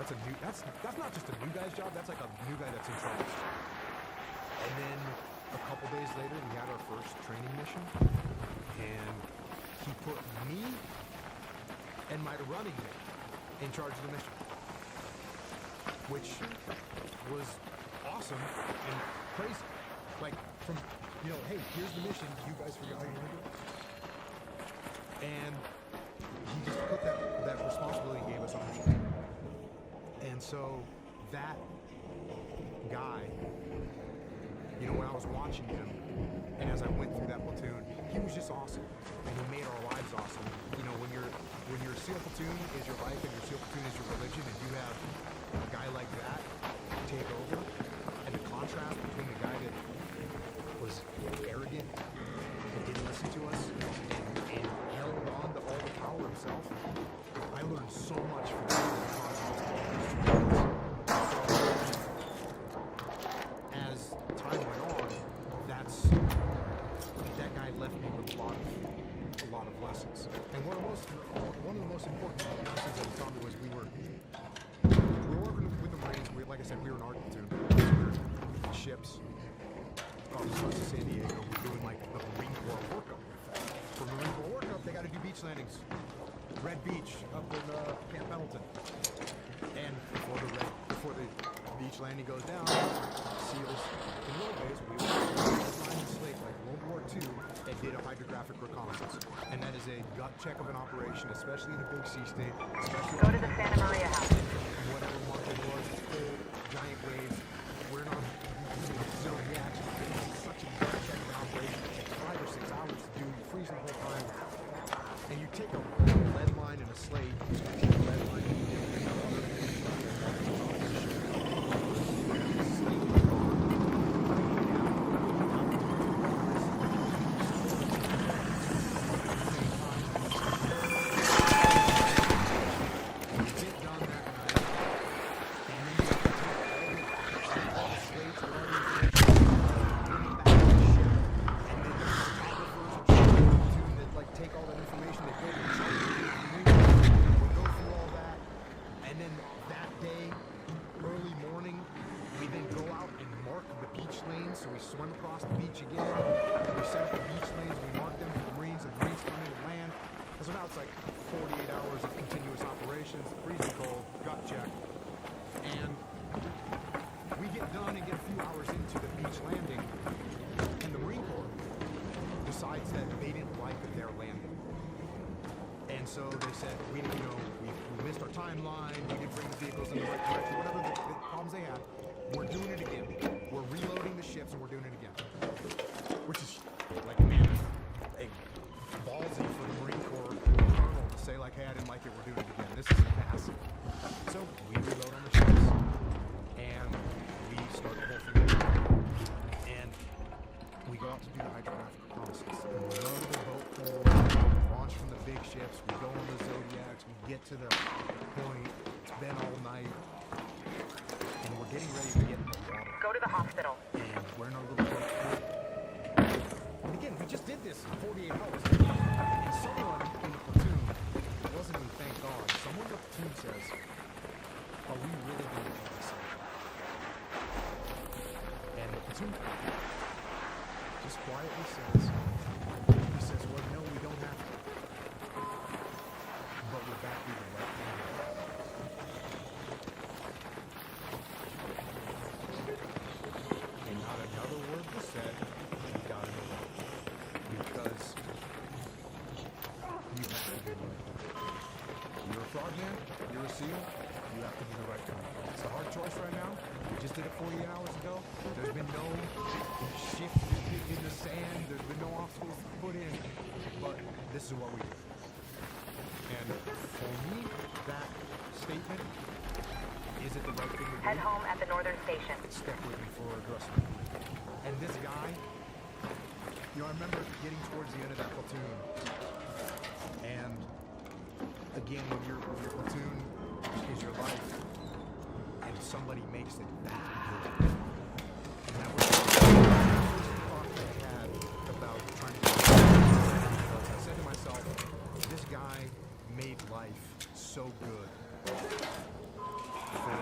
that's not just a new guy's job, that's like a new guy that's in charge. And then a couple days later, we had our first training mission, and he put me and my running mate in charge of the mission, which was awesome and crazy. Like, from, you know, hey, here's the mission, you guys figure out how you're gonna do it. And he just put that responsibility and gave us ownership. And so that guy, you know, when I was watching him, and as I went through that platoon, he was just awesome, and he made our lives awesome. You know, when your SEAL platoon is your life and your SEAL platoon is your religion, and you have a guy like that take over, and the contrast between the guy that was arrogant and didn't listen to us and held on to all the power himself, I learned so much from that. As time went on, that guy left me with a lot of lessons. And one of the most important lessons that he taught me was we were working with the Marines. Like I said, we were an art platoon. We were ships off the coast of San Diego. We're doing like the Marine Corps workup. For Marine Corps workup, they got to do beach landings. Red Beach up in Camp Pendleton. And before the beach landing goes down, SEALs in the old days, we were flying the slate like World War II and did a hydrographic reconnaissance. And that is a gut check of an operation, especially in a big sea state. Go to the Santa Maria house. Whatever market it was, cold, giant waves. We're not zero reaction. It's such a gut check of an operation. It takes 5 or 6 hours to do. You're freezing the whole time. And you take a lead line and a slate, you take a lead line and you dip it in water, so we swim across the beach again. We set up the beach lanes, we mark them for the Marines, and the Marines come in and land. And so now it's like 48 hours of continuous operations, freezing cold, gut check. And we get done and get a few hours into the beach landing, and the Marine Corps decides that they didn't like their landing. And so they said, we missed our timeline, we didn't bring the vehicles in the right direction, whatever the problems they had. We're doing it again. We're reloading the ships and we're doing it again. Which is like, man, ballsy for the Marine Corps colonel to say like, hey, I didn't like it, we're doing it again. This is massive. So we reload on the ships and we start the whole thing again. And we go out to do the hydrographic reconnaissance. And we go to the boat pool, launch from the big ships, we go on the Zodiacs, we get to the point, it's been all night. And getting ready to get in the water. Go to the hospital. And we're in our little boat. And again, we just did this in 48 hours. And someone in the platoon, it wasn't me, thank God, someone in the platoon says, are we really going to do this? And the platoon just quietly says, he says, well, no, we don't have to. But we're back to the right thing. And not another word was said. We got it away. Because you have to do the right thing. You're a frogman, you're a seal, you have to do the right thing. It's a hard choice right now. We just did it 48 hours ago. There's been no shift in the sand. There's been no obstacles put in. But this is what we do. And for me, that statement, is it the right thing to do? Head home at the northern station. It stuck with me for the rest of my life. And this guy, you know, I remember getting towards the end of that platoon. And again, when your platoon is your life, and somebody makes it that good. And that was the first thought I had about trying to get because I said to myself, this guy made life so good for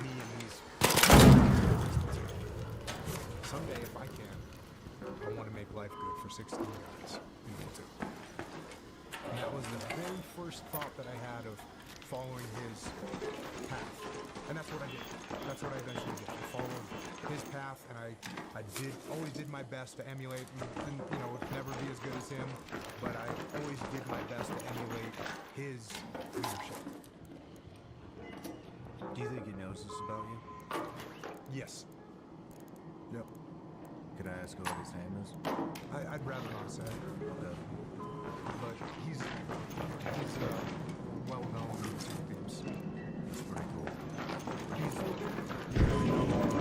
me and these. Someday, if I can, I want to make life good for 16 guys in the platoon. And that was the very first thought that I had of following his path. And that's what I did. That's what I eventually did. I followed his path, and I always did my best to emulate, and you know, never be as good as him, but I always did my best to emulate his leadership. Do you think he knows this about you? Yes. Yep. Could I ask what his name is? I'd rather not say. Okay. But he's well known in the SEAL teams. It's pretty cool. He's very well known.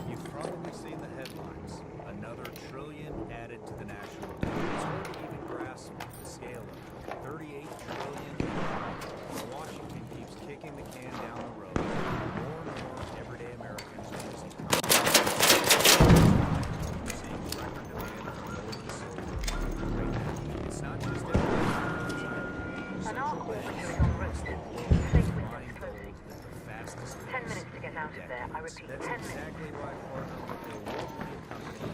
You've probably seen the headlines. Another trillion added to the national debt. It's hard to even grasp the scale of it. 38 trillion. Washington keeps kicking the can down the road. More and more everyday Americans are using seeing record demand for gold and silver. Right now, it's not just An arc is en route. Safe windows closing. 10 minutes to get out of there. I repeat, 10 That's minutes. exactly why I partnered with the award-winning company.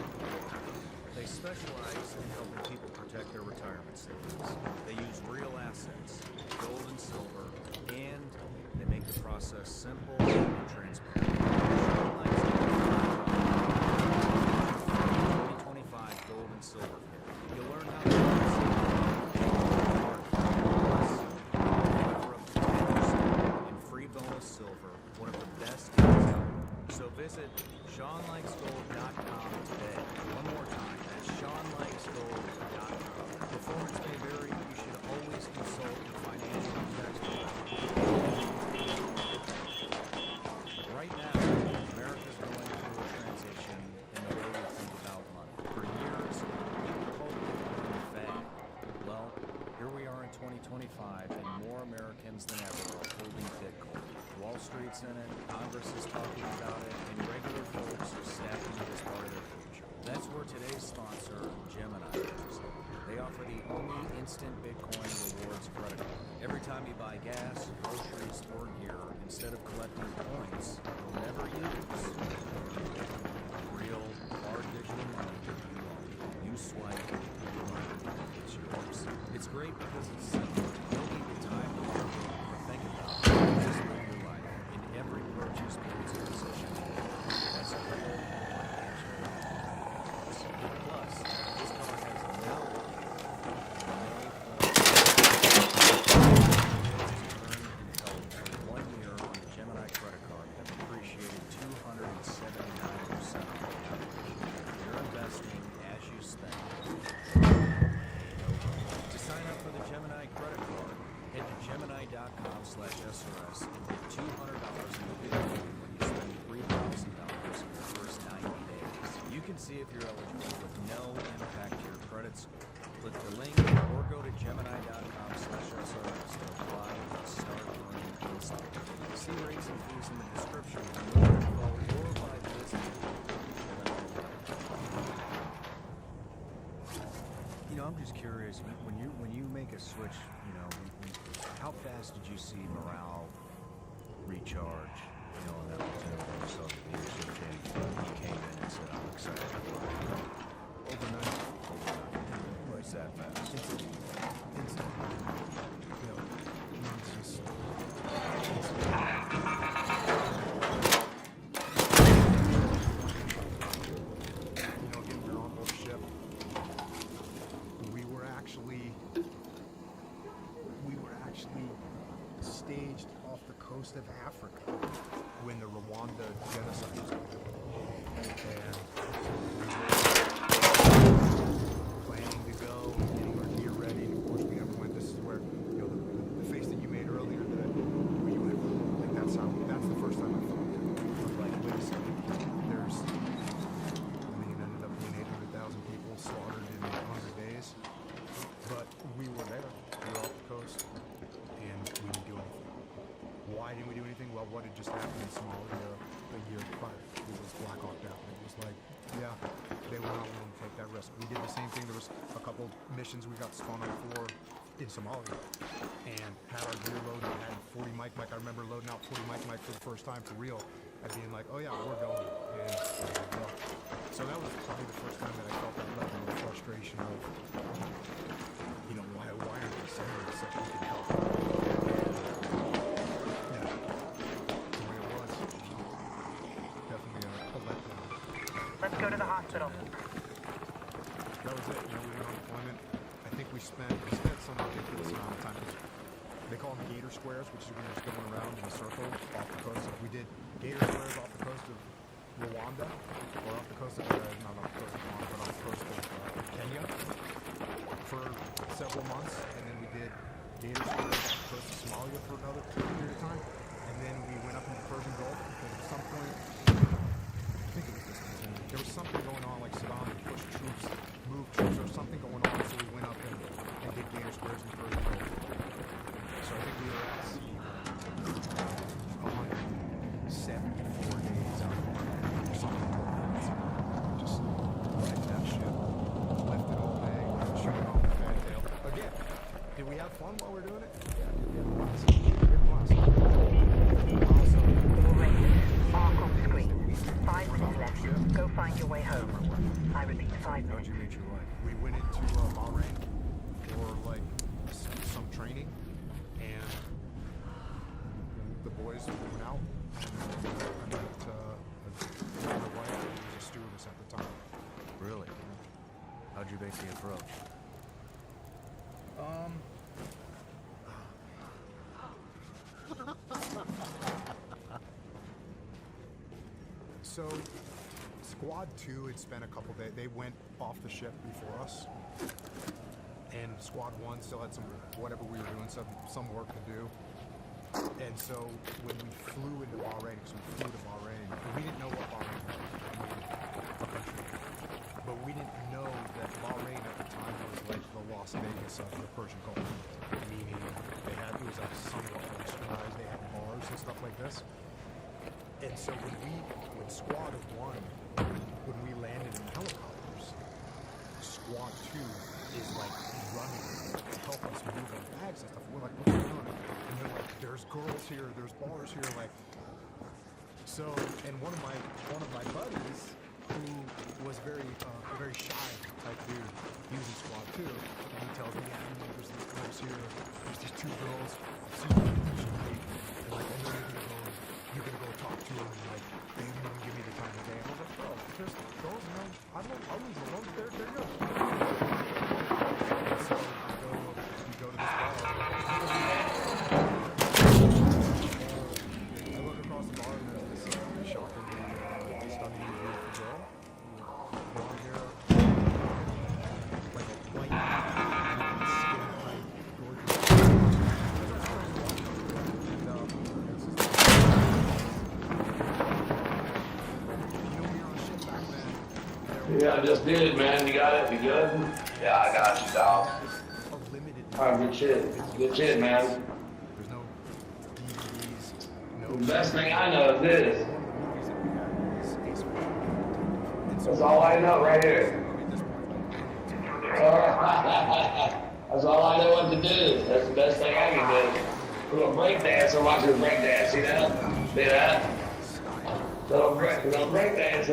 They specialize in helping people protect their retirement savings. They use real assets, gold and silver, and they make the process simple and transparent. 2025 gold and silver kit. You'll learn how to cover up to 10% in free bonus silver, one of the best deals out. So visit SeanLikesGold.com today. One more time, that's SeanLikesGold.com. Performance may vary, but you should always consult your financial professional. Right now, America's going through a transition in the way we think about money. For years, people called Bitcoin a fad. Well, here we are in 2025, and more Americans than ever are holding Bitcoin. Wall Street's in it, Congress is talking about it, and regular folks are snapping it as part of their future. That's where today's sponsor, Gemini, comes in. They offer the only instant Bitcoin rewards credit card. Every time you buy gas, groceries, or gear, instead of collecting points you'll never use, real hard digital money that you own. You swipe, you earn, it's yours. It's great because it's simple. You don't need the time to work or think about it. Just live your life. In every purchase builds a decision. That's a whole Plus, this card has no earn and held for 1 year on the Gemini credit card. see if you're eligible with no impact to your credit score. Click the link or go to Gemini.com/SRS to apply and start earning instantly. See rates and fees in the description for more info or by visiting. You know, I'm just curious, when you make a switch, you know, how fast did you see morale recharge? You know, in that platoon when you saw the leadership change, you came in and said, I'm excited to go. Overnight. Well, it's that fast. Instant. You know, it's just... You know, again, we're on board ship. We were actually staged off the coast of Africa when the Rwanda genocide was going on. And planning to go, getting our gear ready, and of course we never went. This is where, you know, the face that you made earlier, that where you went, like that's the first time I felt like, wait a second, there's, I mean, it ended up being 800,000 people slaughtered in 100 days, but we were there, we were off the coast, and we didn't do anything. Why didn't we do anything? Well, what had just happened in Somalia a year prior? It was Black Hawk Down. It was like, yeah, they were not willing to take that risk. We did the same thing. There was a couple missions we got spun up for in Somalia, and had our gear loaded. Had 40 Mike. I remember loading out 40 Mike for the first time for real, and being like, oh yeah, we're going. And so that was probably the first time that I felt that level of frustration of, you know, why aren't we sending this stuff we can help? Let's go to the hospital. That was it. You know, we went on deployment. I think we spent some ridiculous amount of time. They call them gator squares, which is when you're just going around in a circle off the coast. We did gator squares off the coast of Rwanda, or off the coast of, not off the coast of Rwanda, but off the coast of Kenya for several months. And then we did gator squares off the coast of Somalia for another period of time. And then we went up into the Persian Gulf because at some point, I think it was this one, there was something going on, like Saddam had pushed troops, moved troops, or something going on, so we went up and did gator squares in the Persian Gulf. So I think we were at sea 174 days out of or something like that. Just right that ship, lifted all day, shooting off the fat tail. Again, did we have fun while we were doing it? Yeah, we had a blast. Also, Arc on screen. 5 minutes left. Go find your way home. I repeat, 5 minutes. how'd you meet your wife? We went into Bahrain for like some training, and the boys went out. I met my wife, who was a stewardess at the time. Really? How'd you make the approach? So, Squad 2 had spent a couple days. They went off the ship before us, and Squad 1 still had some whatever we were doing, some work to do. And so when we flew into Bahrain, because we flew to Bahrain, we didn't know what Bahrain was, a country, but we didn't know that Bahrain at the time was like the Las Vegas of the Persian Gulf, meaning it was like somewhat westernized. They had bars and stuff like this. And so when Squad 1, when we landed in helicopters, Squad 2 is like running to help us move our bags and stuff. We're like, what's going on? And they're like, there's girls here, there's bars here, like. So, and one of my buddies, who was very shy type dude, he was in Squad 2, and he tells me, yeah, you know, there's these girls here, there's these 2 girls, I've seen them, and like, I know you're gonna go talk to them, and like, they didn't even give me the time of day. And I was like, bro, there's girls, you know, I'll leave them alone, they're good. So we go to this bar. I look across the bar and there's this shockingly stunning beautiful girl. Blonde hair, like a white skin tight, gorgeous. And we were on ship back then. There Yeah, I just did, man. You got it? You good? Yeah, I got you, dog. A limited. All right, good shit. Good shit, man. There's no DVDs. No. The best thing I know is this. One of the movies that we had is Ace Ventura. And so That's all I know right here. at this point, That's all I know what to do. That's the best thing I can do. We're gonna break dance and watch us break dance, see that? See that? We're gonna break dance.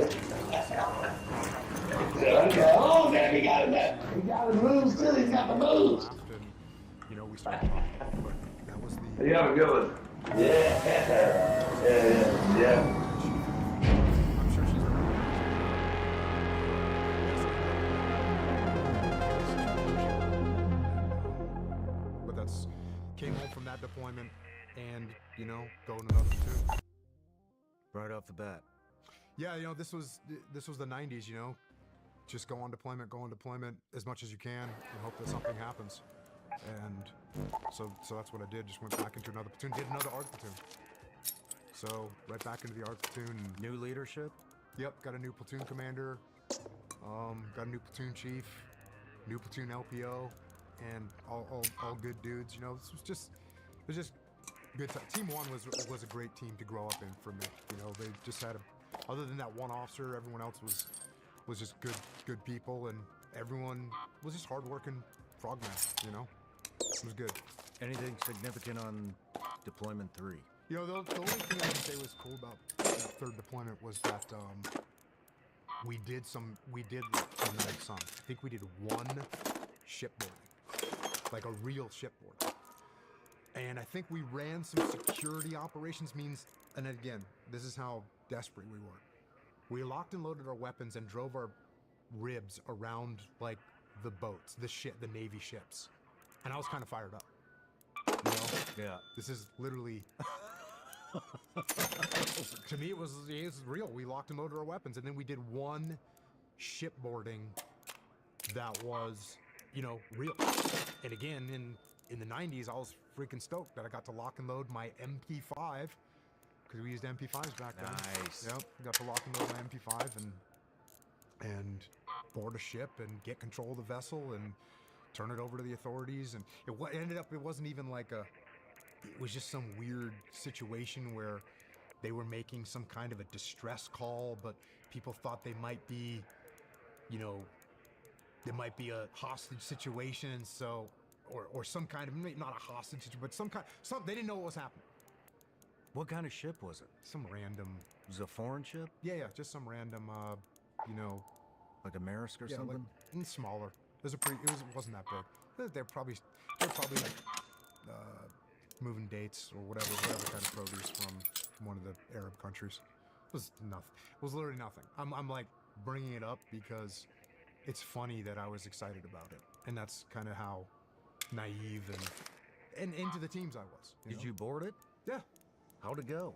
Oh, man, he got it. He got the moves too. He's got the moves. and, you know, we started talking, but that was the. You have a good one. Yeah. Yeah. I'm sure she's. But that's came home from that deployment, and you know, going another two. Right off the bat. Yeah, you know, this was the 90s. You know, just go on deployment as much as you can, and hope that something happens. And so that's what I did. Just went back into another platoon, did another ARC platoon. So right back into the ARC platoon. And, New leadership? yep, got a new platoon commander. Got a new platoon chief, new platoon LPO, and all good dudes. You know, it was just good time. Team 1 was a great team to grow up in for me. You know, they just had other than that one officer, everyone else was just good people, and everyone was just hardworking frogmen. You know, it was good. Anything significant on deployment 3? You know, the only thing I can say was cool about that third deployment was that we did some I think we did one shipboarding, like a real shipboarding. And I think we ran some security operations and again, this is how desperate we were. We locked and loaded our weapons and drove our ribs around like the boats, the Navy ships. And I was kind of fired up. You know? Yeah. This is literally to me it was real. We locked and loaded our weapons, and then we did one shipboarding that was, you know, real. And again, in the 90s, I was freaking stoked that I got to lock and load my MP5 because we used MP5s back then. Nice. Yep, got to lock and load my MP5 and board a ship and get control of the vessel and turn it over to the authorities. And it wasn't even like it was just some weird situation where they were making some kind of a distress call, but people thought they might be, you know, there might be a hostage situation, and so, or some kind of, not a hostage situation, but they didn't know what was happening. What kind of ship was it? Some random. Was it a foreign ship? Yeah, just some random, you know. Like a Maersk or something? Like, smaller. It wasn't that big. They're probably like, moving dates or whatever kind of produce from one of the Arab countries. It was nothing. It was literally nothing. I'm like bringing it up because it's funny that I was excited about it, and that's kind of how naive and into the teams I was. Did you board it? Yeah. How'd it go?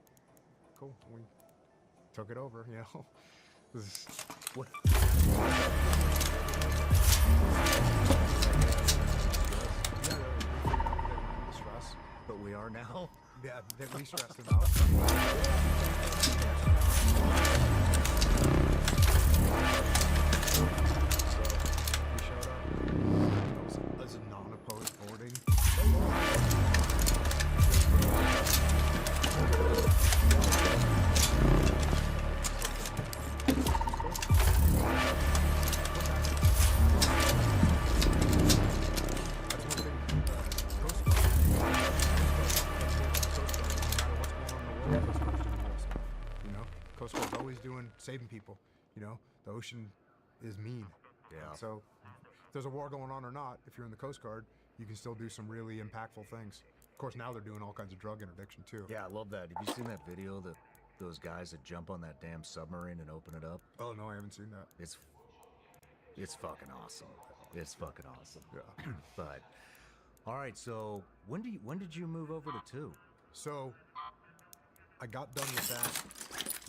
Cool. We took it over. You know. It was, what? Stress. But we are now? Yeah, we stressed them out. So we showed up as a non-opposed boarding. Saving people, you know. The ocean is mean. Yeah. So if there's a war going on or not, if you're in the Coast Guard, you can still do some really impactful things. Of course, now they're doing all kinds of drug interdiction too. Yeah, I love that. Have you seen that video that those guys that jump on that damn submarine and open it up? Oh no, I haven't seen that. It's fucking awesome. It's fucking awesome. Yeah. But all right, so when did you move over to 2? So I got done with that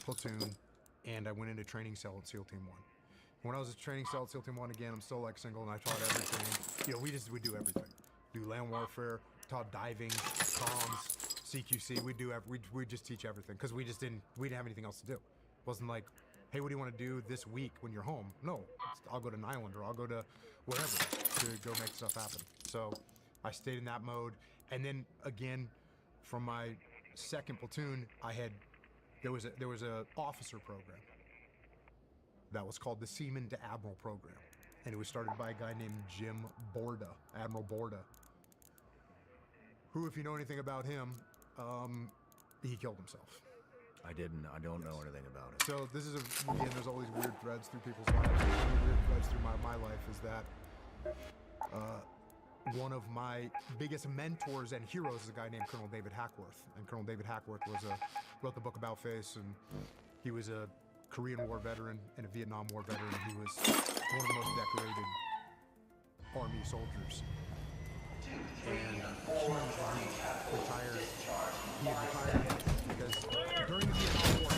platoon, and I went into training cell at SEAL Team 1. When I was at training cell at SEAL Team 1, again, I'm still like single, and I taught everything. You know, we do everything. Do land warfare, taught diving, comms, CQC. We just teach everything because we didn't have anything else to do. It wasn't like hey, what do you want to do this week when you're home? No, I'll go to an island or I'll go to wherever to go make stuff happen. So I stayed in that mode. And then again, from my second platoon, there was a officer program that was called the Seaman to Admiral program. And it was started by a guy named Jim Borda, Admiral Borda, who, if you know anything about him, he killed himself. I don't know anything about it. So this is again, there's all these weird threads through people's lives. One of the weird threads through my life is that one of my biggest mentors and heroes is a guy named Colonel David Hackworth. And Colonel David Hackworth wrote the book About Face, and he was a Korean War veteran and a Vietnam War veteran. He was one of the most decorated Army soldiers. And he retired. He had retired because during the Vietnam War,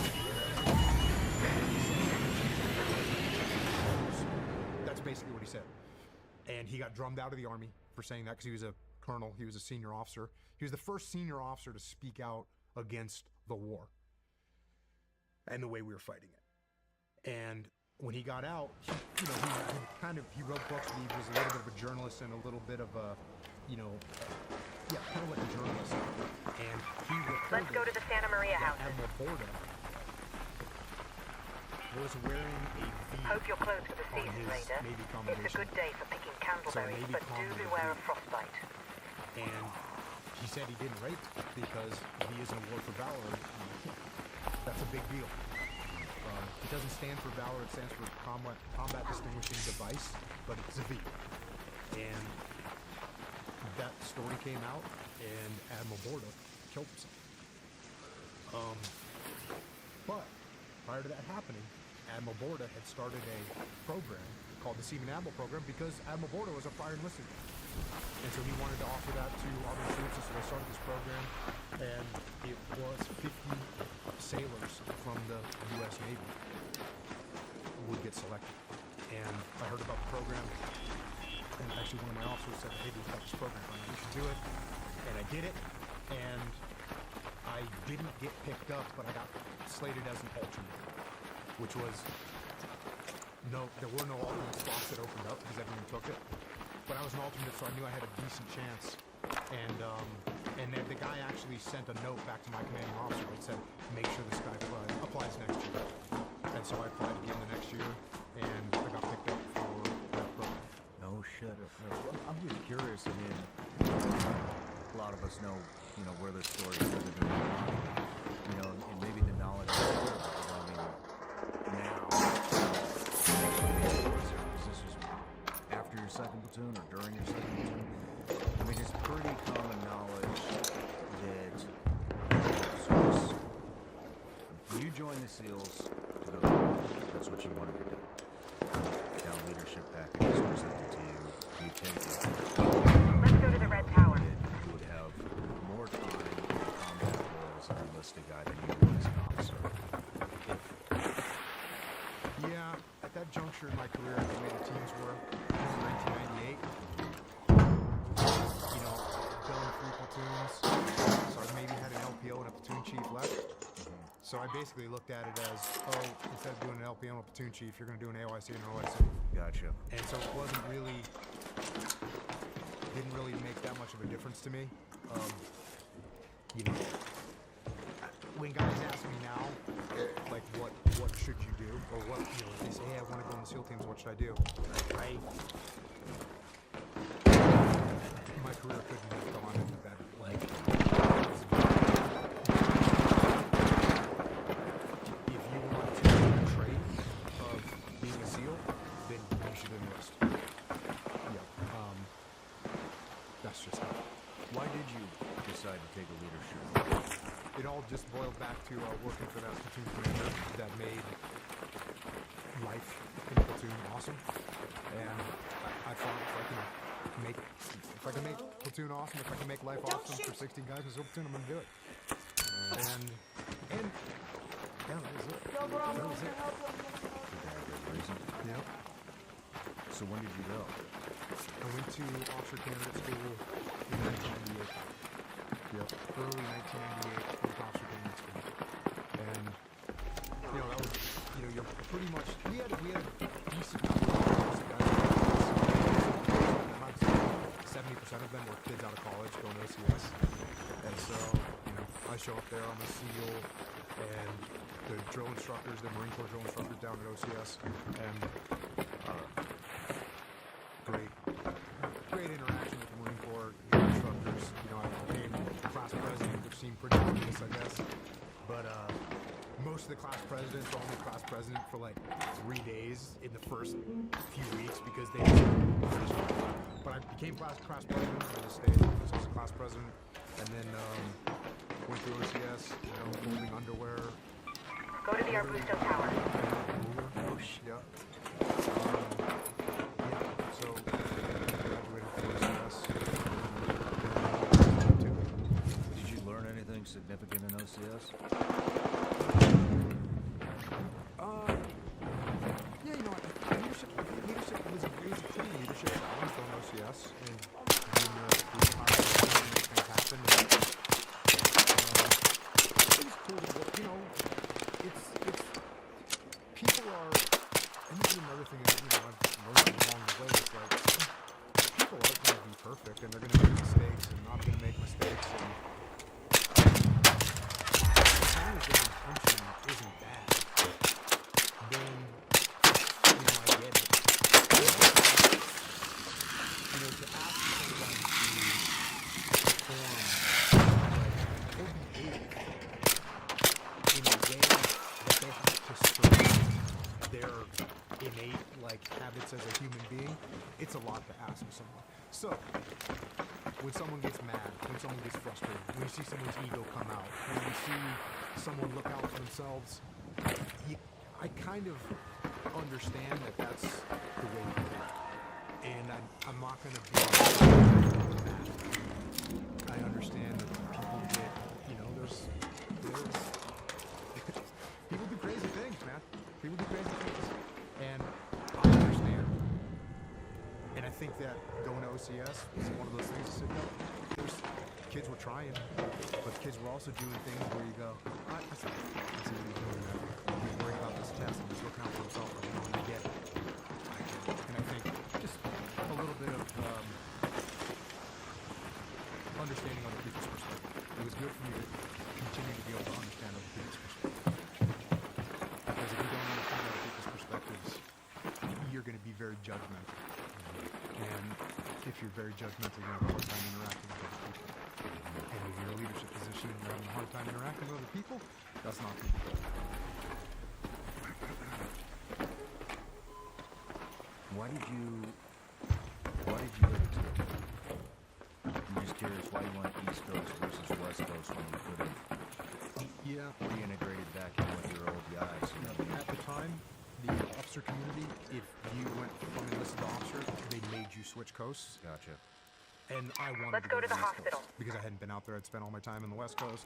that's basically what he said. And he got drummed out of the Army for saying that because he was a colonel, he was a senior officer. He was the first senior officer to speak out against the war and the way we were fighting it. And when he got out, he wrote books. He was a little bit of a journalist and a little bit of a, kind of like a journalist. And he reported. Let's go to the Santa Maria house. Admiral Borda was wearing a V. Hope you're close for the season, Raider. It's a good day for picking candleberries, but do beware of frostbite. And he said he didn't rape because he is an award for valor. That's a big deal. It doesn't stand for valor, it stands for combat distinguishing device, but it's a V. And that story came out, and Admiral Borda killed himself. But prior to that happening, Admiral Borda had started a program called the Seaman Admiral Program because Admiral Borda was a prior enlisted. And so he wanted to offer that to other troops, and so they started this program, and it was 50 sailors from the U.S. Navy would get selected. And I heard about the program, and actually one of my officers said, hey, we've got this program, you should do it. And I did it, and I didn't get picked up, but I got slated as an alternate, which was, there were no alternate spots that opened up because everyone took it. But I was an alternate, so I knew I had a decent chance. And then the guy actually sent a note back to my commanding officer that said, make sure this guy applies next year. And so I applied again the next year, and I got picked up for that program. No shit. I'm just curious. I mean, a lot of us know, where this story is headed, and maybe the knowledge is there, but I mean, now, this was after your second platoon or during your second platoon? I mean, it's pretty common knowledge that you joined the SEALs to go, that's what you wanted to do. Now leadership package is presented to you, you take it. Let's go to the Red Tower. You would have more time in combat as an enlisted guy than you would as an officer. Yeah, at that juncture in my career, the way the teams were, in 1998, filling 3 platoons, so I maybe had an LPO and a platoon chief left. So I basically looked at it as, instead of doing an LPO and a platoon chief, you're going to do an AOIC and an OIC. Gotcha. And so it didn't really make that much of a difference to me. When guys ask me now, like, what should you do? Or what, if they say, hey, I want to go in the SEAL teams, what should I do? My career couldn't have gone into that. Like, if you want to do the trade of being a SEAL, then you should enlist. Yeah. That's just how. Why did you decide to take a leadership? It all just boiled back to working for that platoon commander that made life in the platoon awesome. And I thought if I can make platoon awesome, if I can make life awesome for 16 guys in a platoon, I'm gonna do it. And yeah, that was it. That was it. Reason. Yep. So when did you go? I went to officer candidate school in 1998. Yep. Early 1998 with officer candidate school. And that was, you're pretty much, we had a decent number of guys. I'd say 70% of them were kids out of college going to OCS. And so, you know, I show up there, I'm a SEAL, and the drill instructors, the Marine Corps drill instructors down at OCS, and great interaction with the Marine Corps instructors. You know, I became class president, which seemed pretty obvious, I guess. But most of the class presidents were only class president for like 3 days in the first few weeks because they just, but I became class president and I stayed as a class president, and then went through OCS, you know, folding underwear. Go to the Arbusto Tower. Yeah. So graduated from OCS. Did you learn anything significant in OCS? Yeah, you know, leadership was a pretty leadership challenge on OCS, and doing the entire things happen. And, it was cool to work, you know, it's people are, and this is another thing that, you know, I've learned along the way, it's like, people aren't going to be perfect, and they're going to make mistakes, and I'm going to make mistakes, and as long as their intention isn't bad, then, you know, I get it. You know, to ask someone to perform, like, or behave in a way that they have to survive their innate, like, habits as a human being, it's a lot to ask of someone. So, when someone gets mad, when someone gets frustrated, when you see someone's ego come out, when you see someone look out for themselves, I kind of understand that that's the way you do it. And I'm not going to be mad. I understand that people get, you know, there's people do crazy things, man. People do crazy things. And I understand. And I think that going to OCS is one of those things that said, no, there's kids were trying, but kids were also doing things where you go, I see what you're doing there. He's worried about this test and he's looking out for himself, and I get it. And I think just a little bit of understanding other people's perspective. It was good for me to continue to be able to understand other people's perspective. Because if you don't understand other people's perspectives, you're going to be very judgmental. And if you're very judgmental, you're going to have a hard time interacting with other people. And if you're in a leadership position and you're having a hard time interacting with other people, that's not going to be good. Why did you go to? I'm just curious why you went East Coast versus West Coast when you could have reintegrated back in with your old guys. You know? At the time, the officer community, if you went from enlisted to officer, they made you switch coasts. Gotcha. And I wanted Let's go to the East hospital. Coast because I hadn't been out there. I'd spent all my time in the West Coast.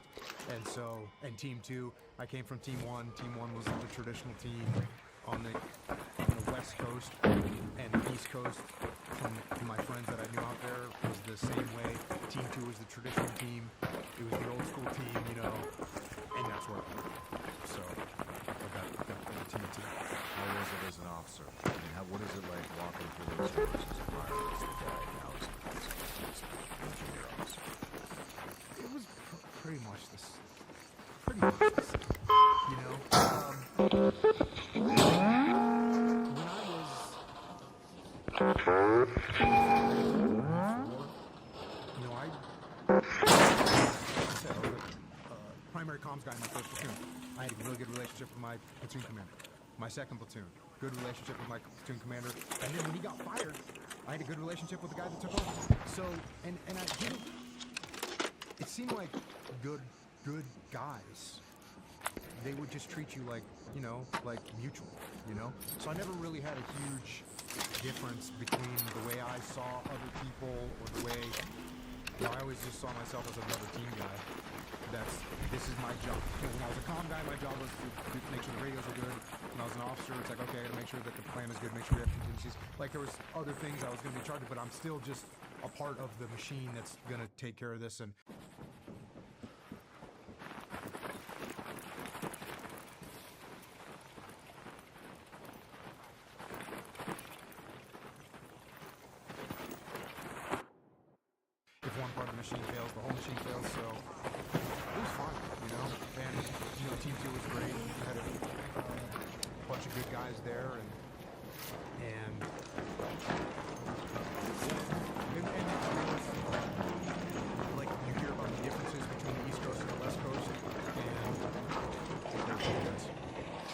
And so, and Team 2, I came from Team 1. Team 1 was the traditional team on the West Coast, and the East Coast, from my friends that I knew out there, was the same way. Team 2 was the traditional team. It was the old school team, you know, and that's where I went. So, I got the Team 2. How was it as an officer? I mean, what is it like walking through those doors as a pilot, as the guy now as engineer officer? It was pretty much the same, you know? When I was you know, I said I was a primary comms guy in my first platoon. I had a really good relationship with my platoon commander. My second platoon, good relationship with my platoon commander. And then when he got fired, I had a good relationship with the guy that took over. So, and I didn't, it seemed like good guys. They would just treat you like, you know, like mutual, you know? So I never really had a huge difference between the way I saw other people or the way, you know, I always just saw myself as another team guy. This is my job. You know, when I was a comm guy, my job was to make sure the radios are good. When I was an officer, it's like, okay, I gotta make sure that the plan is good, make sure we have contingencies. Like, there was other things I was gonna be in charge of, but I'm still just a part of the machine that's gonna take care of this. And machine fails, the whole machine fails. So it was fun, you know. And you know, Team 2 was great. We had a bunch of good guys there, and like you hear about the differences between the East Coast and the West Coast, and they're team guys.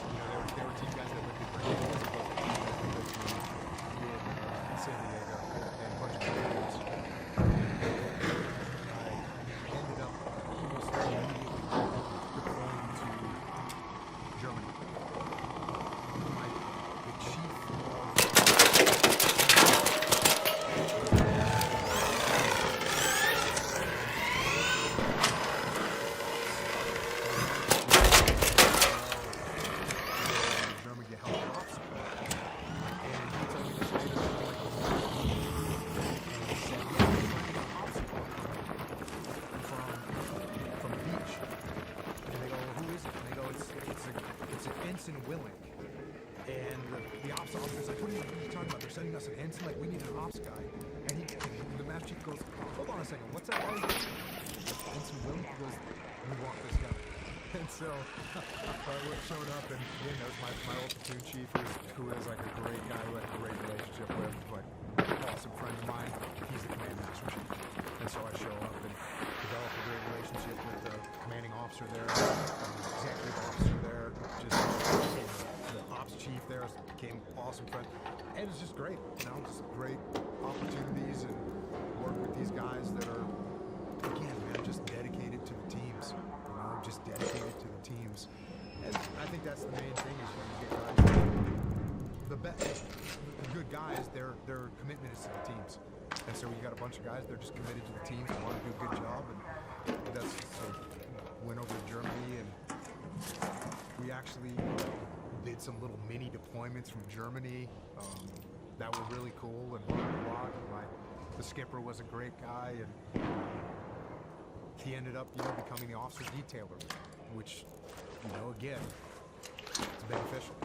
You know, they were team guys that lived in Virginia as opposed to team guys that lived in San Diego and a bunch of Canadians. I ended up almost immediately deploying to Germany. The chief Germany to help out support. And he told me this later on, like, and he said, yeah, we're finding out op support from the beach. And they go, well, who is it? And they go, it's an ensign Willink. And the ops officer's like, what are you talking about? They're sending us an ensign, like we need an ops guy. And the master chief goes, hold on a second, what's that guy's name? Ensign Willink? He goes, we want this guy. And so we showed up, and again, there was my old platoon chief, who is like a great guy who I had a great relationship with, like awesome friend of mine. He's the command master chief. And so I show up and develop a great relationship with the commanding officer there, the executive officer there, just the ops chief there became awesome friends. And it's just great, you know, just great opportunities and work with these guys that are, again, man, just dedicated to the teams. Just dedicated to the teams. And I think that's the main thing is when you get guys, the good guys, their commitment is to the teams. And so you got a bunch of guys, they're just committed to the teams and want to do a good job. And that's, so went over to Germany, and we actually did some little mini deployments from Germany that were really cool and learned a lot. The skipper was a great guy, and he ended up, you know, becoming the officer detailer, which, you know, again, it's beneficial.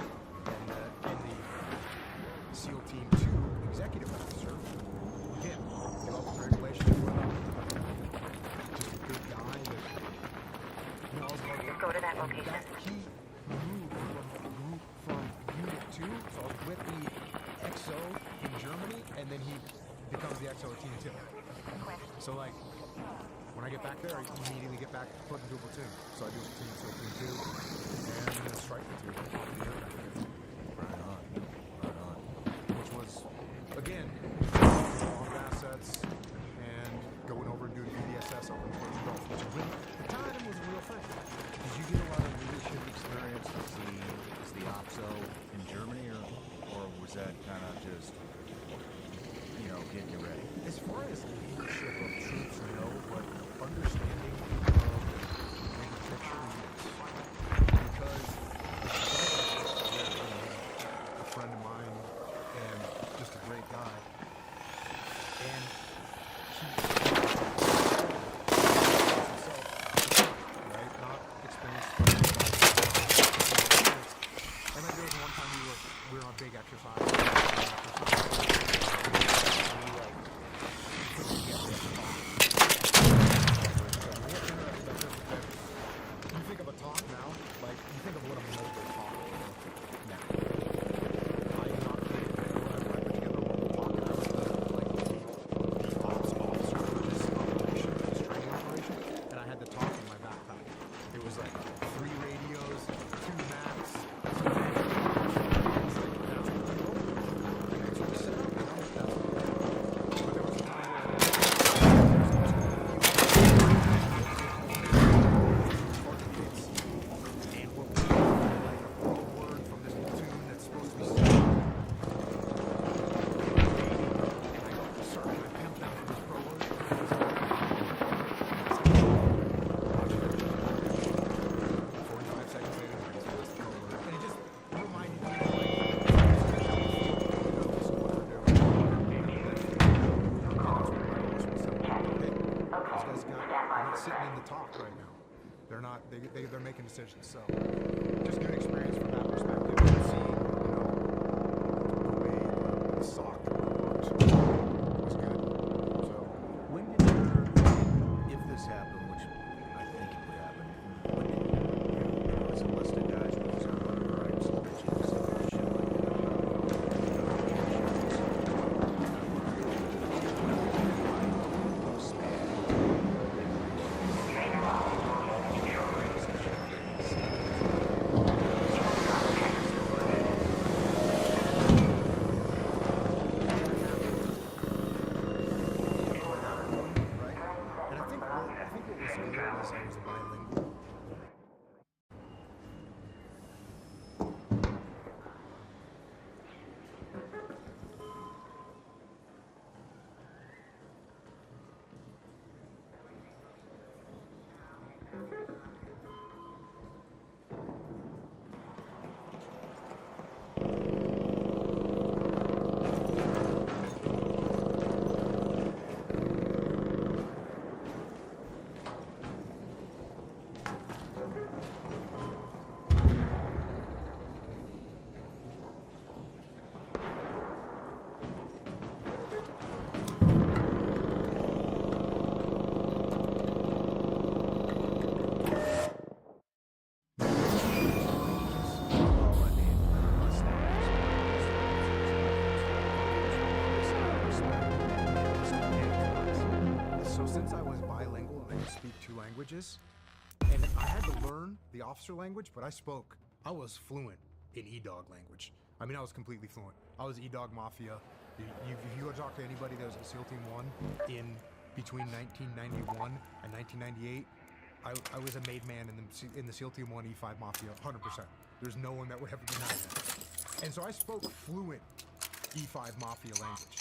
And the SEAL Team 2 executive officer, again, developed a great relationship with him. Just a good guy that knows about it. Go to that location. He moved from Unit 2, so I was with the XO in Germany, and then he becomes the XO at Team 2. So, like, when I get back there, I immediately get back put into a platoon. So I do a platoon, so Team 2, and then strike platoon. Right on. Which was, again, a lot of assets and going over and doing VDSS over in Persian Gulf, which really, at the time was a real thing. Did you get a lot of leadership experience as the OPSO in Germany, or was that kind of just, you know, getting you ready? As far as leadership of troops, no, but understanding of the bigger picture, yes. Because a friend of mine and just a great guy, and he himself, right? Not experienced, and then there was one time we were on a big exercise. You think of a talk now, like you think of what a mobile talk is now. I am not kidding. I put together a mobile talk, and I was the ops officer for this operation, this training operation, and I had the talk in my backpack. It was like 3 radios, 2 maps, some it's like that's what we rolled with. That's what we set up, you know. That's what we did. But there was a time sitting in the talk right now. They're not. They're making decisions. So, just good experience from that perspective. And seeing, you know, the way the SOC works was good. So, when did you speak 2 languages, and I had to learn the officer language, but I was fluent in E-Dog language. I mean, I was completely fluent. I was E-Dog Mafia. If you go talk to anybody that was at SEAL Team 1 in between 1991 and 1998, I was a made man in the SEAL Team 1 E5 Mafia, 100%. There's no one that would ever deny that. And so I spoke fluent E5 Mafia language.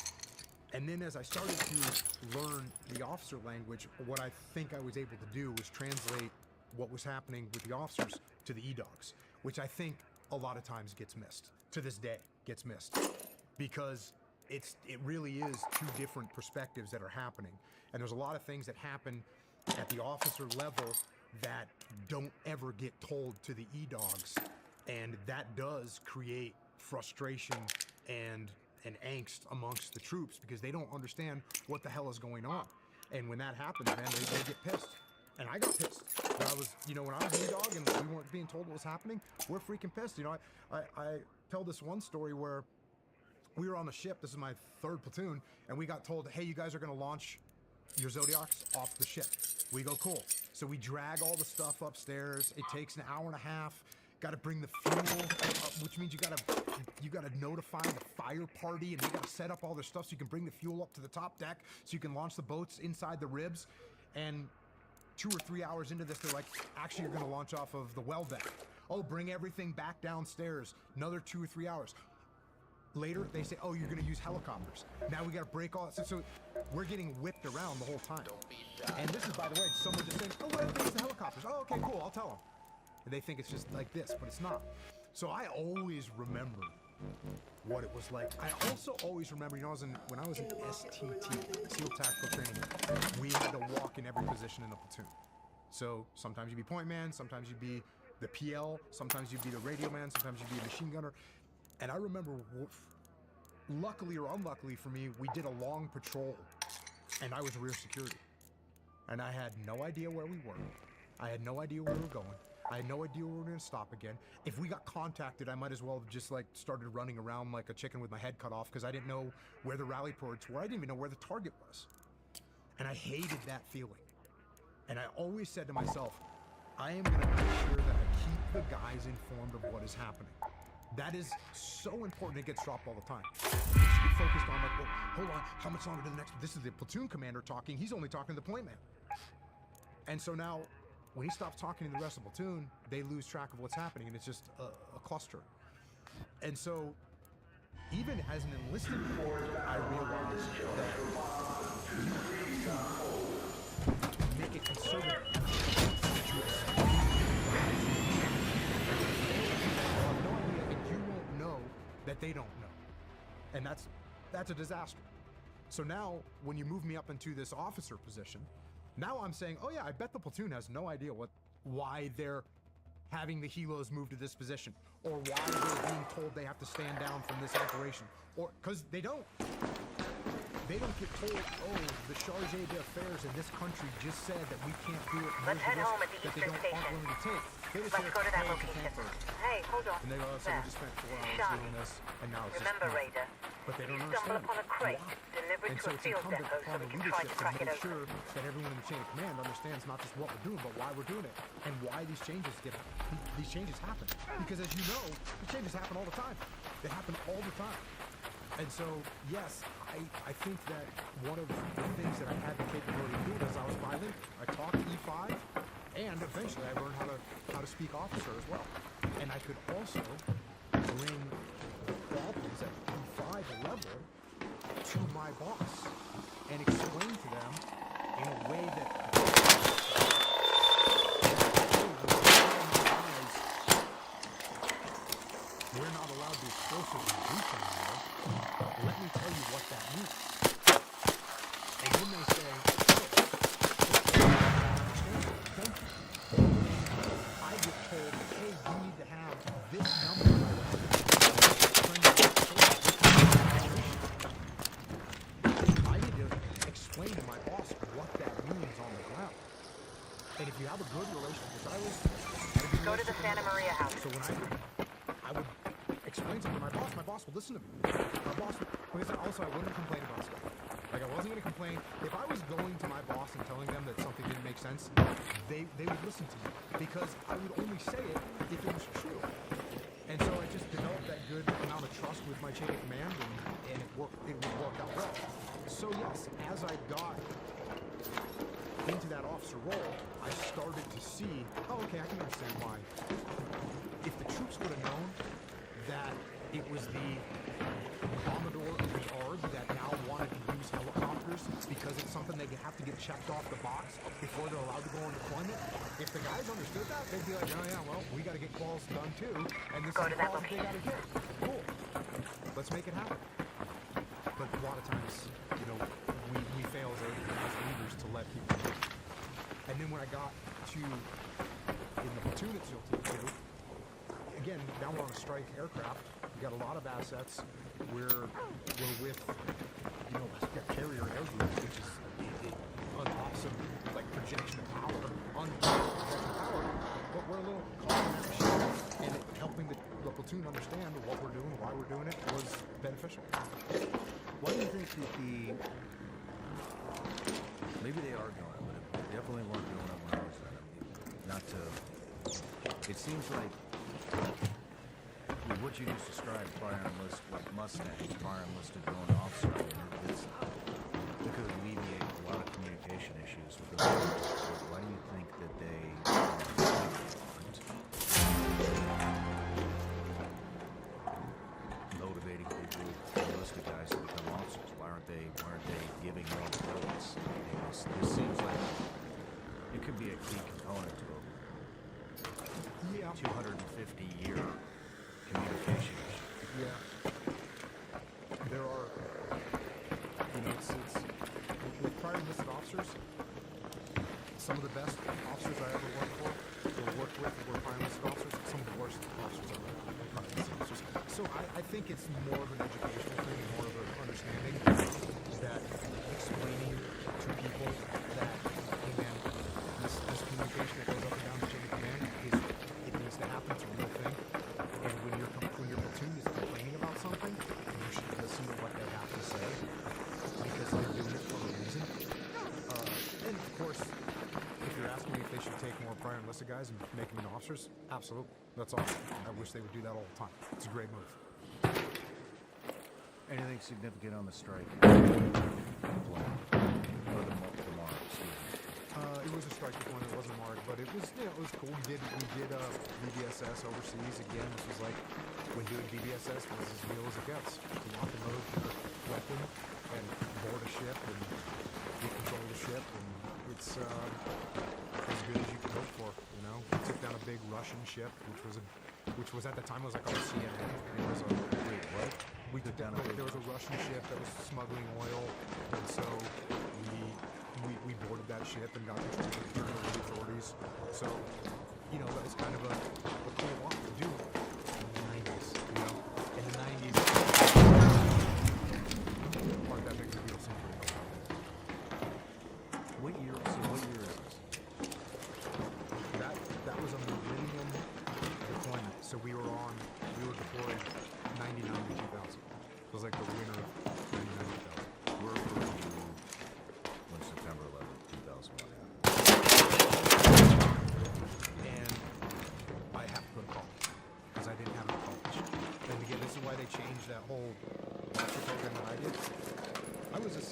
And then as I started to learn the officer language, what I think I was able to do was translate what was happening with the officers to the E-Dogs, which I think a lot of times gets missed. To this day, gets missed. Because it really is 2 different perspectives that are happening. And there's a lot of things that happen at the officer level that don't ever get told to the E-Dogs. And that does create frustration and angst amongst the troops because they don't understand what the hell is going on. And when that happens, man, they get pissed. And I got pissed. When I was E-Dog and we weren't being told what was happening, we're freaking pissed. You know, I tell this one story where we were on the ship, this is my 3rd platoon, and we got told, hey, you guys are gonna launch your Zodiacs off the ship. We go, cool. So we drag all the stuff upstairs. It takes an hour and a half. Got to bring the fuel, which means you gotta notify the fire party, and they gotta set up all their stuff so you can bring the fuel up to the top deck, so you can launch the boats inside the ribs. And 2 or 3 hours into this, they're like, actually, you're gonna launch off of the well deck. Oh, bring everything back downstairs. Another 2 or 3 hours. Later, they say, oh, you're gonna use helicopters. Now we gotta break all that. So we're getting whipped around the whole time. And this is, by the way, someone just saying, oh, where's the helicopters? Oh, okay, cool, I'll tell them. And they think it's just like this, but it's not. So I always remember what it was like. I also always remember, you know, when I was in STT, SEAL Tactical Training, we had to walk in every position in the platoon. So sometimes you'd be point man, sometimes you'd be the PL, sometimes you'd be the radio man, sometimes you'd be a machine gunner. And I remember, luckily or unluckily for me, we did a long patrol, and I was rear security. And I had no idea where we were. I had no idea where we were going. I had no idea where we were going to stop again. If we got contacted, I might as well have just like started running around like a chicken with my head cut off because I didn't know where the rally ports were. I didn't even know where the target was. And I hated that feeling. And I always said to myself, I am going to make sure that I keep the guys informed of what is happening. That is so important. It gets dropped all the time. You get focused on like, well, hold on, how much longer to the next? This is the platoon commander talking. He's only talking to the point man. And so now, when he stops talking to the rest of the platoon, they lose track of what's happening, and it's just a cluster. And so, even as an enlisted, I realized that you have to make a concerted effort to explain and you won't know that they don't know. And that's a disaster. So now, when you move me up into this officer position, now I'm saying, oh yeah, I bet the platoon has no idea why they're having the helos move to this position, or why they're being told they have to stand down from this operation, or because they don't. They don't get told, oh, the charge d'affaires in this country just said that we can't do it. Let's head home at the that they Eastern aren't Station. willing to take. They just Let's say, go to that hey, location. cancel. Hey, hold on. And they go, oh, so we just spent 4 hours Sean, doing this, and now it's remember, just Raider, but they don't you understand stumble upon a crate delivered and to so a it's field incumbent depot so upon we the can try leadership to to crack it make open. sure that everyone in the chain of command understands not just what we're doing, but why we're doing it, and why these changes happen. Because as you know, the changes happen all the time. They happen all the time. And so, yes, I think that one of the things that I had the capability of doing is I was bilingual. I talked E5, and eventually I learned how to speak officer as well. And I could also bring the problems at E5 level to my boss and explain to them in a way that we're not allowed to explosively do anymore. Let me tell you what that means. And then they say, I get told, hey, you need to have this number. I need to explain to my boss what that means on the ground. And if you have a good relationship, Go to the Santa Maria house. So when I would explain something to my boss will listen to me. My boss, because also I wouldn't complain about stuff. Like I wasn't going to complain. If I was going to my boss and telling them that something didn't make sense, they would listen to me because I would only say it if it was true. And so I just developed that good amount of trust with my chain of command, and it would work out well. So yes, as I got into that officer role, I started to see, oh, okay, I can understand why. If the troops would have known that it was the Commodore of the ARG that now wanted to use helicopters because it's something they have to get checked off the box before they're allowed to go on deployment, if the guys understood that, they'd be like, oh yeah, well, we got to get calls done too, and this is the calls they got to get. Cool. Let's make it happen. But a lot of times, you know, we fail as leaders to let people know. And then when I got to in the platoon at SEAL Team 2, again, now we're on a strike aircraft. We got a lot of assets. We're with, you know, a carrier air group, which is an awesome, like, projection of power, but we're a little caught in that machine, and helping the platoon understand what we're doing, why we're doing it, was beneficial. Why do you think that maybe they are doing it, but it definitely weren't doing it when I was there. I mean, not to, it seems like what you just described, fire enlist, like Mustangs, fire enlisted drone officer, I mean, it could alleviate a lot of communication issues with those officers. So why do you think that they aren't motivating people, enlisted guys to become officers? Why aren't they giving more bullets? I mean, this seems like it could be a key component to a 250-year communication issue. Yeah. There are, you know, it's with prior enlisted officers, some of the best officers I ever worked for or worked with were prior enlisted officers, some of the worst officers I ever worked with were prior enlisted officers. So I think it's more of an educational thing, more of an understanding that explaining to people that, hey man, this communication that goes up and down the chain of command it needs to happen, it's a real thing. And when your platoon is complaining about something, you should listen to what they have to say because they're doing it for a reason. And of course, if you're asking me if they should take more prior enlisted guys and make them into officers, absolutely. That's awesome. I wish they would do that all the time. It's a great move. Anything significant on the strike? Or the MARC, excuse me. It was a strike deployment. It wasn't a MARC, but it was, you know, it was cool. We did VBSS overseas again. This was like when doing VBSS was as real as it gets. To lock and load your weapon and board a ship and recontrol the ship, and it's as good as you could hope for. You know, we took down a big Russian ship, which was at the time was like on CNN. It was a wait, what? We took down there was a Russian ship that was smuggling oil, and so we boarded that ship and got control of it, turned over to the authorities. So, you know, that was kind of a cool one to do in the 90s, you know. In the 90s, like that makes a deal simple. What year is this? That was a millennium deployment. So we were deployed 99 to 2000. It was like the winter of 99 to 2000. Where were you when September 11th, 2001 happened? And I have to go to college because I didn't have any college. And again, this is why they changed that whole officer program that I did. I was in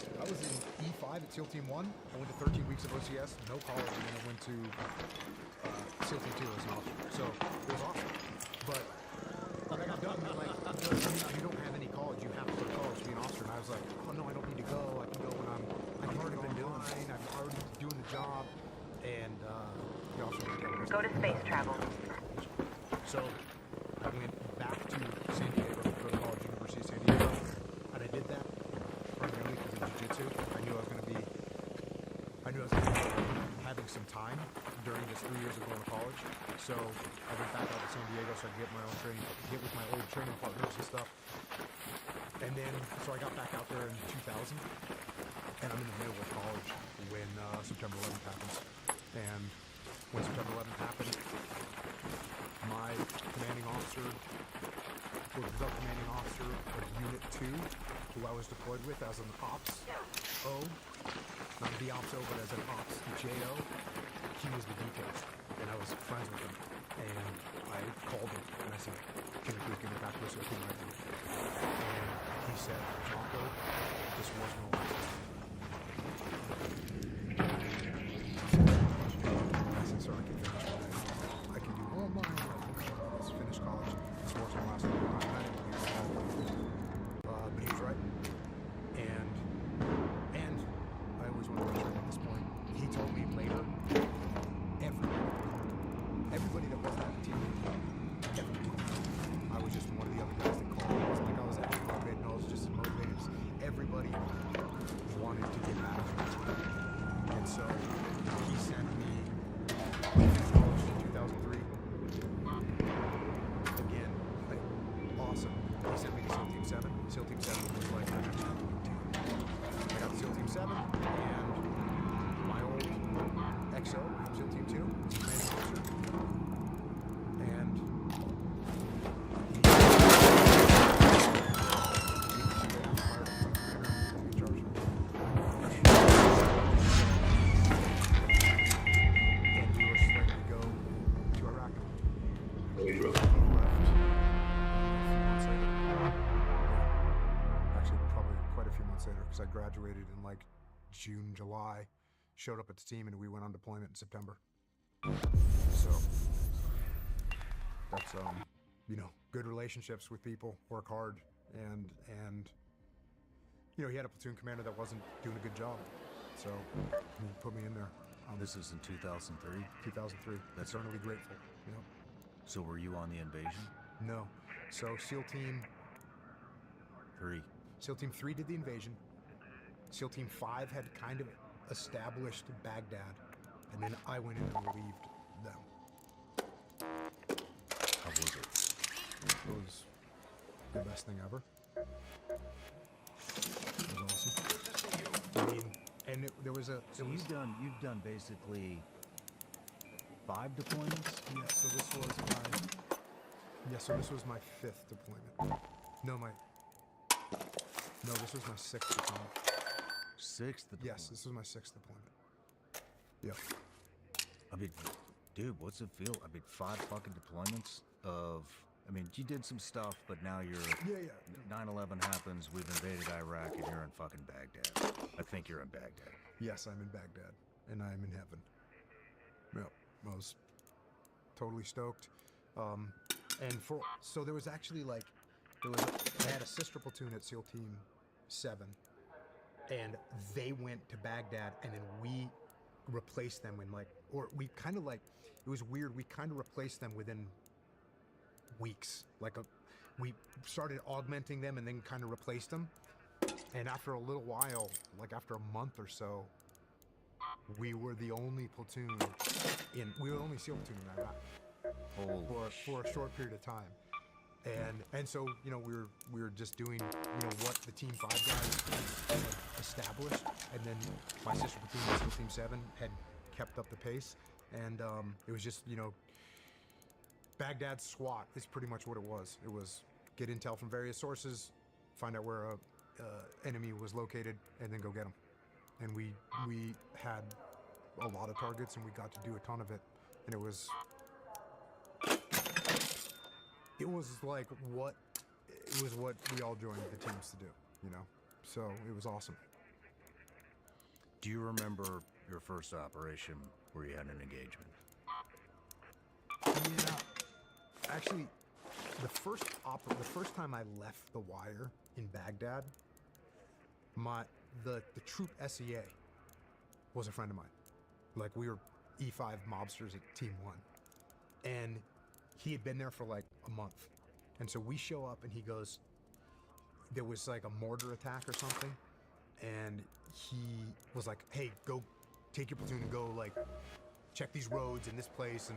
E5 at SEAL Team 1. I went to 13 weeks of OCS, no college, and then I went to SEAL Team 2 as an officer. So it was awesome. But when I got done, they're like, you don't have any college. You have to go to college to be an officer. And I was like, oh no, I don't need to go. I can go when I'm already been doing it. I'm already doing the job. And the officer was Go to space travel. So I went back to San Diego to go to college, University of San Diego, and I did that primarily because of jiu-jitsu. I knew I was going to be having some time during this 3 years of going to college. So I went back out to San Diego so I could get my own training, get with my old training partners and stuff. And then, so I got back out there in 2000, and I'm in the middle of college when September 11th happens. And when September 11th happened, my commanding officer was the commanding officer of Unit 2, who I was deployed with as an Ops O. Not the Ops O, but as an Ops JO. He was the details, and I was friends with him. And I called him, and I said, can you please get me back to this team right now? And he said, Jocko, this was no last time. I said, sir, I can finish college. I can do all my let's finish college. This was my last time. But he was right. And I always want to make sure at this point, he told me later, everybody that wasn't at the team, I was just one of the other guys that called. It wasn't like I was actually motivated, no, I was just as motivated as everybody wanted to get back to the team. And so he sent me in 2003. Again, like, awesome. He sent me to SEAL Team 7. SEAL Team 7 was like the next team. I got SEAL Team 7 and my old XO from SEAL Team 2 was commanding officer. And I graduated in like June, July, showed up at the team, and we went on deployment in September. So that's you know, good relationships with people, work hard, and you know, he had a platoon commander that wasn't doing a good job, so he put me in there. This is in 2003? 2003. That's eternally grateful. You know. So were you on the invasion? No. So SEAL Team 3. SEAL Team 3 did the invasion. SEAL Team 5 had kind of established Baghdad, and then I went in and relieved them. How was it? It was the best thing ever. It was awesome. I mean, and there was a... So you've done basically 5 deployments? Yeah, so this was my 5th deployment. No, this was my 6th deployment. 6th deployment? Yes, this was my 6th deployment. Yep. I mean, dude, what's it feel? I mean, 5 fucking deployments of... I mean, you did some stuff, but now you're... Yeah. 9/11 happens, we've invaded Iraq, and you're in fucking Baghdad. I think you're in Baghdad. Yes, I'm in Baghdad, and I'm in heaven. Yep, I was totally stoked. So there was actually like... I had a sister platoon at SEAL Team 7, and they went to Baghdad, and then we replaced them in it was weird, we kind of replaced them within weeks. We started augmenting them and then kind of replaced them, and after a little while, like after a month or so, we were the only platoon we were the only SEAL platoon in Iraq for a short period of time. And so, you know, we were just doing, you know, what the Team 5 guys had established, and then my sister platoon, SEAL Team 7, had kept up the pace, and it was just, you know, Baghdad SWAT is pretty much what it was. It was get intel from various sources, find out where a enemy was located, and then go get them. And we had a lot of targets, and we got to do a ton of it, and it was like what we all joined the teams to do, you know? So it was awesome. Do you remember your first operation where you had an engagement? Yeah. Actually, the first time I left the wire in Baghdad, the troop SEA was a friend of mine. Like, we were E5 mobsters at Team 1. And he had been there for like a month. And so we show up and he goes, there was like a mortar attack or something. And he was like, hey, go take your platoon and go like check these roads in this place.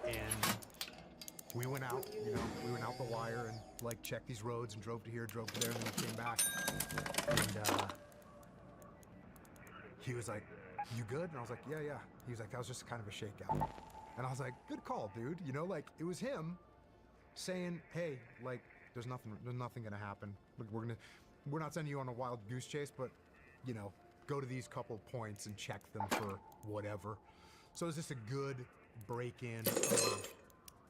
And we went out, you know, we went out the wire and like checked these roads and drove to here, drove to there, and then we came back. And he was like, you good? And I was like, yeah. He was like, that was just kind of a shakeout. And I was like, good call, dude. You know, like, it was him saying, hey, like, There's nothing gonna happen. Look, we're not sending you on a wild goose chase, but you know, go to these couple points and check them for whatever. So it's just a good break-in of,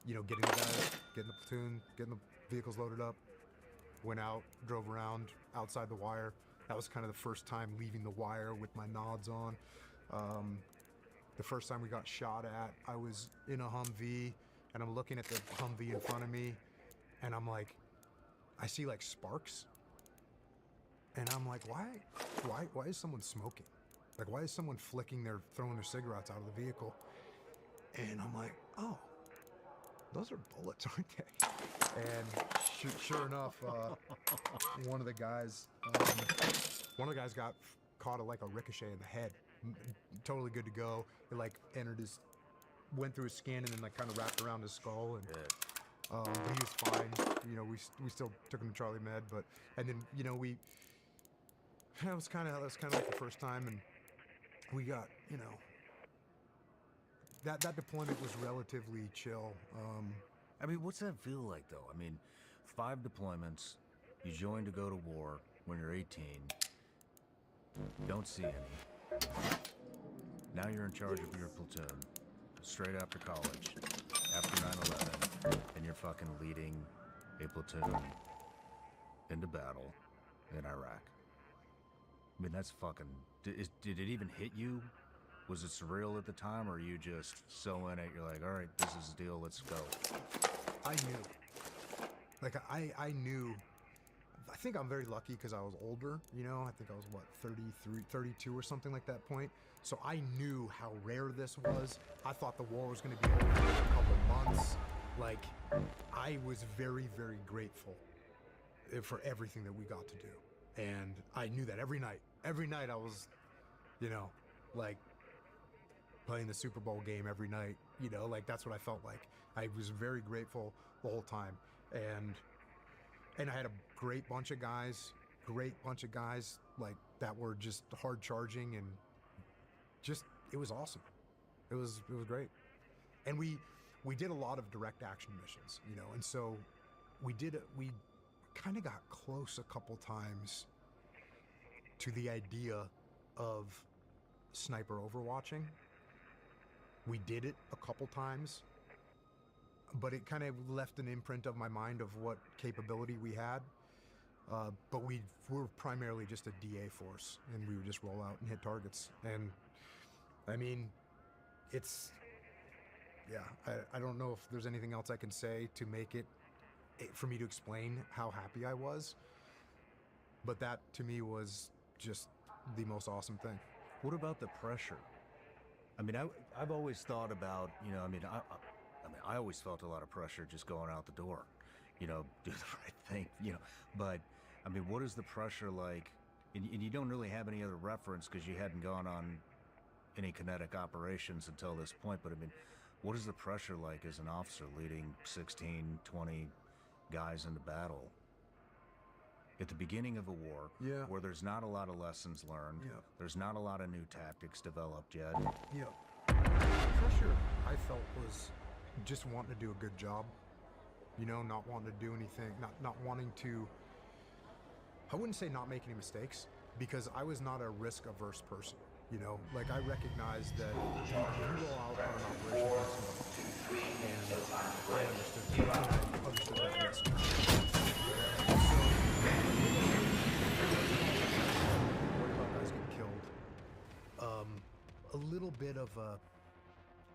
you know, getting the guys, getting the platoon, getting the vehicles loaded up. Went out, drove around outside the wire. That was kind of the first time leaving the wire with my nods on. The first time we got shot at, I was in a Humvee, and I'm looking at the Humvee in front of me, and I'm like, I see like sparks, and I'm like, why is someone smoking? Like, why is someone throwing their cigarettes out of the vehicle? And I'm like, oh, those are bullets, aren't they? And sure enough, one of the guys got caught like a ricochet in the head. Totally good to go. It like went through his skin and then like kind of wrapped around his skull, and but he was fine. You know, we still took him to Charlie Med, and then you know that was kind of like the first time, and we got, you know, that deployment was relatively chill. I mean, what's that feel like, though? I mean, 5 deployments, you join to go to war when you're 18, don't see any. Now you're in charge of your platoon, straight after college, after 9/11, and you're fucking leading a platoon into battle in Iraq. I mean, that's fucking... Did it even hit you? Was it surreal at the time, or are you just so in it, you're like, all right, this is the deal, let's go? I knew. Like, I knew. I think I'm very lucky because I was older, you know? I think I was, 33, 32 or something like that point. So I knew how rare this was. I thought the war was going to be over in a couple months. Like, I was very, very grateful for everything that we got to do. And I knew that every night. Every night I was, you know, like, playing the Super Bowl game every night, you know, like that's what I felt like. I was very grateful the whole time, and I had a great bunch of guys like that were just hard charging, and just it was awesome. It was great, and we did a lot of direct action missions, you know, and so we kind of got close a couple times to the idea of sniper overwatching. We did it a couple times, but it kind of left an imprint of my mind of what capability we had. But we were primarily just a DA force, and we would just roll out and hit targets. And I mean, I don't know if there's anything else I can say to make it for me to explain how happy I was. But that to me was just the most awesome thing. What about the pressure? I mean, I've always thought about, you know, I always felt a lot of pressure just going out the door, you know, do the right thing, you know. But, I mean, what is the pressure like? And you don't really have any other reference because you hadn't gone on any kinetic operations until this point. But, I mean, what is the pressure like as an officer leading 16, 20 guys into battle? At the beginning of a war, where there's not a lot of lessons learned, there's not a lot of new tactics developed yet. Yeah. The pressure I felt was just wanting to do a good job, you know, not wanting to do anything, not wanting to, I wouldn't say not make any mistakes, because I was not a risk-averse person, you know, like I recognized that you go out on an operation and I understood that risk. A little bit of a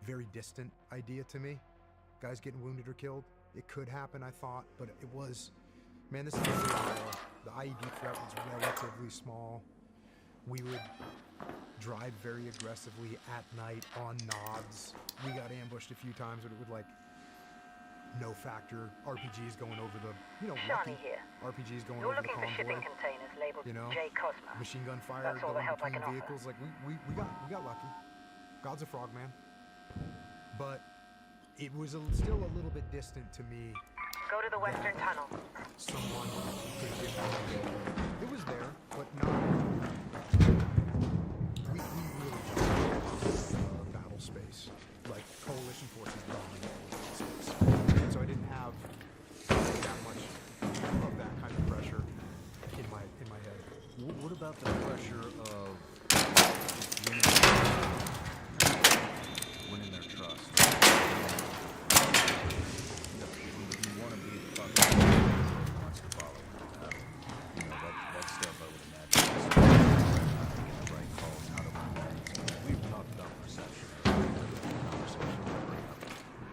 very distant idea to me. Guys getting wounded or killed. It could happen, I thought, but it was, man, this is the IED threat was relatively small. We would drive very aggressively at night on nods. We got ambushed a few times, but it would like no factor. RPGs going over the, you know, Shani here. RPGs going You're over the looking for convoy. shipping containers labeled You know, J. Cosmo. machine gun fire That's all the going help I between can vehicles. Like we got lucky. God's a frogman, but it was still a little bit distant to me. Go to the western tunnel. Someone could have been. It was there, but not. We really dominated battle space. Like coalition forces dominated battle space, and so I didn't have that much about the pressure of winning their trust? You want to be the fucking who wants to follow. That stuff I would imagine is the right calls, how to win games. We've talked about perception. Conversation,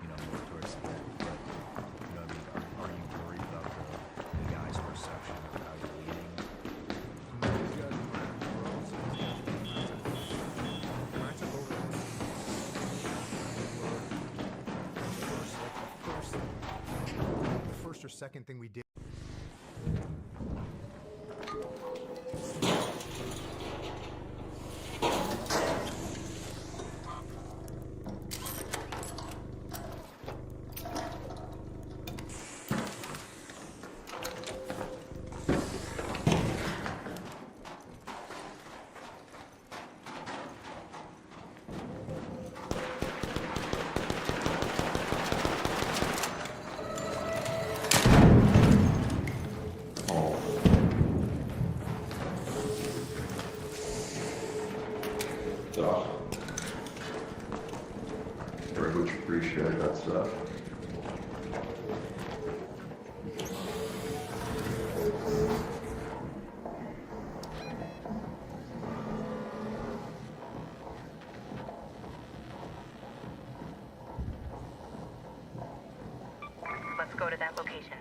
more towards the end. But, are you worried about the guy's perception of how you're leading? The first or second thing we did. Very much appreciate that stuff. Let's go to that location.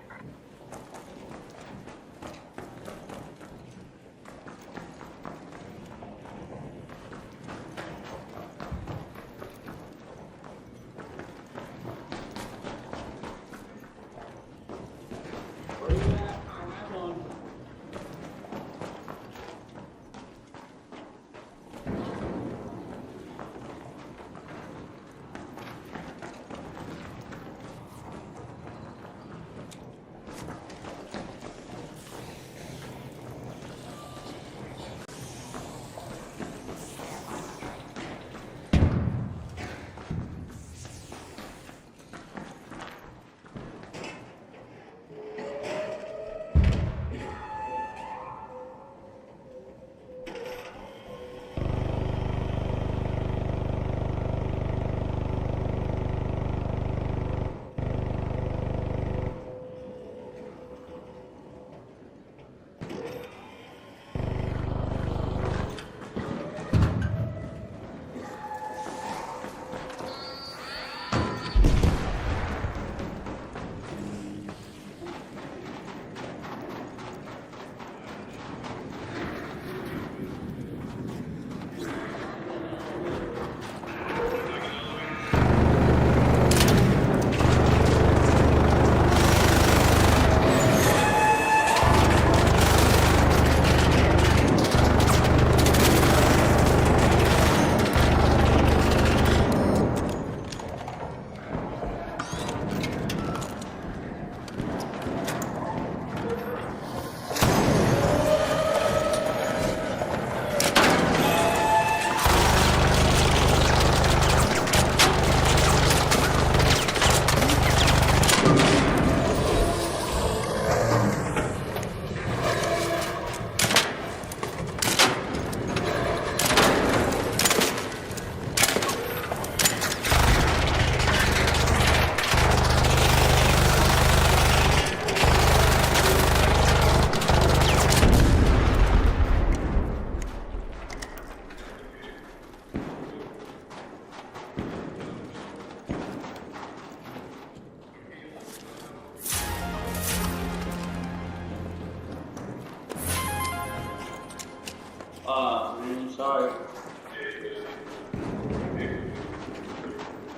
Sorry.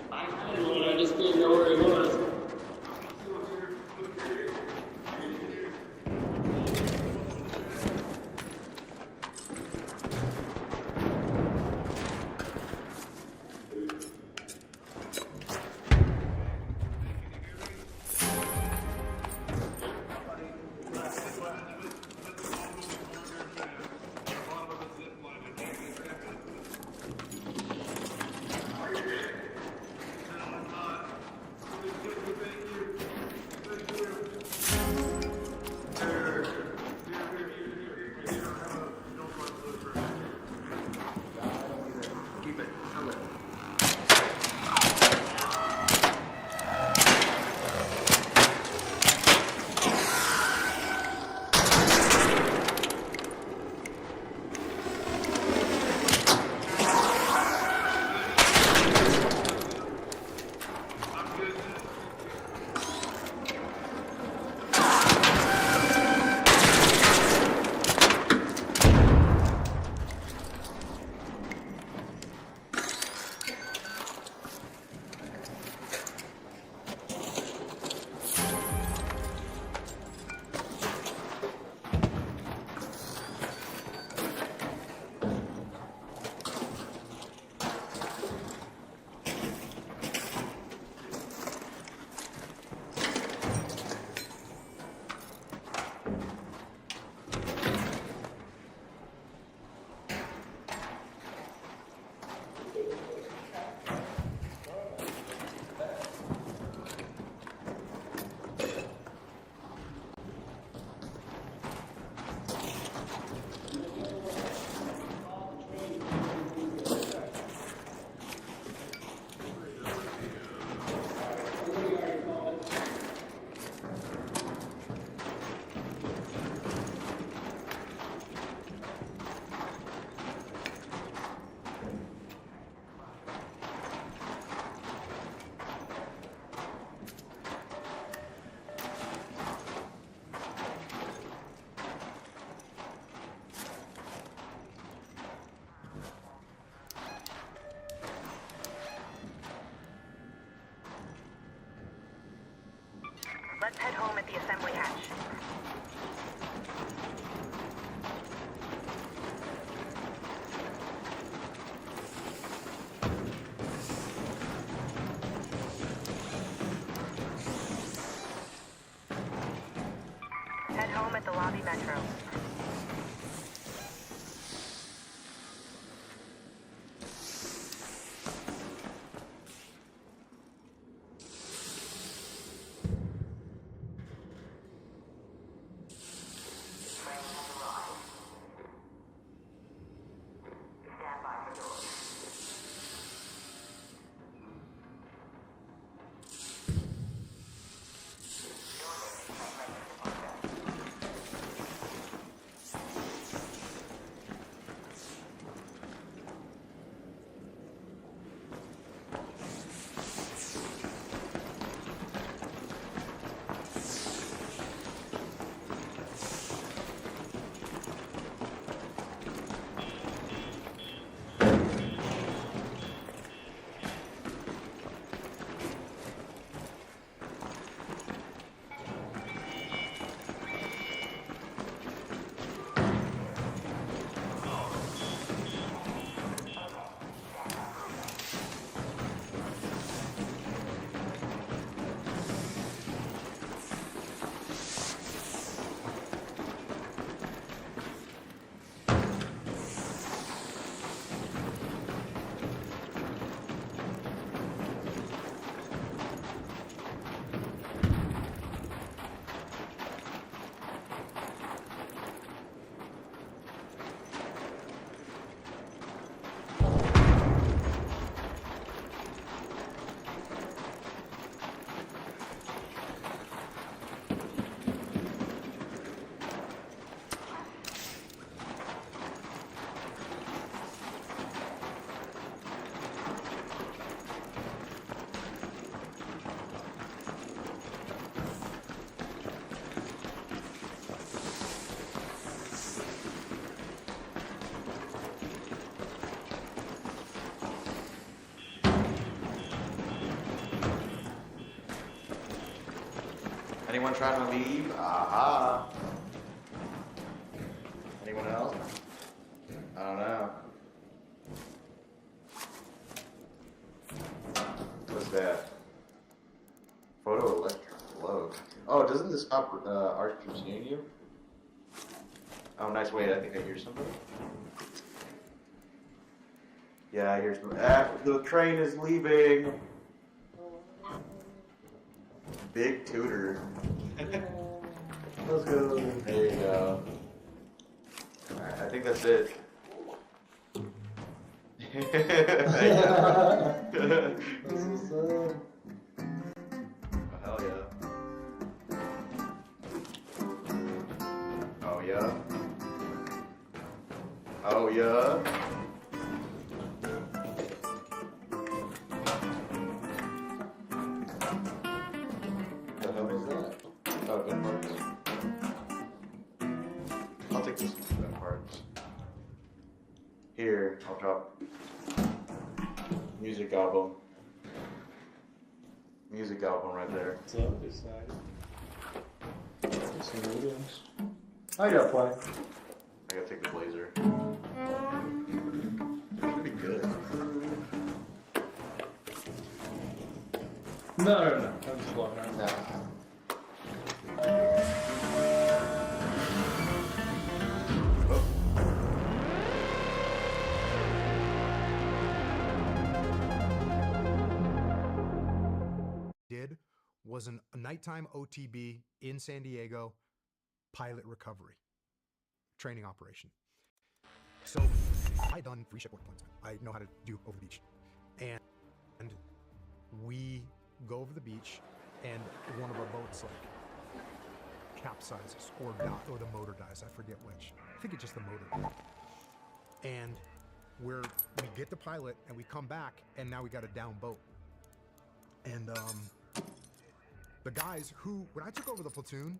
I had one, I just didn't know where it was. Let's head home at the assembly hatch. Head home at the lobby metro. Anyone trying to leave? Aha. Anyone else? I don't know. What's that? Photoelectric globe. Oh, doesn't this stop Arch from seeing you? Oh, nice. Wait, I think I hear somebody. Yeah, I hear somebody. The train is leaving. Big tutor. Let's go. There you go. Alright, I think that's it. Oh, hell yeah. Oh yeah. Oh yeah. The hell is that? Oh, gun parts. I'll take this gun parts. Here, I'll drop music album. Music album right there. What's up, this side? I got play. I gotta take the blazer. Should be good. No. I'm just walking around. Nah. Did was a nighttime OTB in San Diego pilot recovery training operation. So I done 3 shipboard deployments. I know how to do over the beach, and we go over the beach, and one of our boats like capsizes or the motor dies. I forget which. I think it's just the motor. And we get the pilot and we come back, and now we got a down boat. And the guys who, when I took over the platoon,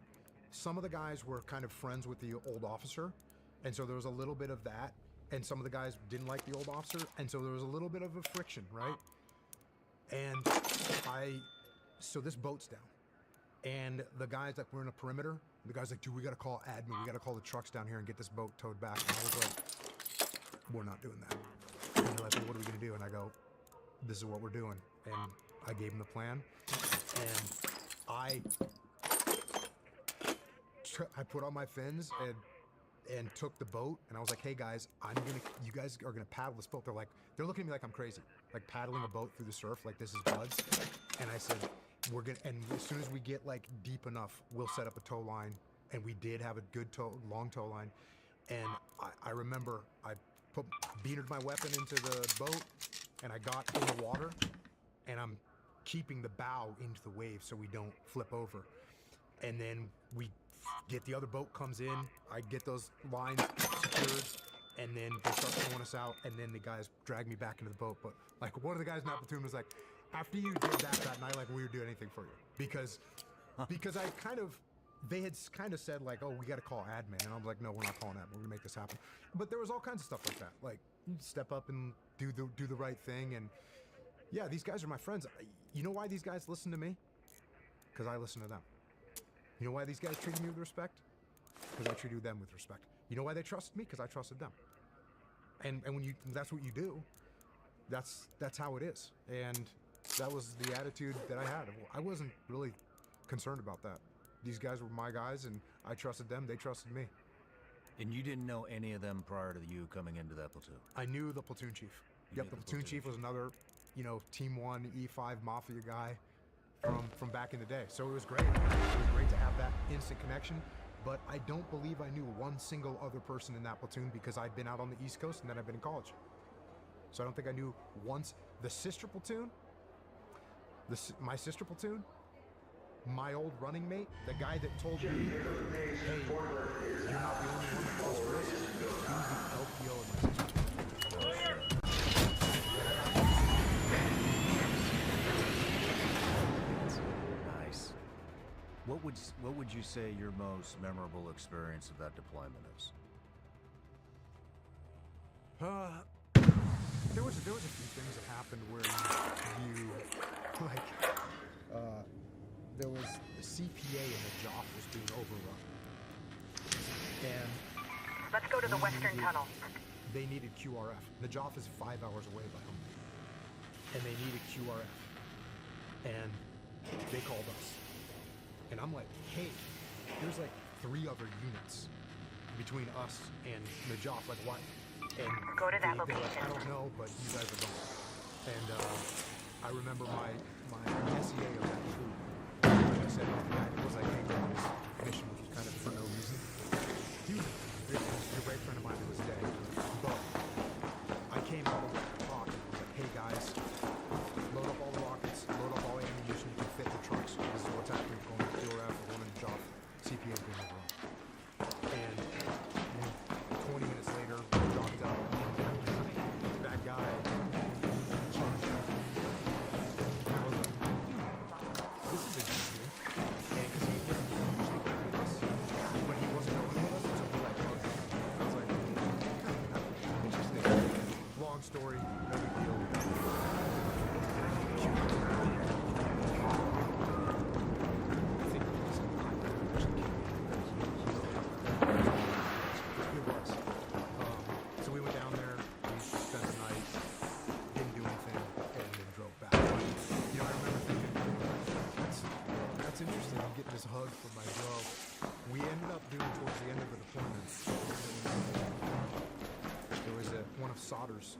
some of the guys were kind of friends with the old officer, and so there was a little bit of that, and some of the guys didn't like the old officer, and so there was a little bit of a friction, right? And so this boat's down, And the guys like, we're in a perimeter. The guy's like, dude, we gotta call admin. We gotta call the trucks down here and get this boat towed back. And I was like, we're not doing that. And they're like, well, what are we gonna do? And I go, this is what we're doing. And I gave him the plan. And I put on my fins and took the boat, and I was like, hey guys, you guys are gonna paddle this boat. They're looking at me like I'm crazy, like paddling a boat through the surf, like this is buds. And I said, and as soon as we get like deep enough, we'll set up a tow line. And we did have a good long tow line. And I remember I beanered my weapon into the boat, and I got in the water, and I'm keeping the bow into the wave so we don't flip over. And then we get the other boat comes in, I get those lines secured, and then they start throwing us out, and then the guys drag me back into the boat. But like one of the guys in that platoon was like, after you did that night, like we would do anything for you. Because they had kind of said like, oh, we got to call admin. And I was like, no, we're not calling admin. We're gonna make this happen. But there was all kinds of stuff like that. Like you step up and do the right thing. And yeah, these guys are my friends. You know why these guys listen to me? Because I listen to them. You know why these guys treated me with respect? Because I treated them with respect. You know why they trusted me? Because I trusted them. And when that's what you do, that's how it is. And that was the attitude that I had. I wasn't really concerned about that. These guys were my guys, and I trusted them. They trusted me. And you didn't know any of them prior to you coming into that platoon? I knew the platoon chief. Yep, the platoon chief was another, Team 1 E5 Mafia guy from back in the day. So it was great. It was great to have that instant connection. But I don't believe I knew one single other person in that platoon because I'd been out on the East Coast and then I've been in college. So I don't think I knew once. The sister platoon, my sister platoon, my old running mate, the guy that told me, hey, you're not the only one that calls risk, he was the LPO in my sister platoon. Nice. What would you say your most memorable experience of that deployment is? There was a few things that happened where you there was the CPA in the JOF was being overrun, and let's go to the Western Tunnel. They needed QRF. The JOF is 5 hours away by home, and they needed QRF, and they called us, and I'm like, hey, there's like 3 other units between us and the JOF. Like what? And go to that location. Like, I don't know, but you guys are gone. And I remember my SEA of that troop. Like I said, it was like, hey, go on this mission, which was kind of for no reason. He was a great friend of mine to this day. But I came out of the talk and was like, hey guys, load up all the rockets, load up all the ammunition you can fit in the trucks. This is what's happening. Going to QRF, going to the job. CPA being overrun. And 20 minutes later, dropped out. That guy charged up. I was like, this is a good deal. And because he wasn't usually going with us, but he wasn't going with us, so we like bugged him. I was like, interesting. Long story, no big deal. So we went down there, we spent the night, didn't do anything, and then drove back. But, I remember thinking, that's interesting. I'm getting this hug from my bro. We ended up doing towards the end of the deployment. There was one of Sadr's,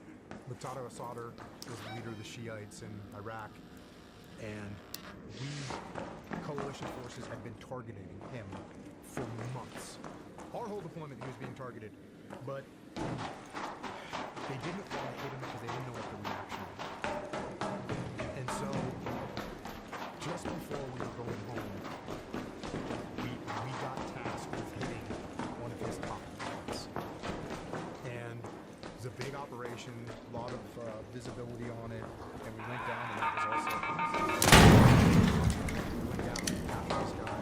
Muqtada Sadr was the leader of the Shiites in Iraq, and coalition forces had been targeting him for months. Our whole deployment, he was being targeted, but they didn't want to hit him because they didn't know what the reaction was. And so, just before we were going home, we got tasked with hitting one of his top points. And it was a big operation, a lot of visibility on it, and we went down, and that was also... We went down after this guy.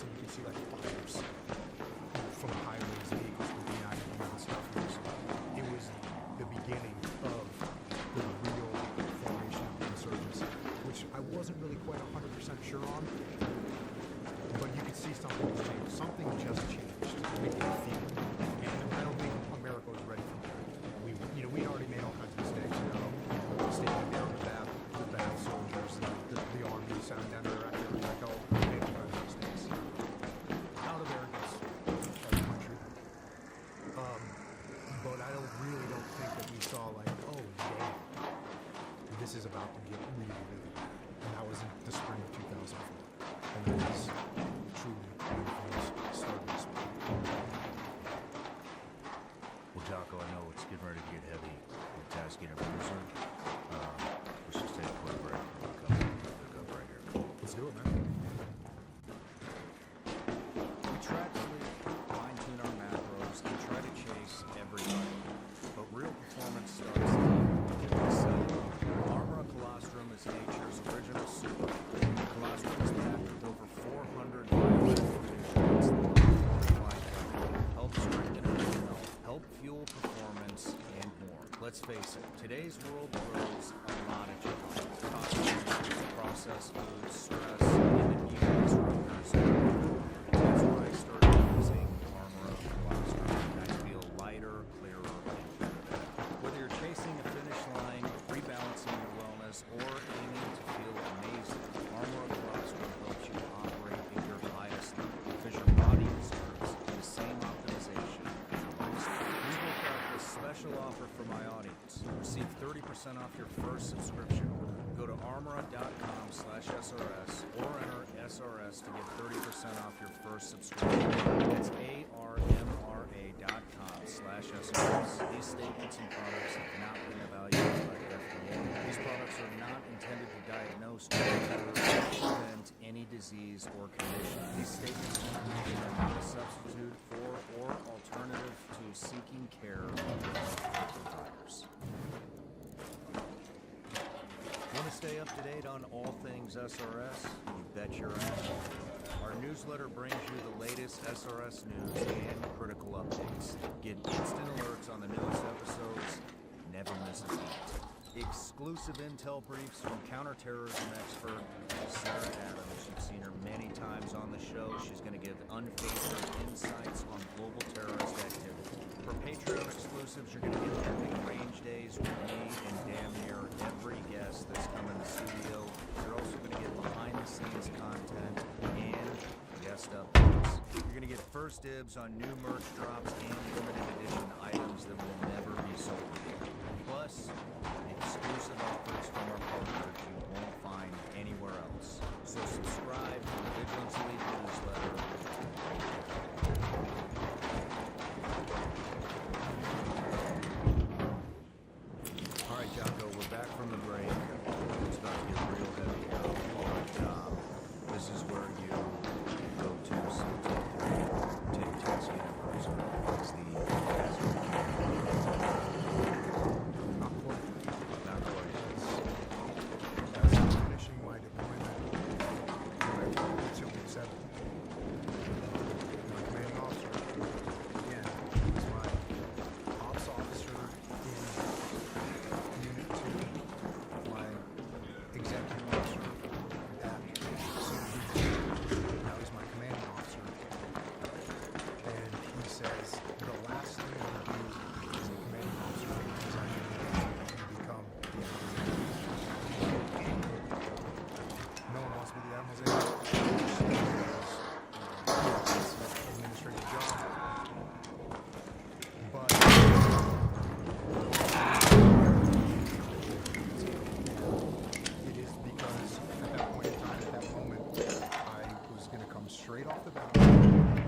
so you can see like fires from highways, vehicles from being active and stuff. It was the beginning of the real formation of the insurgents, which I wasn't really quite 100% sure on, but you could see something was changed. Something just changed. We could feel it. And I don't think America was ready for that. We already made all kinds of mistakes, standing there with the bad soldiers, the army, sounding down their activity, like, oh, we made all kinds of mistakes. Out of arrogance as a country. But I don't think that we saw like, oh, damn, this is about to get really, really bad. And that was in the spring of 2004. And that is truly when things started to spread. Well, Jocko, I know it's getting ready to get heavy with tasking and bruiser. Let's just take a quick break and we'll pick up right here. Let's do it, man. We track sleep, fine-tune our macros, and try to chase everybody. But real performance starts with the cellular. Armor Colostrum is nature's original super. Colostrum is packed with over 400 nutrients that help strengthen our health, help fuel performance, and more. Let's face it, today's world throws a lot at you. Processed foods, stress, and immune disruptors. That's why I started using Armor Colostrum, and I feel lighter, clearer, and better. Whether you're chasing a finish line, rebalancing your wellness, or aiming to feel amazing, Armor Colostrum helps you operate at your highest level, because your body deserves the same optimization as yours. We worked out this special offer for my audience. Receive 30% off your first subscription order. Go to armora.com/SRS or enter SRS to get 30% off your first subscription. That's armra.com/SRS. These statements and products have not been evaluated by the FDA. These products are not intended to diagnose, or prevent any disease or condition. These statements are not a substitute for or alternative to seeking care of your healthcare providers. Want to stay up to date on all things SRS? You bet your ass. Our newsletter brings you the latest SRS news and critical updates. Get instant alerts on the newest episodes. Never miss a beat. Exclusive intel briefs from counterterrorism expert Sarah Adams. You've seen her many times on the show. She's going to give unfiltered insights on global terrorist activity. For Patreon exclusives, you're going to get epic range days with me and damn near every guest that's come in the studio. You're also going to get behind-the-scenes content and guest updates. You're going to get first dibs on new merch drops and limited edition items that will never be sold again. Plus, exclusive offers from our partners you won't find anywhere else. So subscribe to the Vigilance Elite newsletter. All right, Jocko, we're back from the break. It's about to get real heavy here, but this is where you go to take tasking and bruiser. It's the Finishing my deployment, my until 7. My commanding officer, again, is my ops officer in Unit 2. My executive officer at CDG. Now he's my commanding officer. And he says the last thing you do as a commanding officer is actually become no one wants me to do that, Jose. It's an administrative job. But it is because at that point in time, at that moment, I was going to come straight off the battlefield.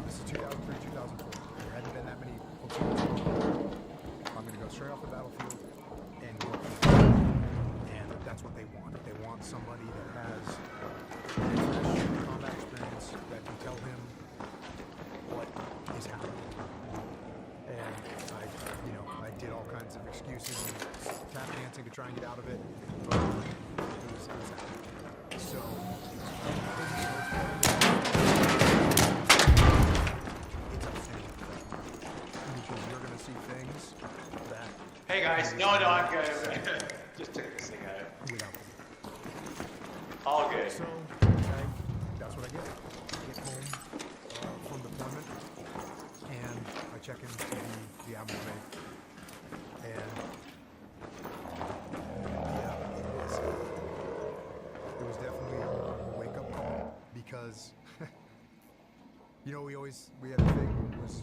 This is 2003, 2004. There hadn't been that many platoons. I'm going to go straight off the battlefield and work with them. And that's what they want. They want somebody that has combat experience that can tell him what is happening. And I did all kinds of excuses and tap dancing to try and get out of it, but it was happening. So guys. No, I'm good. Just took this thing out. without them. All good. So, that's what I get. I get home from deployment, and I check into the ammo bank. And yeah, it was definitely a wake-up call because you know, we had a thing was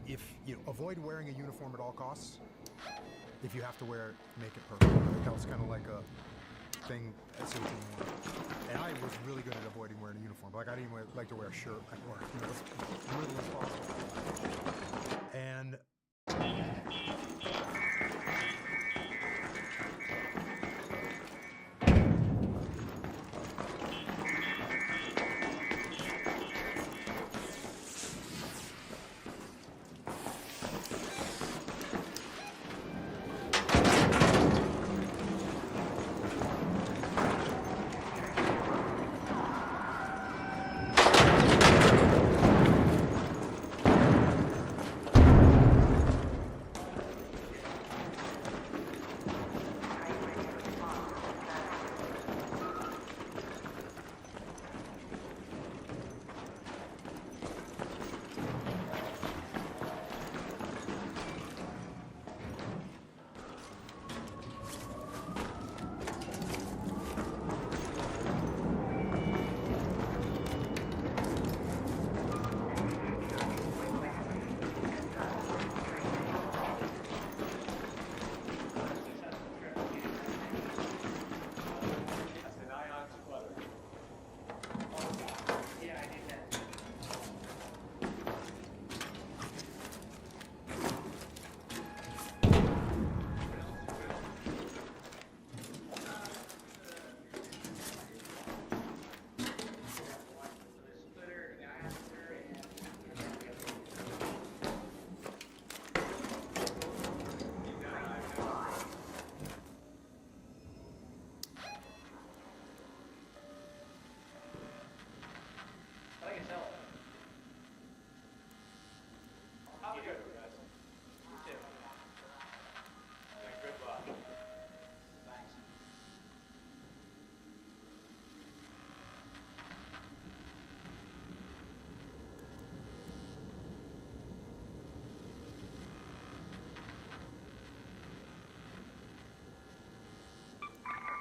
if you avoid wearing a uniform at all costs. If you have to wear it, make it perfect. That was kind of like a thing at CT1. And I was really good at avoiding wearing a uniform. Like, I didn't even like to wear a shirt at work, you know, as little as possible. And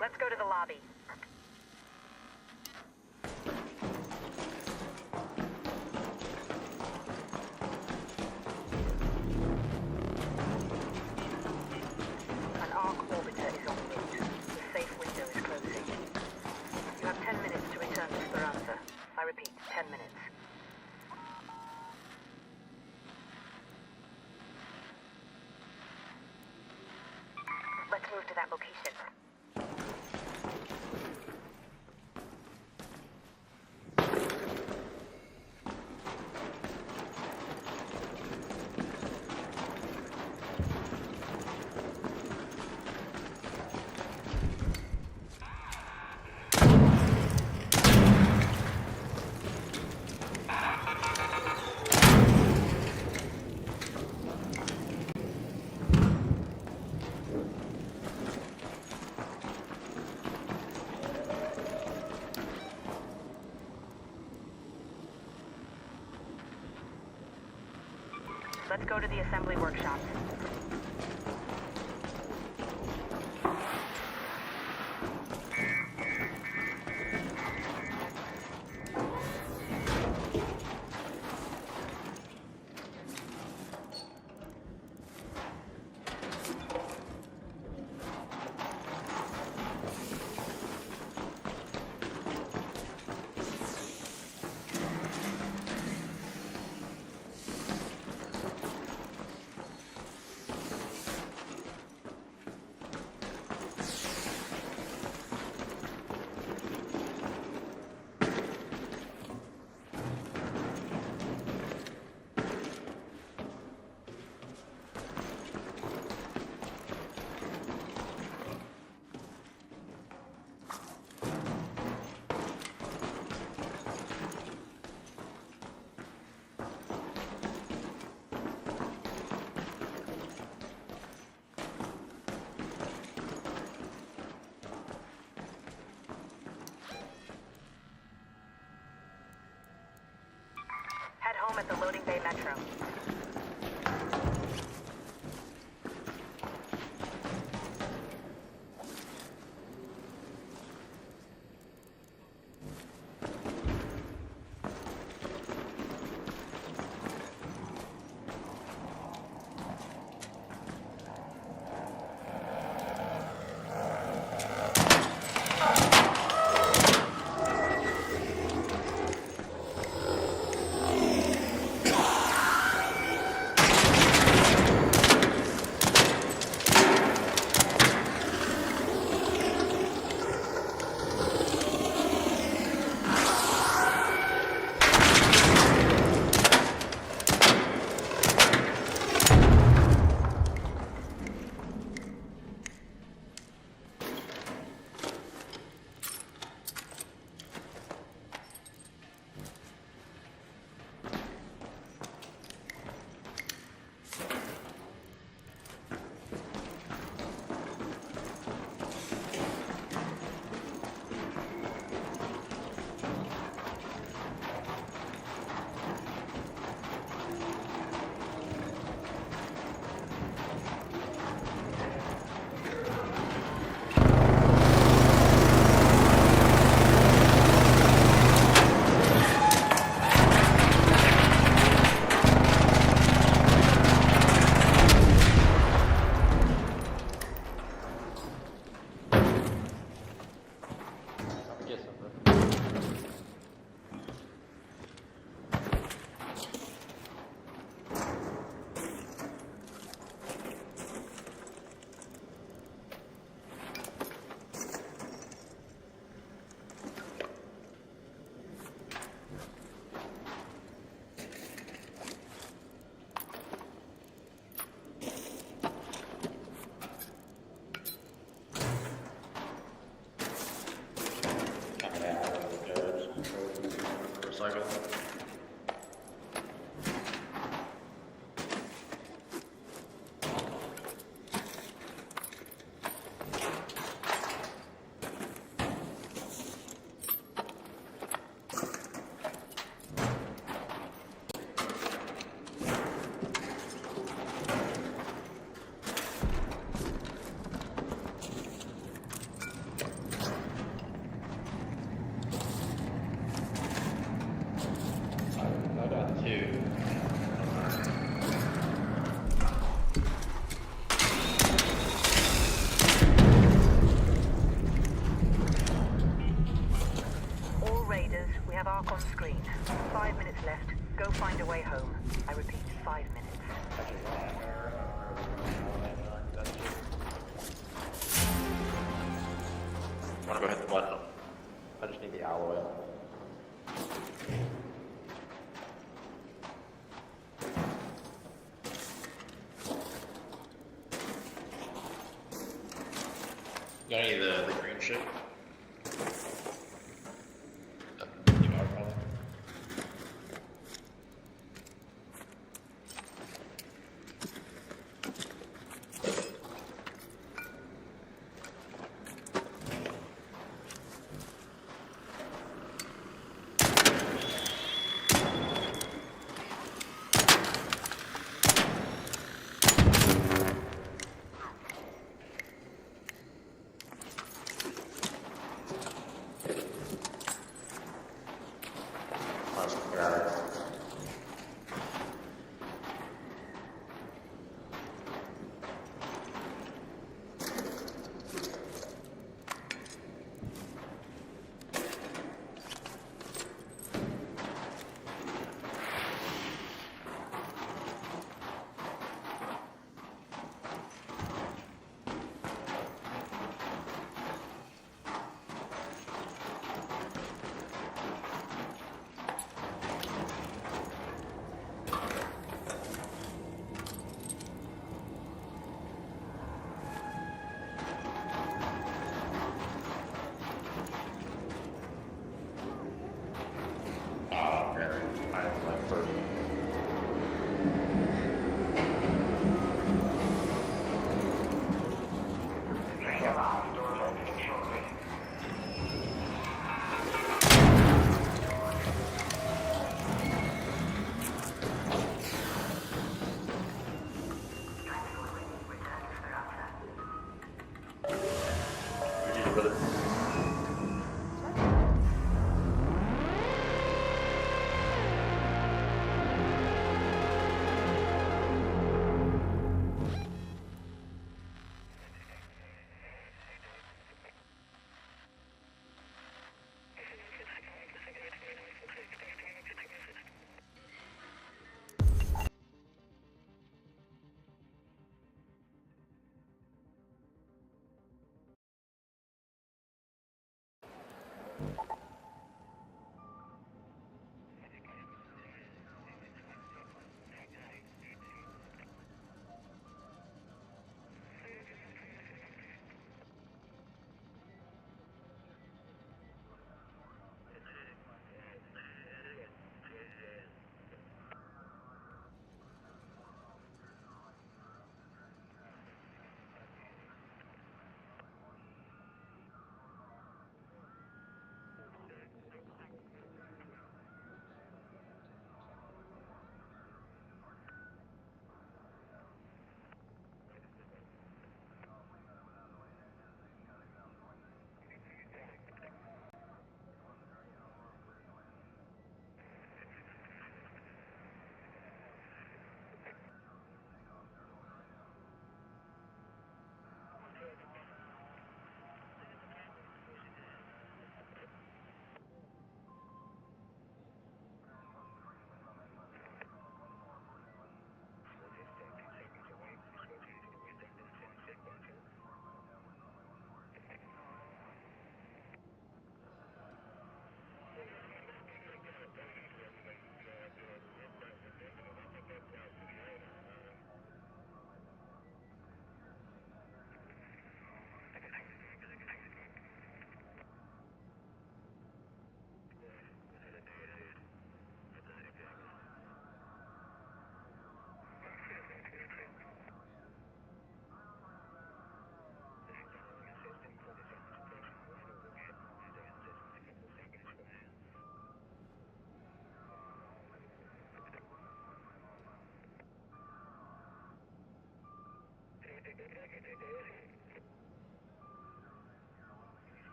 Let's go to the lobby. An arc orbiter is en route. The safe window is closing. You have 10 minutes to return to Speranza. I repeat, 10 minutes. Let's move to that location. Let's go to the assembly workshop. at the loading bay metro. On screen. 5 minutes left. Go find a way home. I repeat, 5 minutes. I wanna go hit the button. I just need the alloy. You got any of the green shit?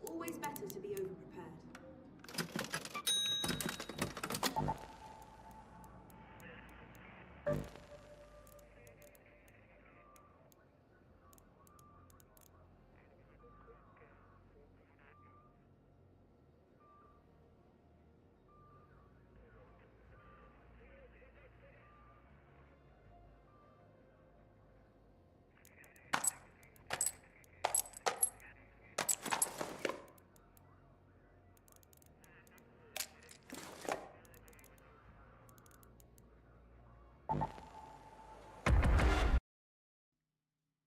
Always better to be overprepared.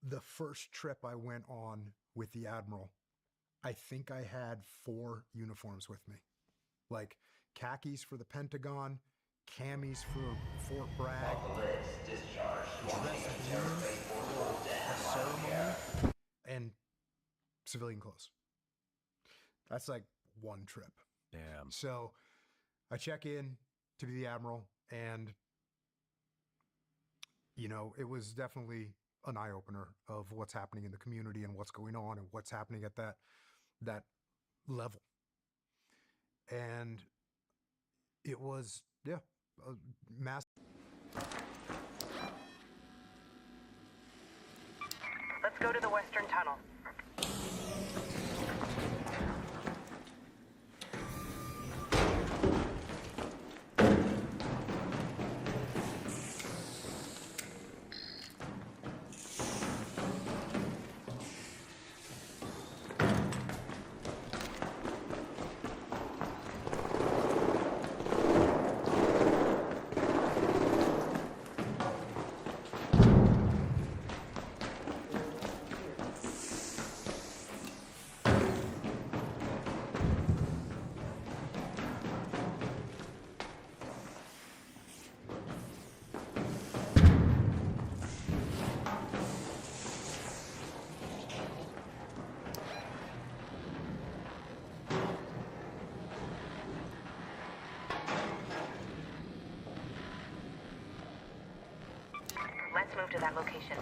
The first trip I went on with the Admiral, I think I had 4 uniforms with me. Like khakis for the Pentagon, camis for Fort Bragg, dress blue for a ceremony, and civilian clothes. That's like one trip. Damn. So I check in to be the Admiral, and you know, it was definitely an eye-opener of what's happening in the community and what's going on and what's happening at that level. And it was, yeah, a mass. Let's go to the Western Tunnel. Let's move to that location.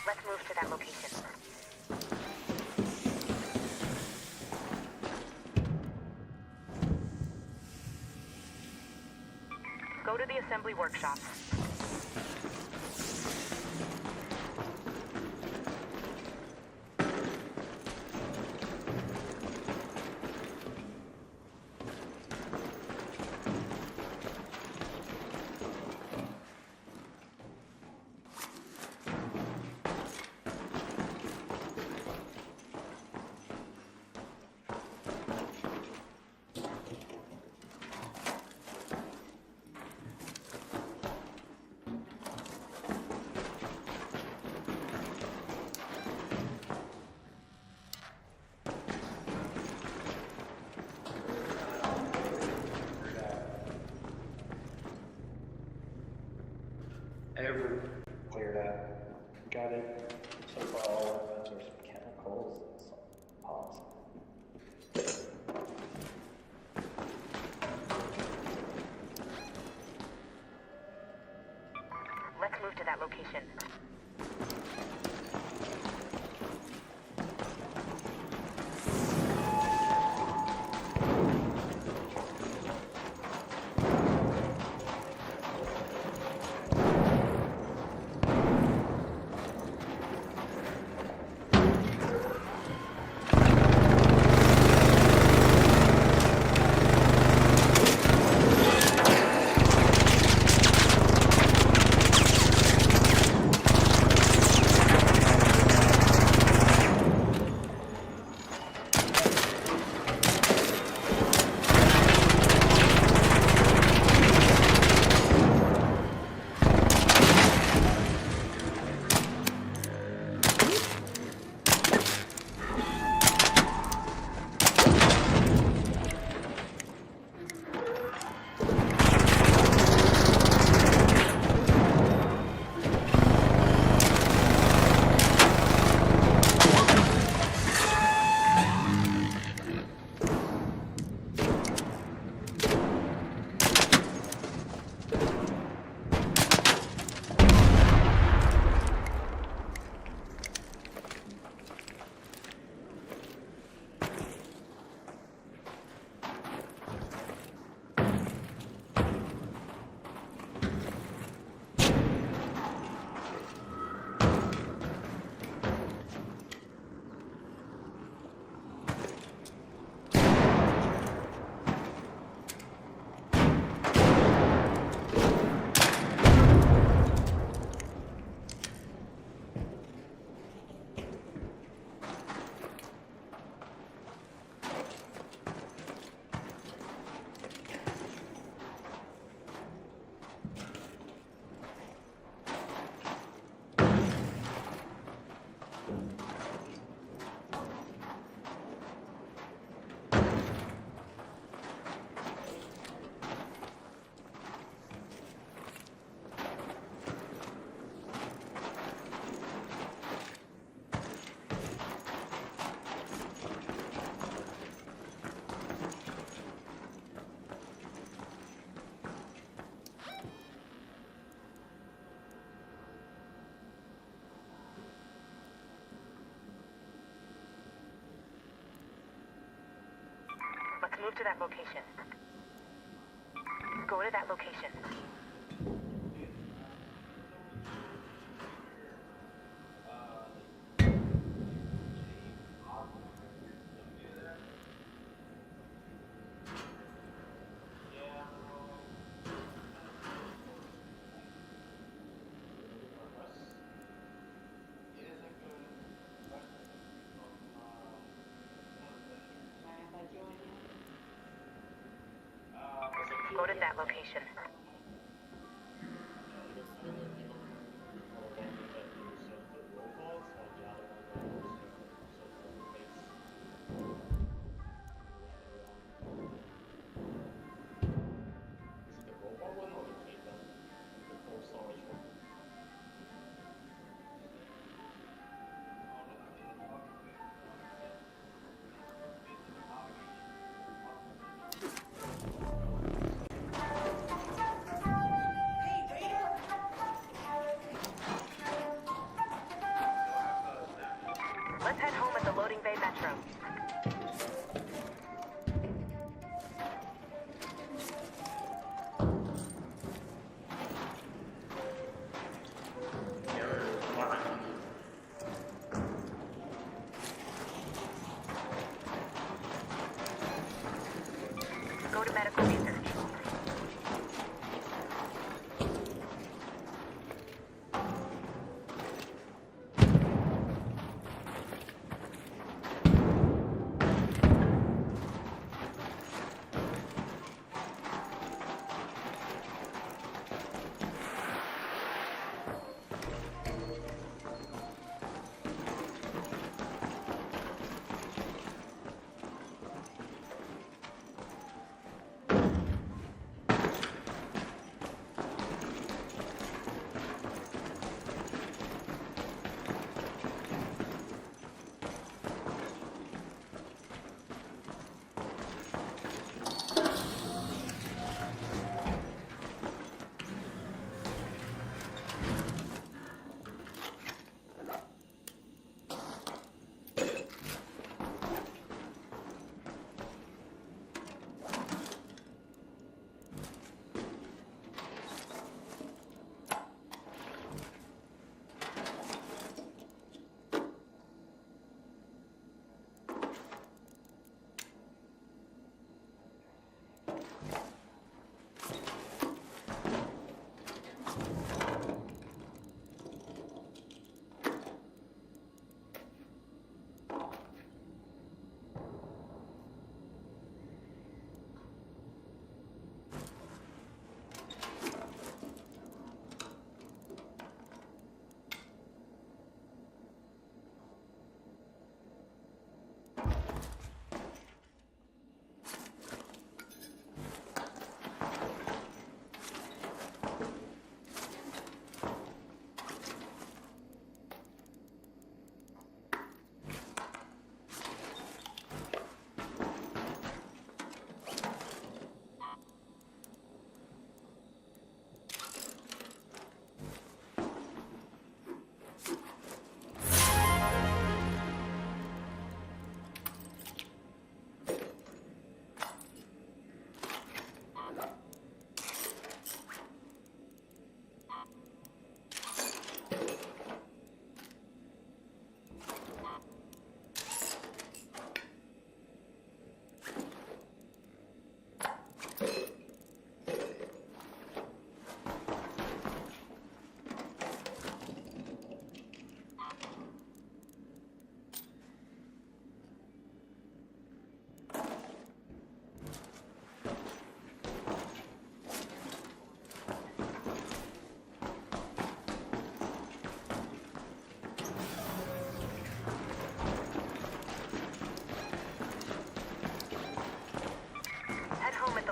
Let's move to that location. Go to the assembly workshop. Everything cleared out. Got it. So far, all our guns are some chemicals and some pots. Let's move to that location. Let's move to that location. Go to that location. Go to that location. Let's head home at the Loading Bay Metro. Go to medical research.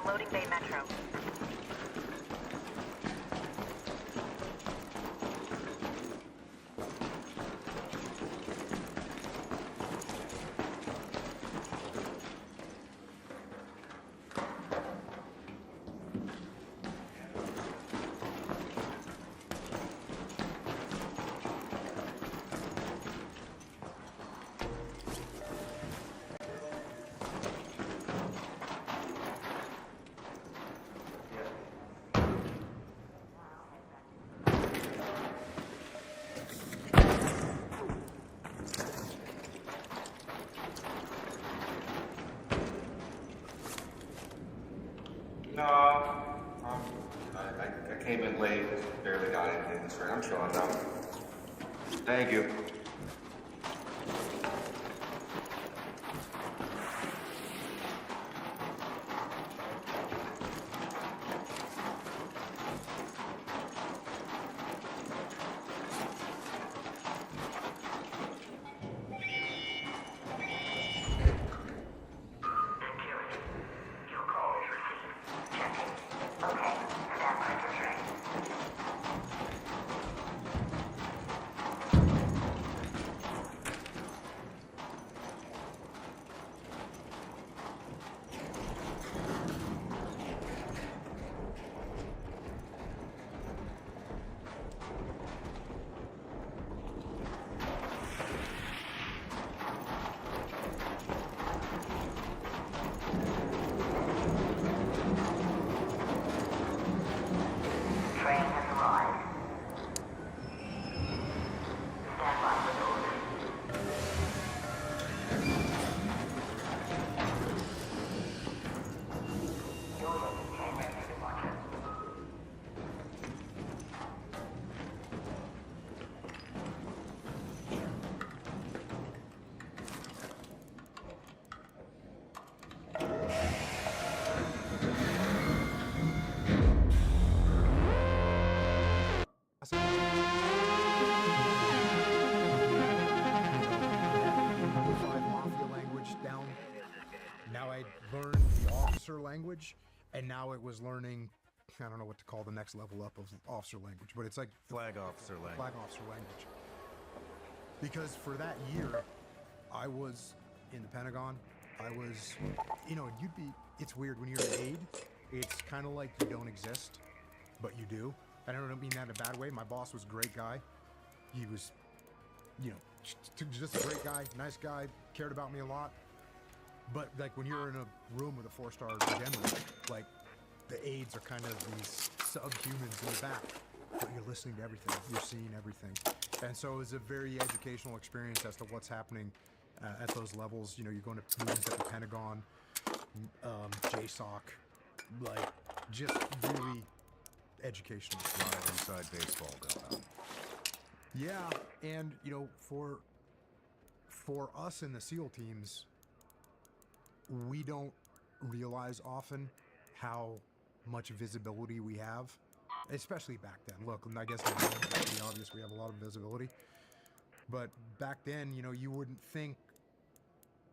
Loading Bay Metro. I came in late, barely got anything this right. I'm showing up. Thank you. Language, and now it was learning, I don't know what to call the next level up of officer language, but it's like flag officer language. Flag officer language. Because for that year, I was in the Pentagon. I was, it's weird when you're an aide, it's kind of like you don't exist, but you do. I don't mean that in a bad way. My boss was a great guy. He was, just a great guy, nice guy, cared about me a lot. But like when you're in a room with a 4-star general, like the aides are kind of these subhumans in the back, but you're listening to everything, you're seeing everything. And so it was a very educational experience as to what's happening at those levels. You're going to meetings at the Pentagon, JSOC, like just really educational. A lot of inside baseball going on. Yeah, and for us in the SEAL teams, we don't realize often how much visibility we have, especially back then. Look, I guess it's pretty obvious we have a lot of visibility, but back then, you wouldn't think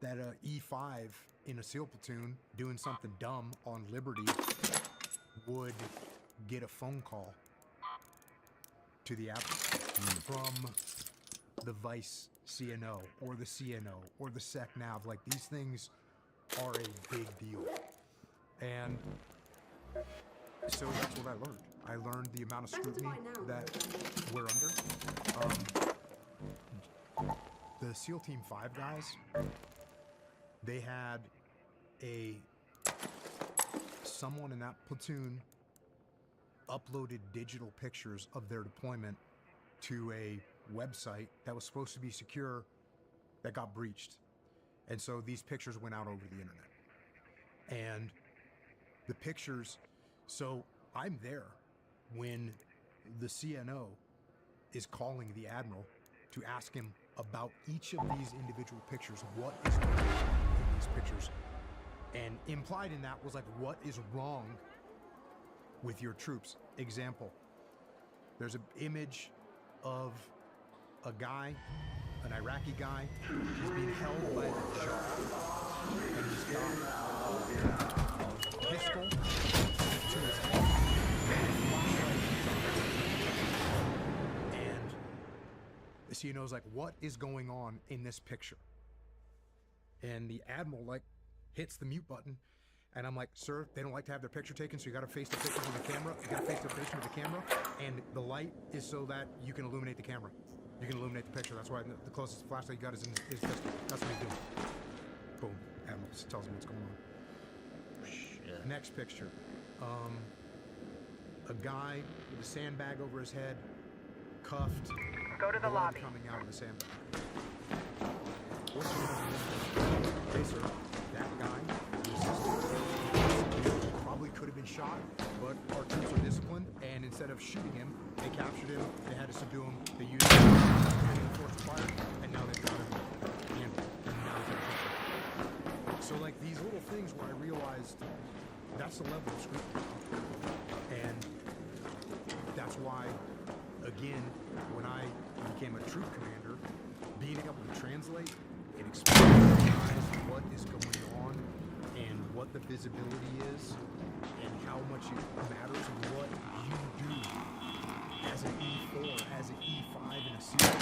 that a E5 in a SEAL platoon doing something dumb on Liberty would get a phone call to the admiral from the vice CNO or the CNO or the SecNav. Like, these things are a big deal. And so that's what I learned. I learned the amount of scrutiny that we're under. The SEAL Team 5 guys, they had someone in that platoon uploaded digital pictures of their deployment to a website that was supposed to be secure that got breached. And so these pictures went out over the internet. And the pictures, so I'm there when the CNO is calling the admiral to ask him about each of these individual pictures, what is going on in these pictures. And implied in that was like, what is wrong with your troops? Example, there's an image of a guy, an Iraqi guy, he's being held by the jaw, and he's got a pistol to his head, and the CNO's like, what is going on in this picture? And the admiral hits the mute button, and I'm like, sir, they don't like to have their picture taken, so you gotta face the picture with the camera. You gotta face the picture with the camera, and the light is so that you can illuminate the camera. You can illuminate the picture. That's why the closest flashlight you got is in his pistol. That's what he's doing. Boom. Admiral just tells him what's going on. Shit. Next picture. A guy with a sandbag over his head, cuffed. Go to the lobby. Coming out of the sandbag. What's going on? Okay, sir. That guy, probably could have been shot of shooting him, they captured him, they had to subdue him, they used him in force fire, and now they've got him and now he's in prison. So like these little things where I realized that's the level of scrutiny. And that's why, again, when I became a troop commander, being able to translate and explain to the guys what is going on and what the visibility is and how much it matters and what you do as an E4, as an E5 in a series.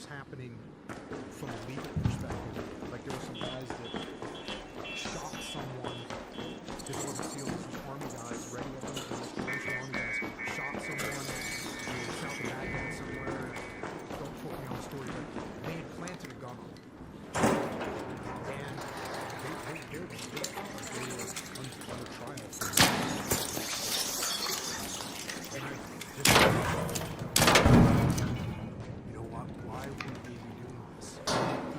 Happening from a legal perspective. Like there were some guys that shot someone. This wasn't SEAL, this was Army guys, regular conventional Army guys, shot someone in south of Baghdad somewhere. Don't quote me on the story, but they had planted a gun on them. And they were under trial for that. And I just why would they be doing this? The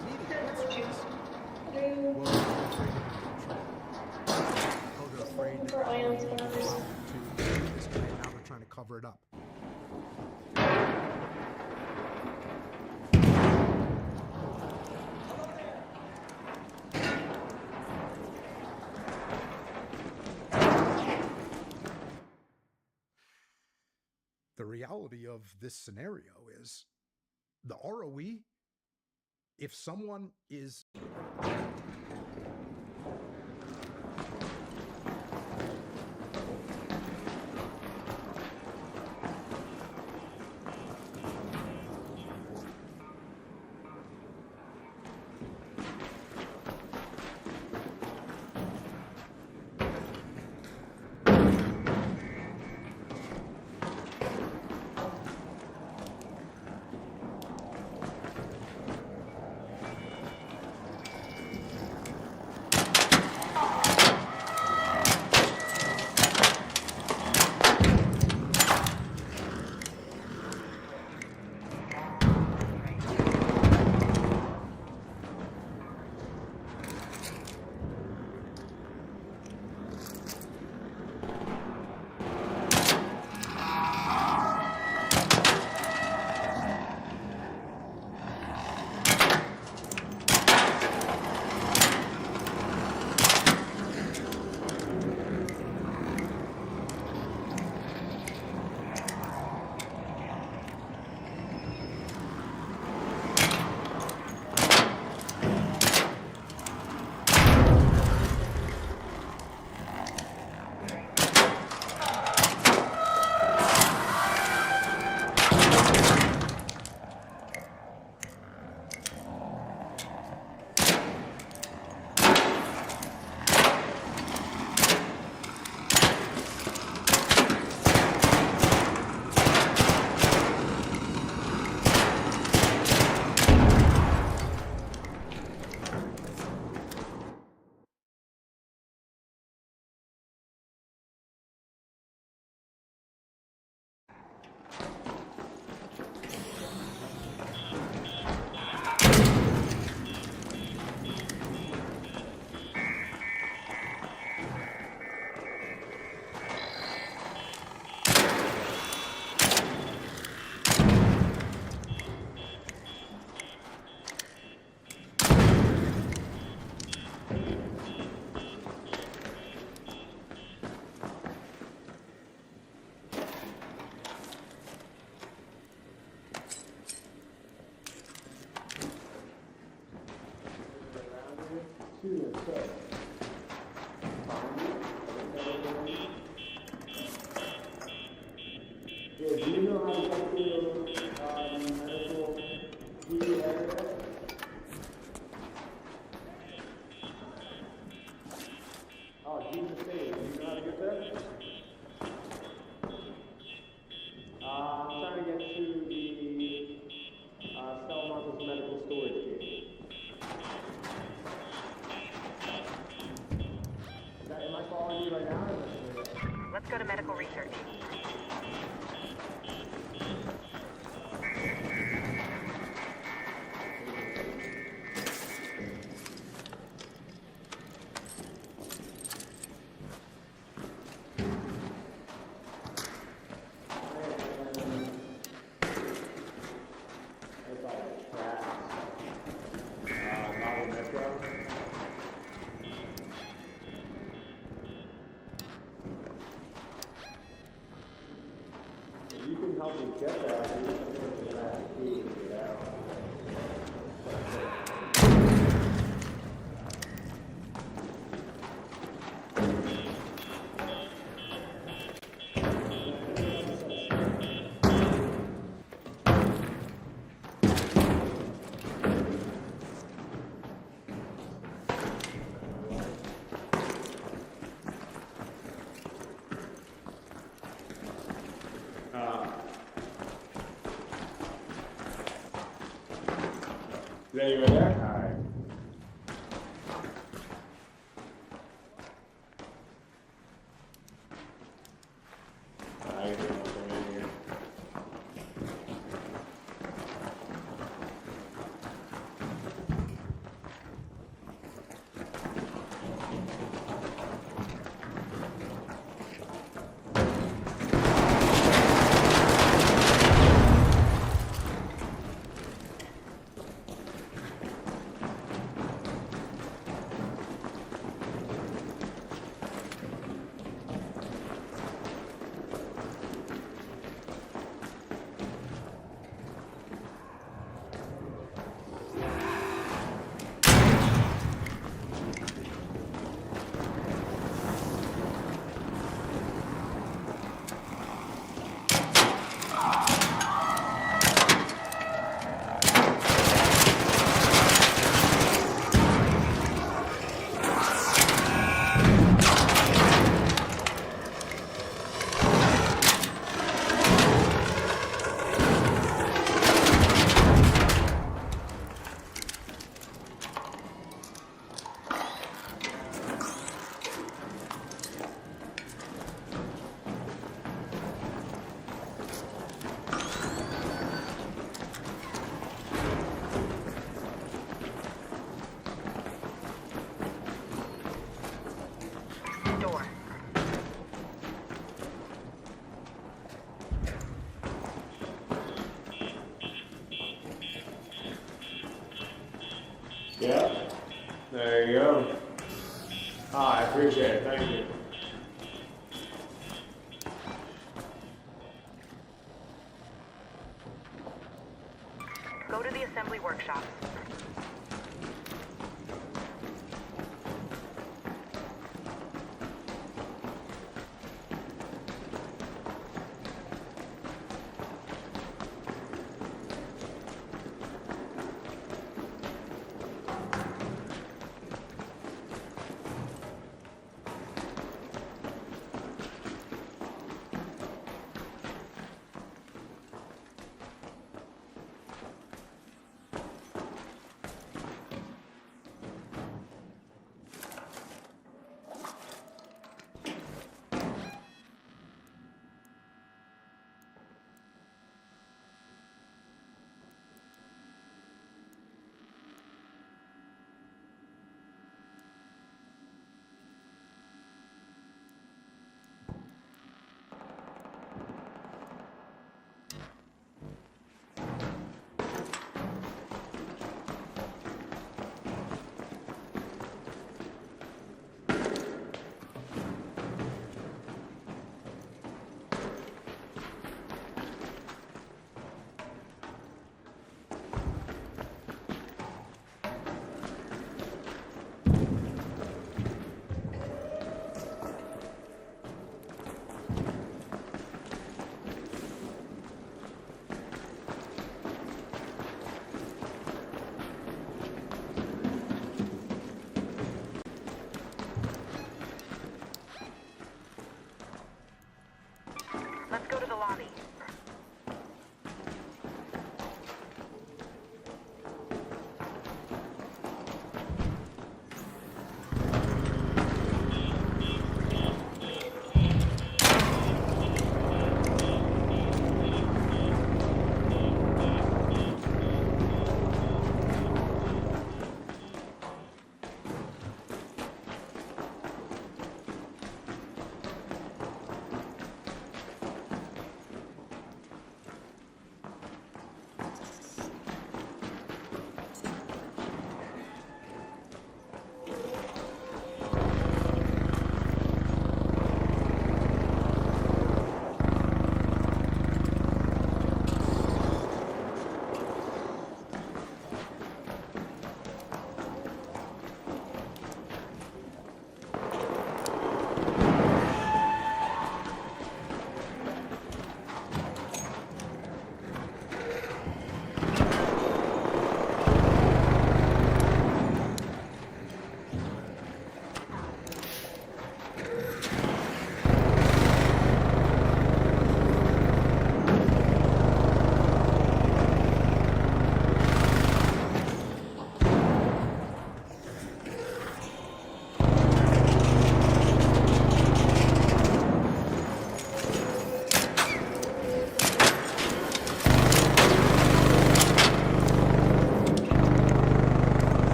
immediate answer is, well, they're afraid that this guy, now they're trying to cover it up. The reality of this scenario is the ROE, if someone is I'm trying to get to the Stella Marcos Medical Storage Gate. Am I following you right now? Let's go to medical research. You can help me get there. I need something to that key to get out. There you go there? Alright. Yeah. There you go. Ah, I appreciate it. Thank you. Go to the assembly workshops.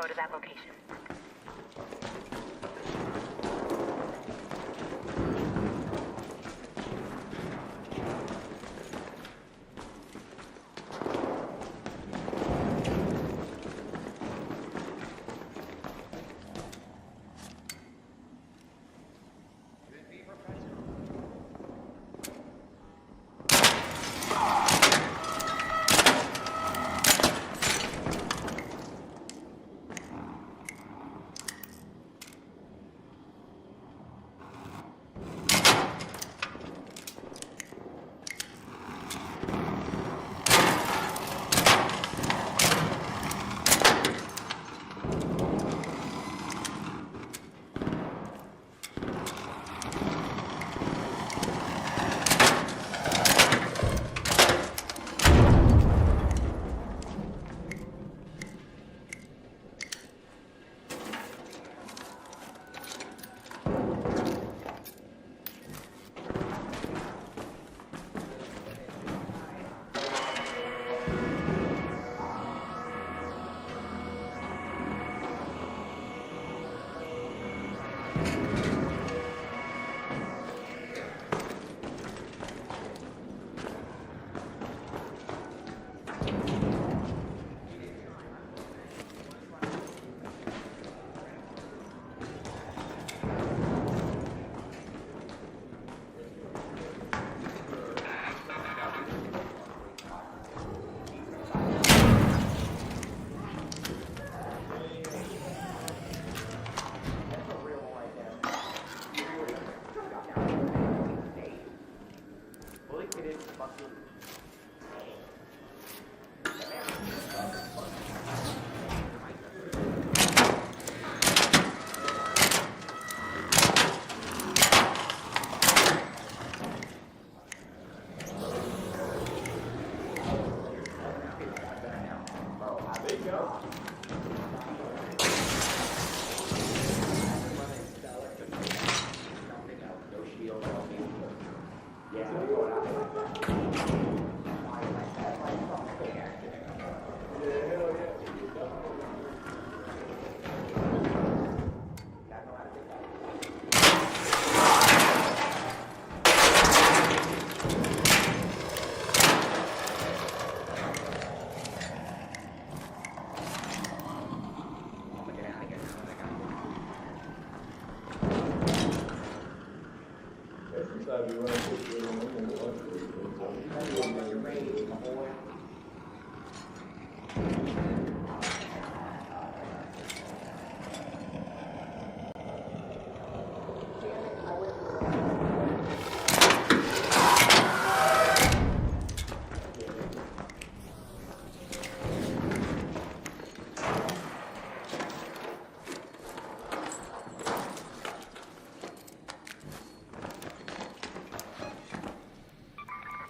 go to that location.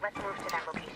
Let's move to that location.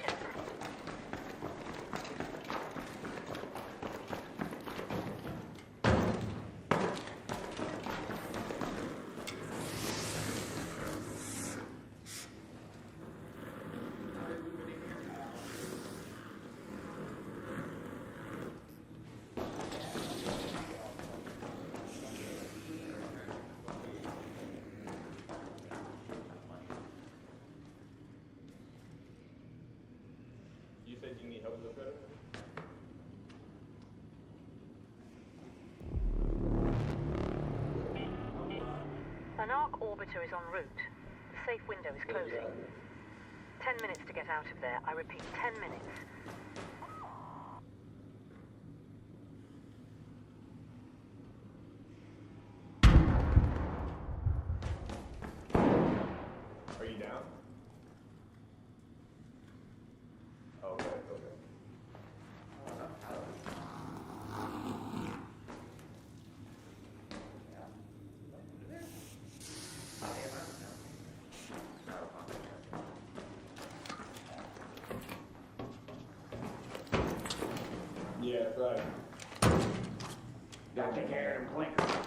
You said you need help with the credit? An ARC orbiter is en route. The safe window is closing. 10 minutes to get out of there. I repeat, 10 minutes. Are you down? Okay, okay. Yeah, right. Gotta take care of them blinkers.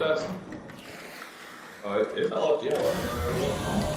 test? It looked yellow.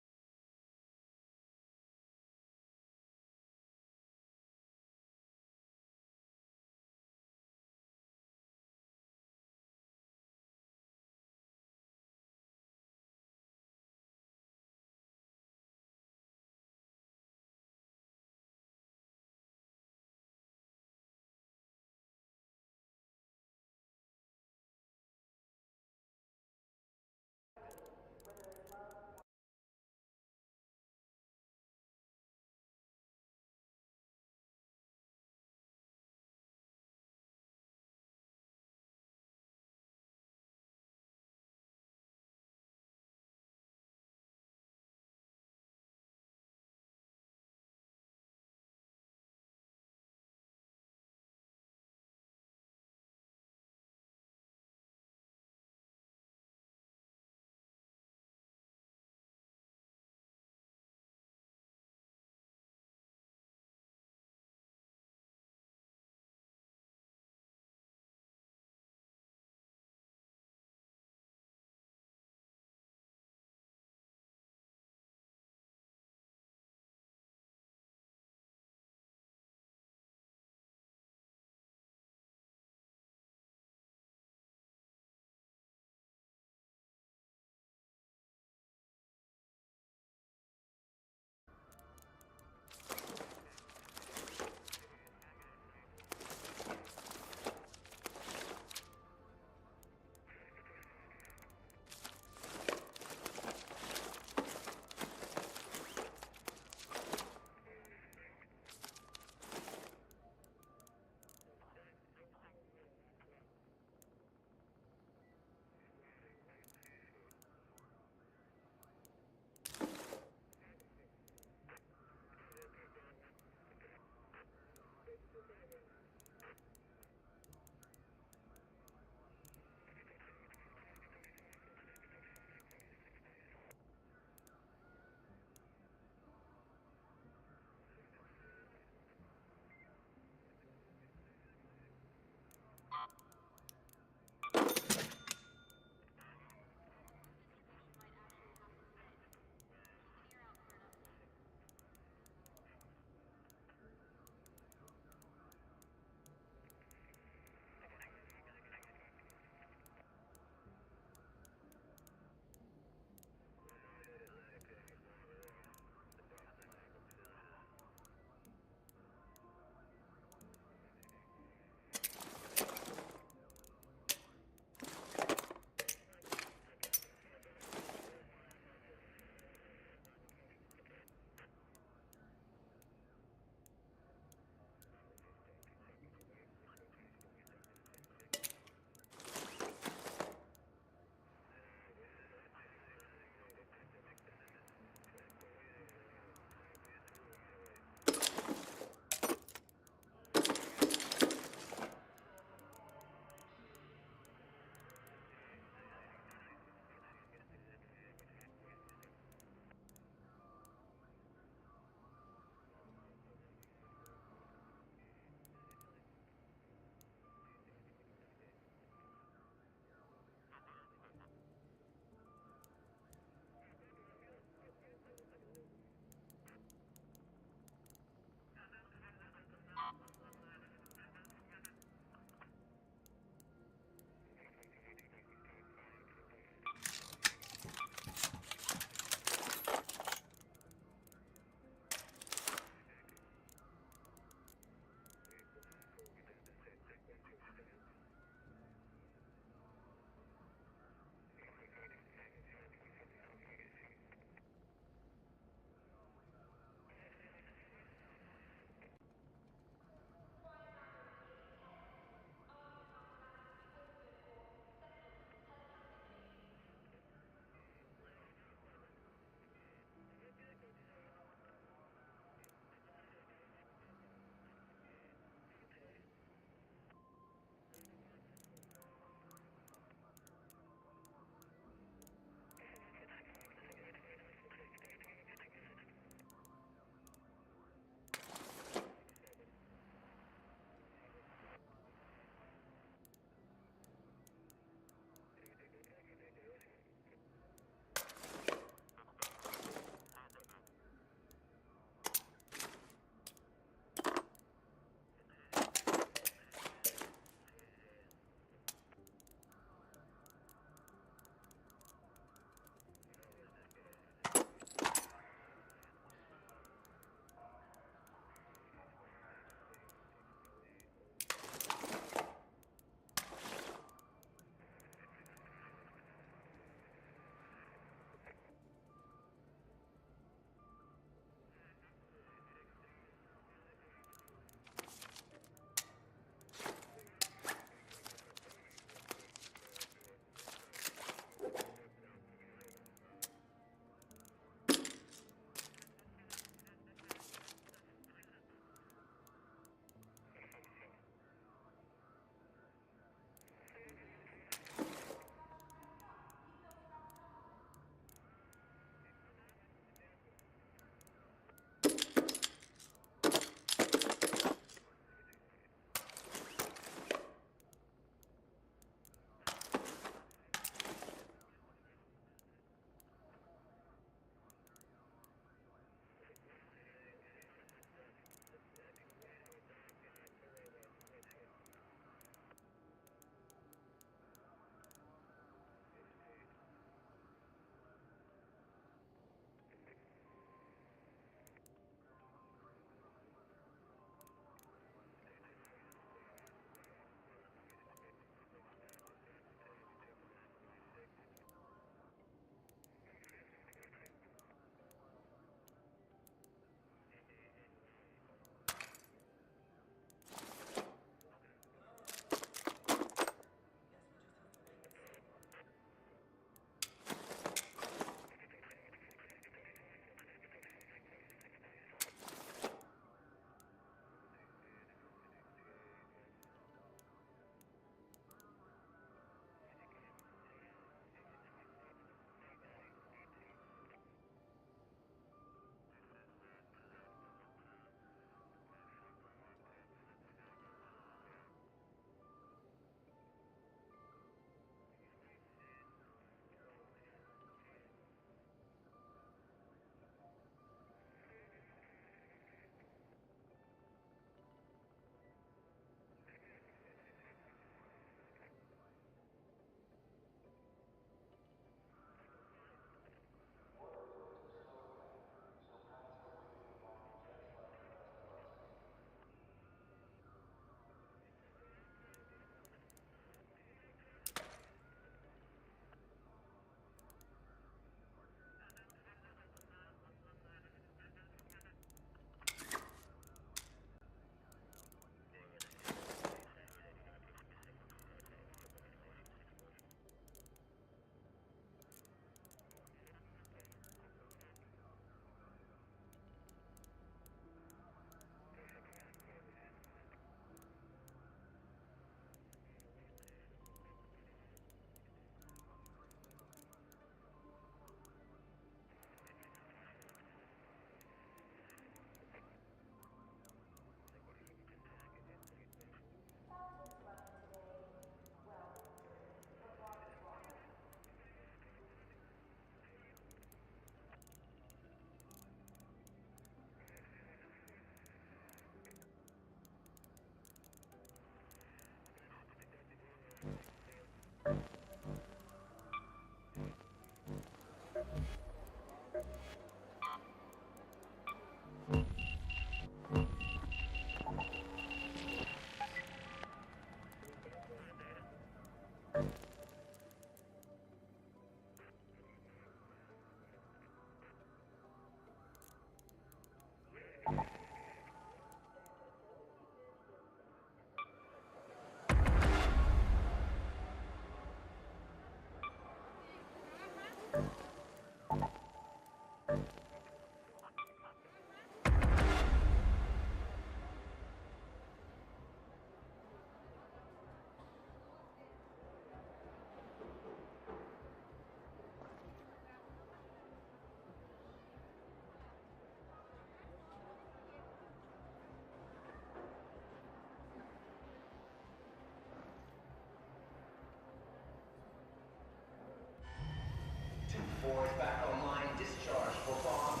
4 is back online. Discharge for bomb.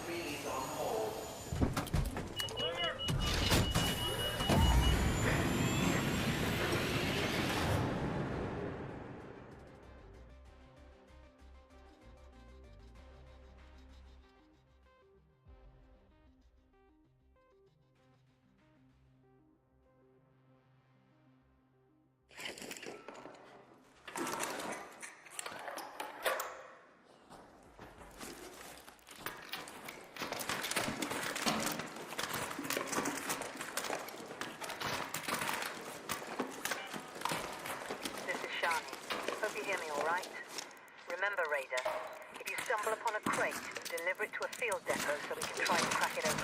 2-3 is on hold. Remember, Raider, if you stumble upon a crate, deliver it to a field depot so we can try and crack it open.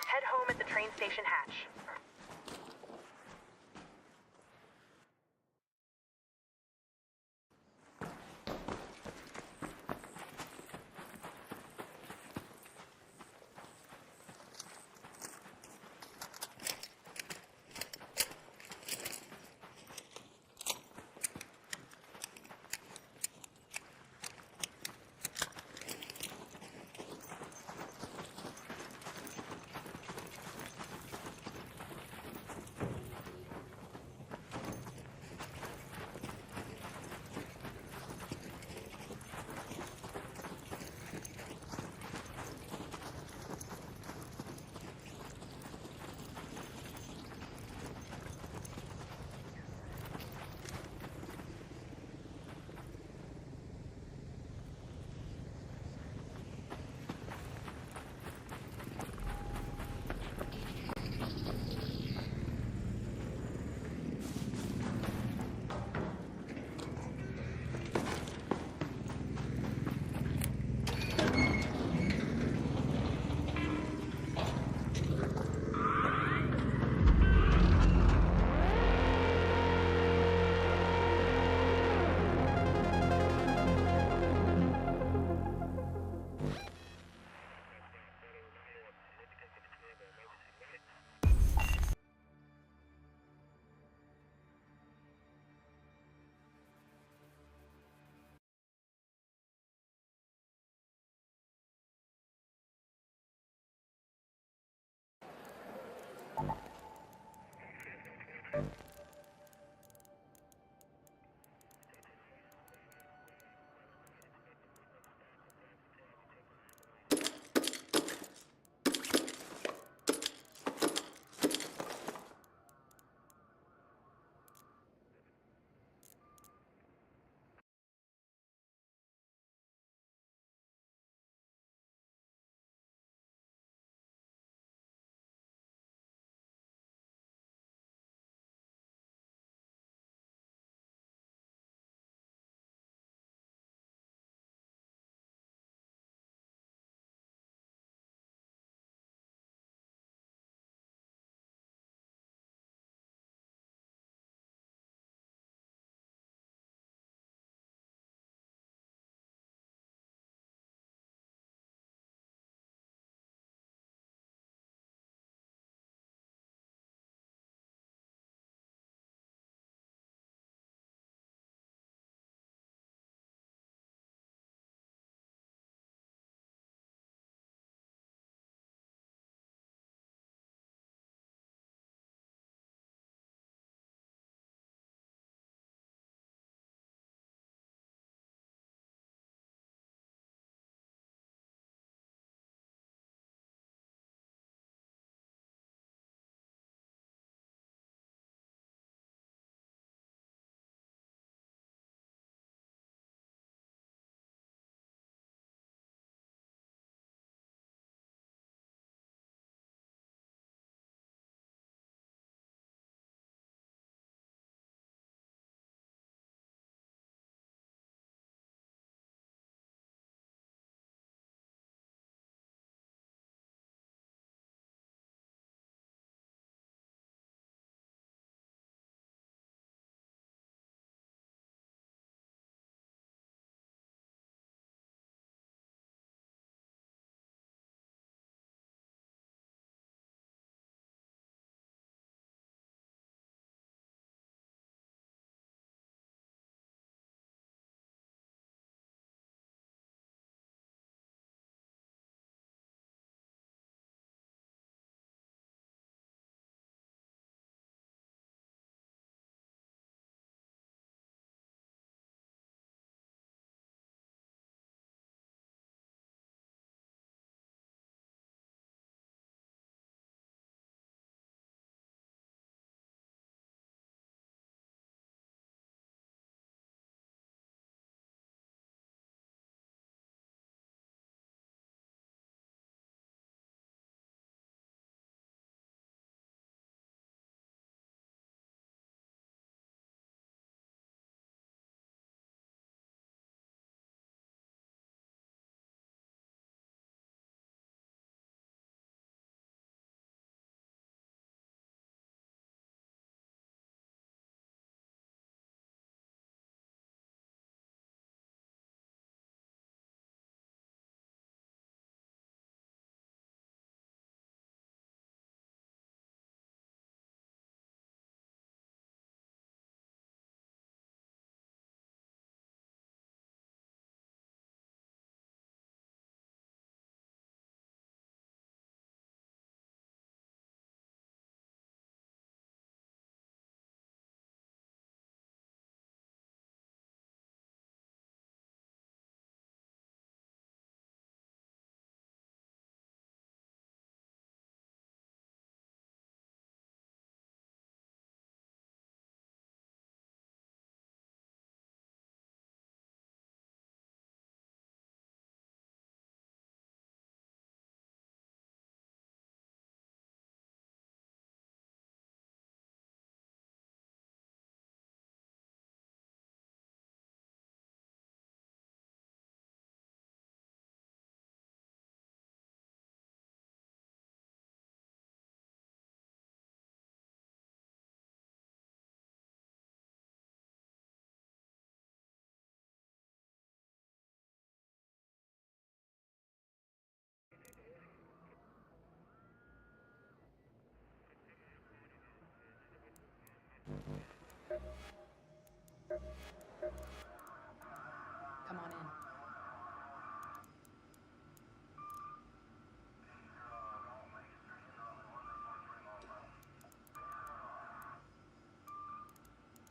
Head home at the train station hatch.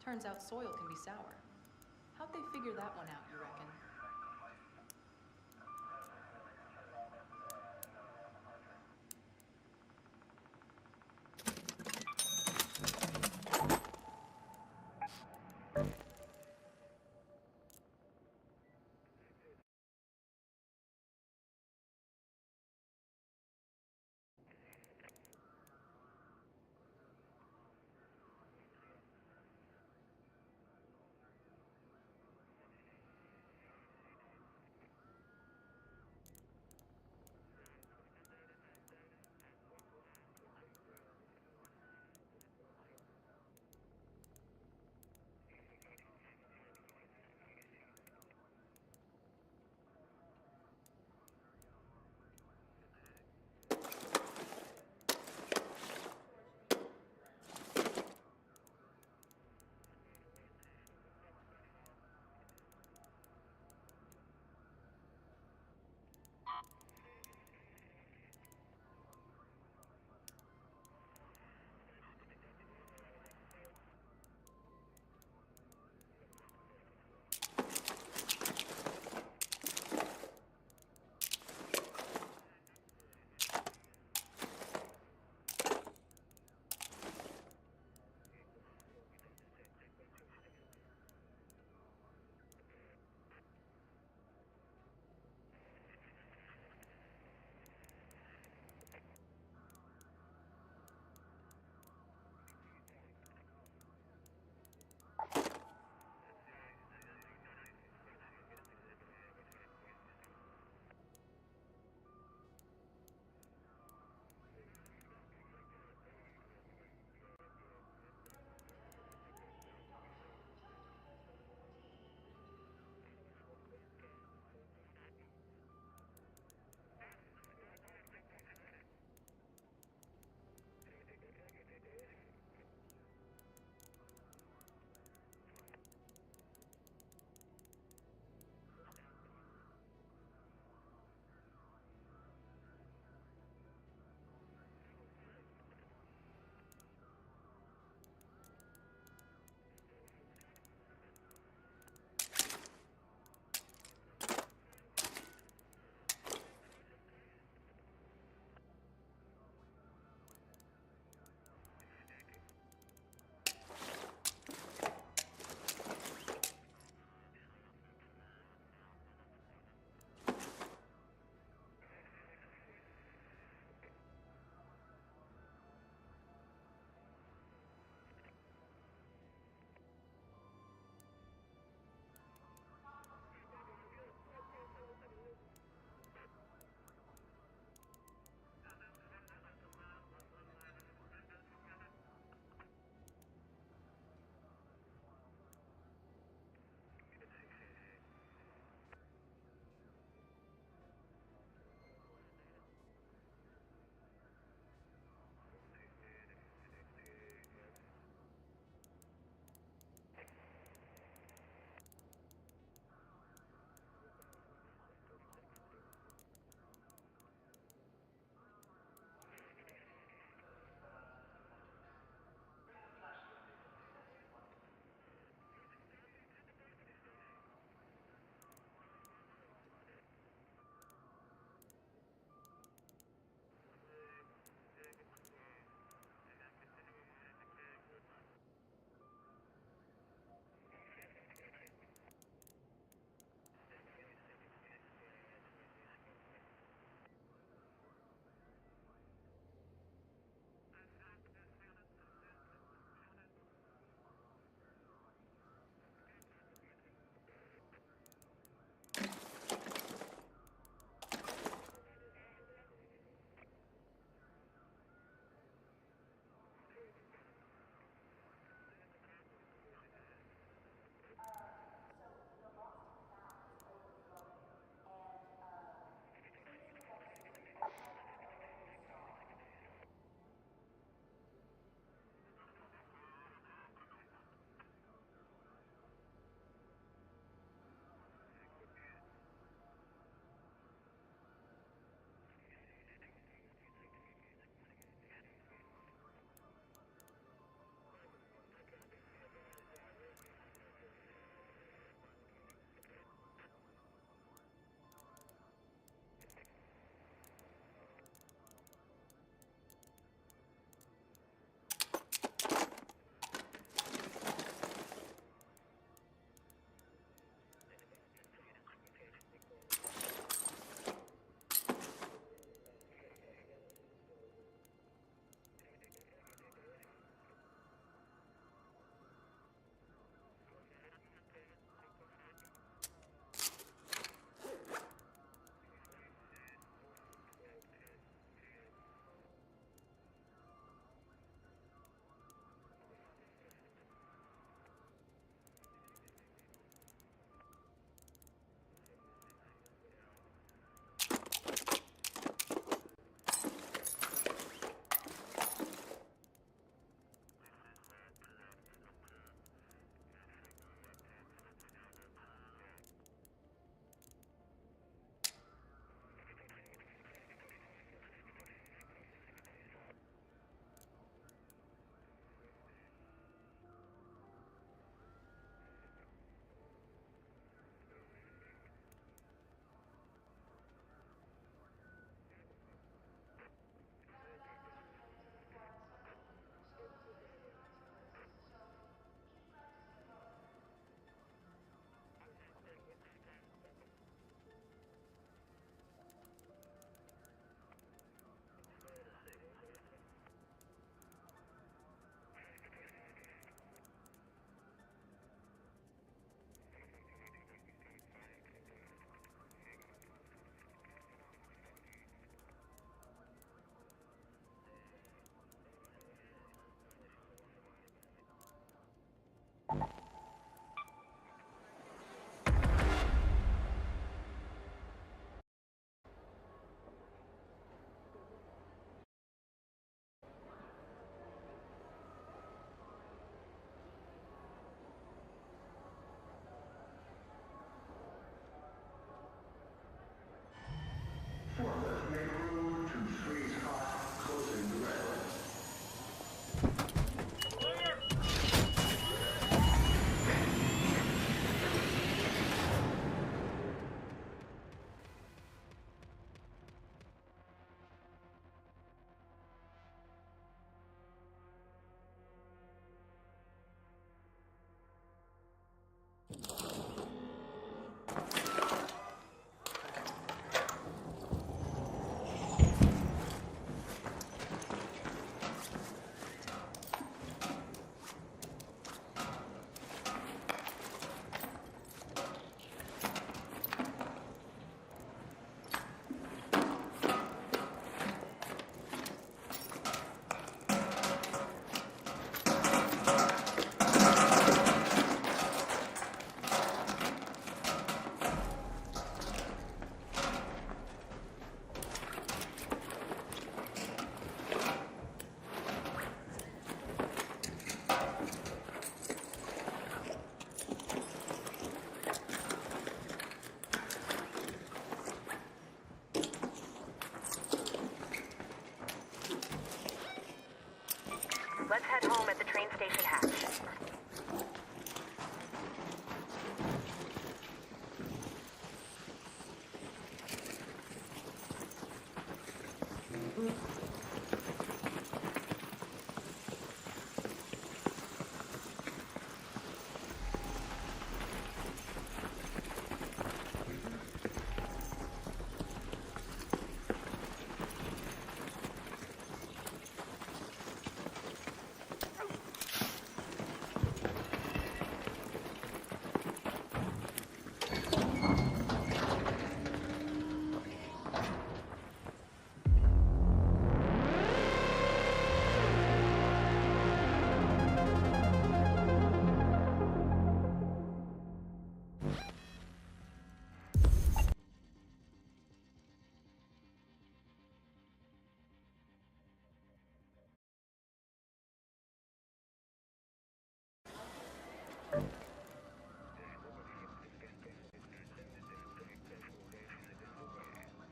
Turns out soil can be sour. How'd they figure that one out, you reckon?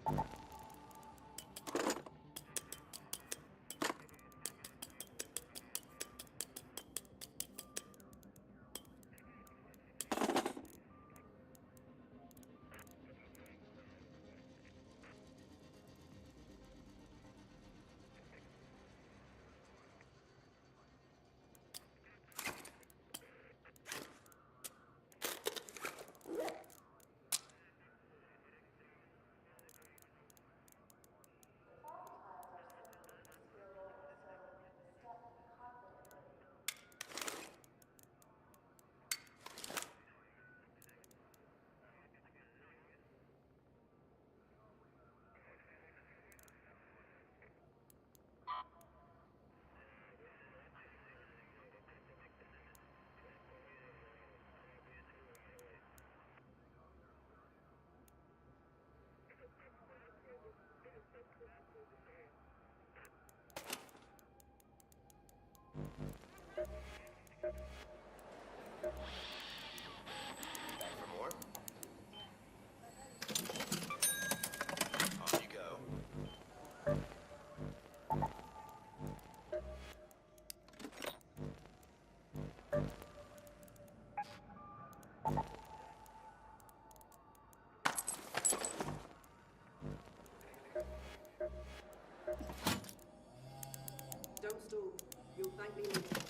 For more? On you go. Don't stall. You'll thank me later.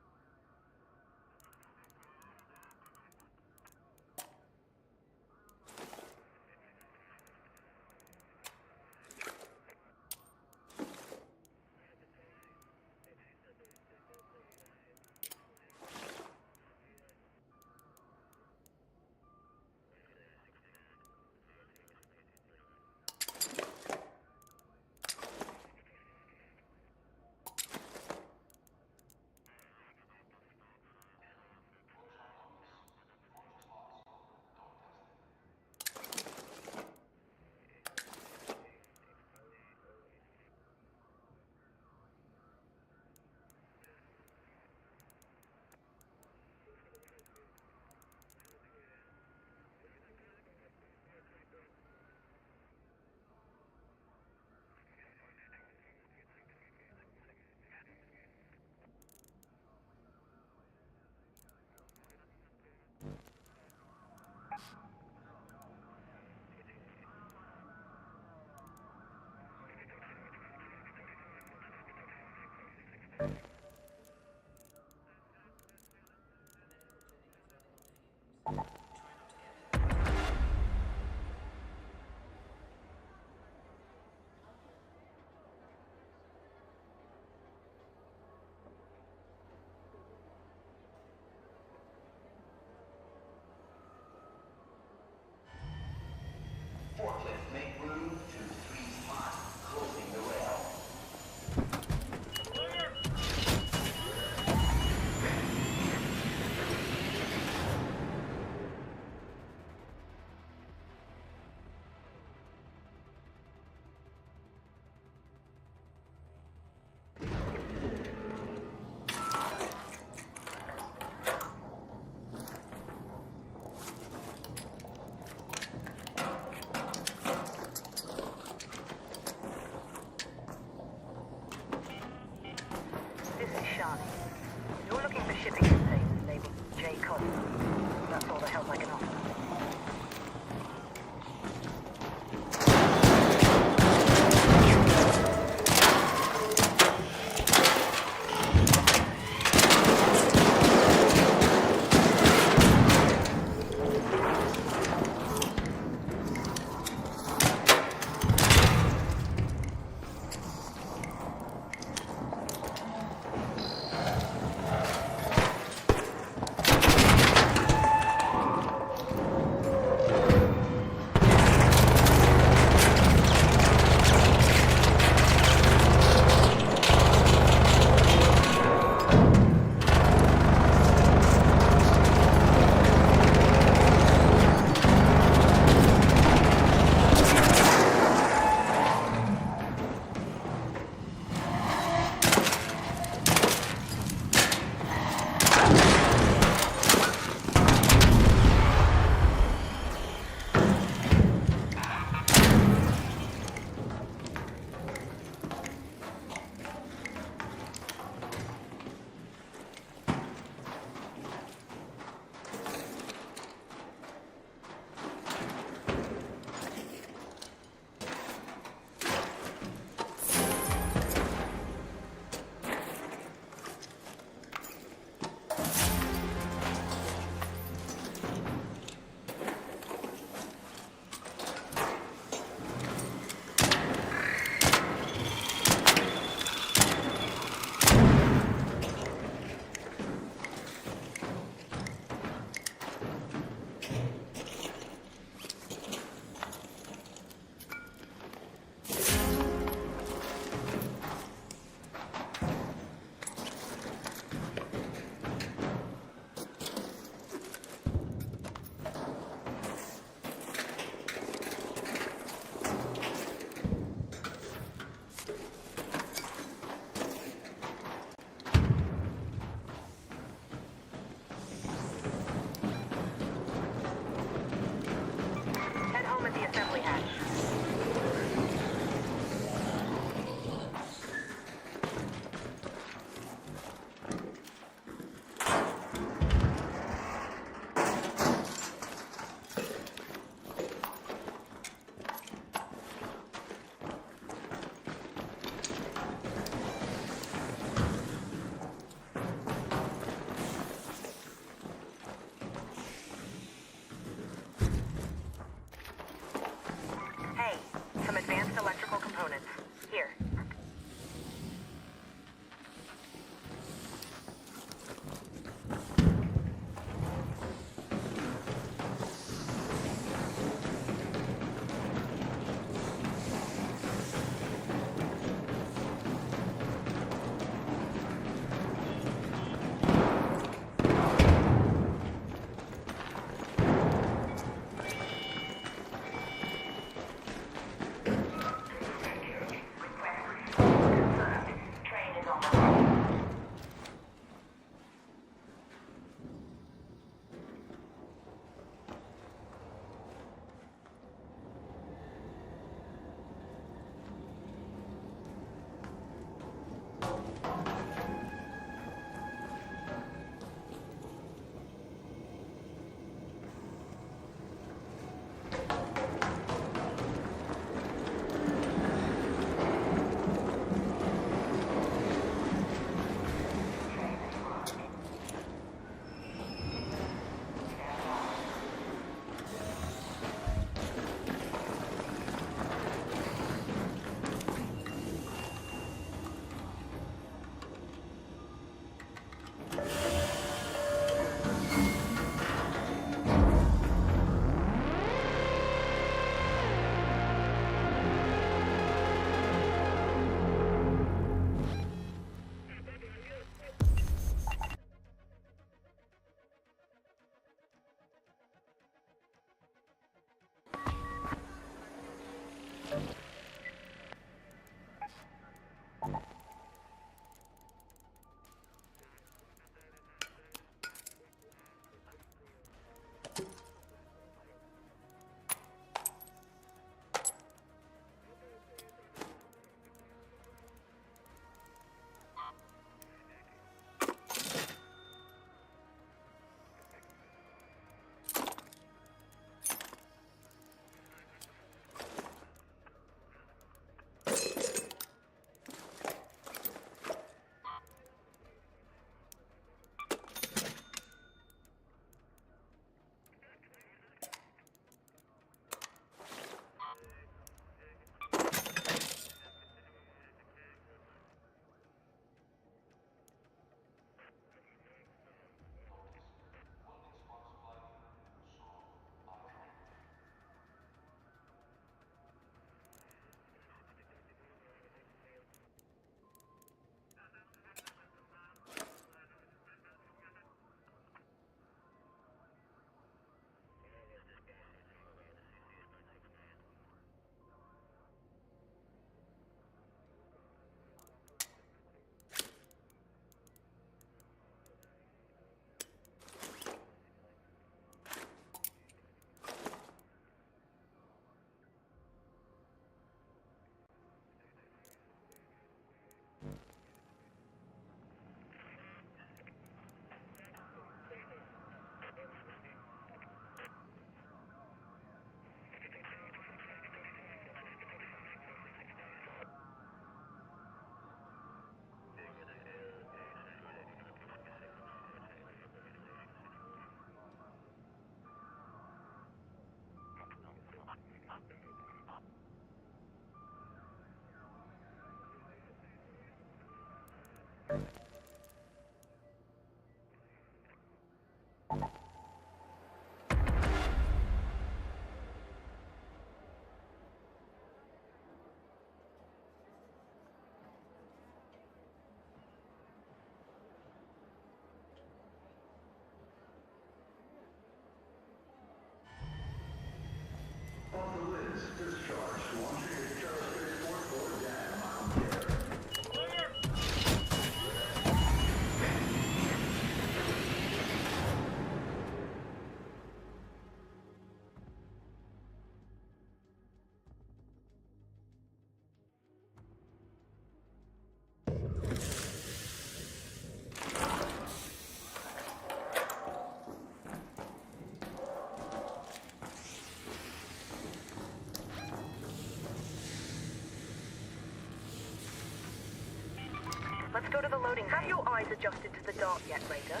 Let's go to the loading. Have your eyes adjusted to the dark yet, Raider?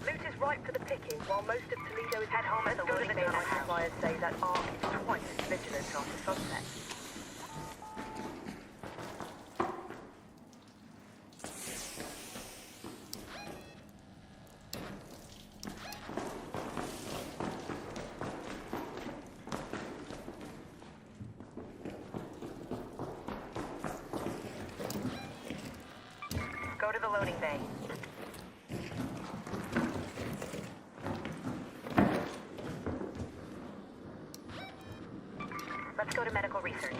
Loot is ripe for the picking, while most of Toledo is head home at the loading bay. My suppliers say that Ark is twice as vigilant after sunset. Go to the loading bay. Let's go to medical research.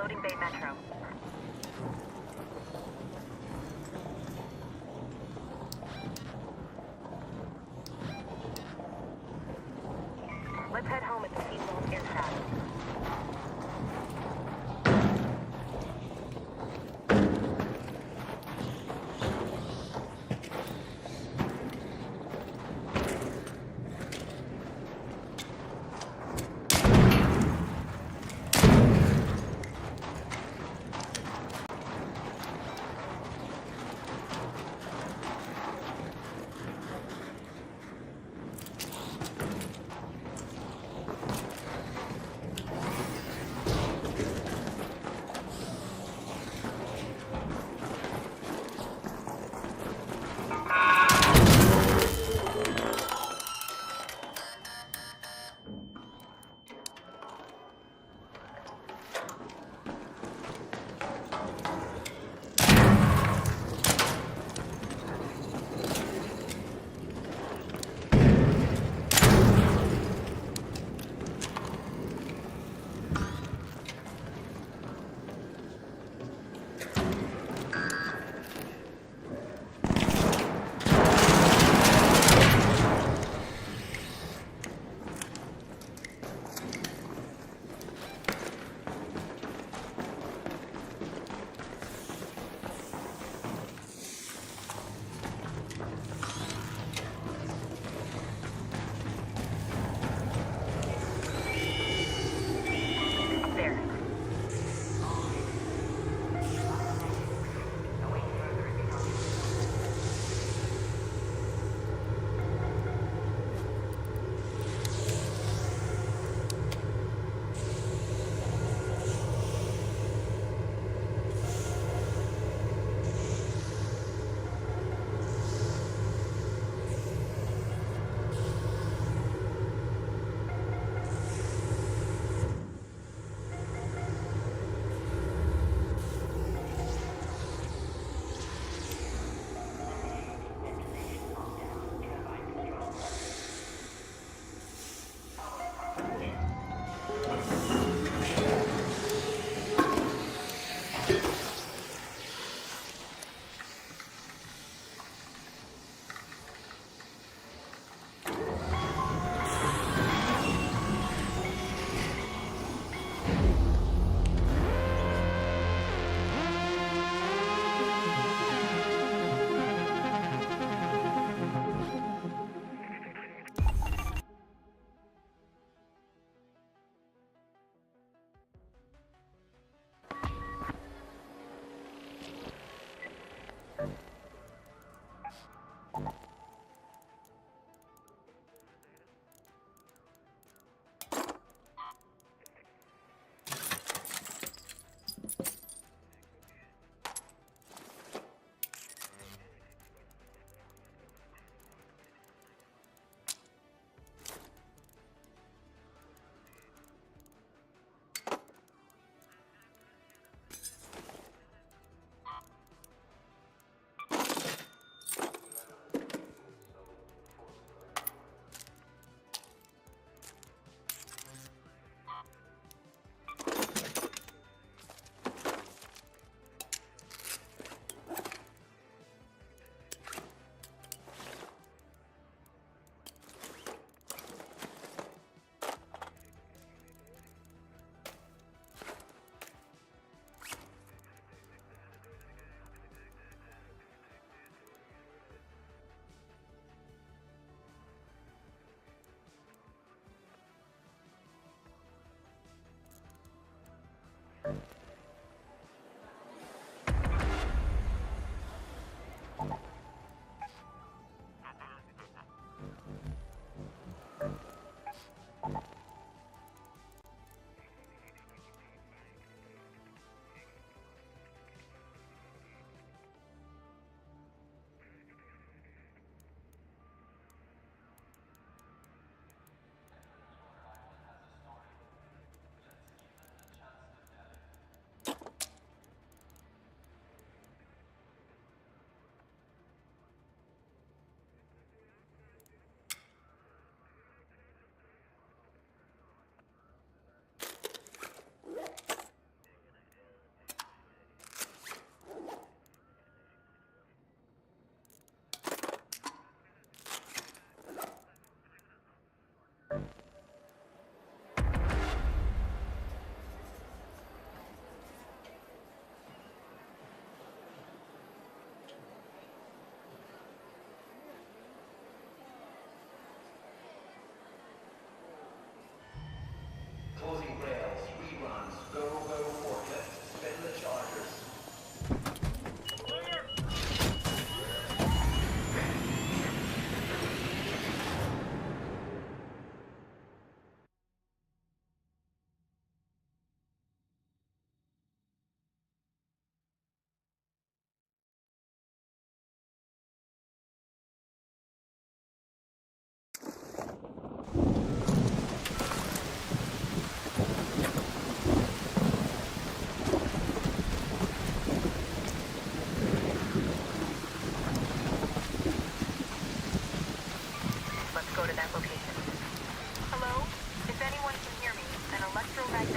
Loading Bay Metro. Let's head home at the Seasons intact.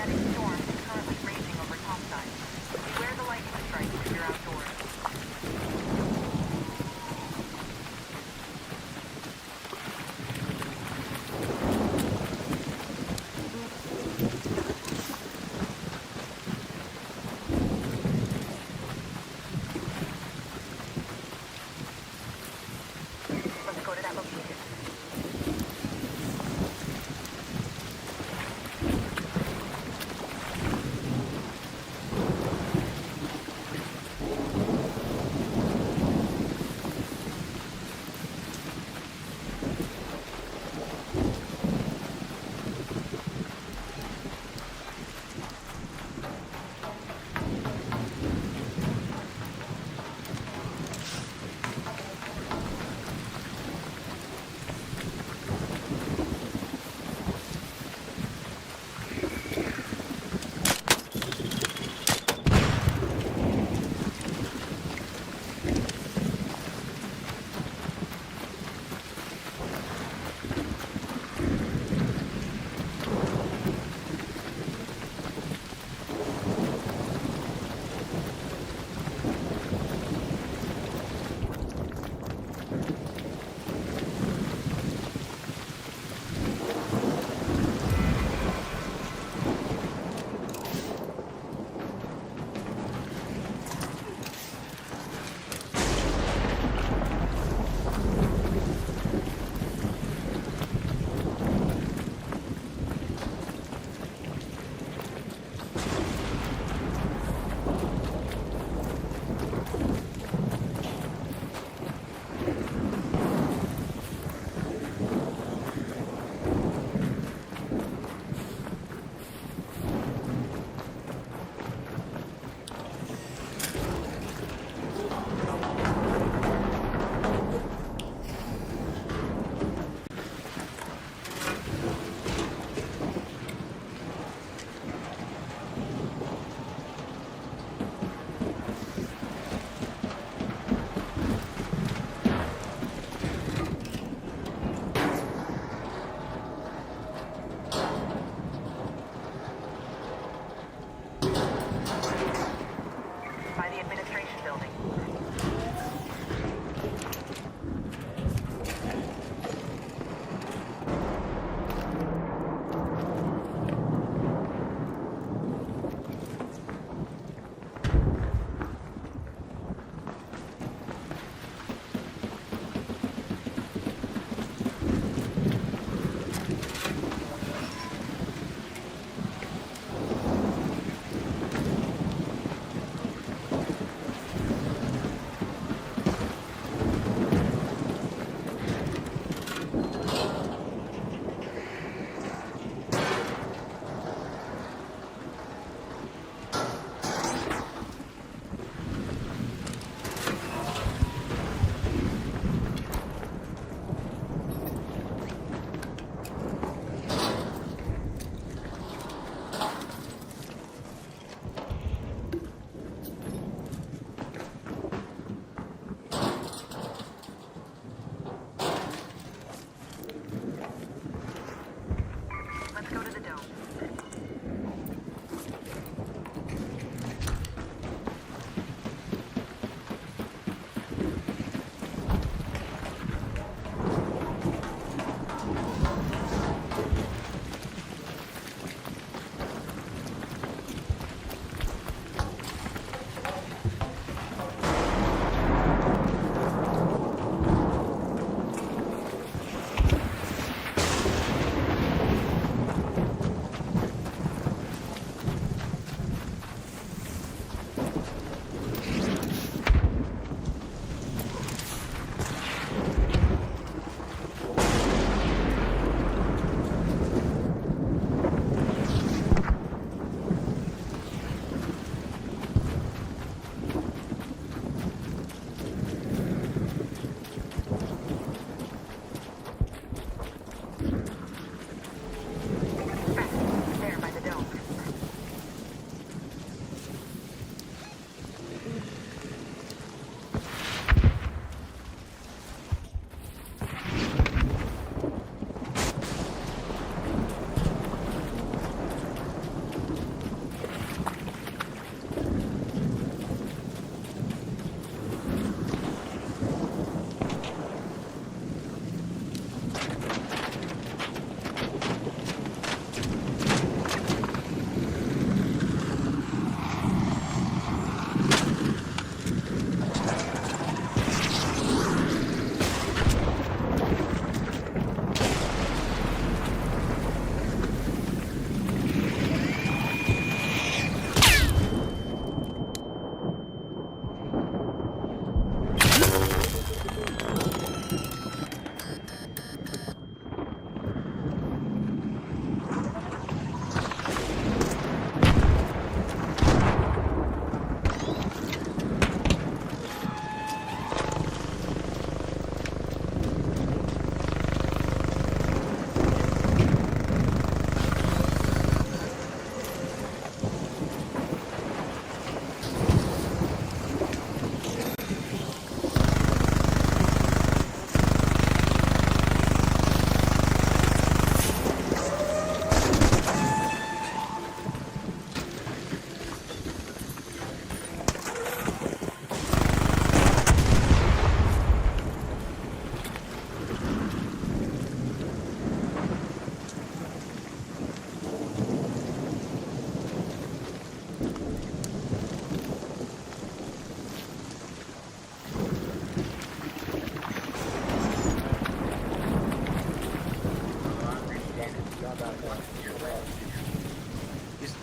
magnetic storm is currently raging over topside. Beware the lightning strikes if you're outdoors. Let's go to that location.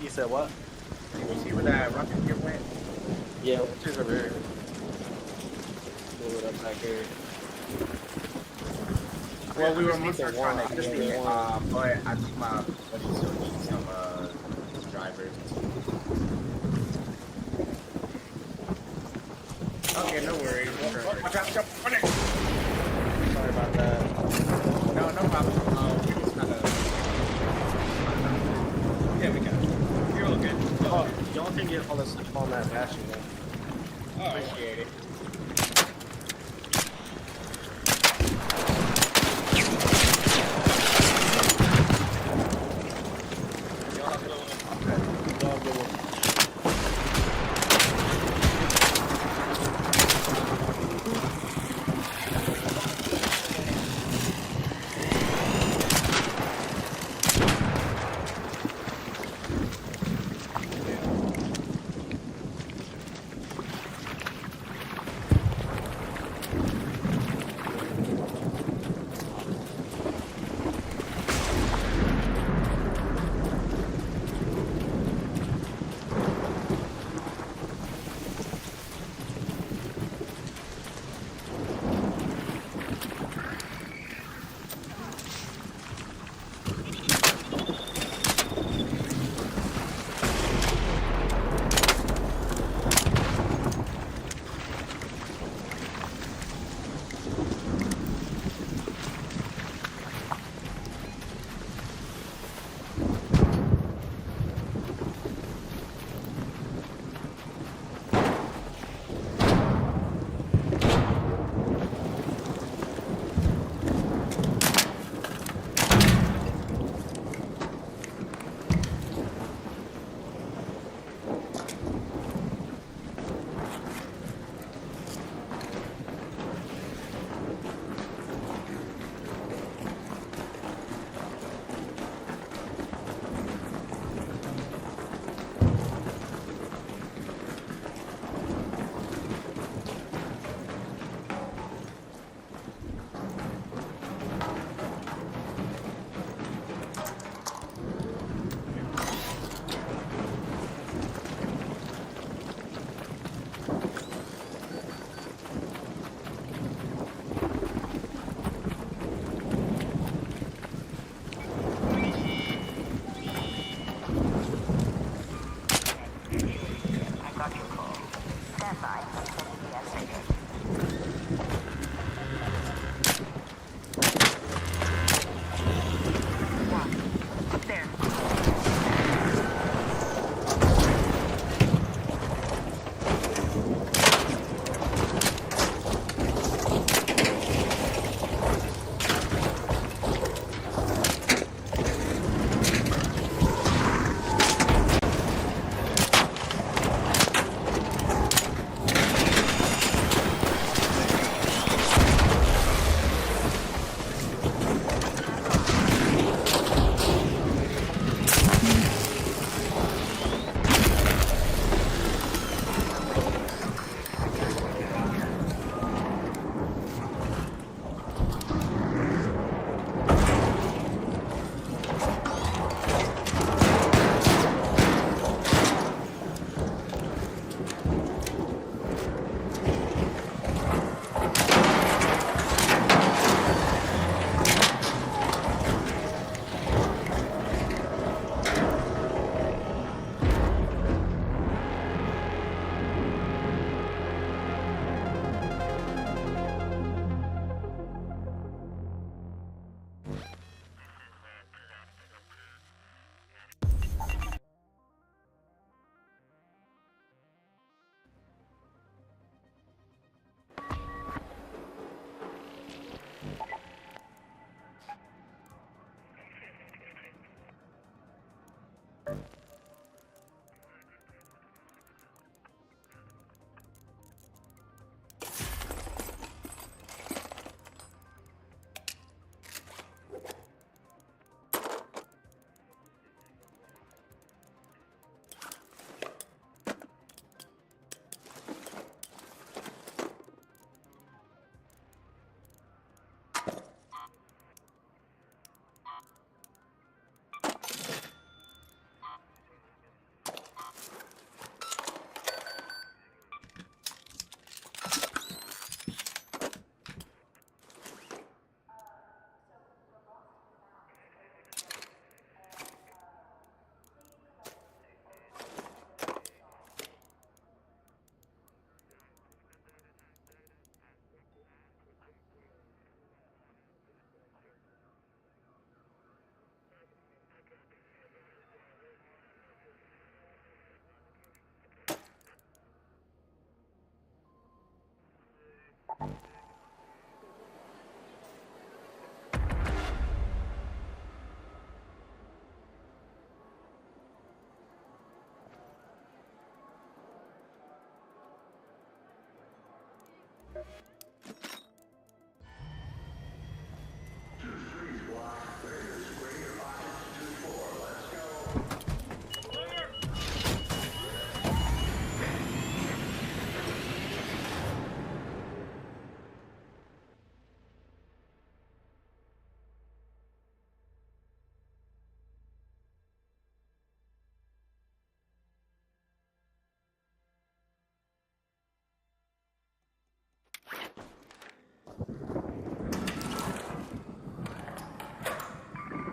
You said what? You see where that rocket gear went? Yeah. Just over here. Pull it up back here. Well, we were just need mostly the trying one, to get just need it, one. but I think my buddy still needs some drivers. Okay, no worries. Watch out, jump on it. Sorry about that. No, no problem. We just kind of. Yeah, we got it. You're all good. Oh, y'all can get all this stuff on that bashing though. Oh, appreciate it. Y'all have a good one. Y'all have a good one.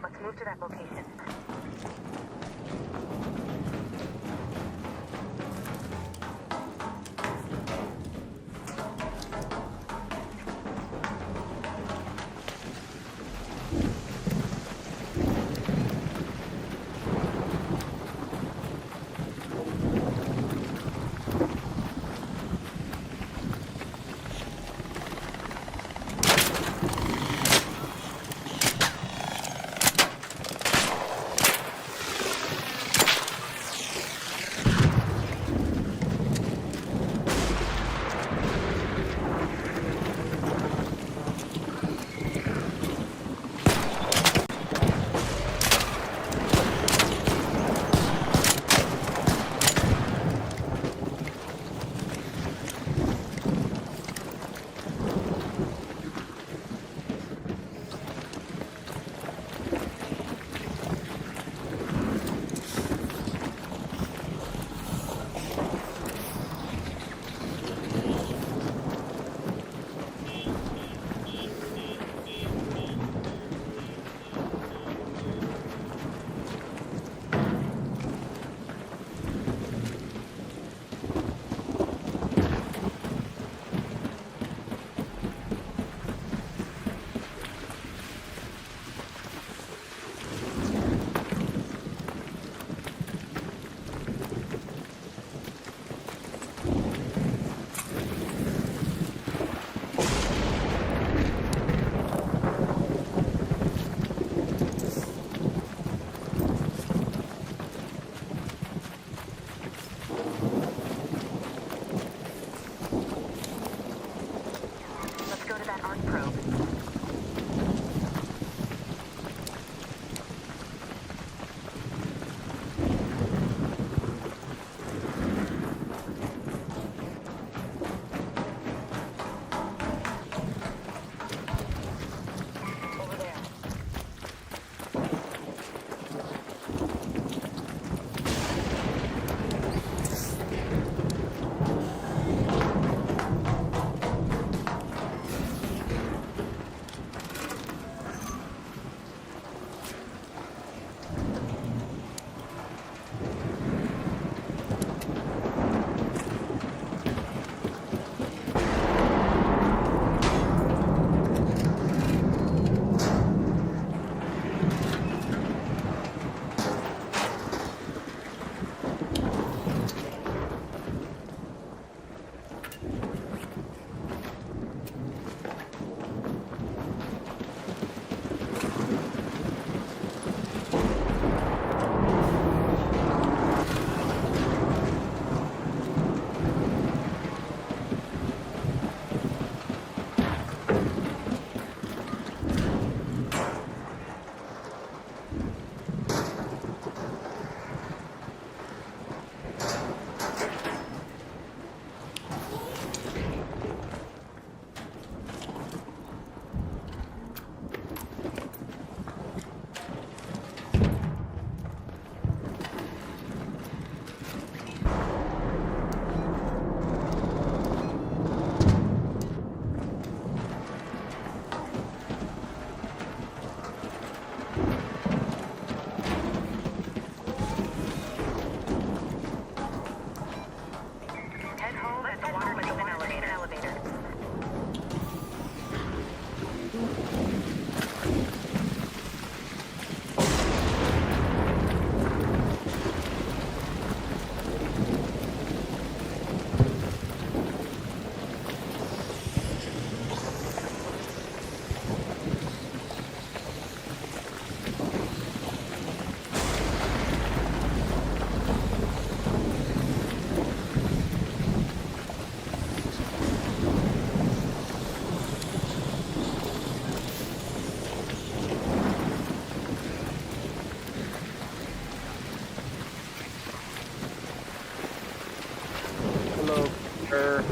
Let's move to that location.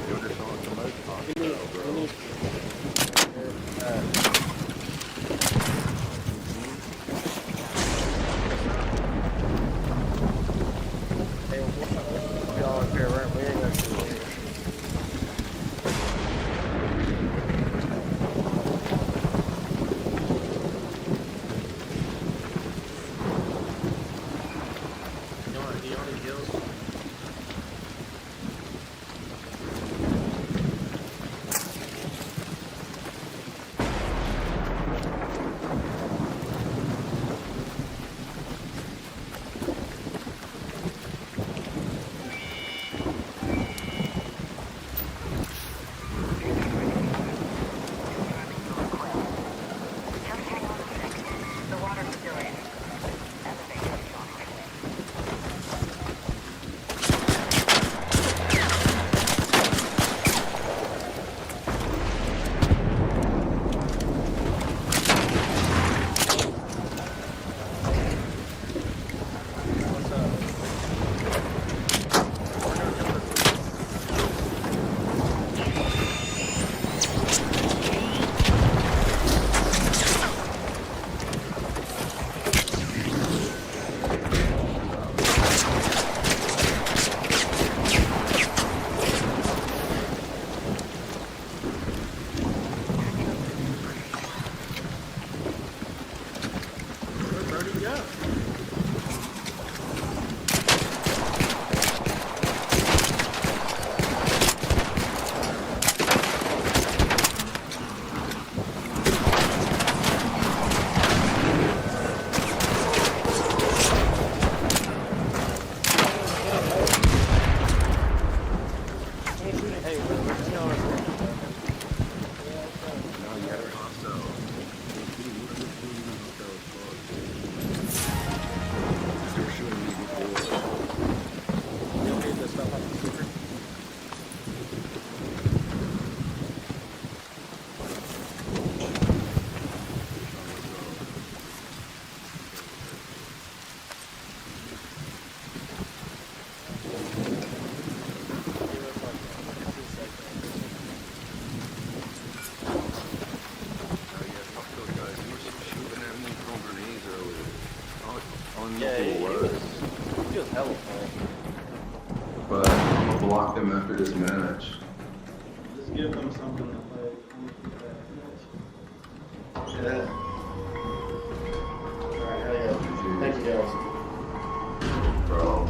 You'll just on the most part, bro. Hey, y'all up here, right? We ain't gonna see it. You want any heals? The water's still in. Where'd he go? Hey, where's the other one? No, you gotta also. Still shooting me before. You don't need this stuff on the secret? Yeah, he was. was hella fun. But I'm gonna block them after this match. Just give them something to play. Yeah. Alright, hell yeah. Thank you guys. Bro.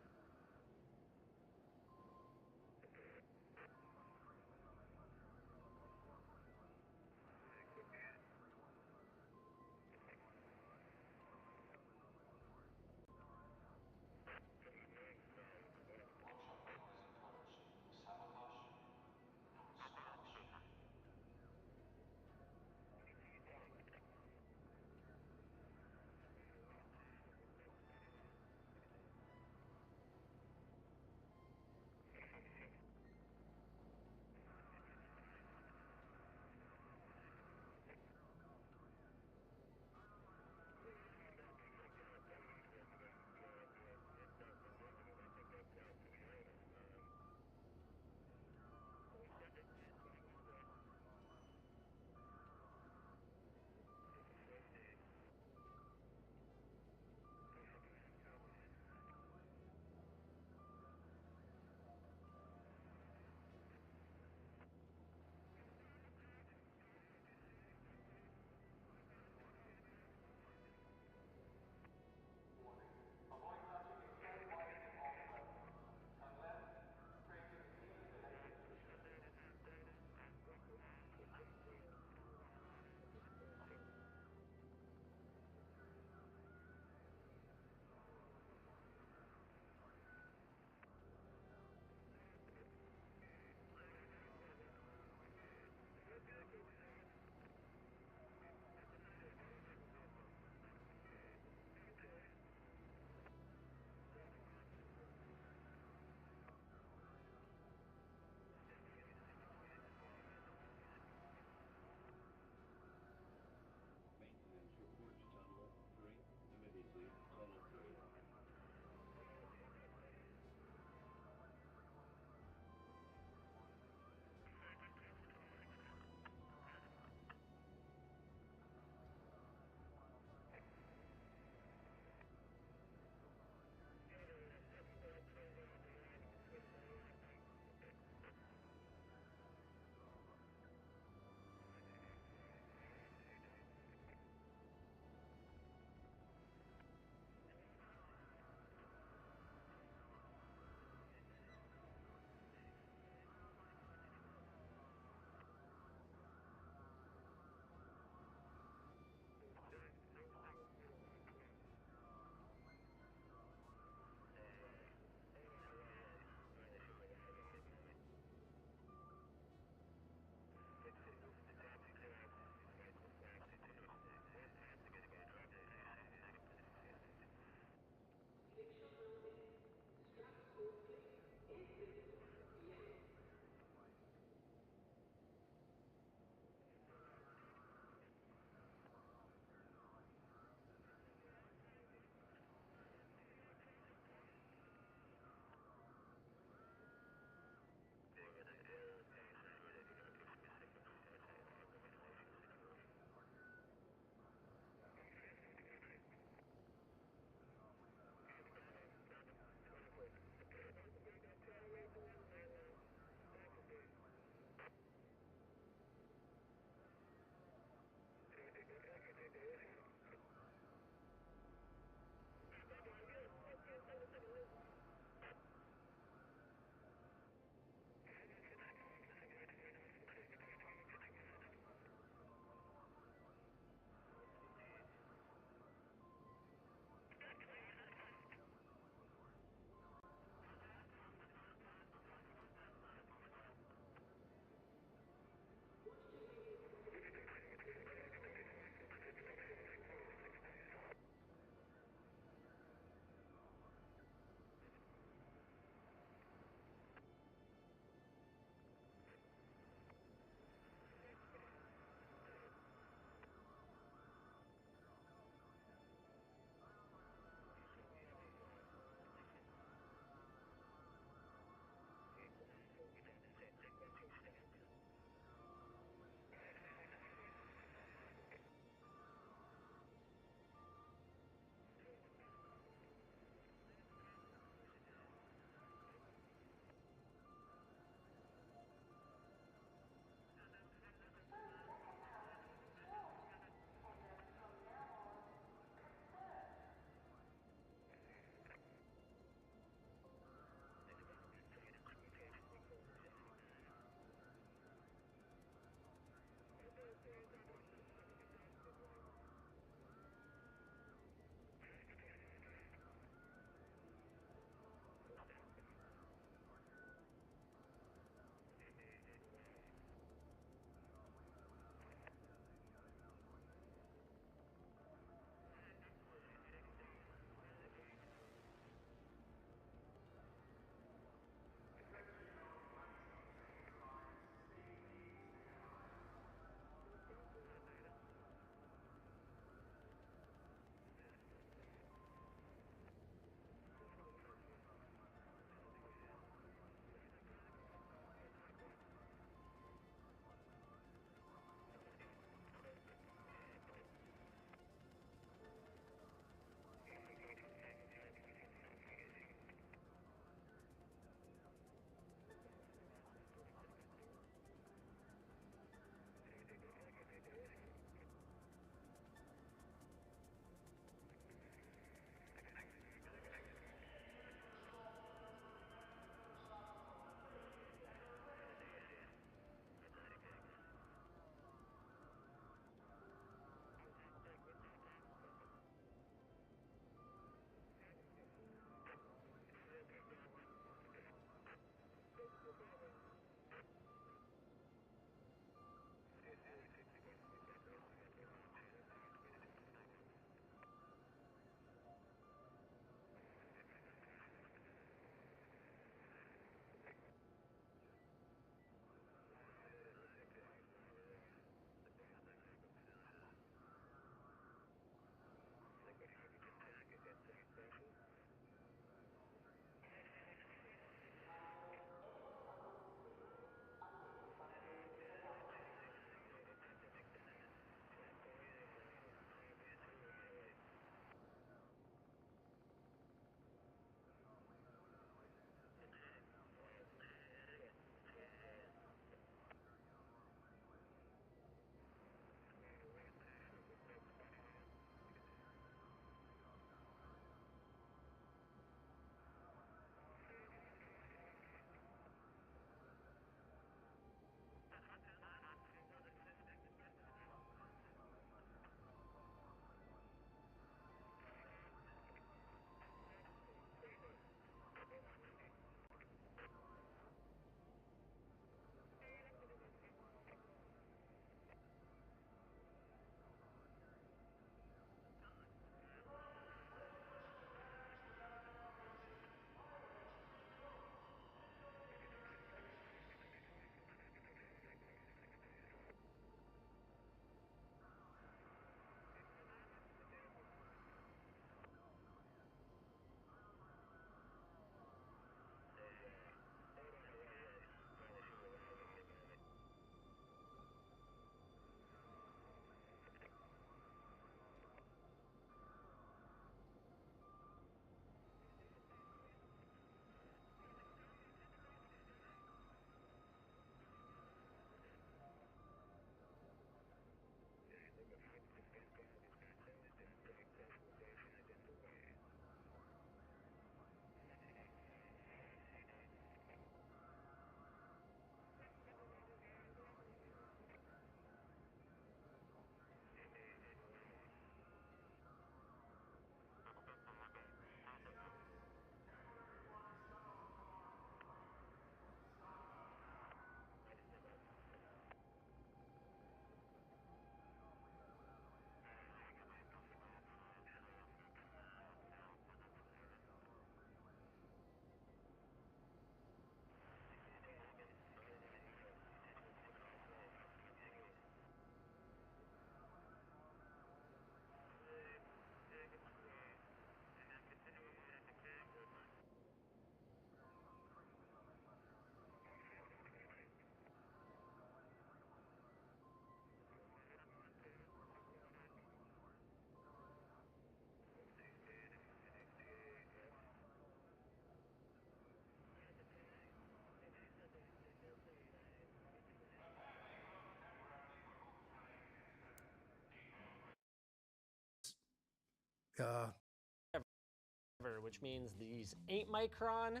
which means these ain't Micron.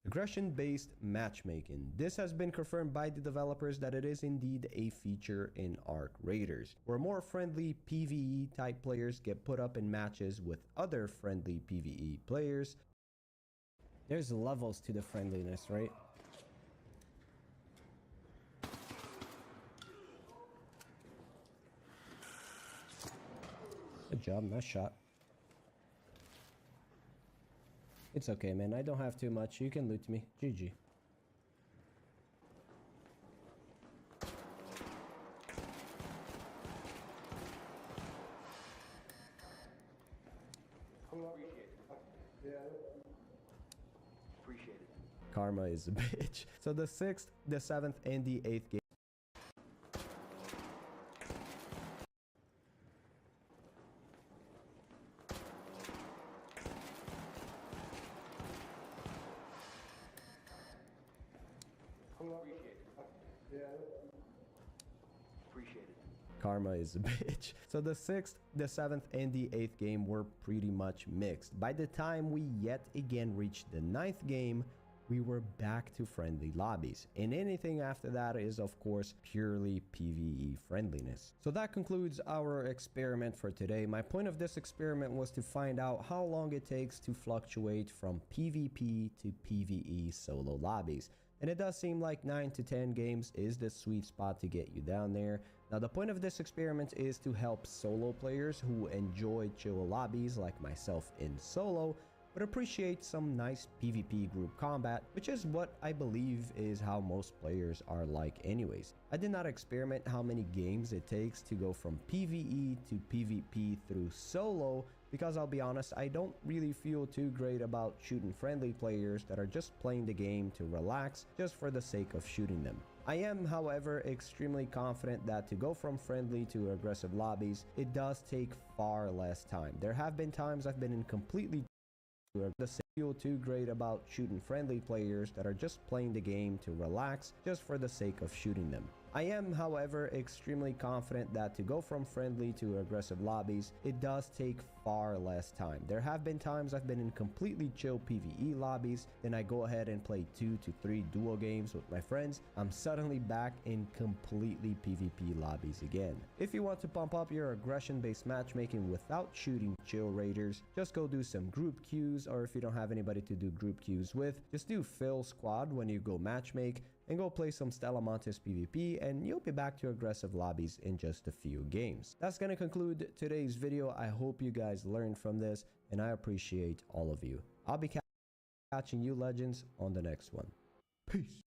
Aggression-based matchmaking. This has been confirmed by the developers that it is indeed a feature in Arc Raiders, where more friendly PvE type players get put up in matches with other friendly PvE players. There's levels to the friendliness, right? Good job, nice shot. It's okay, man. I don't have too much. You can loot me. GG. Appreciate it. Karma is a bitch. So the 6th, the 7th, and the 8th game. Karma is a bitch. So the 6th, the 7th, and the 8th game were pretty much mixed. By the time we yet again reached the 9th game, we were back to friendly lobbies. And anything after that is, of course, purely PvE friendliness. So that concludes our experiment for today. My point of this experiment was to find out how long it takes to fluctuate from PvP to PvE solo lobbies. And it does seem like 9 to 10 games is the sweet spot to get you down there. Now, the point of this experiment is to help solo players who enjoy chill lobbies like myself in solo, but appreciate some nice PvP group combat, which is what I believe is how most players are like anyways. I did not experiment how many games it takes to go from PvE to PvP through solo, because I'll be honest, I don't really feel too great about shooting friendly players that are just playing the game to relax just for the sake of shooting them. I am, however, extremely confident that to go from friendly to aggressive lobbies, it does take far less time. There have been times I've been in completely feel too great about shooting friendly players that are just playing the game to relax just for the sake of shooting them. I am, however, extremely confident that to go from friendly to aggressive lobbies, it does take far less time. There have been times I've been in completely chill PvE lobbies, then I go ahead and play 2 to 3 duo games with my friends. I'm suddenly back in completely PvP lobbies again. If you want to pump up your aggression-based matchmaking without shooting chill raiders, just go do some group queues, or if you don't have anybody to do group queues with, just do fill squad when you go matchmake, and go play some Stella Montes PvP, and you'll be back to aggressive lobbies in just a few games. That's gonna conclude today's video. I hope you guys learned from this, and I appreciate all of you. I'll be catching you legends on the next one. Peace.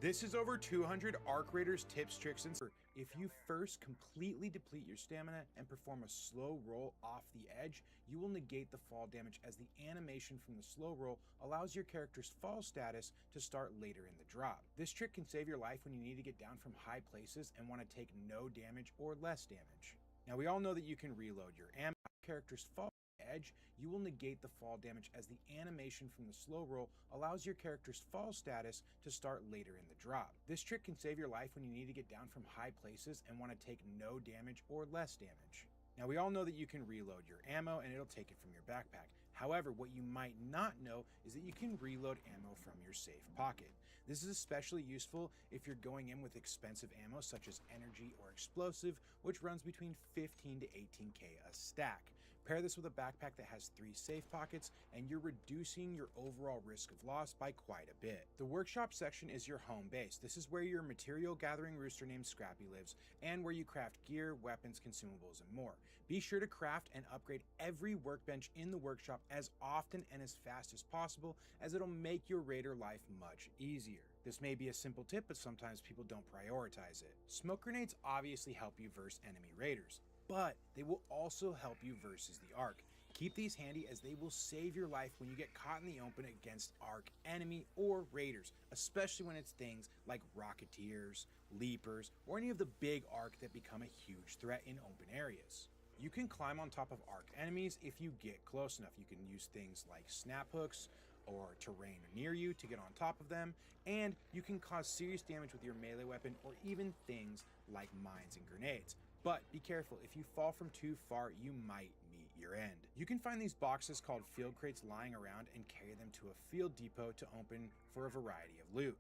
This is over 200 Arc Raiders tips, tricks, and if you first completely deplete your stamina and perform a slow roll off the edge, you will negate the fall damage, as the animation from the slow roll allows your character's fall status to start later in the drop. This trick can save your life when you need to get down from high places and want to take no damage or less damage. Now, we all know that you can reload your ammo. Character's fall edge, you will negate the fall damage, as the animation from the slow roll allows your character's fall status to start later in the drop. This trick can save your life when you need to get down from high places and want to take no damage or less damage. Now, we all know that you can reload your ammo and it'll take it from your backpack. However, what you might not know is that you can reload ammo from your safe pocket. This is especially useful if you're going in with expensive ammo such as energy or explosive, which runs between 15 to 18k a stack. Pair this with a backpack that has 3 safe pockets, and you're reducing your overall risk of loss by quite a bit. The workshop section is your home base. This is where your material gathering rooster named Scrappy lives, and where you craft gear, weapons, consumables, and more. Be sure to craft and upgrade every workbench in the workshop as often and as fast as possible, as it'll make your raider life much easier. This may be a simple tip, but sometimes people don't prioritize it. Smoke grenades obviously help you versus enemy raiders, but they will also help you versus the Ark. Keep these handy as they will save your life when you get caught in the open against ARC enemy or raiders, especially when it's things like Rocketeers, Leapers, or any of the big ARC that become a huge threat in open areas. You can climb on top of ARC enemies if you get close enough. You can use things like snap hooks or terrain near you to get on top of them, and you can cause serious damage with your melee weapon or even things like mines and grenades. But be careful, if you fall from too far, you might meet your end. You can find these boxes called field crates lying around and carry them to a field depot to open for a variety of loot.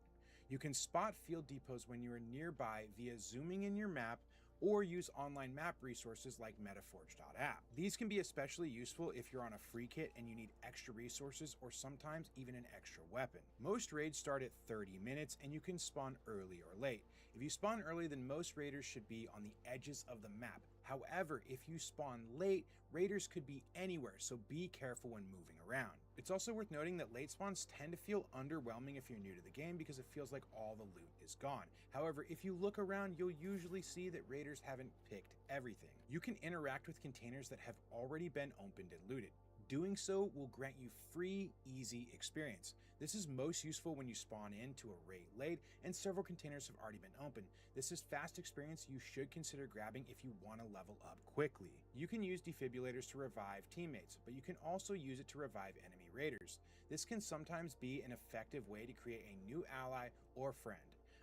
You can spot field depots when you are nearby via zooming in your map or use online map resources like Metaforge.app. These can be especially useful if you're on a free kit and you need extra resources or sometimes even an extra weapon. Most raids start at 30 minutes and you can spawn early or late. If you spawn early, then most raiders should be on the edges of the map. However, if you spawn late, raiders could be anywhere, so be careful when moving around. It's also worth noting that late spawns tend to feel underwhelming if you're new to the game because it feels like all the loot is gone. However, if you look around, you'll usually see that raiders haven't picked everything. You can interact with containers that have already been opened and looted. Doing so will grant you free, easy experience. This is most useful when you spawn into a raid late and several containers have already been opened. This is fast experience you should consider grabbing if you want to level up quickly. You can use defibrillators to revive teammates, but you can also use it to revive enemy raiders. This can sometimes be an effective way to create a new ally or friend.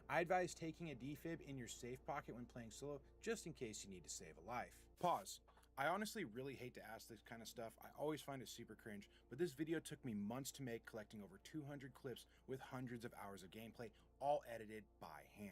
I advise taking a defib in your safe pocket when playing solo, just in case you need to save a life. Pause. I honestly really hate to ask this kind of stuff. I always find it super cringe, but this video took me months to make, collecting over 200 clips with hundreds of hours of gameplay, all edited by hand.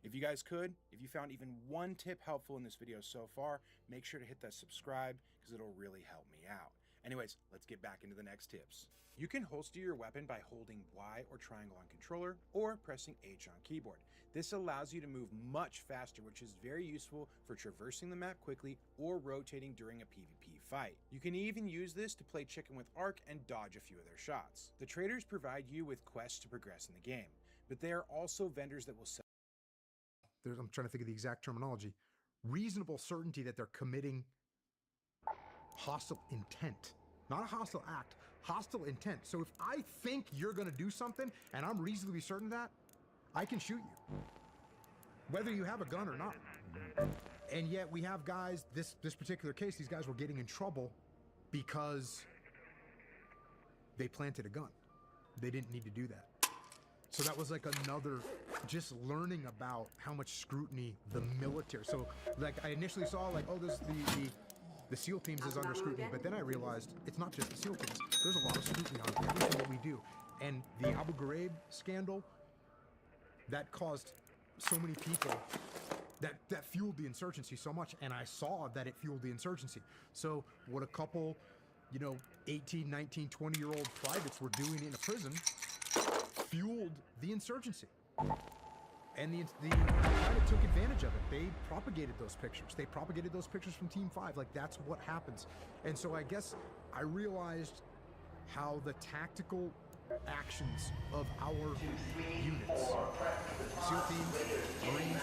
If you guys could, if you found even one tip helpful in this video so far, make sure to hit that subscribe because it'll really help me out. Anyways, let's get back into the next tips. You can holster your weapon by holding Y or triangle on controller or pressing H on keyboard. This allows you to move much faster, which is very useful for traversing the map quickly or rotating during a PvP fight. You can even use this to play chicken with ARC and dodge a few of their shots. The traders provide you with quests to progress in the game, but they are also vendors that will sell. I'm trying to think of the exact terminology. Reasonable certainty that they're committing hostile intent. Not a hostile act, hostile intent. So if I think you're going to do something and I'm reasonably certain of that, I can shoot you, whether you have a gun or not. And yet we have guys, this particular case, these guys were getting in trouble because they planted a gun. They didn't need to do that. So that was like another, just learning about how much scrutiny the military. So like I initially saw like, oh, this the SEAL teams is under scrutiny, but then I realized it's not just the SEAL teams. There's a lot of scrutiny on everything that we do. And the Abu Ghraib scandal, that caused so many people, that fueled the insurgency so much, and I saw that it fueled the insurgency. So what a couple, 18, 19, 20-year-old privates were doing in a prison fueled the insurgency. And the Al-Qaeda took advantage of it. They propagated those pictures. They propagated those pictures from Team 5. Like, that's what happens. And so I guess I realized how the tactical actions of our units, SEAL teams, Marines,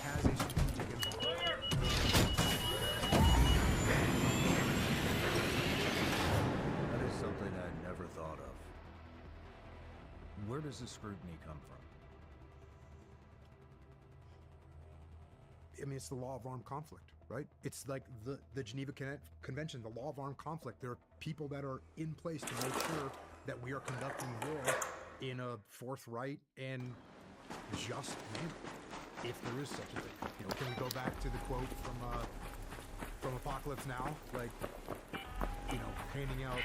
has a strategic impact. That is something I never thought of. Where does the scrutiny come from? I mean, it's the law of armed conflict, right? It's like the Geneva Convention, the law of armed conflict. There are people that are in place to make sure that we are conducting war in a forthright and just manner, if there is such a thing. Can we go back to the quote from Apocalypse Now? Like, handing out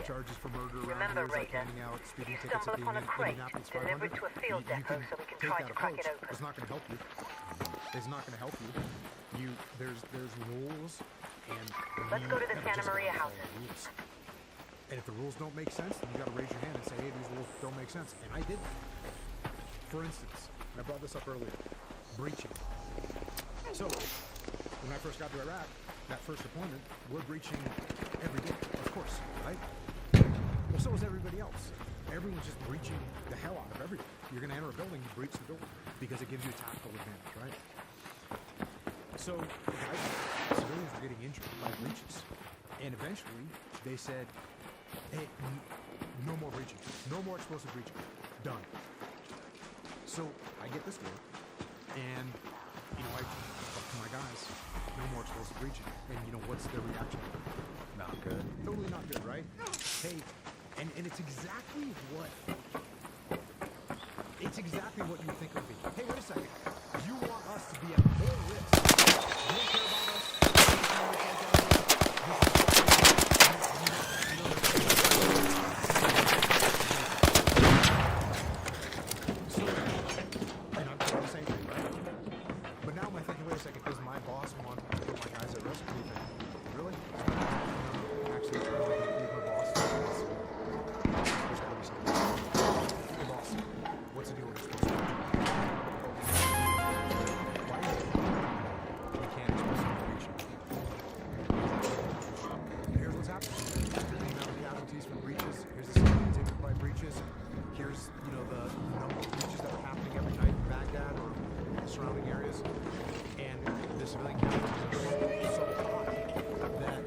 charges for murder around here is like handing out speeding tickets at the Indianapolis 500. Delivered to a field depot so we can try to crack it open. It's not going to help you. It's not going to help you. There's rules, and let's go to the Santa Maria houses. And if the rules don't make sense, then you got to raise your hand and say, hey, these rules don't make sense. And I did. For instance, and I brought this up earlier, breaching. So, when I first got to Iraq, that first deployment, we're breaching every day, of course, right? Well, so is everybody else. Everyone's just breaching the hell out of everything. You're going to enter a building, you breach the building, because it gives you a tactical advantage, right? So, civilians were getting injured by breaches. And eventually, they said, hey, no more breaching. No more explosive breaching. Done. So I get this word, and, you know, I talk to my guys, no more explosive breaching. And, you know, what's their reaction? Not good. Totally not good, right? Hey, and it's exactly what... It's exactly what you think it would be. Hey, wait a second. You want us to be at more risk. You don't care about us. So, and I'm doing the same thing, right? But now I'm thinking, wait a second, does my boss want to put my guys at risk? What do you think? Really? Actually, I don't think my boss. There's got to be something. Hey, boss, what's the deal with this? Why is it we can't express information? Here's what's happening. The amount of casualties from breaches. Here's the civilians injured by breaches. Here's, you know, the number of breaches that are happening every night in Baghdad or the surrounding areas. And the civilian casualties are so high that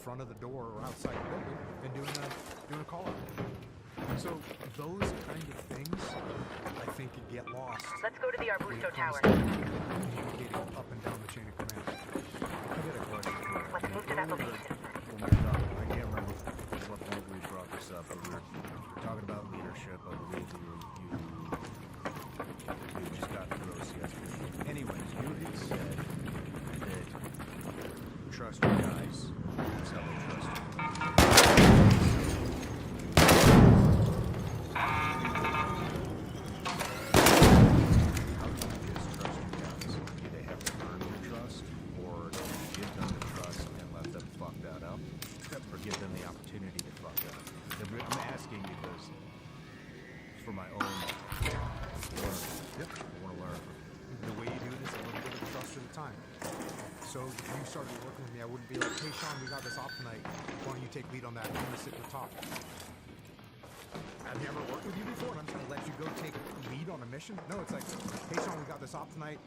front of the door or outside the building and doing a call out. So those kind of things, I think, could get lost. Let's go to the Arbusto Tower. Communicating up and down the chain of command. I got a question. Let's move to that location. I can't remember what point we brought this up, but we were talking about leadership. I believe you just got gross yesterday. Anyways, you had said that trust your guys. That's how they trust you. So if you started working with me, I wouldn't be like, hey Sean, we got this off tonight. Why don't you take lead on that? I'm gonna sit at the top. I've never worked with you before, and I'm just gonna let you go take lead on a mission. No, it's like, hey Sean, we got this op tonight.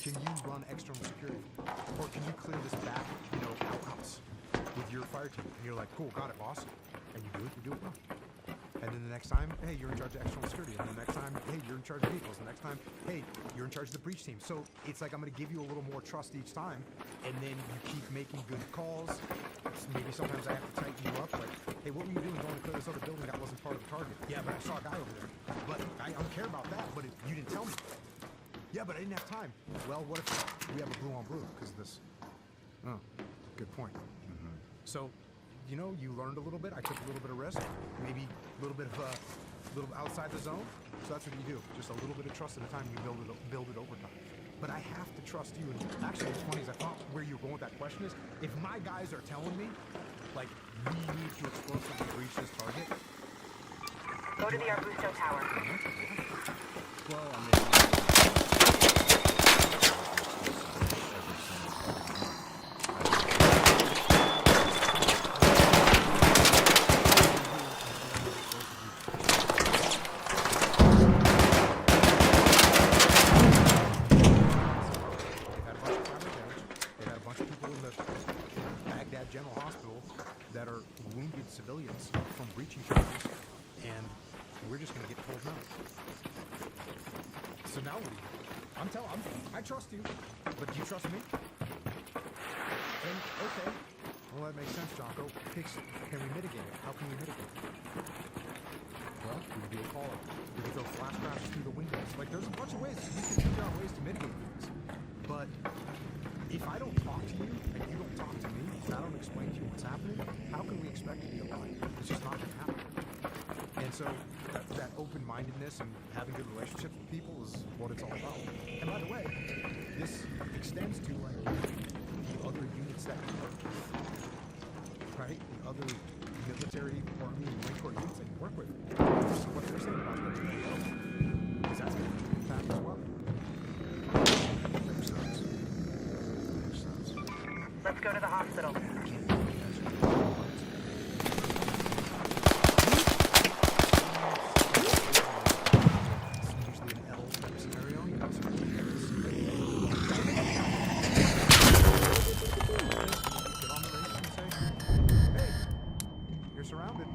Can you run external security? Or can you clear this back, outhouse with your fire team? And you're like, cool, got it, boss. And you do it well. And then the next time, hey, you're in charge of external security. And the next time, hey, you're in charge of vehicles. The next time, hey, you're in charge of the breach team. So it's like I'm going to give you a little more trust each time. And then you keep making good calls. Maybe sometimes I have to tighten you up. Like, hey, what were you doing going to clear this other building that wasn't part of the target? Yeah, but I saw a guy over there. But I don't care about that. But you didn't tell me. Yeah, but I didn't have time. Well, what if we have a blue on blue because of this? Oh, good point. So, you learned a little bit. I took a little bit of risk, maybe a little bit of little outside the zone. So that's what you do. Just a little bit of trust at a time. You build it over time. But I have to trust you. And actually, what's funny is I thought where you're going with that question is, if my guys are telling me, like, we need to explosively breach this target. Go to the Arbusto Tower. Well, I mean. General Hospital that are wounded civilians from breaching charges, and we're just going to get told no. So now what do you do? I trust you, but do you trust me? And, okay, well that makes sense, Jonko. Can we mitigate it? How can we mitigate it? Well, we can do a call-up. We can throw flash crashes through the windows. Like, there's a bunch of ways. We can figure out ways to mitigate things. But if I don't talk to you, and you don't talk to me, and I don't explain to you what's happening, how can we expect to be alive? It's just not going to happen. And so that open-mindedness and having good relationships with people is what it's all about. And by the way, this extends to like the other units that you work with, right? The other military, Army, and Marine Corps units that you work with. What they're saying about that is that's going to be an impact as well. Let's go to the hospital. You're surrounded.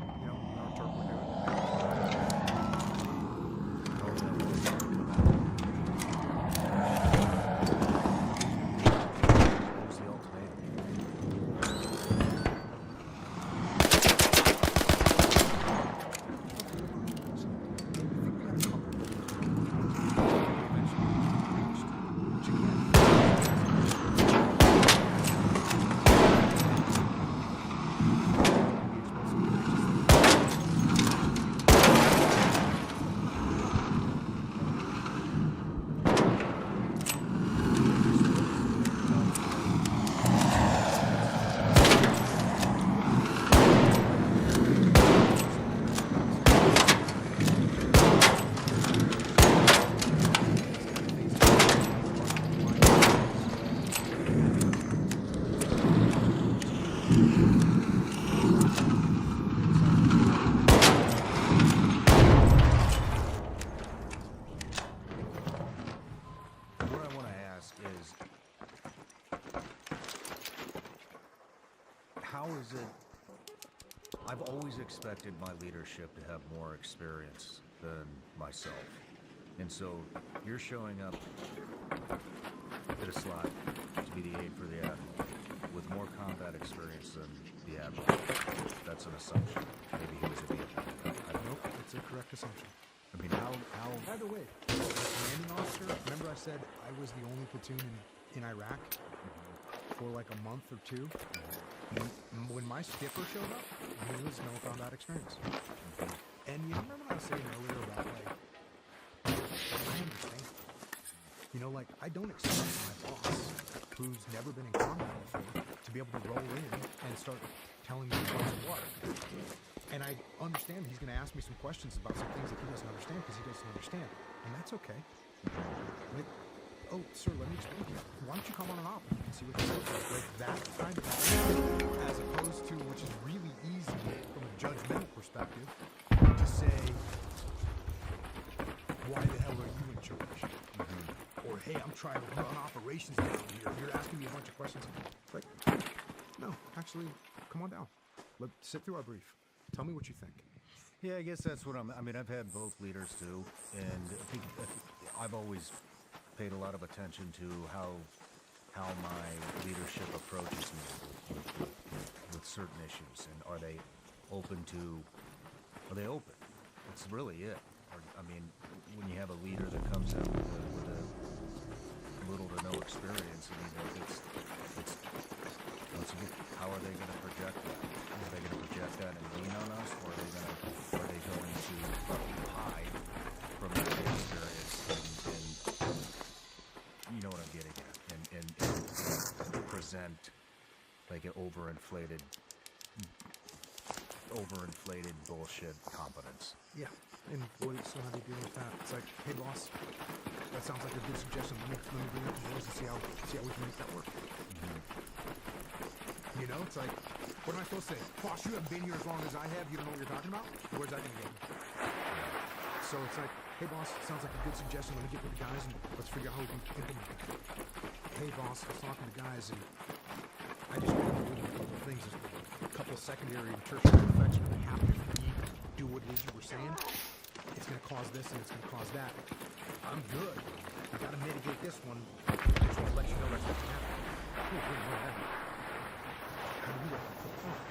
Our Turk would do it. How is it? I've always expected my leadership to have more experience than myself. And so you're showing up at a slot to be the aide for the Admiral with more combat experience than the Admiral. That's an assumption. Maybe he was a Vietnam. Nope, it's a correct assumption. I mean, how... By the way, as a commanding officer, remember I said I was the only platoon in Iraq for like a month or two? When my skipper showed up, there was no combat experience. And you remember what I was saying earlier about, like, I understand. I don't expect my boss, who's never been in combat before, to be able to roll in and start telling me what. And I understand he's going to ask me some questions about some things that he doesn't understand because he doesn't understand. And that's okay. Like, oh, sir, let me explain to you. Why don't you come on an op and see what this looks like? Like that kind of attitude, as opposed to, which is really easy from a judgmental perspective, to say, why the hell are you in charge? Or, hey, I'm trying to run operations down here. You're asking me a bunch of questions. It's like, no, actually, come on down. Sit through our brief. Tell me what you think. Yeah, I guess that's what I mean, I've had both leaders too, and I think I've always paid a lot of attention to how my leadership approaches me with certain issues, and are they open? That's really it. I mean, when you have a leader that comes in with a little to no experience, I mean, it's once again, how are they going to project that? Are they going to project that and lean on us, or are they going to hide from that experience and you know what I'm getting at, and present like an overinflated bullshit competence. Yeah, and so how do you deal with that? It's like, hey boss, that sounds like a good suggestion. Let me bring up the boys and see how we can make that work. You know, it's like, what am I supposed to say? Boss, you haven't been here as long as I have. You don't know what you're talking about? Where's that gonna get me? So it's like, hey boss, sounds like a good suggestion. Let me get with the guys and let's figure out how we can implement it. Hey boss, I was talking to guys and I just want to do a couple of things. There's a couple of secondary and tertiary effects are going to happen if we do what it is you were saying. It's going to cause this and it's going to cause that. I'm good. I got to mitigate this one. I just want to let you know that's what's happening. Oh, wait, what happened? How do you know?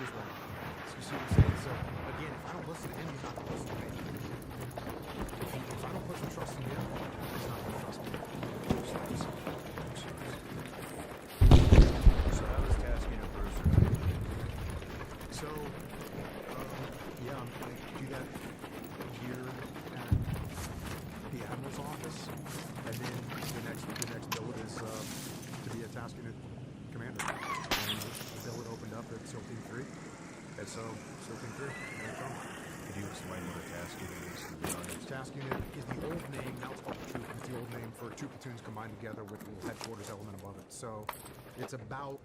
This way. So you see what I'm saying? So again, if I don't listen to him, he's not going to listen to me. If I don't put some trust in him, he's not going to trust me. So how is tasking a bruiser? So, yeah, I do that here at the Admiral's office, and then the next billet is to be a task unit commander. And the billet opened up at SEAL Team 3, and so SEAL Team 3, there you go. Could you explain what a task unit is? Task unit is the old name, now it's called the troop. It's the old name for two platoons combined together with a little headquarters element above it. So it's about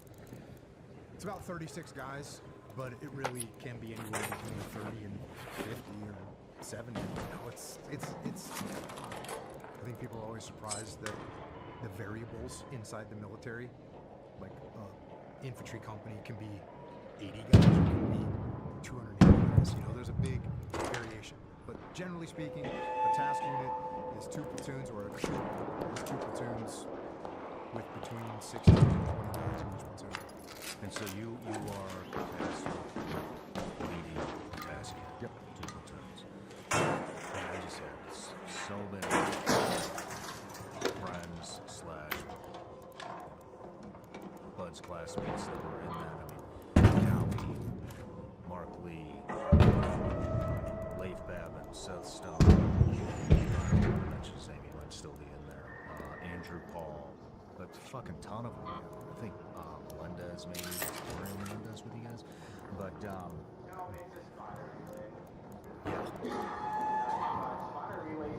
36 guys, but it really can be anywhere between 30 and 50 or 70. You know, it's I think people are always surprised that the variables inside the military, like infantry company can be 80 guys or can be 280 guys. You know, there's a big variation. But generally speaking, a task unit is two platoons, or a troop is two platoons with between 16 and 20 guys in each platoon. And so you are tasked with leading the task unit. Yep. Two platoons. And I just had so many friends / Bud's classmates that were in that. I mean, Cowie, Mark Lee, Leif Babin, Seth Stone, mentions Amy might still be in there, Andrew Paul, but a fucking ton of them. I think Melendez maybe, Victoria Melendez with you guys, but yeah,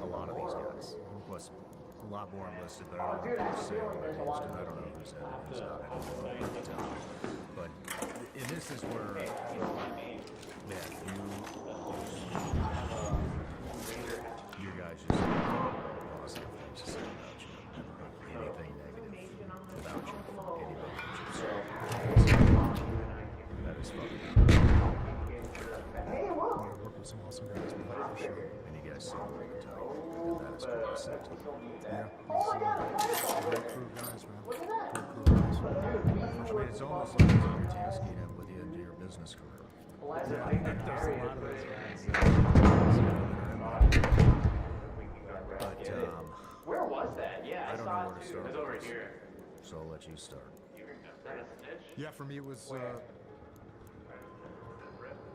a lot of these guys. Plus, a lot more enlisted, but I don't know who's saying what it is, because I don't know who's in and who's not in. But and this is where, man, you guys just have positive things to say about you. Never heard anything negative about you from anybody that you've That is fucking Yeah, work with some awesome guys, man, for sure. And you guys seem like a type, and that is pretty acceptable. Yeah, great crew guys, man. Great crew guys. I mean, it's almost like you're tasking it with you into your business career. Yeah, I think there's a lot of those guys. But, where was that? Yeah, I don't know where to it start. was over here. So I'll let you start. Yeah, for me it was,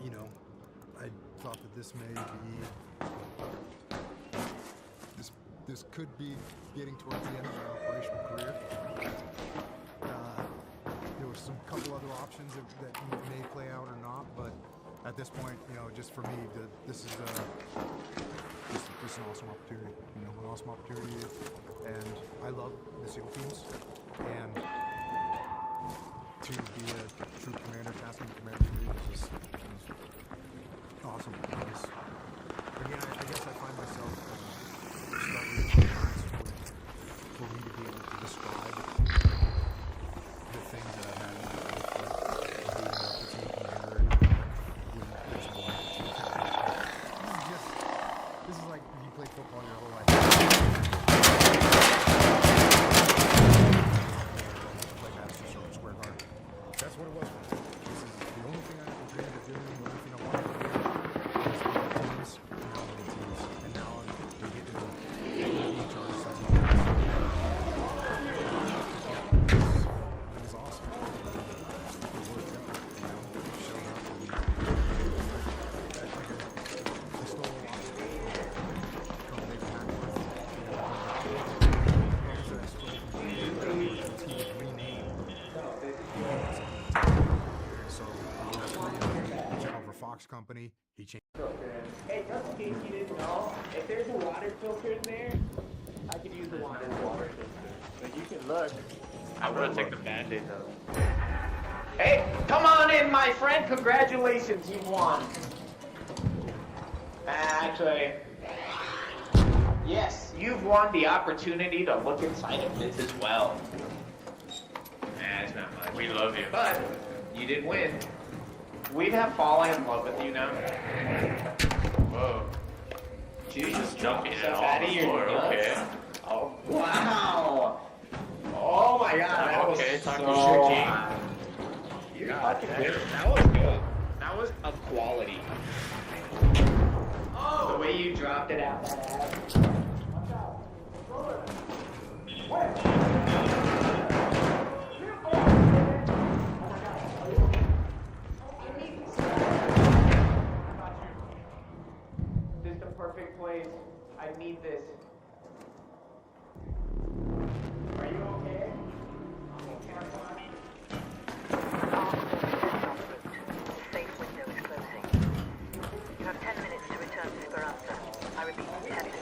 you know, I thought that this may be, this could be getting towards the end of my operational career. There were some couple other options that may play out or not, but at this point, you know, just for me, this is an awesome opportunity. You know, an awesome opportunity, and I love the SEAL teams, and to be a troop commander, task unit commander for me was just awesome. Because, again, I guess I find myself discovery of science for me to be able to describe the things that I've had in my life, like being a platoon commander and when there's one platoon captain. This is like if you played football your whole life. Like Madison Square Garden. That's what it was. This is the only thing I ever dreamed of doing, the only thing I wanted to do. Teams, and now they get to be in charge of something else. It was awesome. It worked out, showed up and I stole a lot of stuff from Big Hackworth. So, over Fox Company, he changed. Hey, just in case you didn't know, if there's a water filter in there, I could use the water filter. But you can look. I'm gonna take the Band-Aid though. Hey, come on in, my friend. Congratulations, you won. Actually, yes, you've won the opportunity to look inside of this as well. Nah, it's not much. We love you. But you did win. We'd have fallen in love with you now. Whoa. Jesus, jumping stuff all out the of your floor, nuts. okay. Oh, wow. Oh my god, that Okay, was talking so shit, King. hot. You're God fucking damn. good. That was good. That was of quality. Oh, the way you dropped it out that ass. Watch out. This is the perfect place. I need this. Are you okay? The safe window is closing. You have 10 minutes to return to Speranza. I repeat, 10 minutes.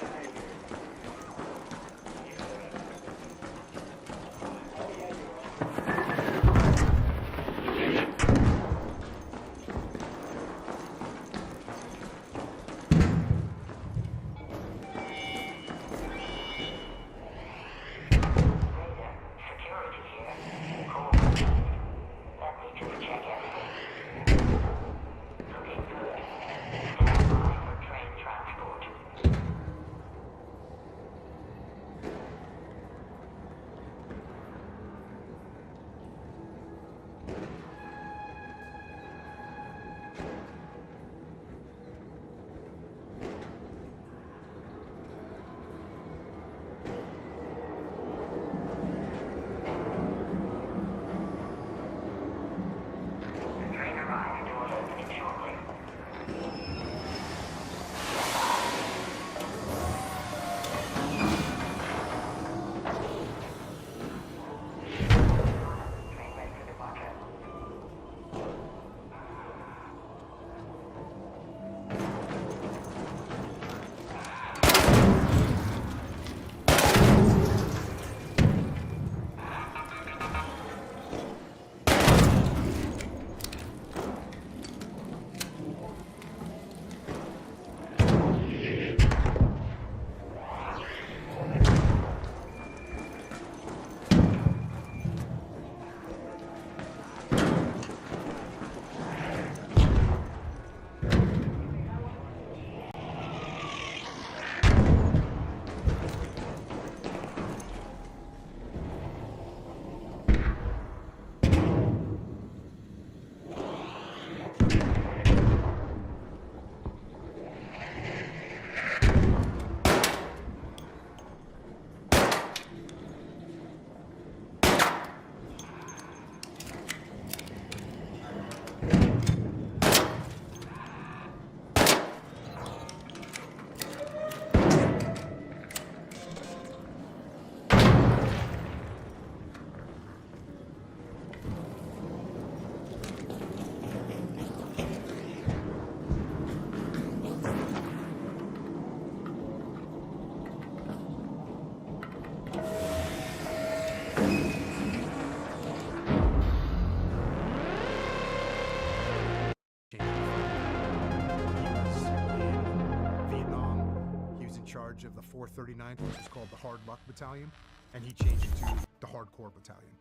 charge of the 439th, which is called the Hard Luck Battalion, and he changed it to the Hardcore Battalion.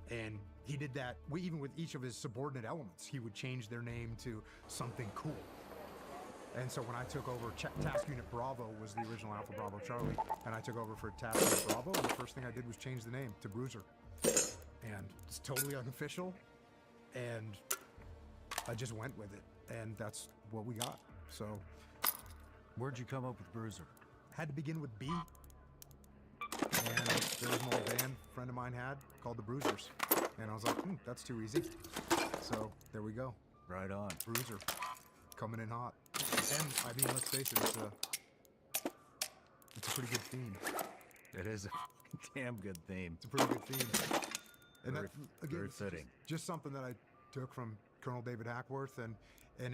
And he did that even with each of his subordinate elements. He would change their name to something cool. And so when I took over, Task Unit Bravo was the original Alpha Bravo Charlie, and I took over for Task Unit Bravo, and the first thing I did was change the name to Bruiser. And it's totally unofficial, and I just went with it, and that's what we got. So, where'd you come up with Bruiser? Had to begin with B, and there was an old band a friend of mine had called the Bruisers, and I was like, that's too easy. So there we go. Right on. Bruiser, coming in hot. And I mean, let's face it, it's a pretty good theme. It is a damn good theme. It's a pretty good theme. And very, that, again, very fitting. Just something that I took from Colonel David Hackworth, and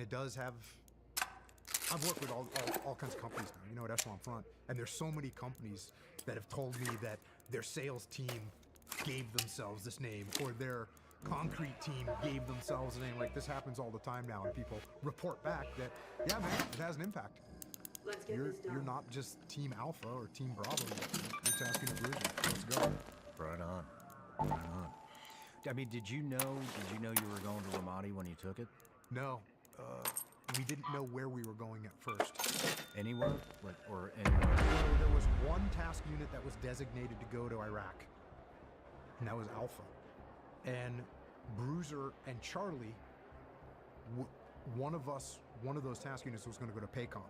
it does have. I've worked with all kinds of companies now, you know, at Echelon Front, and there's so many companies that have told me that their sales team gave themselves this name, or their concrete team gave themselves a name. Like, this happens all the time now, and people report back that, yeah, man, it has an impact. Let's get You're this done. not just Team Alpha or Team Bravo. You're Tasking the Bruiser. Let's go. Right on. Right on. I mean, did you know you were going to Ramadi when you took it? No. We didn't know where we were going at first. Anywhere? Or anywhere? So there was one task unit that was designated to go to Iraq, and that was Alpha. And Bruiser and Charlie, one of those task units was going to go to PACOM,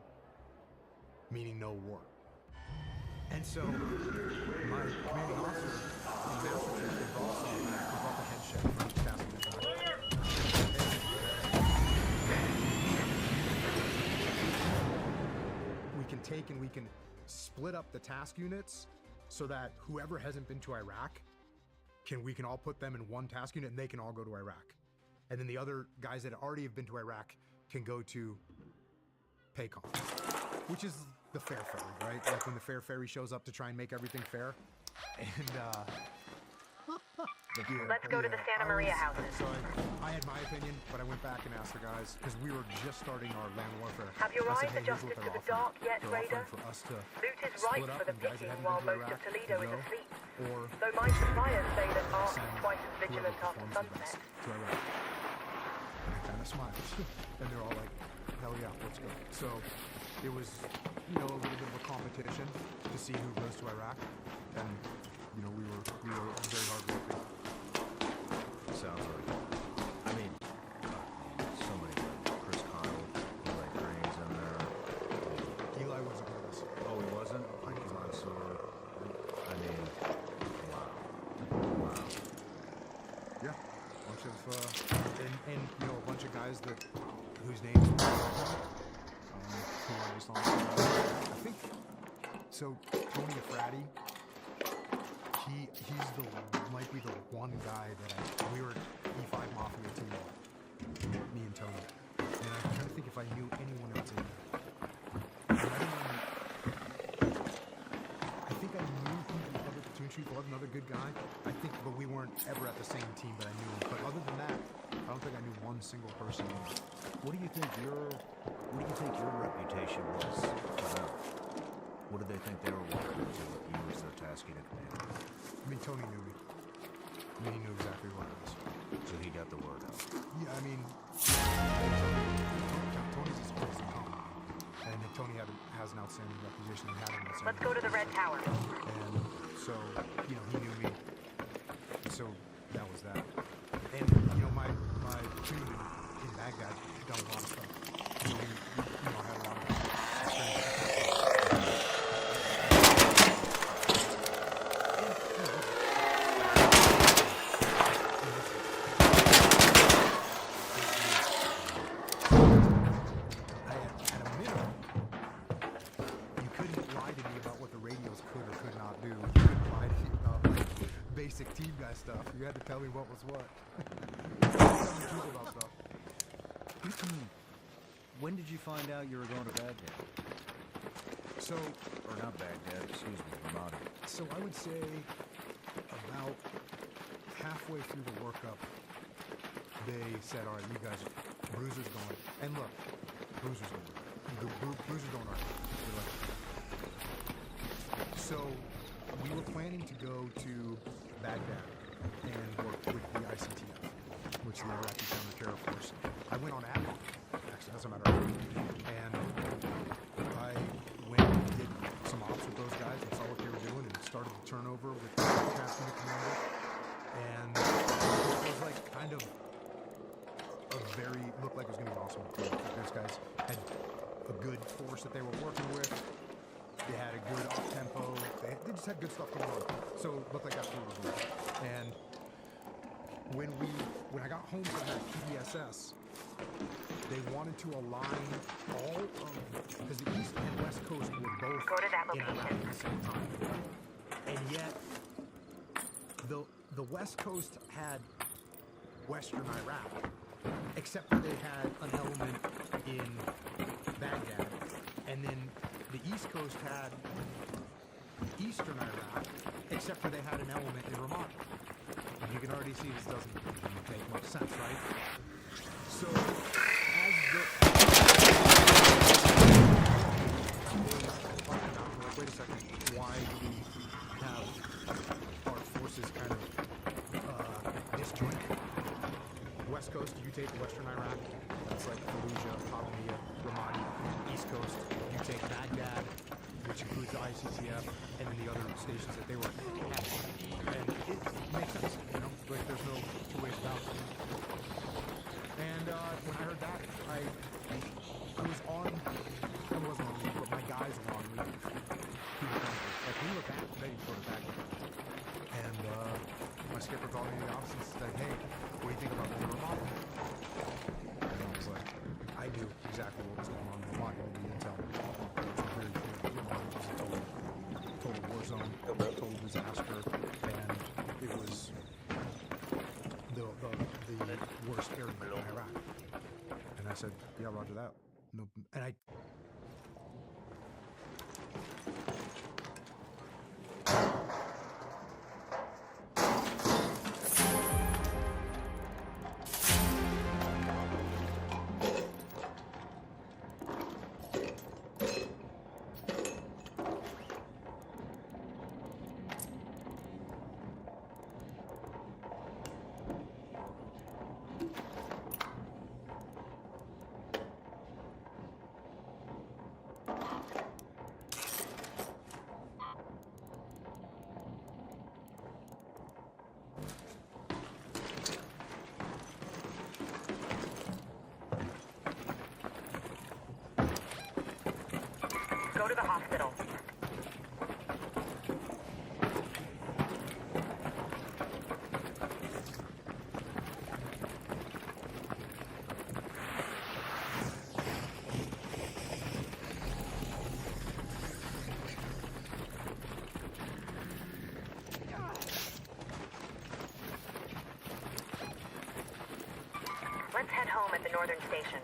meaning no war. And so my commanding officer, Master Chief, brought the head chef from each task unit. We can split up the task units so that whoever hasn't been to Iraq, we can all put them in one task unit and they can all go to Iraq. And then the other guys that already have been to Iraq can go to PACOM, which is the fair ferry, right? Like when the fair ferry shows up to try and make everything fair. And let's go to the Santa Maria houses. So I had my opinion, but I went back and asked the guys, because we were just starting our land warfare. Have your I said, eyes hey, here's adjusted what to they're the dark yet, offering. They're Raider? offering for us to Loot is split ripe up for the and guys that picking haven't while been to most of Iraq Toledo can is go, asleep. or Though my suppliers say that ARC send is twice as whoever vigilant after performs the best sunset. to Iraq. And I kind of smiled. And they're all like, hell yeah, let's go. So it was, a little bit of a competition to see who goes to Iraq. And, we were very hard working. Sounds like it. I mean, so many, like Chris Kyle, Eli Crane's in there. Eli wasn't with us. Oh, he wasn't? Like Mansour. I mean, wow. Yeah, bunch of and a bunch of guys whose names who I just on. I think so. Tony Efrati, might be the one guy that we were E5 Mafia team, me and Tony, and I'm trying to think if I knew anyone else in there. I think I knew who the other platoon chief was, another good guy. I think, but we weren't ever at the same team, but I knew him. But other than that, I don't think I knew one single person. What do you think your reputation was for them? What did they think they were working to if you was their task unit commander? I mean, Tony knew me. He knew exactly what it was. So he got the word out. Yeah, I mean, Tony's as close as come. And Tony has an outstanding reputation and had an outstanding Let's go to the Red Tower. And so, he knew me. So that was that. And, my platoon in Baghdad done a lot of stuff. I had a lot of experience. Basic team guy stuff. You had to tell me what was what. About stuff. When did you find out you were going to Baghdad? Or not Baghdad, excuse me, Ramadi. So I would say about halfway through the workup, they said, all right, you guys, Bruiser's going. And look, Bruiser's going. Bruiser's going right. So we were planning to go to Baghdad and work with the ICTF, which is the Iraqi Counter-Terror Force. I went on ad hoc, actually, as a matter of fact, and I went and did some ops with those guys and saw what they were doing and started the turnover with the captain and commander. And it was like kind of looked like it was going to be awesome. Those guys had a good force that they were working with. They had a good up tempo. They just had good stuff going on. So it looked like that's what was going on. And when I got home from that PDSS, they wanted to align all of, because the East and West Coast were both in Iraq at the same time. And yet, the West Coast had Western Iraq, except for they had an element in Baghdad. And then the East Coast had Eastern Iraq, except for they had an element in Ramadi. And you can already see this doesn't make much sense, right? So, as wait a second, why do we have our forces kind of disjointed? West Coast, you take Western Iraq, that's like Fallujah, Palamia, Ramadi. East Coast, you take Baghdad, which includes the ICTF, and then the other stations that they were at. And it makes sense, you know, like there's no two ways about it. And when I heard that, I was on, I wasn't on leave, but my guys were on leave. Like we were back, ready to go to Baghdad. And my skipper called me in the office and said, hey, what do you think about going to Ramadi? And I was like, I knew exactly what was going on in Ramadi, all the intel. It was very clear. Ramadi was a total war zone, total disaster, and it was the worst area in Iraq. And I said, yeah, roger that. No, and I. Go to the hospital. Let's head home at the northern station.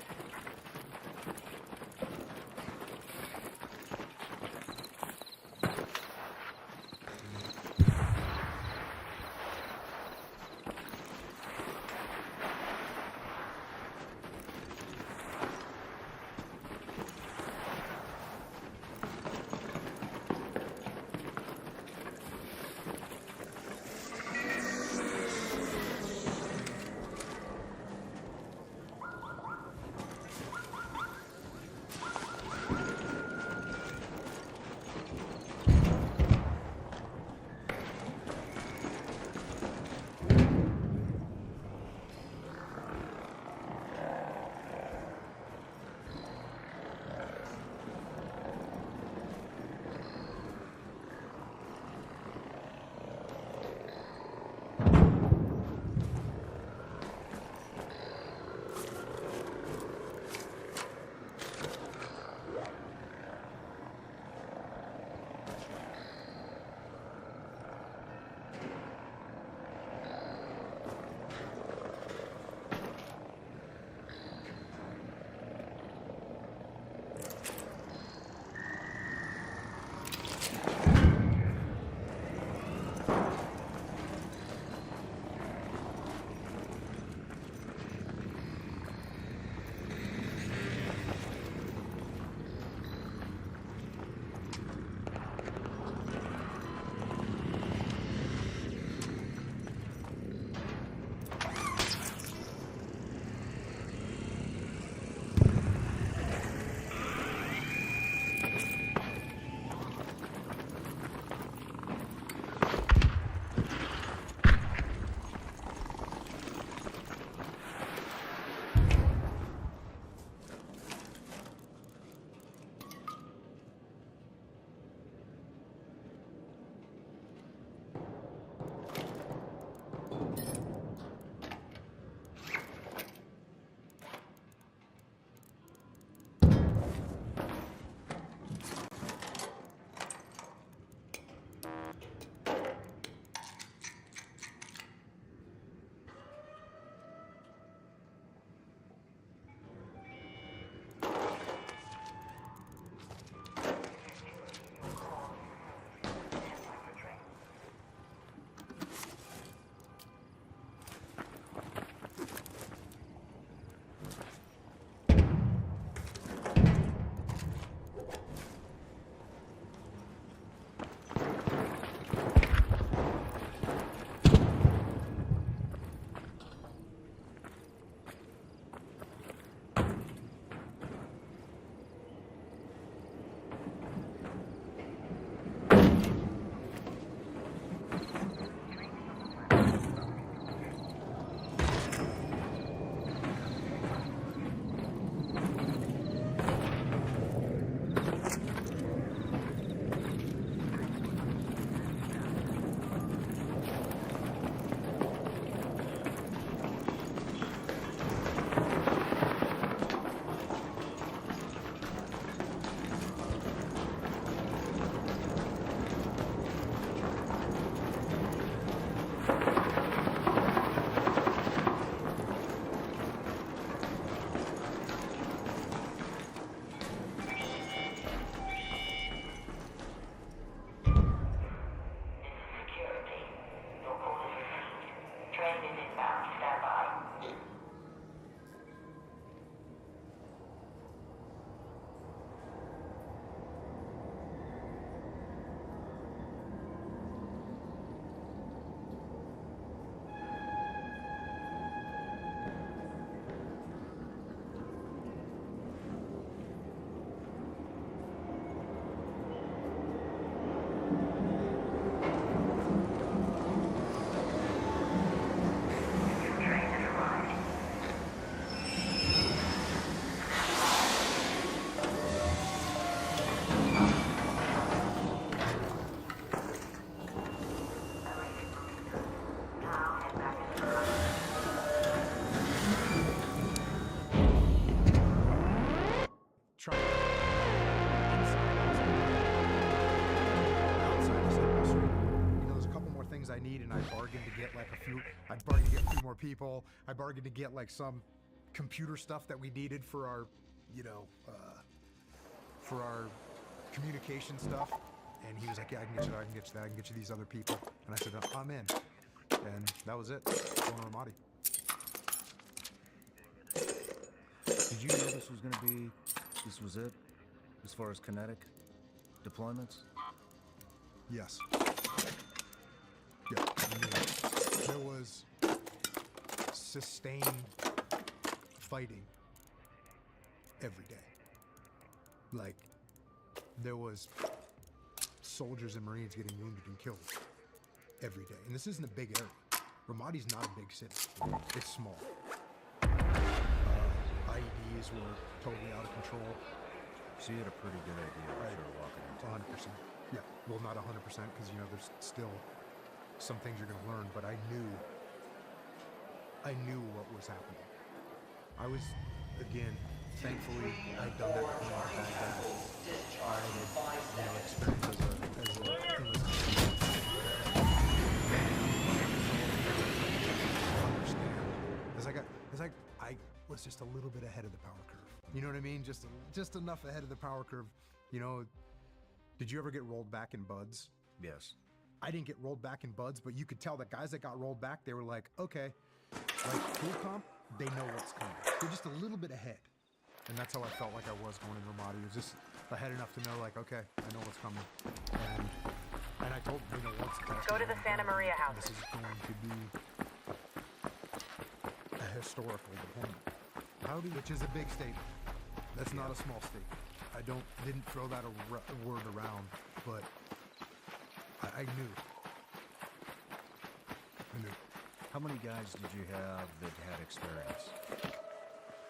unit inbound. Stand by. Try. Outside is Hippo Street. You know, there's a couple more things I need, and I bargained to get like a few. I bargained to get a few more people. I bargained to get like some computer stuff that we needed for our, you know, for our communication stuff. And he was like, "Yeah, I can get you that. I can get you that. I can get you these other people." And I said, "I'm in." And that was it. Going to Ramadi. Did you know this was going to be? This was it, as far as kinetic deployments? Yes. Yeah. I mean, there was sustained fighting every day. Like, there was soldiers and Marines getting wounded and killed every day. And this isn't a big area. Ramadi's not a big city. It's small. IEDs were totally out of control. So you had a pretty good idea what you were walking into. 100%. Yeah. Well, not 100% because, you know, there's still some things you're going to learn, but I knew what was happening. I was, again, thankfully, I'd done that before I had that. I had, you know, experience as a I was just a little bit ahead of the power curve. You know what I mean? Just enough ahead of the power curve. You know, did you ever get rolled back in buds? Yes. I didn't get rolled back in buds, but you could tell that guys that got rolled back, they were like, okay, like full comp, they know what's coming. They're just a little bit ahead. And that's how I felt like I was going in Ramadi. It was just ahead enough to know, like, okay, I know what's coming. And I told them, you know, once go to the Santa Maria house. This is going to be a historical deployment. Howdy, which is a big statement. That's not a small statement. I didn't throw that word around, but I knew. I knew. How many guys did you have that had experience?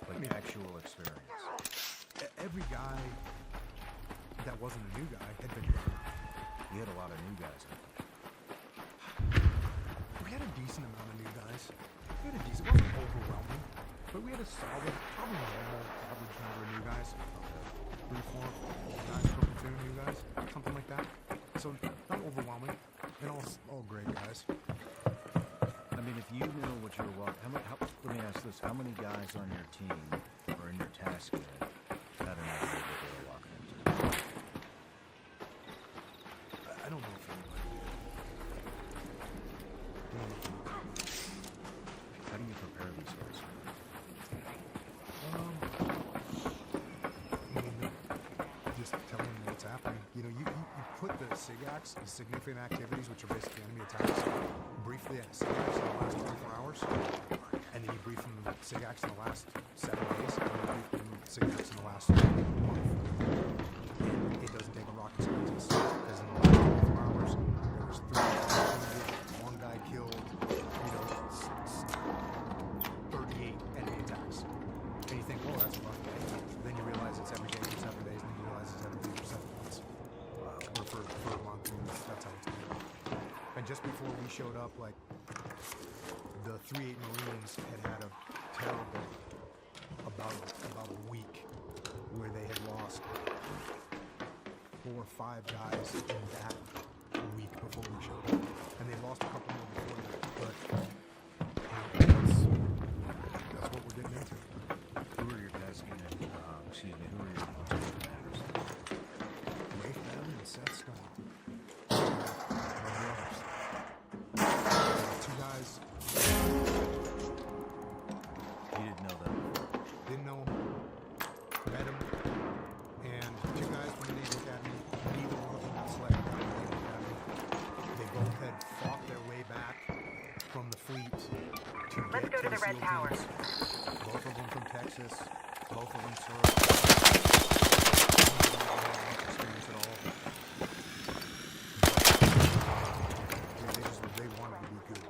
Like actual experience? Every guy that wasn't a new guy had been there. You had a lot of new guys, I think. We had a decent amount of new guys. It wasn't overwhelming, but we had a solid, probably normal average number of new guys. 3, 4 guys per platoon, new guys, something like that. So not overwhelming, and all great guys. I mean, if you know what you're walking, let me ask this: how many guys on your team or in your task unit had an idea what they were walking into? I don't know if anybody did. How do you prepare these guys? Just telling them what's happening. You know, you put the SIGACs, the significant activities, which are basically enemy attacks, briefly at SIGACs in the last 24 hours, and then you brief them the SIGACs in the last 7 days, and then you brief them the SIGACs in the last month. And it doesn't take a rocket scientist, because in the last 24 hours, there was 3 guys wounded, 1 guy killed, you know, 38 enemy attacks. And you think, oh, that's a rough day. Then you realize it's every day for 7 days, and then you realize it's every day for 7 months. Or for a month, and that's how it's going. And just before we showed up, like, the 3-8 Marines had a terrible, about a week, where they had lost 4 or 5 guys in that week before we showed up. And they lost a couple more before that, but that's what we're getting into. Who are your task unit? Who are your commanders? Rafe Madden and Seth Scott. My brothers. 2 guys complete to Let's get go to the Red SEAL Tower. teams. Both of them from Texas. Both of them served. Experience at all. They wanted to be good.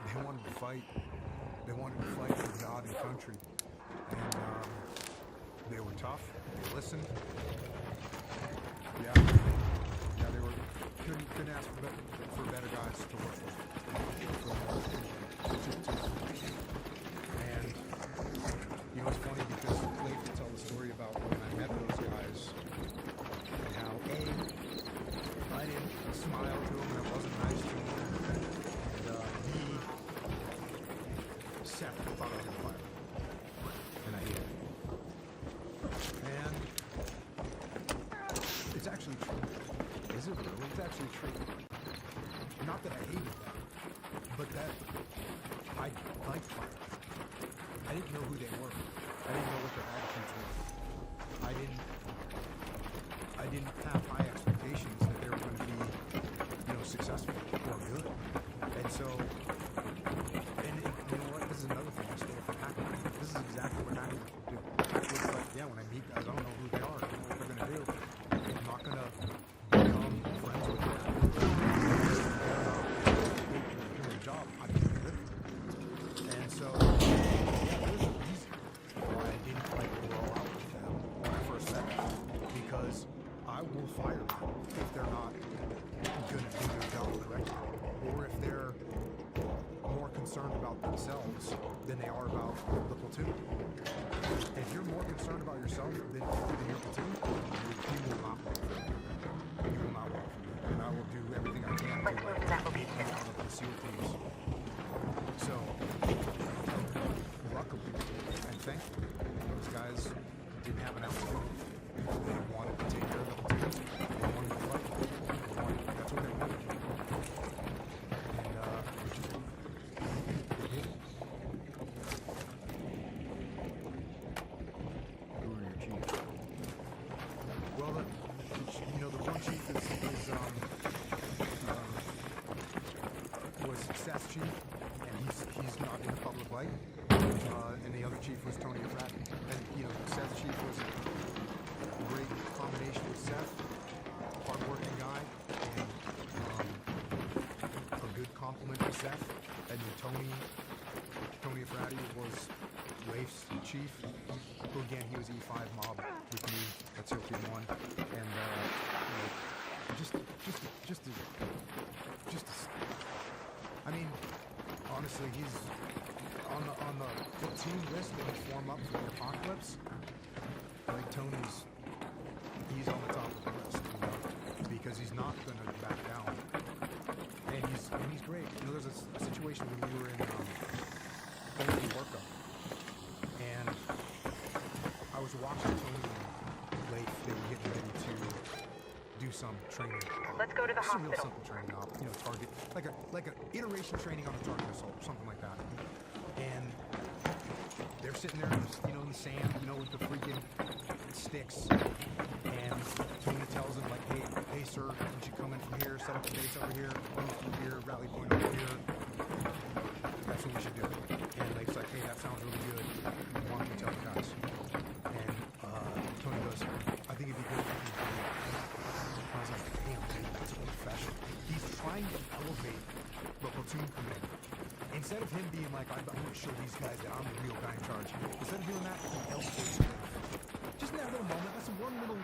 They wanted to fight. They wanted to fight for God and country. And they were tough. They listened. Yeah, they were couldn't ask for better guys to work with. And you know, it's funny because Blake would tell the story about when I met those guys and how I didn't smile to him and I wasn't nice to him, and he Seth thought I was gonna fire him, and I hated it. And it's actually true. Is it really? It's actually true. Not that I hated that, but that I liked fire. I didn't know who they were. I didn't know what their attitudes were. I didn't have high expectations that they were going to be, you know, successful or good. And so, and you know what? This is another thing I stole from Hackman. This is exactly what Hackman would do. Hackman was like, yeah, when I meet guys, I don't know who they are. I don't know what they're going to do. I'm not going to become friends with them. They're doing a job. I'm going to be with them. And so, yeah, there's a reason why I didn't like roll out with them when I first met them. Because I will fire them if they're not going to do their job correctly. Or if they're more concerned about themselves than they are about the platoon. If you're more concerned about yourself than your platoon, you will not work for me. You will not work for me. And I will do everything I can to get you out of the SEAL teams. So, luckily and thankfully, those guys didn't have an attitude. They wanted to take care of the platoon. They wanted to fight. That's what they wanted. Seth's chief, and he's not in the public light. And the other chief was Tony Efrati. And you know, Seth's chief was a great combination with Seth, hardworking guy, and a good compliment to Seth. And then Tony Efrati was Leif's chief, who again he was E5 mob with me at SEAL Team 1, and you know, just I mean, honestly, he's on the platoon list that would form up for the apocalypse. Like he's on the top of the list, you know, because he's not going to back down, and he's great. You know, there's a situation when we were in Orca, and I was watching Tony and Leif. They were getting ready to do some training. Let's go to the hospital. Some real hospital. simple training op, you know, target, like a iteration training on a target assault, something like that. And they're sitting there, you know, in the sand, you know, with the freaking sticks. And Tony tells them, like, hey, sir, you should come in from here, set up a base over here, point from here, rally point over here. That's what we should do. And Leif's like, hey, that sounds really good. Why don't you tell the guys? And Tony goes, I think it'd be good if you do that. I was like, damn, dude, that's a professional. He's trying to elevate the platoon commander. Instead of him being like, I'm going to show these guys that I'm the real guy in charge. Instead of doing that, he elevates them. Just in that little moment, that's one little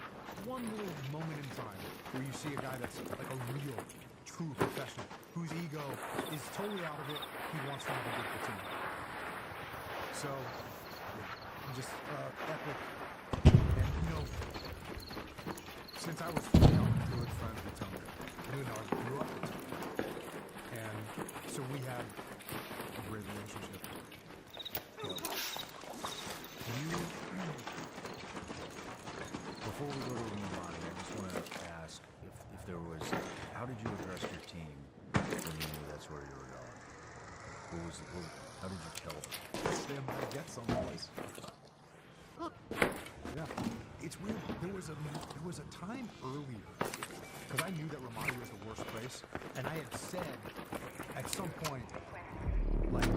moment in time where you see a guy that's like a real, true professional, whose ego is totally out of it. He wants to have a good platoon. So, yeah, just epic. And, you know, since I was young, good friends with Tony. You know, I grew up with Tony. And so we had a great relationship. Before we go to Illuminati, I just want to ask if there was, how did you address your team when you knew that's where you were going? How did you tell them? Stand by, get some boys. Yeah, it's weird. There was a time earlier because I knew that Ramadi was the worst place, and I had said at some point, like, I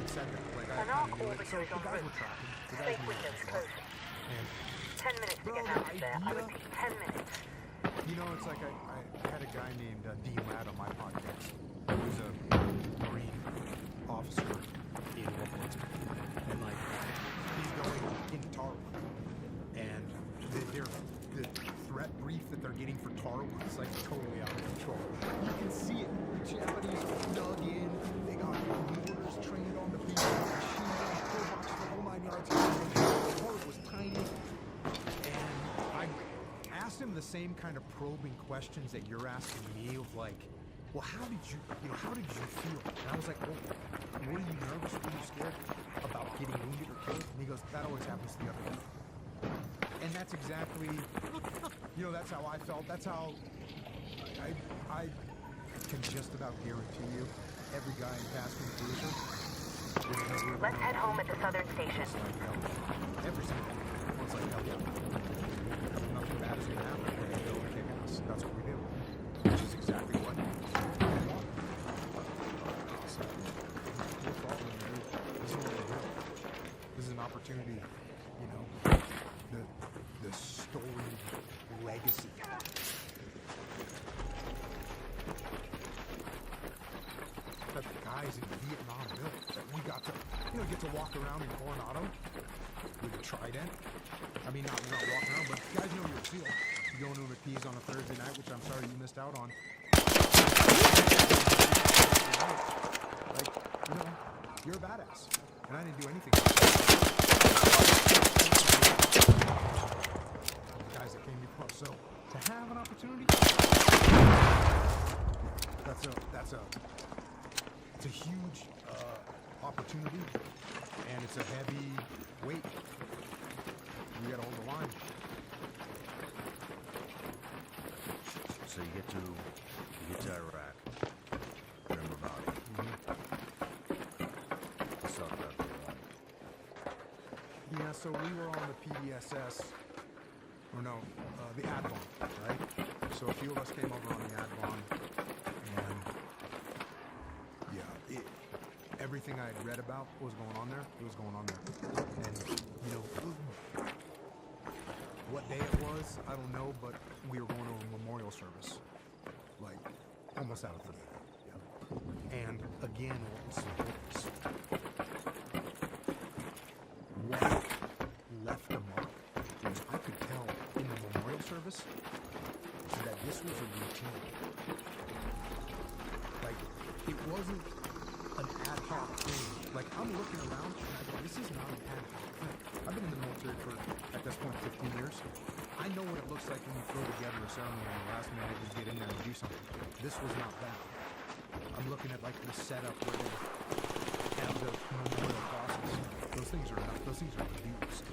had said that, like, I kind of knew it, so the guys were tracking. The guys knew what it was. And 10 minutes to get out of there. I repeat, 10 minutes. you know, it's like I had a guy named Dean Ladd on my podcast. He was a Marine officer in World War II. And, like, he's going into Tarawa. And the threat brief that they're getting for Tarawa is, like, totally out of control. You can see it. The Japanese are dug in. They got mortars trained on the beach. Machine guns, pillboxes, the whole 9 yards. The port was tiny. And I asked him the same kind of probing questions that you're asking me of, like, well, how did you feel? And I was like, well, were you nervous? Were you scared about getting wounded or killed? And he goes, that always happens to the other guy. And that's exactly, that's how I felt. That's how I can just about guarantee you every guy in Pascal Cruiser. Let's head home at the southern station. Every single one. It's like, hell yeah. Nothing bad is going to happen. We're going to go and kick ass. That's what we do. Which is exactly what we want. So, no problem, dude. This is what we're doing. This is an opportunity, the storied legacy. That the guys in Vietnam built, that we got to, get to walk around in Coronado with a trident. I mean, not walking around, but guys know your field. You go into a McPee's on a Thursday night, which I'm sorry you missed out on. Like, you're a badass. And I didn't do anything. Guys that came before. So, to have an opportunity, it's a huge opportunity, and it's a heavy weight. You gotta hold the line. So you get to Iraq, then Ramadi. Let's talk about that. Yeah, so we were on the PDSS, or no, the Advon, right? So a few of us came over on the Advon, and yeah, everything I had read about what was going on there, it was going on there. And, what day it was, I don't know, but we were going to a memorial service, like, almost out of the day. Yeah. And again, what left a mark was I could tell in the memorial service that this was a routine. Like, it wasn't an ad hoc thing. Like, I'm looking around and I go, this is not an ad hoc thing. I've been in the military for, at this point, 15 years. I know what it looks like when you throw together a ceremony and the last minute just get in there and do something. This was not that. I'm looking at, like, the setup where they have the memorial crosses. Those things are enough. Those things are used.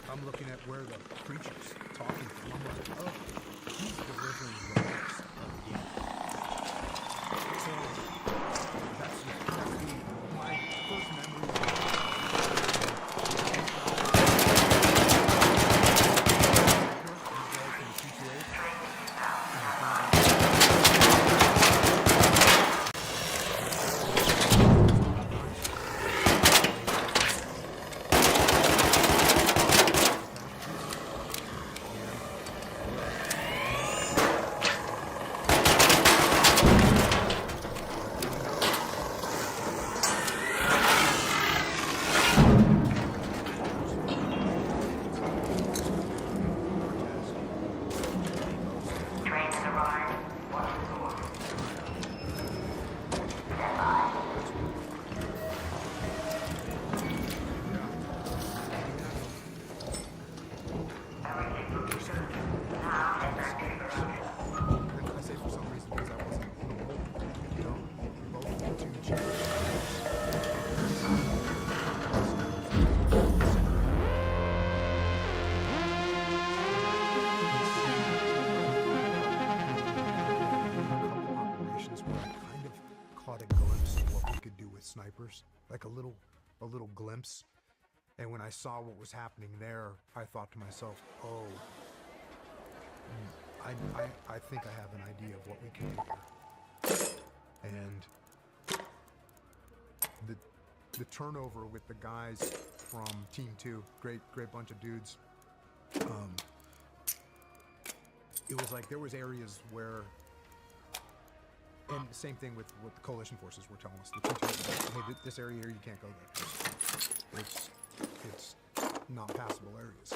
I'm looking at where the preacher's talking from. I'm like, oh, he's delivering words again. So, that's my first memory. Snipers, like a little glimpse. And when I saw what was happening there, I thought to myself, oh, I think I have an idea of what we can do here. And the turnover with the guys from Team 2, great bunch of dudes. It was like there was areas where, and the same thing with what the coalition forces were telling us. The T2 hey, this area here, you can't go there. It's not passable areas.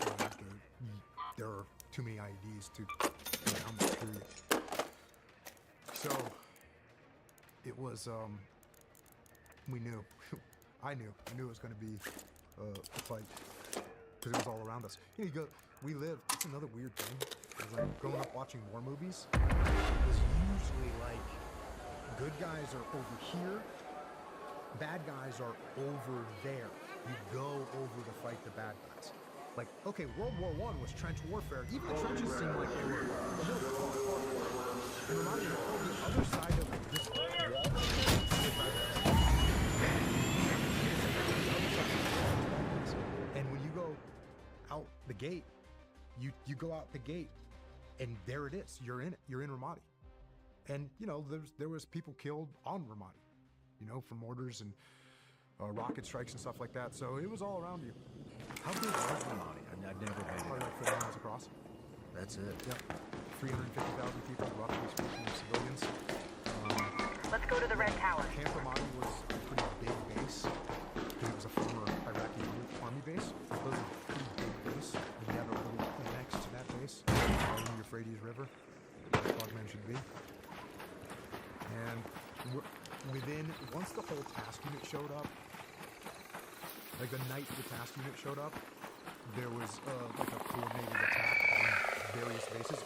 You know, there are too many IEDs to go down there, period. So it was, we knew, I knew it was going to be a fight because it was all around us. You know, you go, we live, it's another weird thing. Is like growing up watching war movies, it was usually like good guys are over here, bad guys are over there. You go over to fight the bad guys. Like, okay, World War I was trench warfare. Even the trenches seemed like they were a little far apart. It reminded me of the other side of this wall. And when you go out the gate, you go out the gate, and there it is. You're in it. You're in Ramadi. And, you know, there was people killed on Ramadi, you know, from mortars and rocket strikes and stuff like that. So it was all around you. How big was Ramadi? I've never been Probably there. like 4 miles across. That's it. Yep. 350,000 people, roughly speaking, civilians. Let's go to the Red Tower. Camp Ramadi was a pretty big base. It was a former Iraqi army base. It was a pretty big base. And you have a little annex to that base, along the Euphrates River, where the Frogmen should be. And once the whole task unit showed up, like the night the task unit showed up, there was like a coordinated attack on various bases.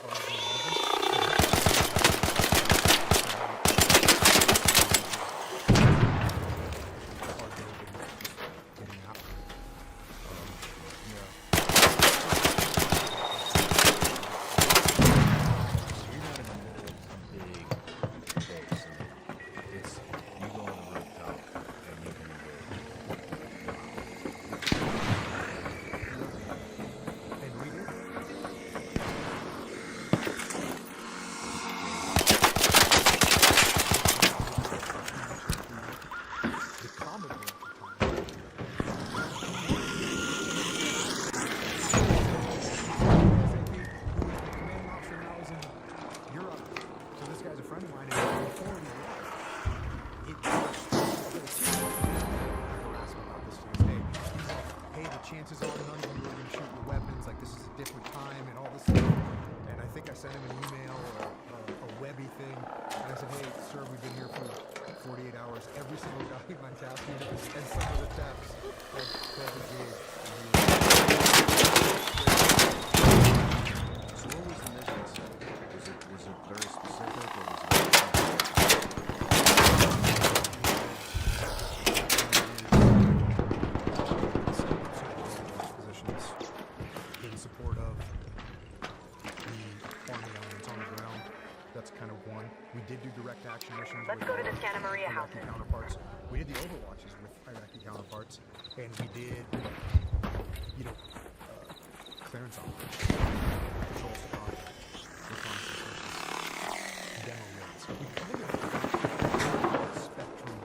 chances are none of them were going to shoot your weapons, like this is a different time and all this stuff. And I think I sent him an email or a Webby thing, and I said, hey, sir, we've been here for 48 hours. Every single guy in my task unit and some of the taps have engaged. So what was the mission? Was it very specific, or was it positions in support of the Army Alliance on the ground? That's kind of one. We did do direct action missions. Let's go to the Santa Maria Iraqi houses. counterparts. We did the overwatches with Iraqi counterparts, and we did, you know, clearance operations, patrol support, reconnaissance missions, demo runs. We covered the spectrum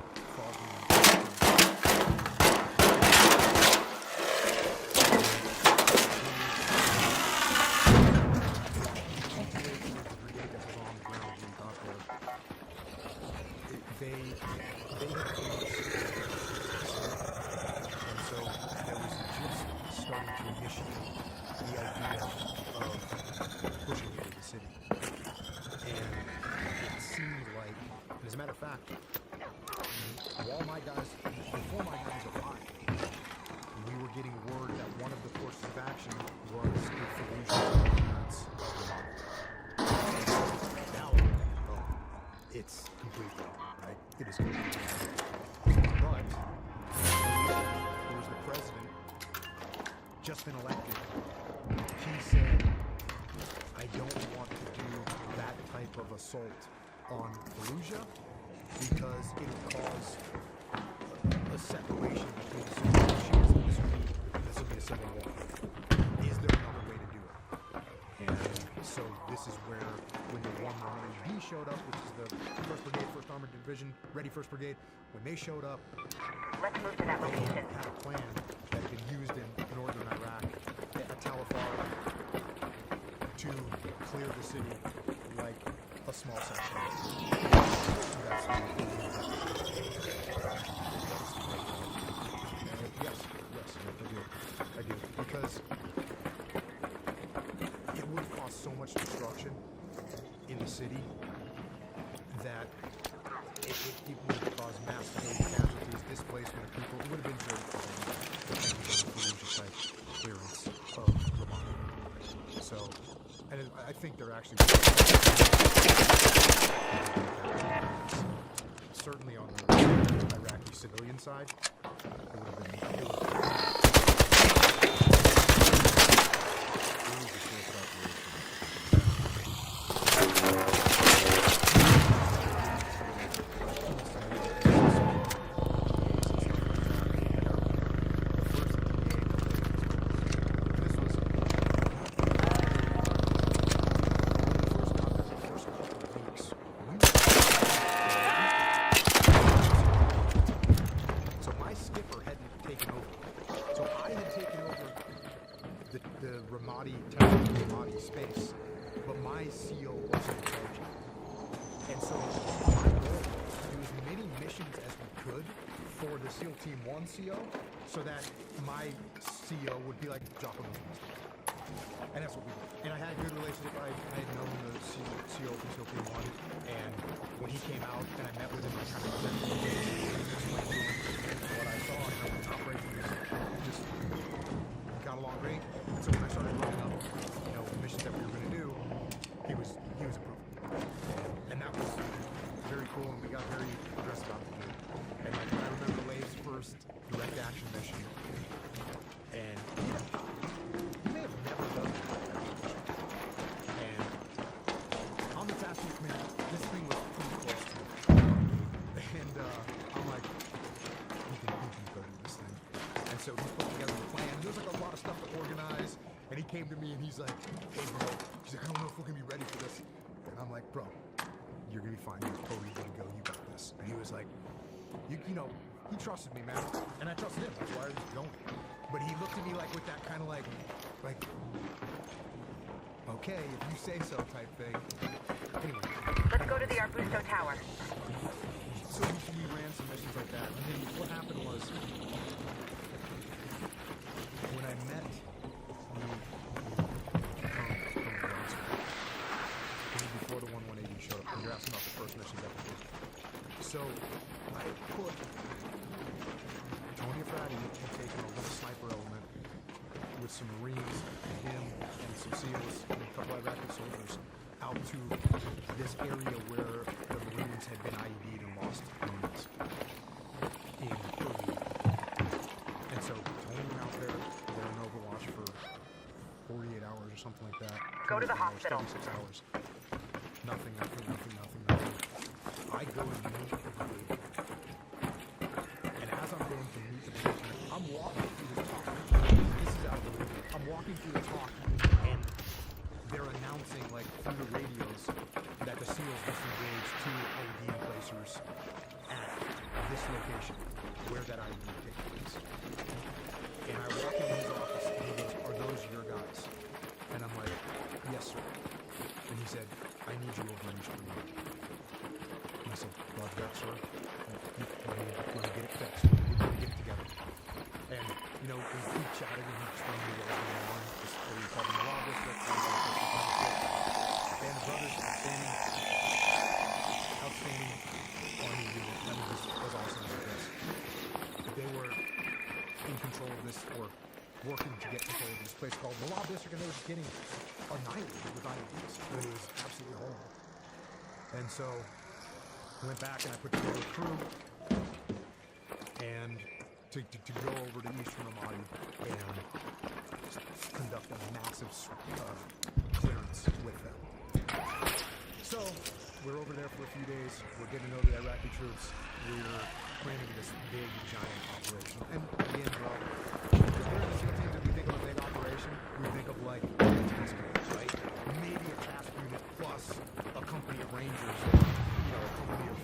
while my guys, before my guys arrived, we were getting word that one of the courses of action was a Fallujah units of the Now, it's completely wrong, right? It is completely wrong. But there was the president, just been elected. He said, I don't want to do that type of assault on Fallujah, because it will cause a separation between the Sunni and Shias, and this will be a civil war. Is there another way to do it? And so this is where, when the 118B showed up, which is the 1st Brigade, 1st Armored Division, Ready 1st Brigade, when they showed up, let's move to that they location. had a plan that had been used in northern Iraq at Tal Afar to clear the city like a small section. Yes, I do. Because it would cause so much destruction in the city that it would cause mass casualties, displacement of people. It would have been very type clearance of Ramadi. So, and I think they're actually certainly on the Iraqi civilian side. It would have been. Ramadi space, but my CO wasn't in charge. And so my goal was to do as many missions as we could for the SEAL Team 1 CO, so that my CO would be like, drop him. And that's what we did. And I had a good relationship. I had known the CO from SEAL Team 1, and when he came out and I met with him, I kind of presented him what I saw, and how the operations just got along great. So when I started running up, missions that we were going to do, he was approved, and that was very cool. And we got very aggressive about it. And like I remember Lave's first direct action mission, and he may have never done that. And on the task force command, this thing was pretty close to it. And I'm like, he can go do this thing. And so he put together the plan. There was like a lot of stuff to organize. And he came to me and he's like, hey bro, he's like, I don't know if we're gonna be ready for this. And I'm like, bro, you're gonna be fine. You're totally gonna go. You got this. And he was like, you know, he trusted me, man. And I trusted him. That's why I was going. But he looked at me like with that kind of like, okay, if you say so type thing. Anyway. Let's go to the Arbusto Tower. So we ran some missions like that. And then what happened was, when I met before the 118 showed up, and you're asking about the first missions that we did. So I put Tony Frati had taken over the sniper element with some Marines, him, and some SEALs, and a couple of Iraqi soldiers out to this area where the Marines had been IED'd and lost units in early. And so Tony went out there, they're in Overwatch for 48 hours or something like that. Go to the hospital. 36 hours. Nothing. I go to meet the brigade. And as I'm going to meet the brigade, I'm walking through the talk. This is out of the window. I'm walking through the talk, and they're announcing, like, through the radios that the SEALs just engaged 2 IED placers at this location, where that IED takes place. And I walk in his office, and he goes, are those your guys? And I'm like, yes, sir. And he said, I need you over in East Berlin. And I said, Roger that, sir. We're going to get it fixed. We're going to get it together. And, we chatted, and he explained to me what was going on. This area called the Law District. And the brothers, outstanding army unit. I mean, this was awesome with this. They were in control of this, or working to get control of this place called the Law District, and they were just getting annihilated with IEDs. It was absolutely horrible. And so I went back and I put together a crew and to go over to Eastern Ramadi and conduct a massive clearance with them. So we're over there for a few days. We're getting to know the Iraqi troops. We were planning this big, giant operation. And again, bro, if we're in the SEAL teams and we think of a big operation, we think of like a task unit, right? Maybe a task unit plus a company of rangers, a company of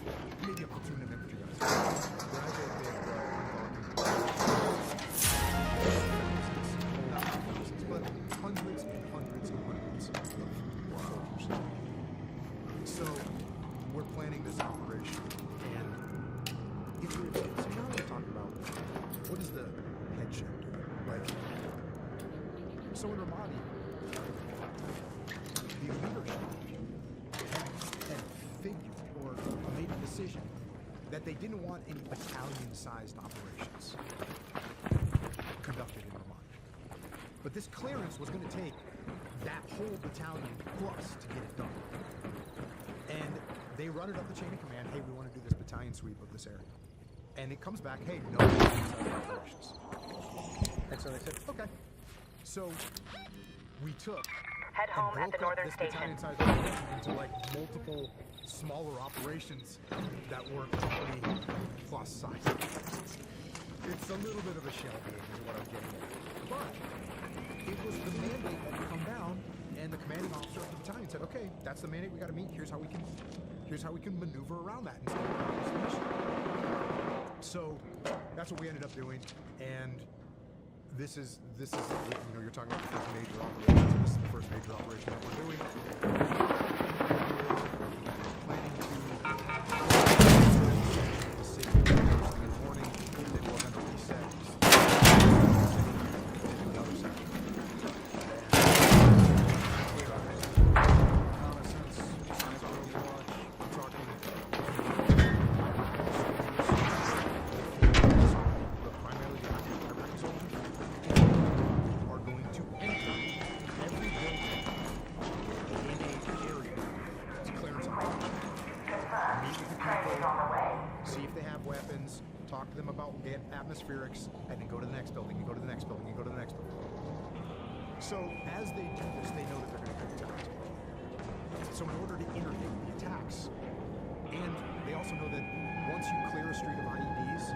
maybe a platoon of infantry guys. When I say big, but hundreds and hundreds and hundreds of soldiers. So we're planning this operation, and so now we're talking about what does the headship do? Like, so in Ramadi, the leadership had figured or made a decision that they didn't want any battalion-sized operations conducted in Ramadi. But this clearance was going to take that whole battalion plus to get it done. And they run it up the chain of command, hey, we want to do this battalion sweep of this area. And it comes back, hey, no operations. And so they said, okay. So we took Head home at the northern this station. battalion size operation into like multiple smaller operations that were company plus size. It's a little bit of a shell game is what I'm getting at. But it was the mandate that had come down, and the commanding officer of the battalion said, okay, that's the mandate we gotta meet, here's how we can maneuver around that and stay on this mission. So that's what we ended up doing, and this is you're talking about the first major operation. This is the first major operation that we're doing. Planning to the city first thing in the morning, and then we're going to reset another section. Reconnaissance, science world watch, we're talking primarily the Iraqi soldiers are going to enter every building in a area to clearance operation. Meet with the people, see if they have weapons, talk to them about atmospherics, and then go to the next building, and go to the next building, and go to the next building. So as they do this, they know that they're going to get attacked. So in order to interdict the attacks, and they also know that once you clear a street of IEDs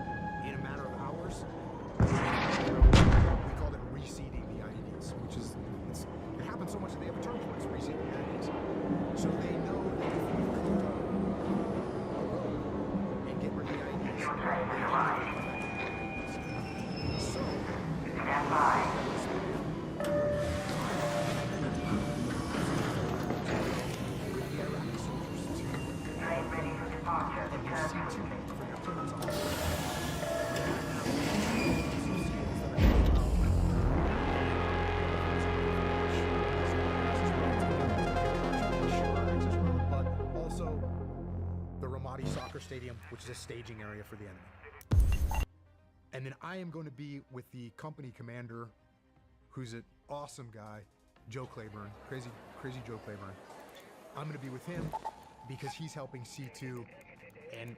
in a matter of hours, we call it reseeding the IEDs, which is, it happens so much that they have a term for it, it's reseeding the IEDs. So they know that if you clear a road and get rid of the IEDs, they can so, stand by. Stadium, which is a staging area for the enemy. And then I am going to be with the company commander, who's an awesome guy, Joe Claiborne, crazy Joe Claiborne. I'm going to be with him because he's helping C2 and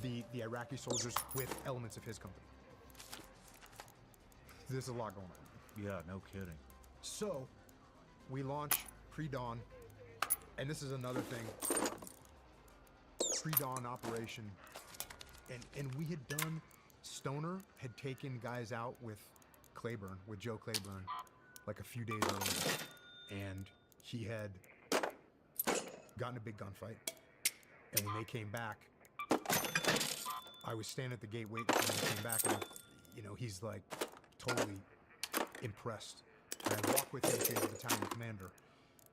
the Iraqi soldiers with elements of his company. There's a lot going on. Yeah, no kidding. So we launch pre-dawn, and this is another thing. Pre-dawn operation, and we had done, Stoner had taken guys out with Claiborne, with Joe Claiborne, like a few days earlier, and he had gotten a big gunfight, and when they came back, I was standing at the gate waiting for them to come back, and he's like totally impressed, and I walk with him to the battalion commander,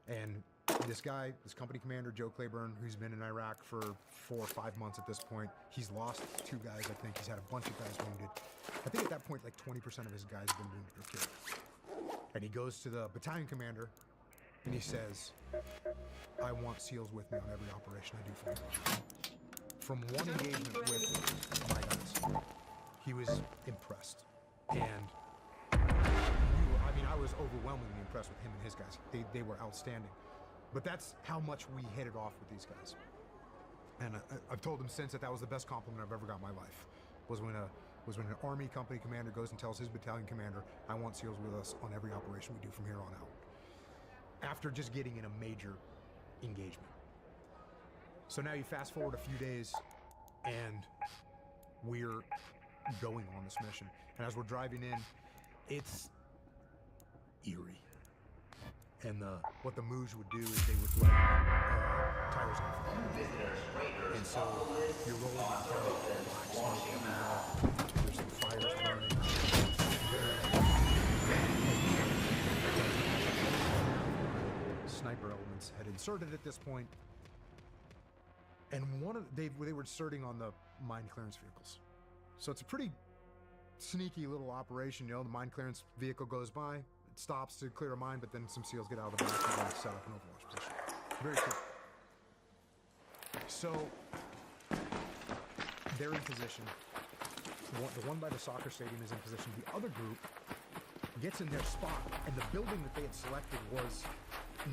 and this guy, this company commander, Joe Claiborne, who's been in Iraq for 4 or 5 months at this point, he's lost 2 guys, I think. He's had a bunch of guys wounded. I think at that point, like 20% of his guys have been wounded or killed. And he goes to the battalion commander, and he says, I want SEALs with me on every operation I do for you. From one engagement with my guys, he was impressed. And I was overwhelmingly impressed with him and his guys. They were outstanding. But that's how much we hit it off with these guys. And I've told him since that was the best compliment I've ever got in my life. Was when an Army company commander goes and tells his battalion commander, I want SEALs with us on every operation we do from here on out. After just getting in a major engagement. So now you fast forward a few days, and we're going on this mission. And as we're driving in, it's eerie. And what the Mooj would do is they would let tires off. And so you're rolling on black smoke everywhere. There's some fires burning. Sniper elements had inserted at this point, and they were inserting on the mine clearance vehicles. So it's a pretty sneaky little operation. You know, the mine clearance vehicle goes by, it stops to clear a mine, but then some SEALs get out of the back and set up an Overwatch position. Very cool. So they're in position. The one by the soccer stadium is in position. The other group gets in their spot, and the building that they had selected was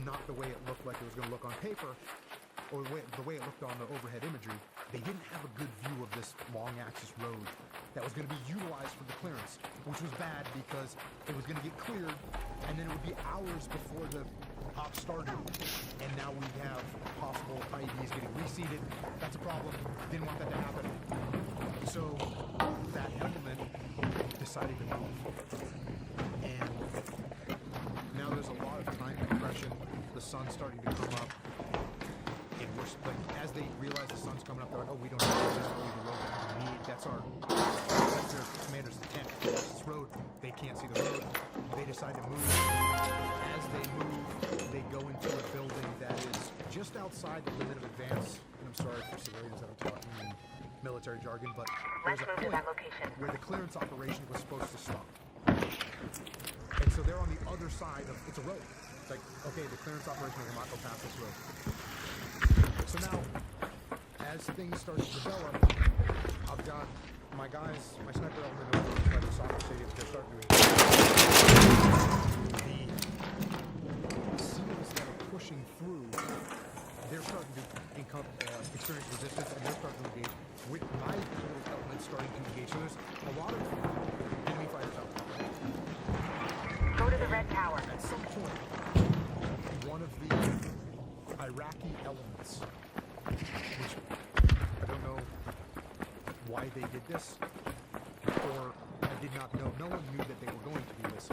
not the way it looked like it was going to look on paper, or the way it looked on the overhead imagery. They didn't have a good view of this long axis road that was going to be utilized for the clearance, which was bad because it was going to get cleared, and then it would be hours before the op started, and now we have possible IEDs getting reseated. That's a problem. Didn't want that to happen. So that element decided to move. And now there's a lot of time compression. The sun's starting to come up. And we're like, as they realize the sun's coming up, they're like, oh, we don't have to just leave the road that we need. That's their commander's intent. This road, they can't see the road. They decide to move. As they move, they go into a building that is just outside the limit of advance. And I'm sorry for civilians that I'm talking in military jargon, but there's a point where the clearance operation was supposed to stop. And so they're on the other side of, it's a road. It's like, okay, the clearance operation will not go past this road. So now, as things start to develop, I've got my guys, my sniper element over by the soccer stadium, they're starting to engage. The SEALs that are pushing through, they're starting to experience resistance, and they're starting to engage with my little element starting to engage. So there's a lot of enemy fighters out there. Go to the red tower. At some point, one of the Iraqi elements, which I don't know why they did this, or I did not know. No one knew that they were going to do this.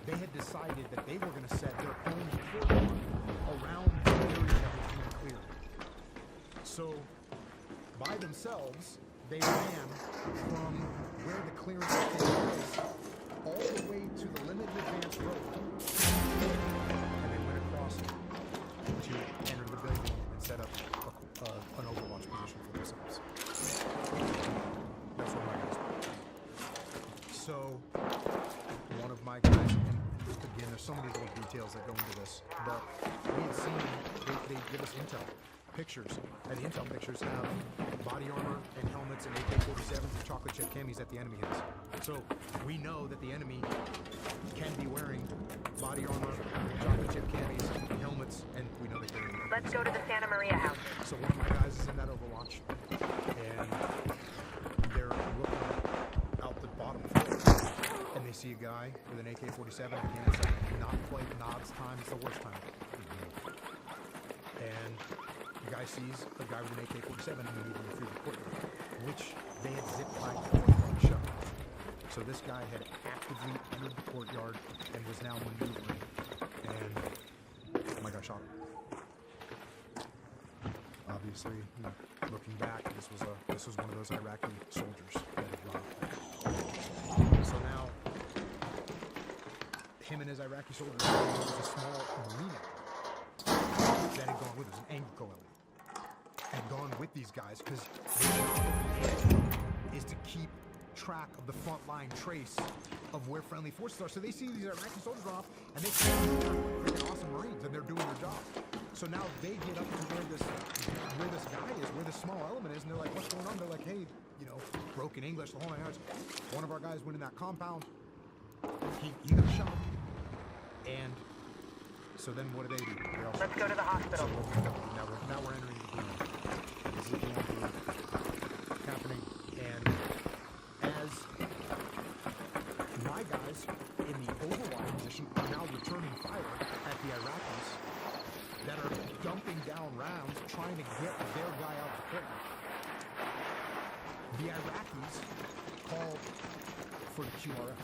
They had decided that they were going to set their own cordon around the area that was being cleared. So, by themselves, they ran from where the clearance was taking place all the way to the limited advance road, and they went across it to enter the building and set up an Overwatch position for themselves. That's what my guys did. So, one of my guys, and again, there's so many little details that go into this, but we had seen, they give us intel. Pictures, and the intel pictures have body armor and helmets and AK-47s and chocolate chip camis that the enemy has. So we know that the enemy can be wearing body armor, chocolate chip camis, helmets, and we know they carry. Let's go to the Santa Maria house. So one of my guys is in that Overwatch, and they're looking out the bottom floor, and they see a guy with an AK-47. Again, it's like not quite Nod's time; it's the worst time. And the guy sees a guy with an AK-47 moving through the courtyard, which they had zipped by the courtyard shut. So this guy had actively entered the courtyard and was now maneuvering. And my guy shot him. Obviously, you know, looking back, this was one of those Iraqi soldiers that had run. So now, him and his Iraqi soldiers was a small marina that had gone with us, an Anglo element, had gone with these guys because their job is to keep track of the front line trace of where friendly forces are. So they see these Iraqi soldiers run off, and they think they're freaking awesome Marines, and they're doing their job. So now they get up to where this guy is, where this small element is, and they're like, what's going on? They're like, hey, you know, broken English, the whole nine yards. One of our guys went in that compound. He got shot. And so then what do? Let's go to the hospital. So now we're entering the game. This is happening. And as my guys in the Overwatch position are now returning fire at the Iraqis that are dumping down rounds trying to get their guy out of the courtyard. The Iraqis call for the QRF.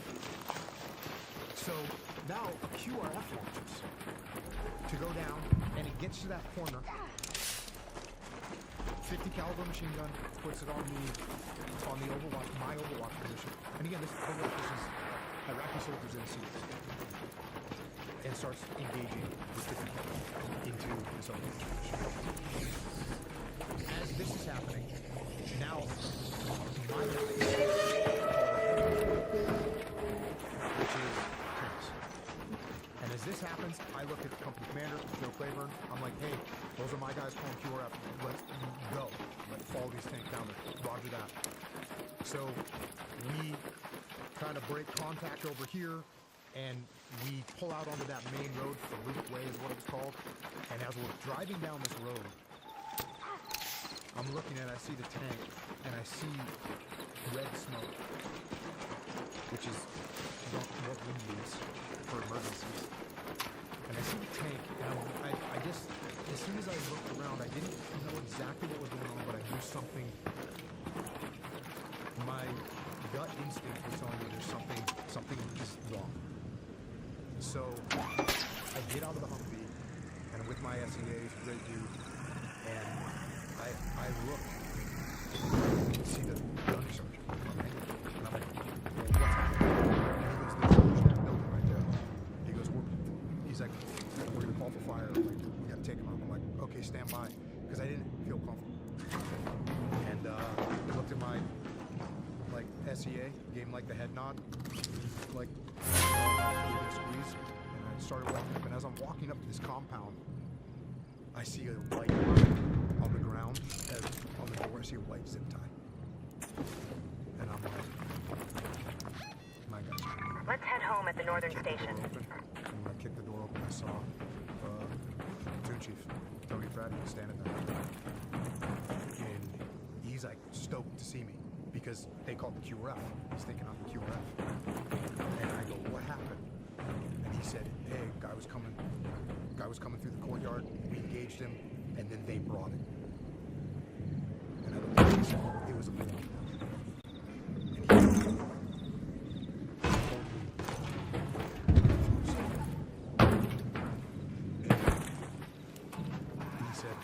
So now a QRF launches to go down, and it gets to that corner. 50 caliber machine gun puts it on the Overwatch, my Overwatch position. And again, this is Iraqi soldiers in seats. And starts engaging with 50 caliber into this Overwatch position. As this is happening, now my guys, which is Chris. And as this happens, I look at the company commander, Joe Claiborne. I'm like, hey, those are my guys calling QRF. Let's go. Let's follow these tanks down there. Roger that. So we kind of break contact over here, and we pull out onto that main road. The Loop Way is what it's called. And as we're driving down this road, I'm looking at, I see the tank, and I see red smoke, which is what we use for emergencies. And I see the tank, and I just, as soon as I looked around, I didn't know exactly what was going on, but I knew something. My gut instinct was telling me there's something is wrong. So I get out of the Humvee, and I'm with my SEA, great dude, and I look and see the gunner sergeant. And I'm like, well, what's happening? And he goes, there's that building right there. He goes, he's like, we're gonna call for fire. I'm like, we gotta take him out. I'm like, okay, stand by. Because I didn't feel comfortable. And I looked at my, like, SEA, gave him, like, the head nod. Like, squeeze. And I started walking up. And as I'm walking up to this compound, I see a light on the ground, on the door. I see a white zip tie. And I'm like, my gosh. Let's head home at the northern station. And when I kicked the door open, I saw Platoon Chief Tony Fratty standing there. And he's like stoked to see me because they called the QRF. He's thinking I'm the QRF. And I go, what happened? And he said, hey, guy was coming through the courtyard. We engaged him, and then they brought it. And I looked at him and said, it was a bull. And he told me, he said,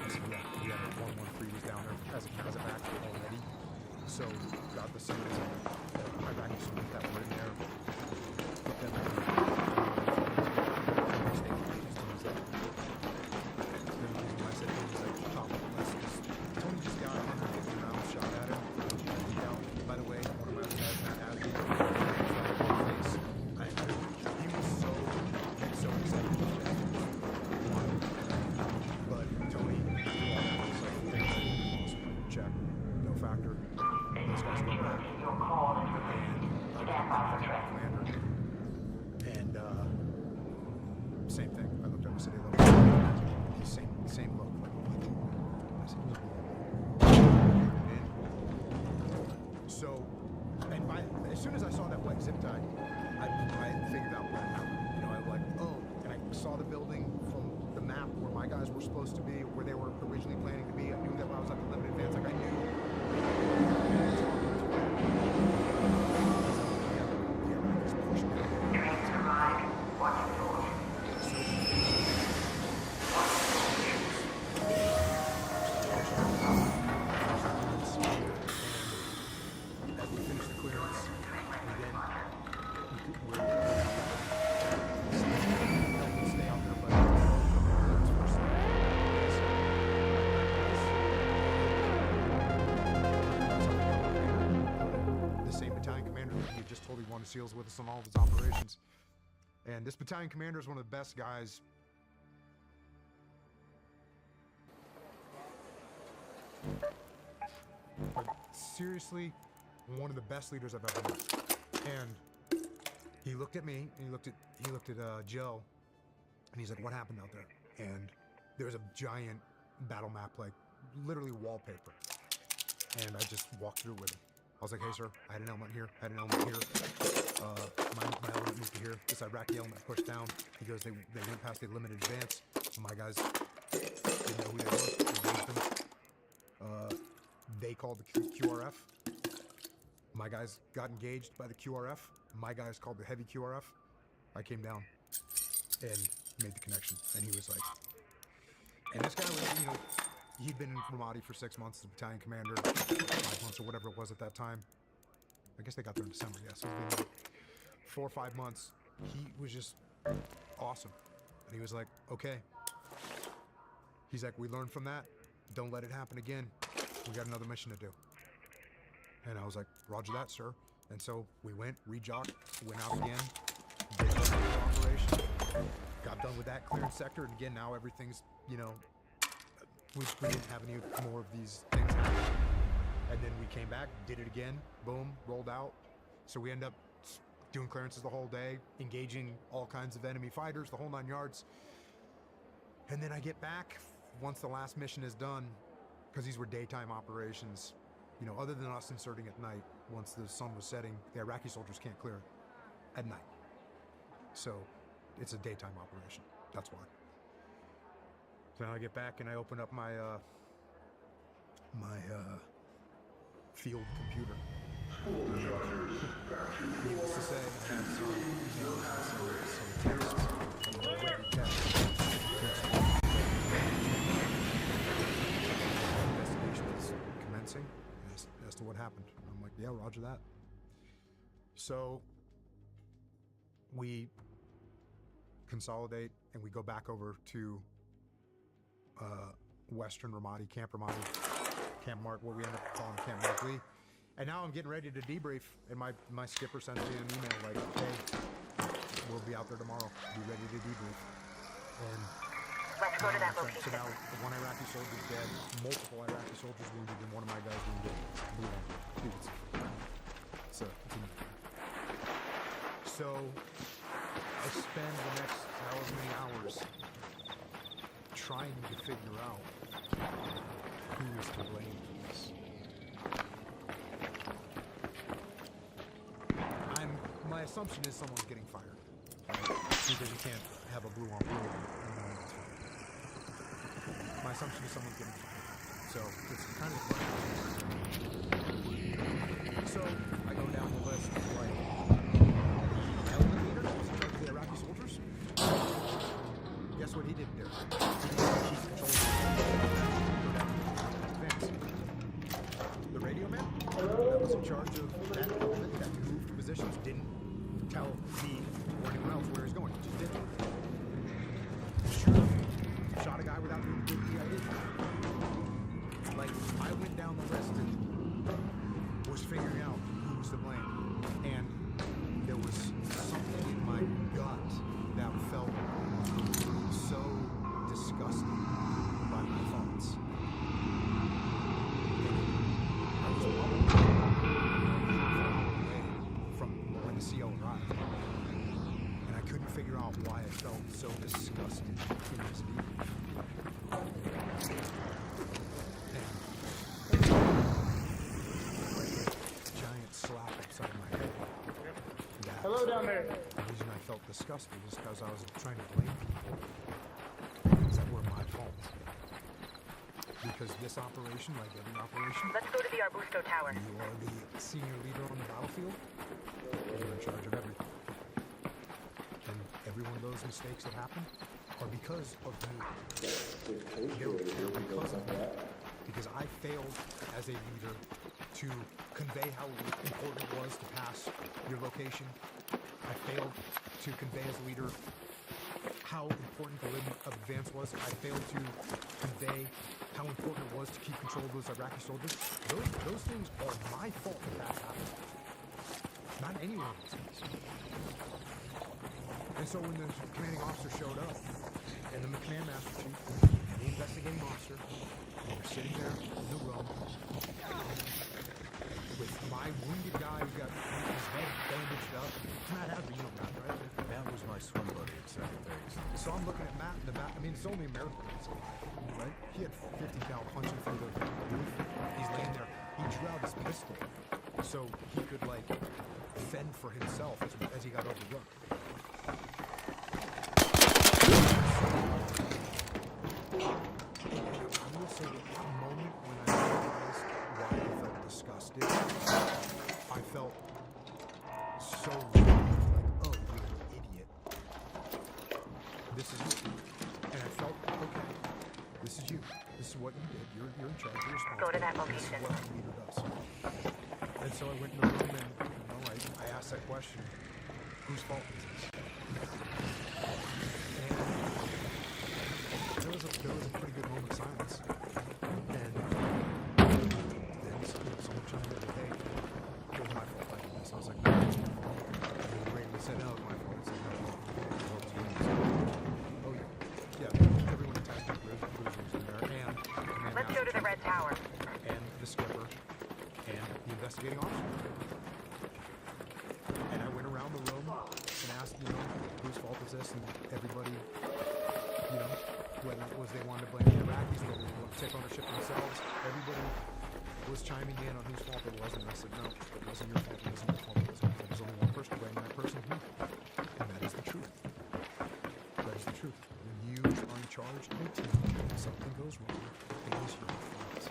I said, yeah, we had a 113 was down there as a back already. So got the signals of Iraqi soldiers that were in there. Put them in. Same thing. I looked up and said, same look. So, and as soon as I saw that white zip tie, I figured out what happened. You know, I was like, oh, and I saw the building from the map where my guys were supposed to be, where they were originally planning to be. I knew that when I was at the limited advance, like I knew. SEALs with us on all of his operations. And this battalion commander is one of the best guys. But seriously, one of the best leaders I've ever met. And he looked at me, and he looked at Joe, and he's like, what happened out there? And there was a giant battle map, like literally wallpaper. And I just walked through with him. I was like, hey, sir, I had an element here, my element moved to here. This Iraqi element pushed down. He goes, they went past the limited advance. My guys didn't know who they were. Engaged them. They called the QRF. My guys got engaged by the QRF. my guys called the heavy QRF. I came down and made the connection, and he was like, and this guy was, you know, he'd been in Ramadi for 6 months as a battalion commander, 5 months or whatever it was at that time. I guess they got there in December, yeah, so it's been like 4 or 5 months. He was just awesome. And he was like, okay. He's like, we learned from that. Don't let it happen again. We got another mission to do. And I was like, roger that, sir. And so we went, rejocked, went out again, did another operation, got done with that clearance sector, and again, now everything's, you know, we didn't have any more of these things happen. And then we came back, did it again, boom, rolled out. So we end up doing clearances the whole day, engaging all kinds of enemy fighters, the whole 9 yards. And then I get back once the last mission is done, because these were daytime operations. You know, other than us inserting at night, once the sun was setting, the Iraqi soldiers can't clear at night. So it's a daytime operation. That's why. So now I get back and I open up my field computer. Needless to say, I have some text, some written text. Investigation is commencing as to what happened. I'm like, yeah, roger that. So we consolidate and we go back over to Western Ramadi, Camp Mark, what we end up calling Camp Mark Lee. And now I'm getting ready to debrief, and my skipper sends me an email like, hey, we'll be out there tomorrow. Be ready to debrief. And let's go to that location. So now one Iraqi soldier's dead, multiple Iraqi soldiers wounded, and one of my guys wounded. So I spend the next however many hours trying to figure out who is to blame for this. My assumption is someone's getting fired, because you can't have a blue on blue. My assumption is someone's getting fired, so it's kind of so I go down the list like element leader, was in charge of the Iraqi soldiers. Guess what he didn't do? He didn't control the radio man that was in charge of that element that moved positions didn't tell me or anyone else where he's going. He just did it. Sure. Shot a guy without doing the PID. Like, I went down the list and was figuring out who was to blame. And there was something in my gut that felt so disgusting by my thoughts. I was probably from when the CO arrived, and I couldn't figure out why I felt so disgusted in this debrief. Giant slap upside my head. Hello down there. The reason I felt disgusted is because I was trying to blame people things that were my fault. Because this operation, like every operation, let's go to the Arbusto Tower. You are the senior leader on the battlefield. You're in charge of everything. And every one of those mistakes that happen are because of me. They're because of me. Because I failed as a leader to convey how important it was to pass your location. I failed to convey as a leader how important the limit of advance was. I failed to convey how important it was to keep control of those Iraqi soldiers. Those things are my fault that that happened. Not anyone else's. And so when the commanding officer showed up, and the command master chief, and the investigating officer, they were sitting there in the room with my wounded guy who got his head bandaged up. Matt Hadley, you know Matt, right? That was my swim buddy at second base. So I'm looking at Matt in the back. I mean, it's only Americans, right? He had 50 cal punching through the roof. He's laying there. He drew out his pistol so he could, like, fend for himself as he got overrun. I will say that that moment when I realized why I felt disgusted, I felt so This is what you did. You're in charge. You're responsible. Go to that This is location. what the leader does. And so I went in the room and, I asked that question, whose fault is this? And there was a pretty good moment of silence. And then someone chimed in, hey, it was my fault I did this. I was like, no, it's my fault. And then Brandon said, no, it's my fault. I said, no, it's my fault. Oh, yeah, everyone attacked the cruisers in there, and Let's go to the Red Tower. and the skipper, and the investigating officer. And I went around the room and asked, whose fault is this? And everybody, whether it was they wanted to blame the Iraqis, whether they wanted to take ownership themselves, everybody was chiming in on whose fault it was. And I said, no, it wasn't your fault, it wasn't your fault, it wasn't your fault. There's only one person to blame, and that person is me. And that is the truth. That is the truth. When you are in charge of a team and something goes wrong, it is your fault.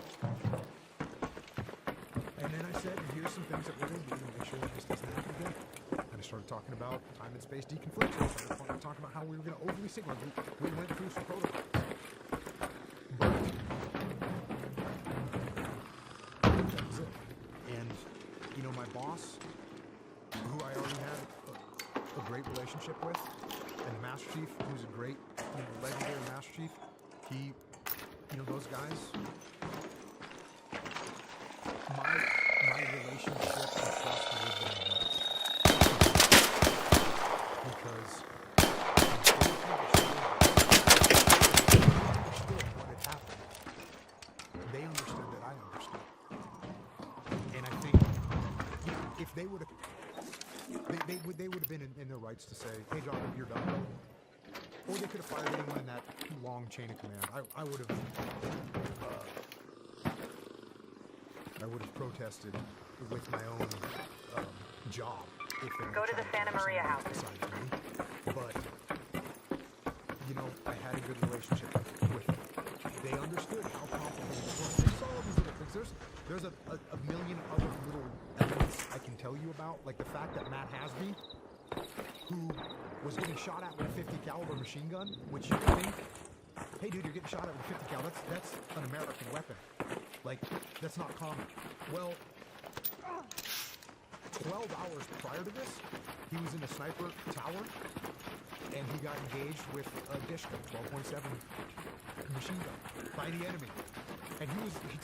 And then I said, here's some things that we're going to do to make sure that this doesn't happen again. And I started talking about time and space deconfliction. I started talking about how we were going to overly signal. We went through some protocols. But that was it. And, my boss, who I already had a great relationship with, and the Master Chief, who's a great, legendary Master Chief, he, those guys, my relationship and trust with them because they understood what had happened. They understood that I understood. And I think, if they would have, they would have been in their rights to say, hey, John, you're done. Or they could have fired anyone in that long chain of command. I would have protested with my own job if they Go to the Santa Maria house. But I had a good relationship with them. They understood how complicated it was. They saw all these little things. There's a million other little elements I can tell you about, like the fact that Matt Hasby, who was getting shot at with a 50 caliber machine gun, which you think, hey dude, you're getting shot at with a 50 cal, that's an American weapon. Like, that's not common. Well, 12 hours prior to this, he was in a sniper tower, and he got engaged with a Dishka 12.7 machine gun by the enemy. And he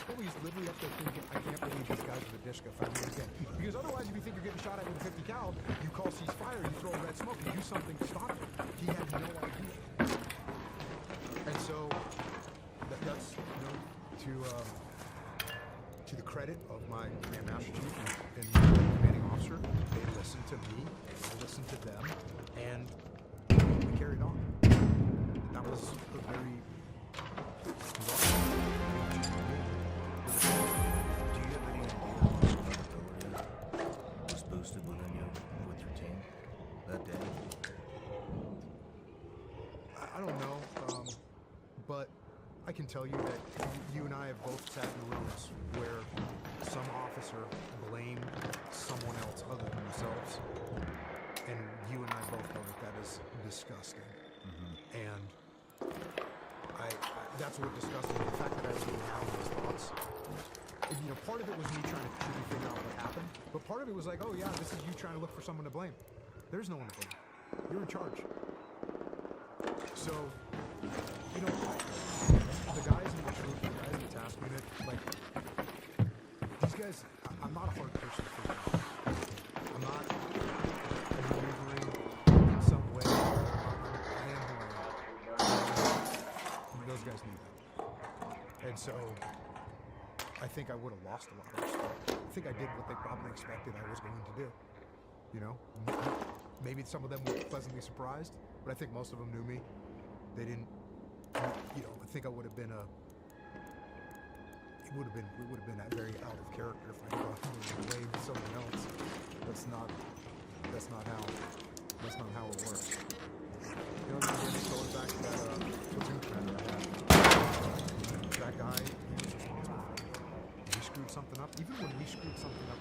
told me he's literally up there thinking, I can't believe these guys with a Dishka found me again. Because otherwise, if you think you're getting shot at with a 50 cal, you call ceasefire, you throw a red smoke, you do something to stop it. He had no idea. And so, that's, to the credit of my Command Master Chief and commanding officer, they listened to me, I listened to them, and we carried on. And that was a very Do you have any idea how much accountability was boosted within you with your team that day? I don't know, but I can tell you that you and I have both sat in rooms where some officer blamed someone else other than themselves, and you and I both know that is disgusting. And that's what disgusted me, the fact that I was even having those thoughts. And, part of it was me trying to truly figure out what happened, but part of it was like, oh yeah, this is you trying to look for someone to blame. There's no one to blame. You're in charge. So, the guys in the troop, the guys in the task unit, like, these guys, I'm not a hard person to figure out. I'm not maneuvering in some way. I am who I am. Those guys knew that. And so, I think I would have lost a lot of respect. I think I did what they probably expected I was going to do. Maybe some of them were pleasantly surprised, but I think most of them knew me. They didn't, I think I would have been it would have been very out of character if I thought I would blame someone else. That's not how it works. Going back to that platoon commander I had, that guy, he was responsible for it. We screwed something up. Even when we screwed something up,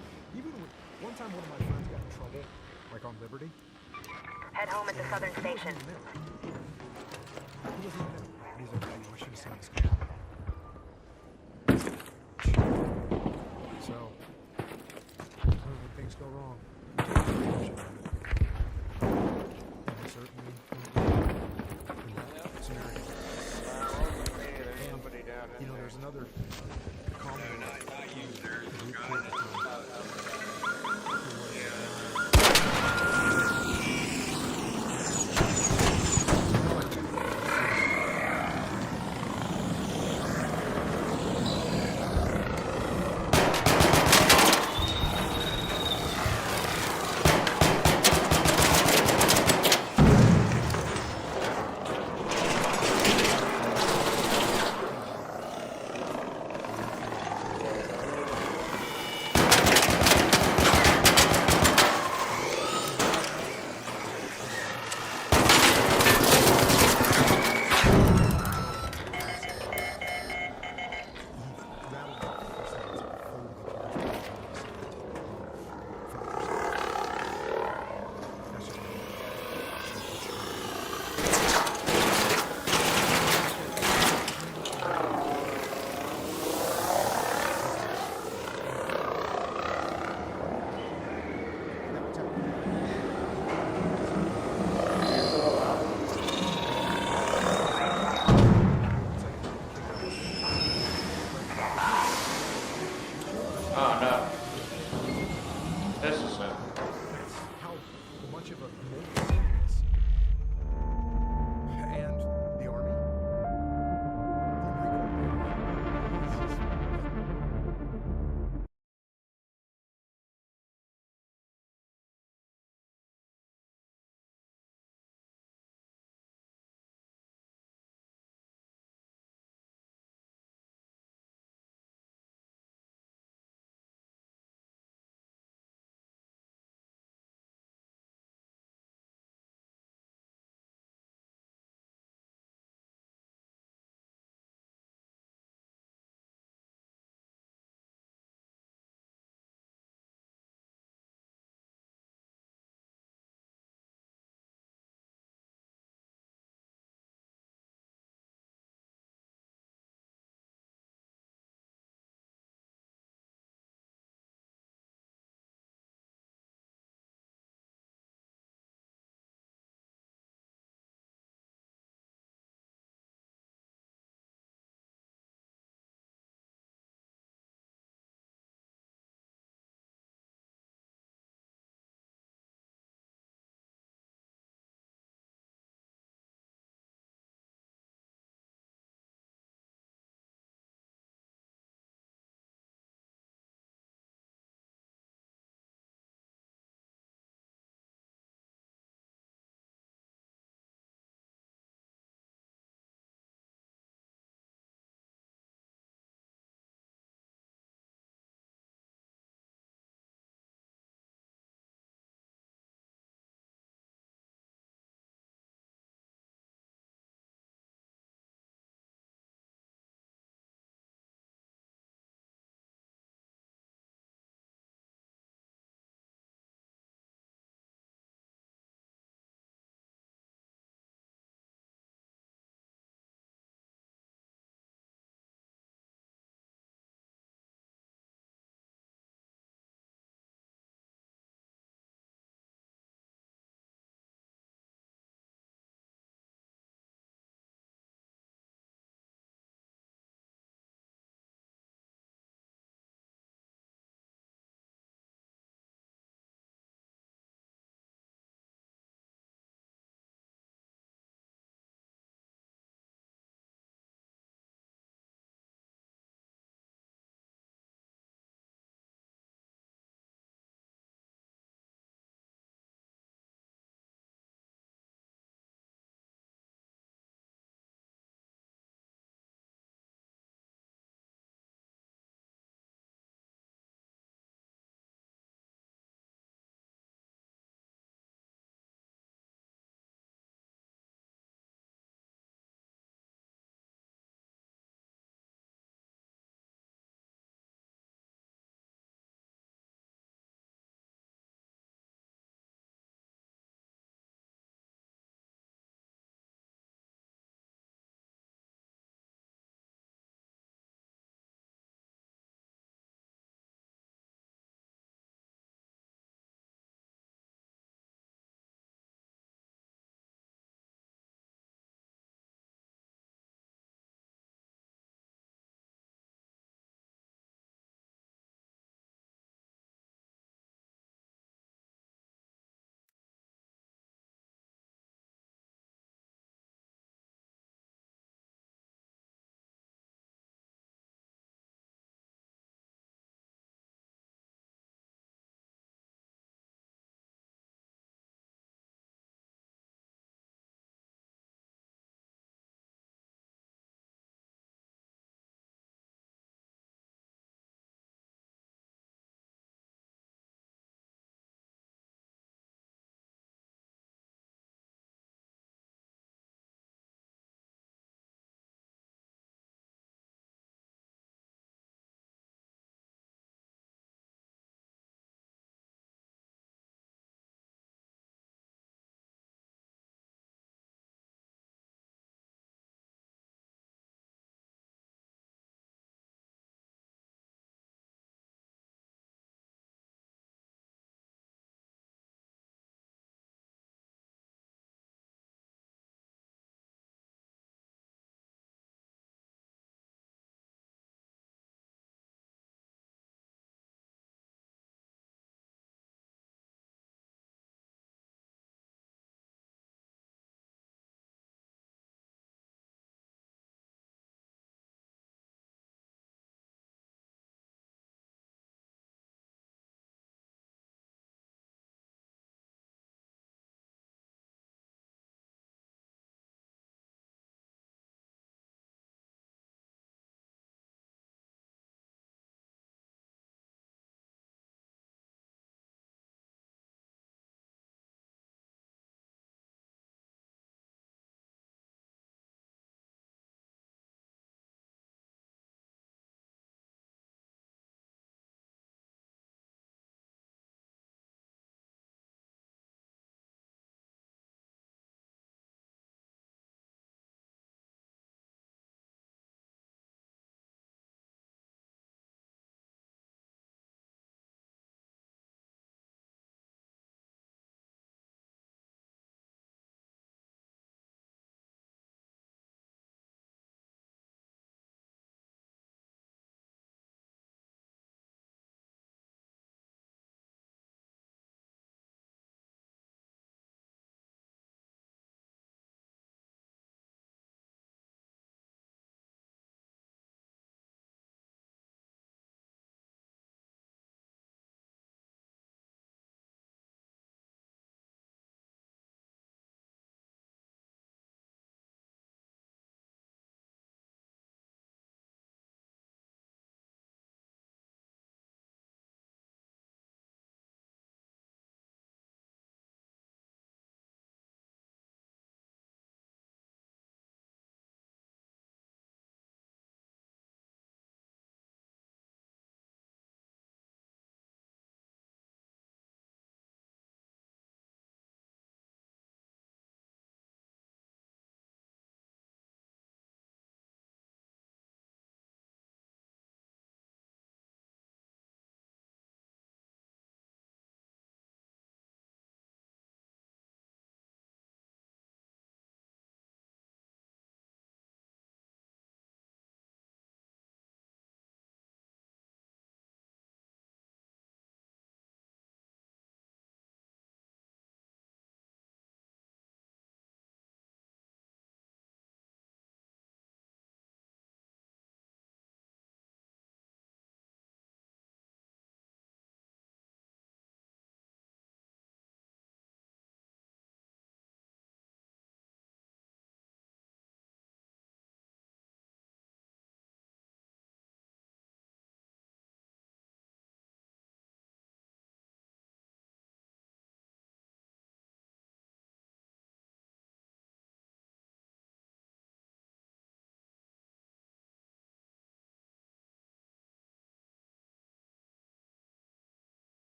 one time one of my friends got in trouble, like on Liberty. Head home at the southern station. He wasn't even there. He's like, I should have seen this guy. was another comment. Not you, sir.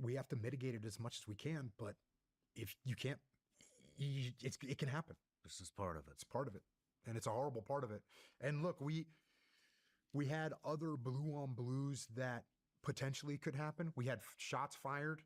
we have to mitigate it as much as we can. But if you can't, it can happen. This is part of it. It's part of it, and it's a horrible part of it. And look, we had other blue on blues that potentially could happen. We had shots fired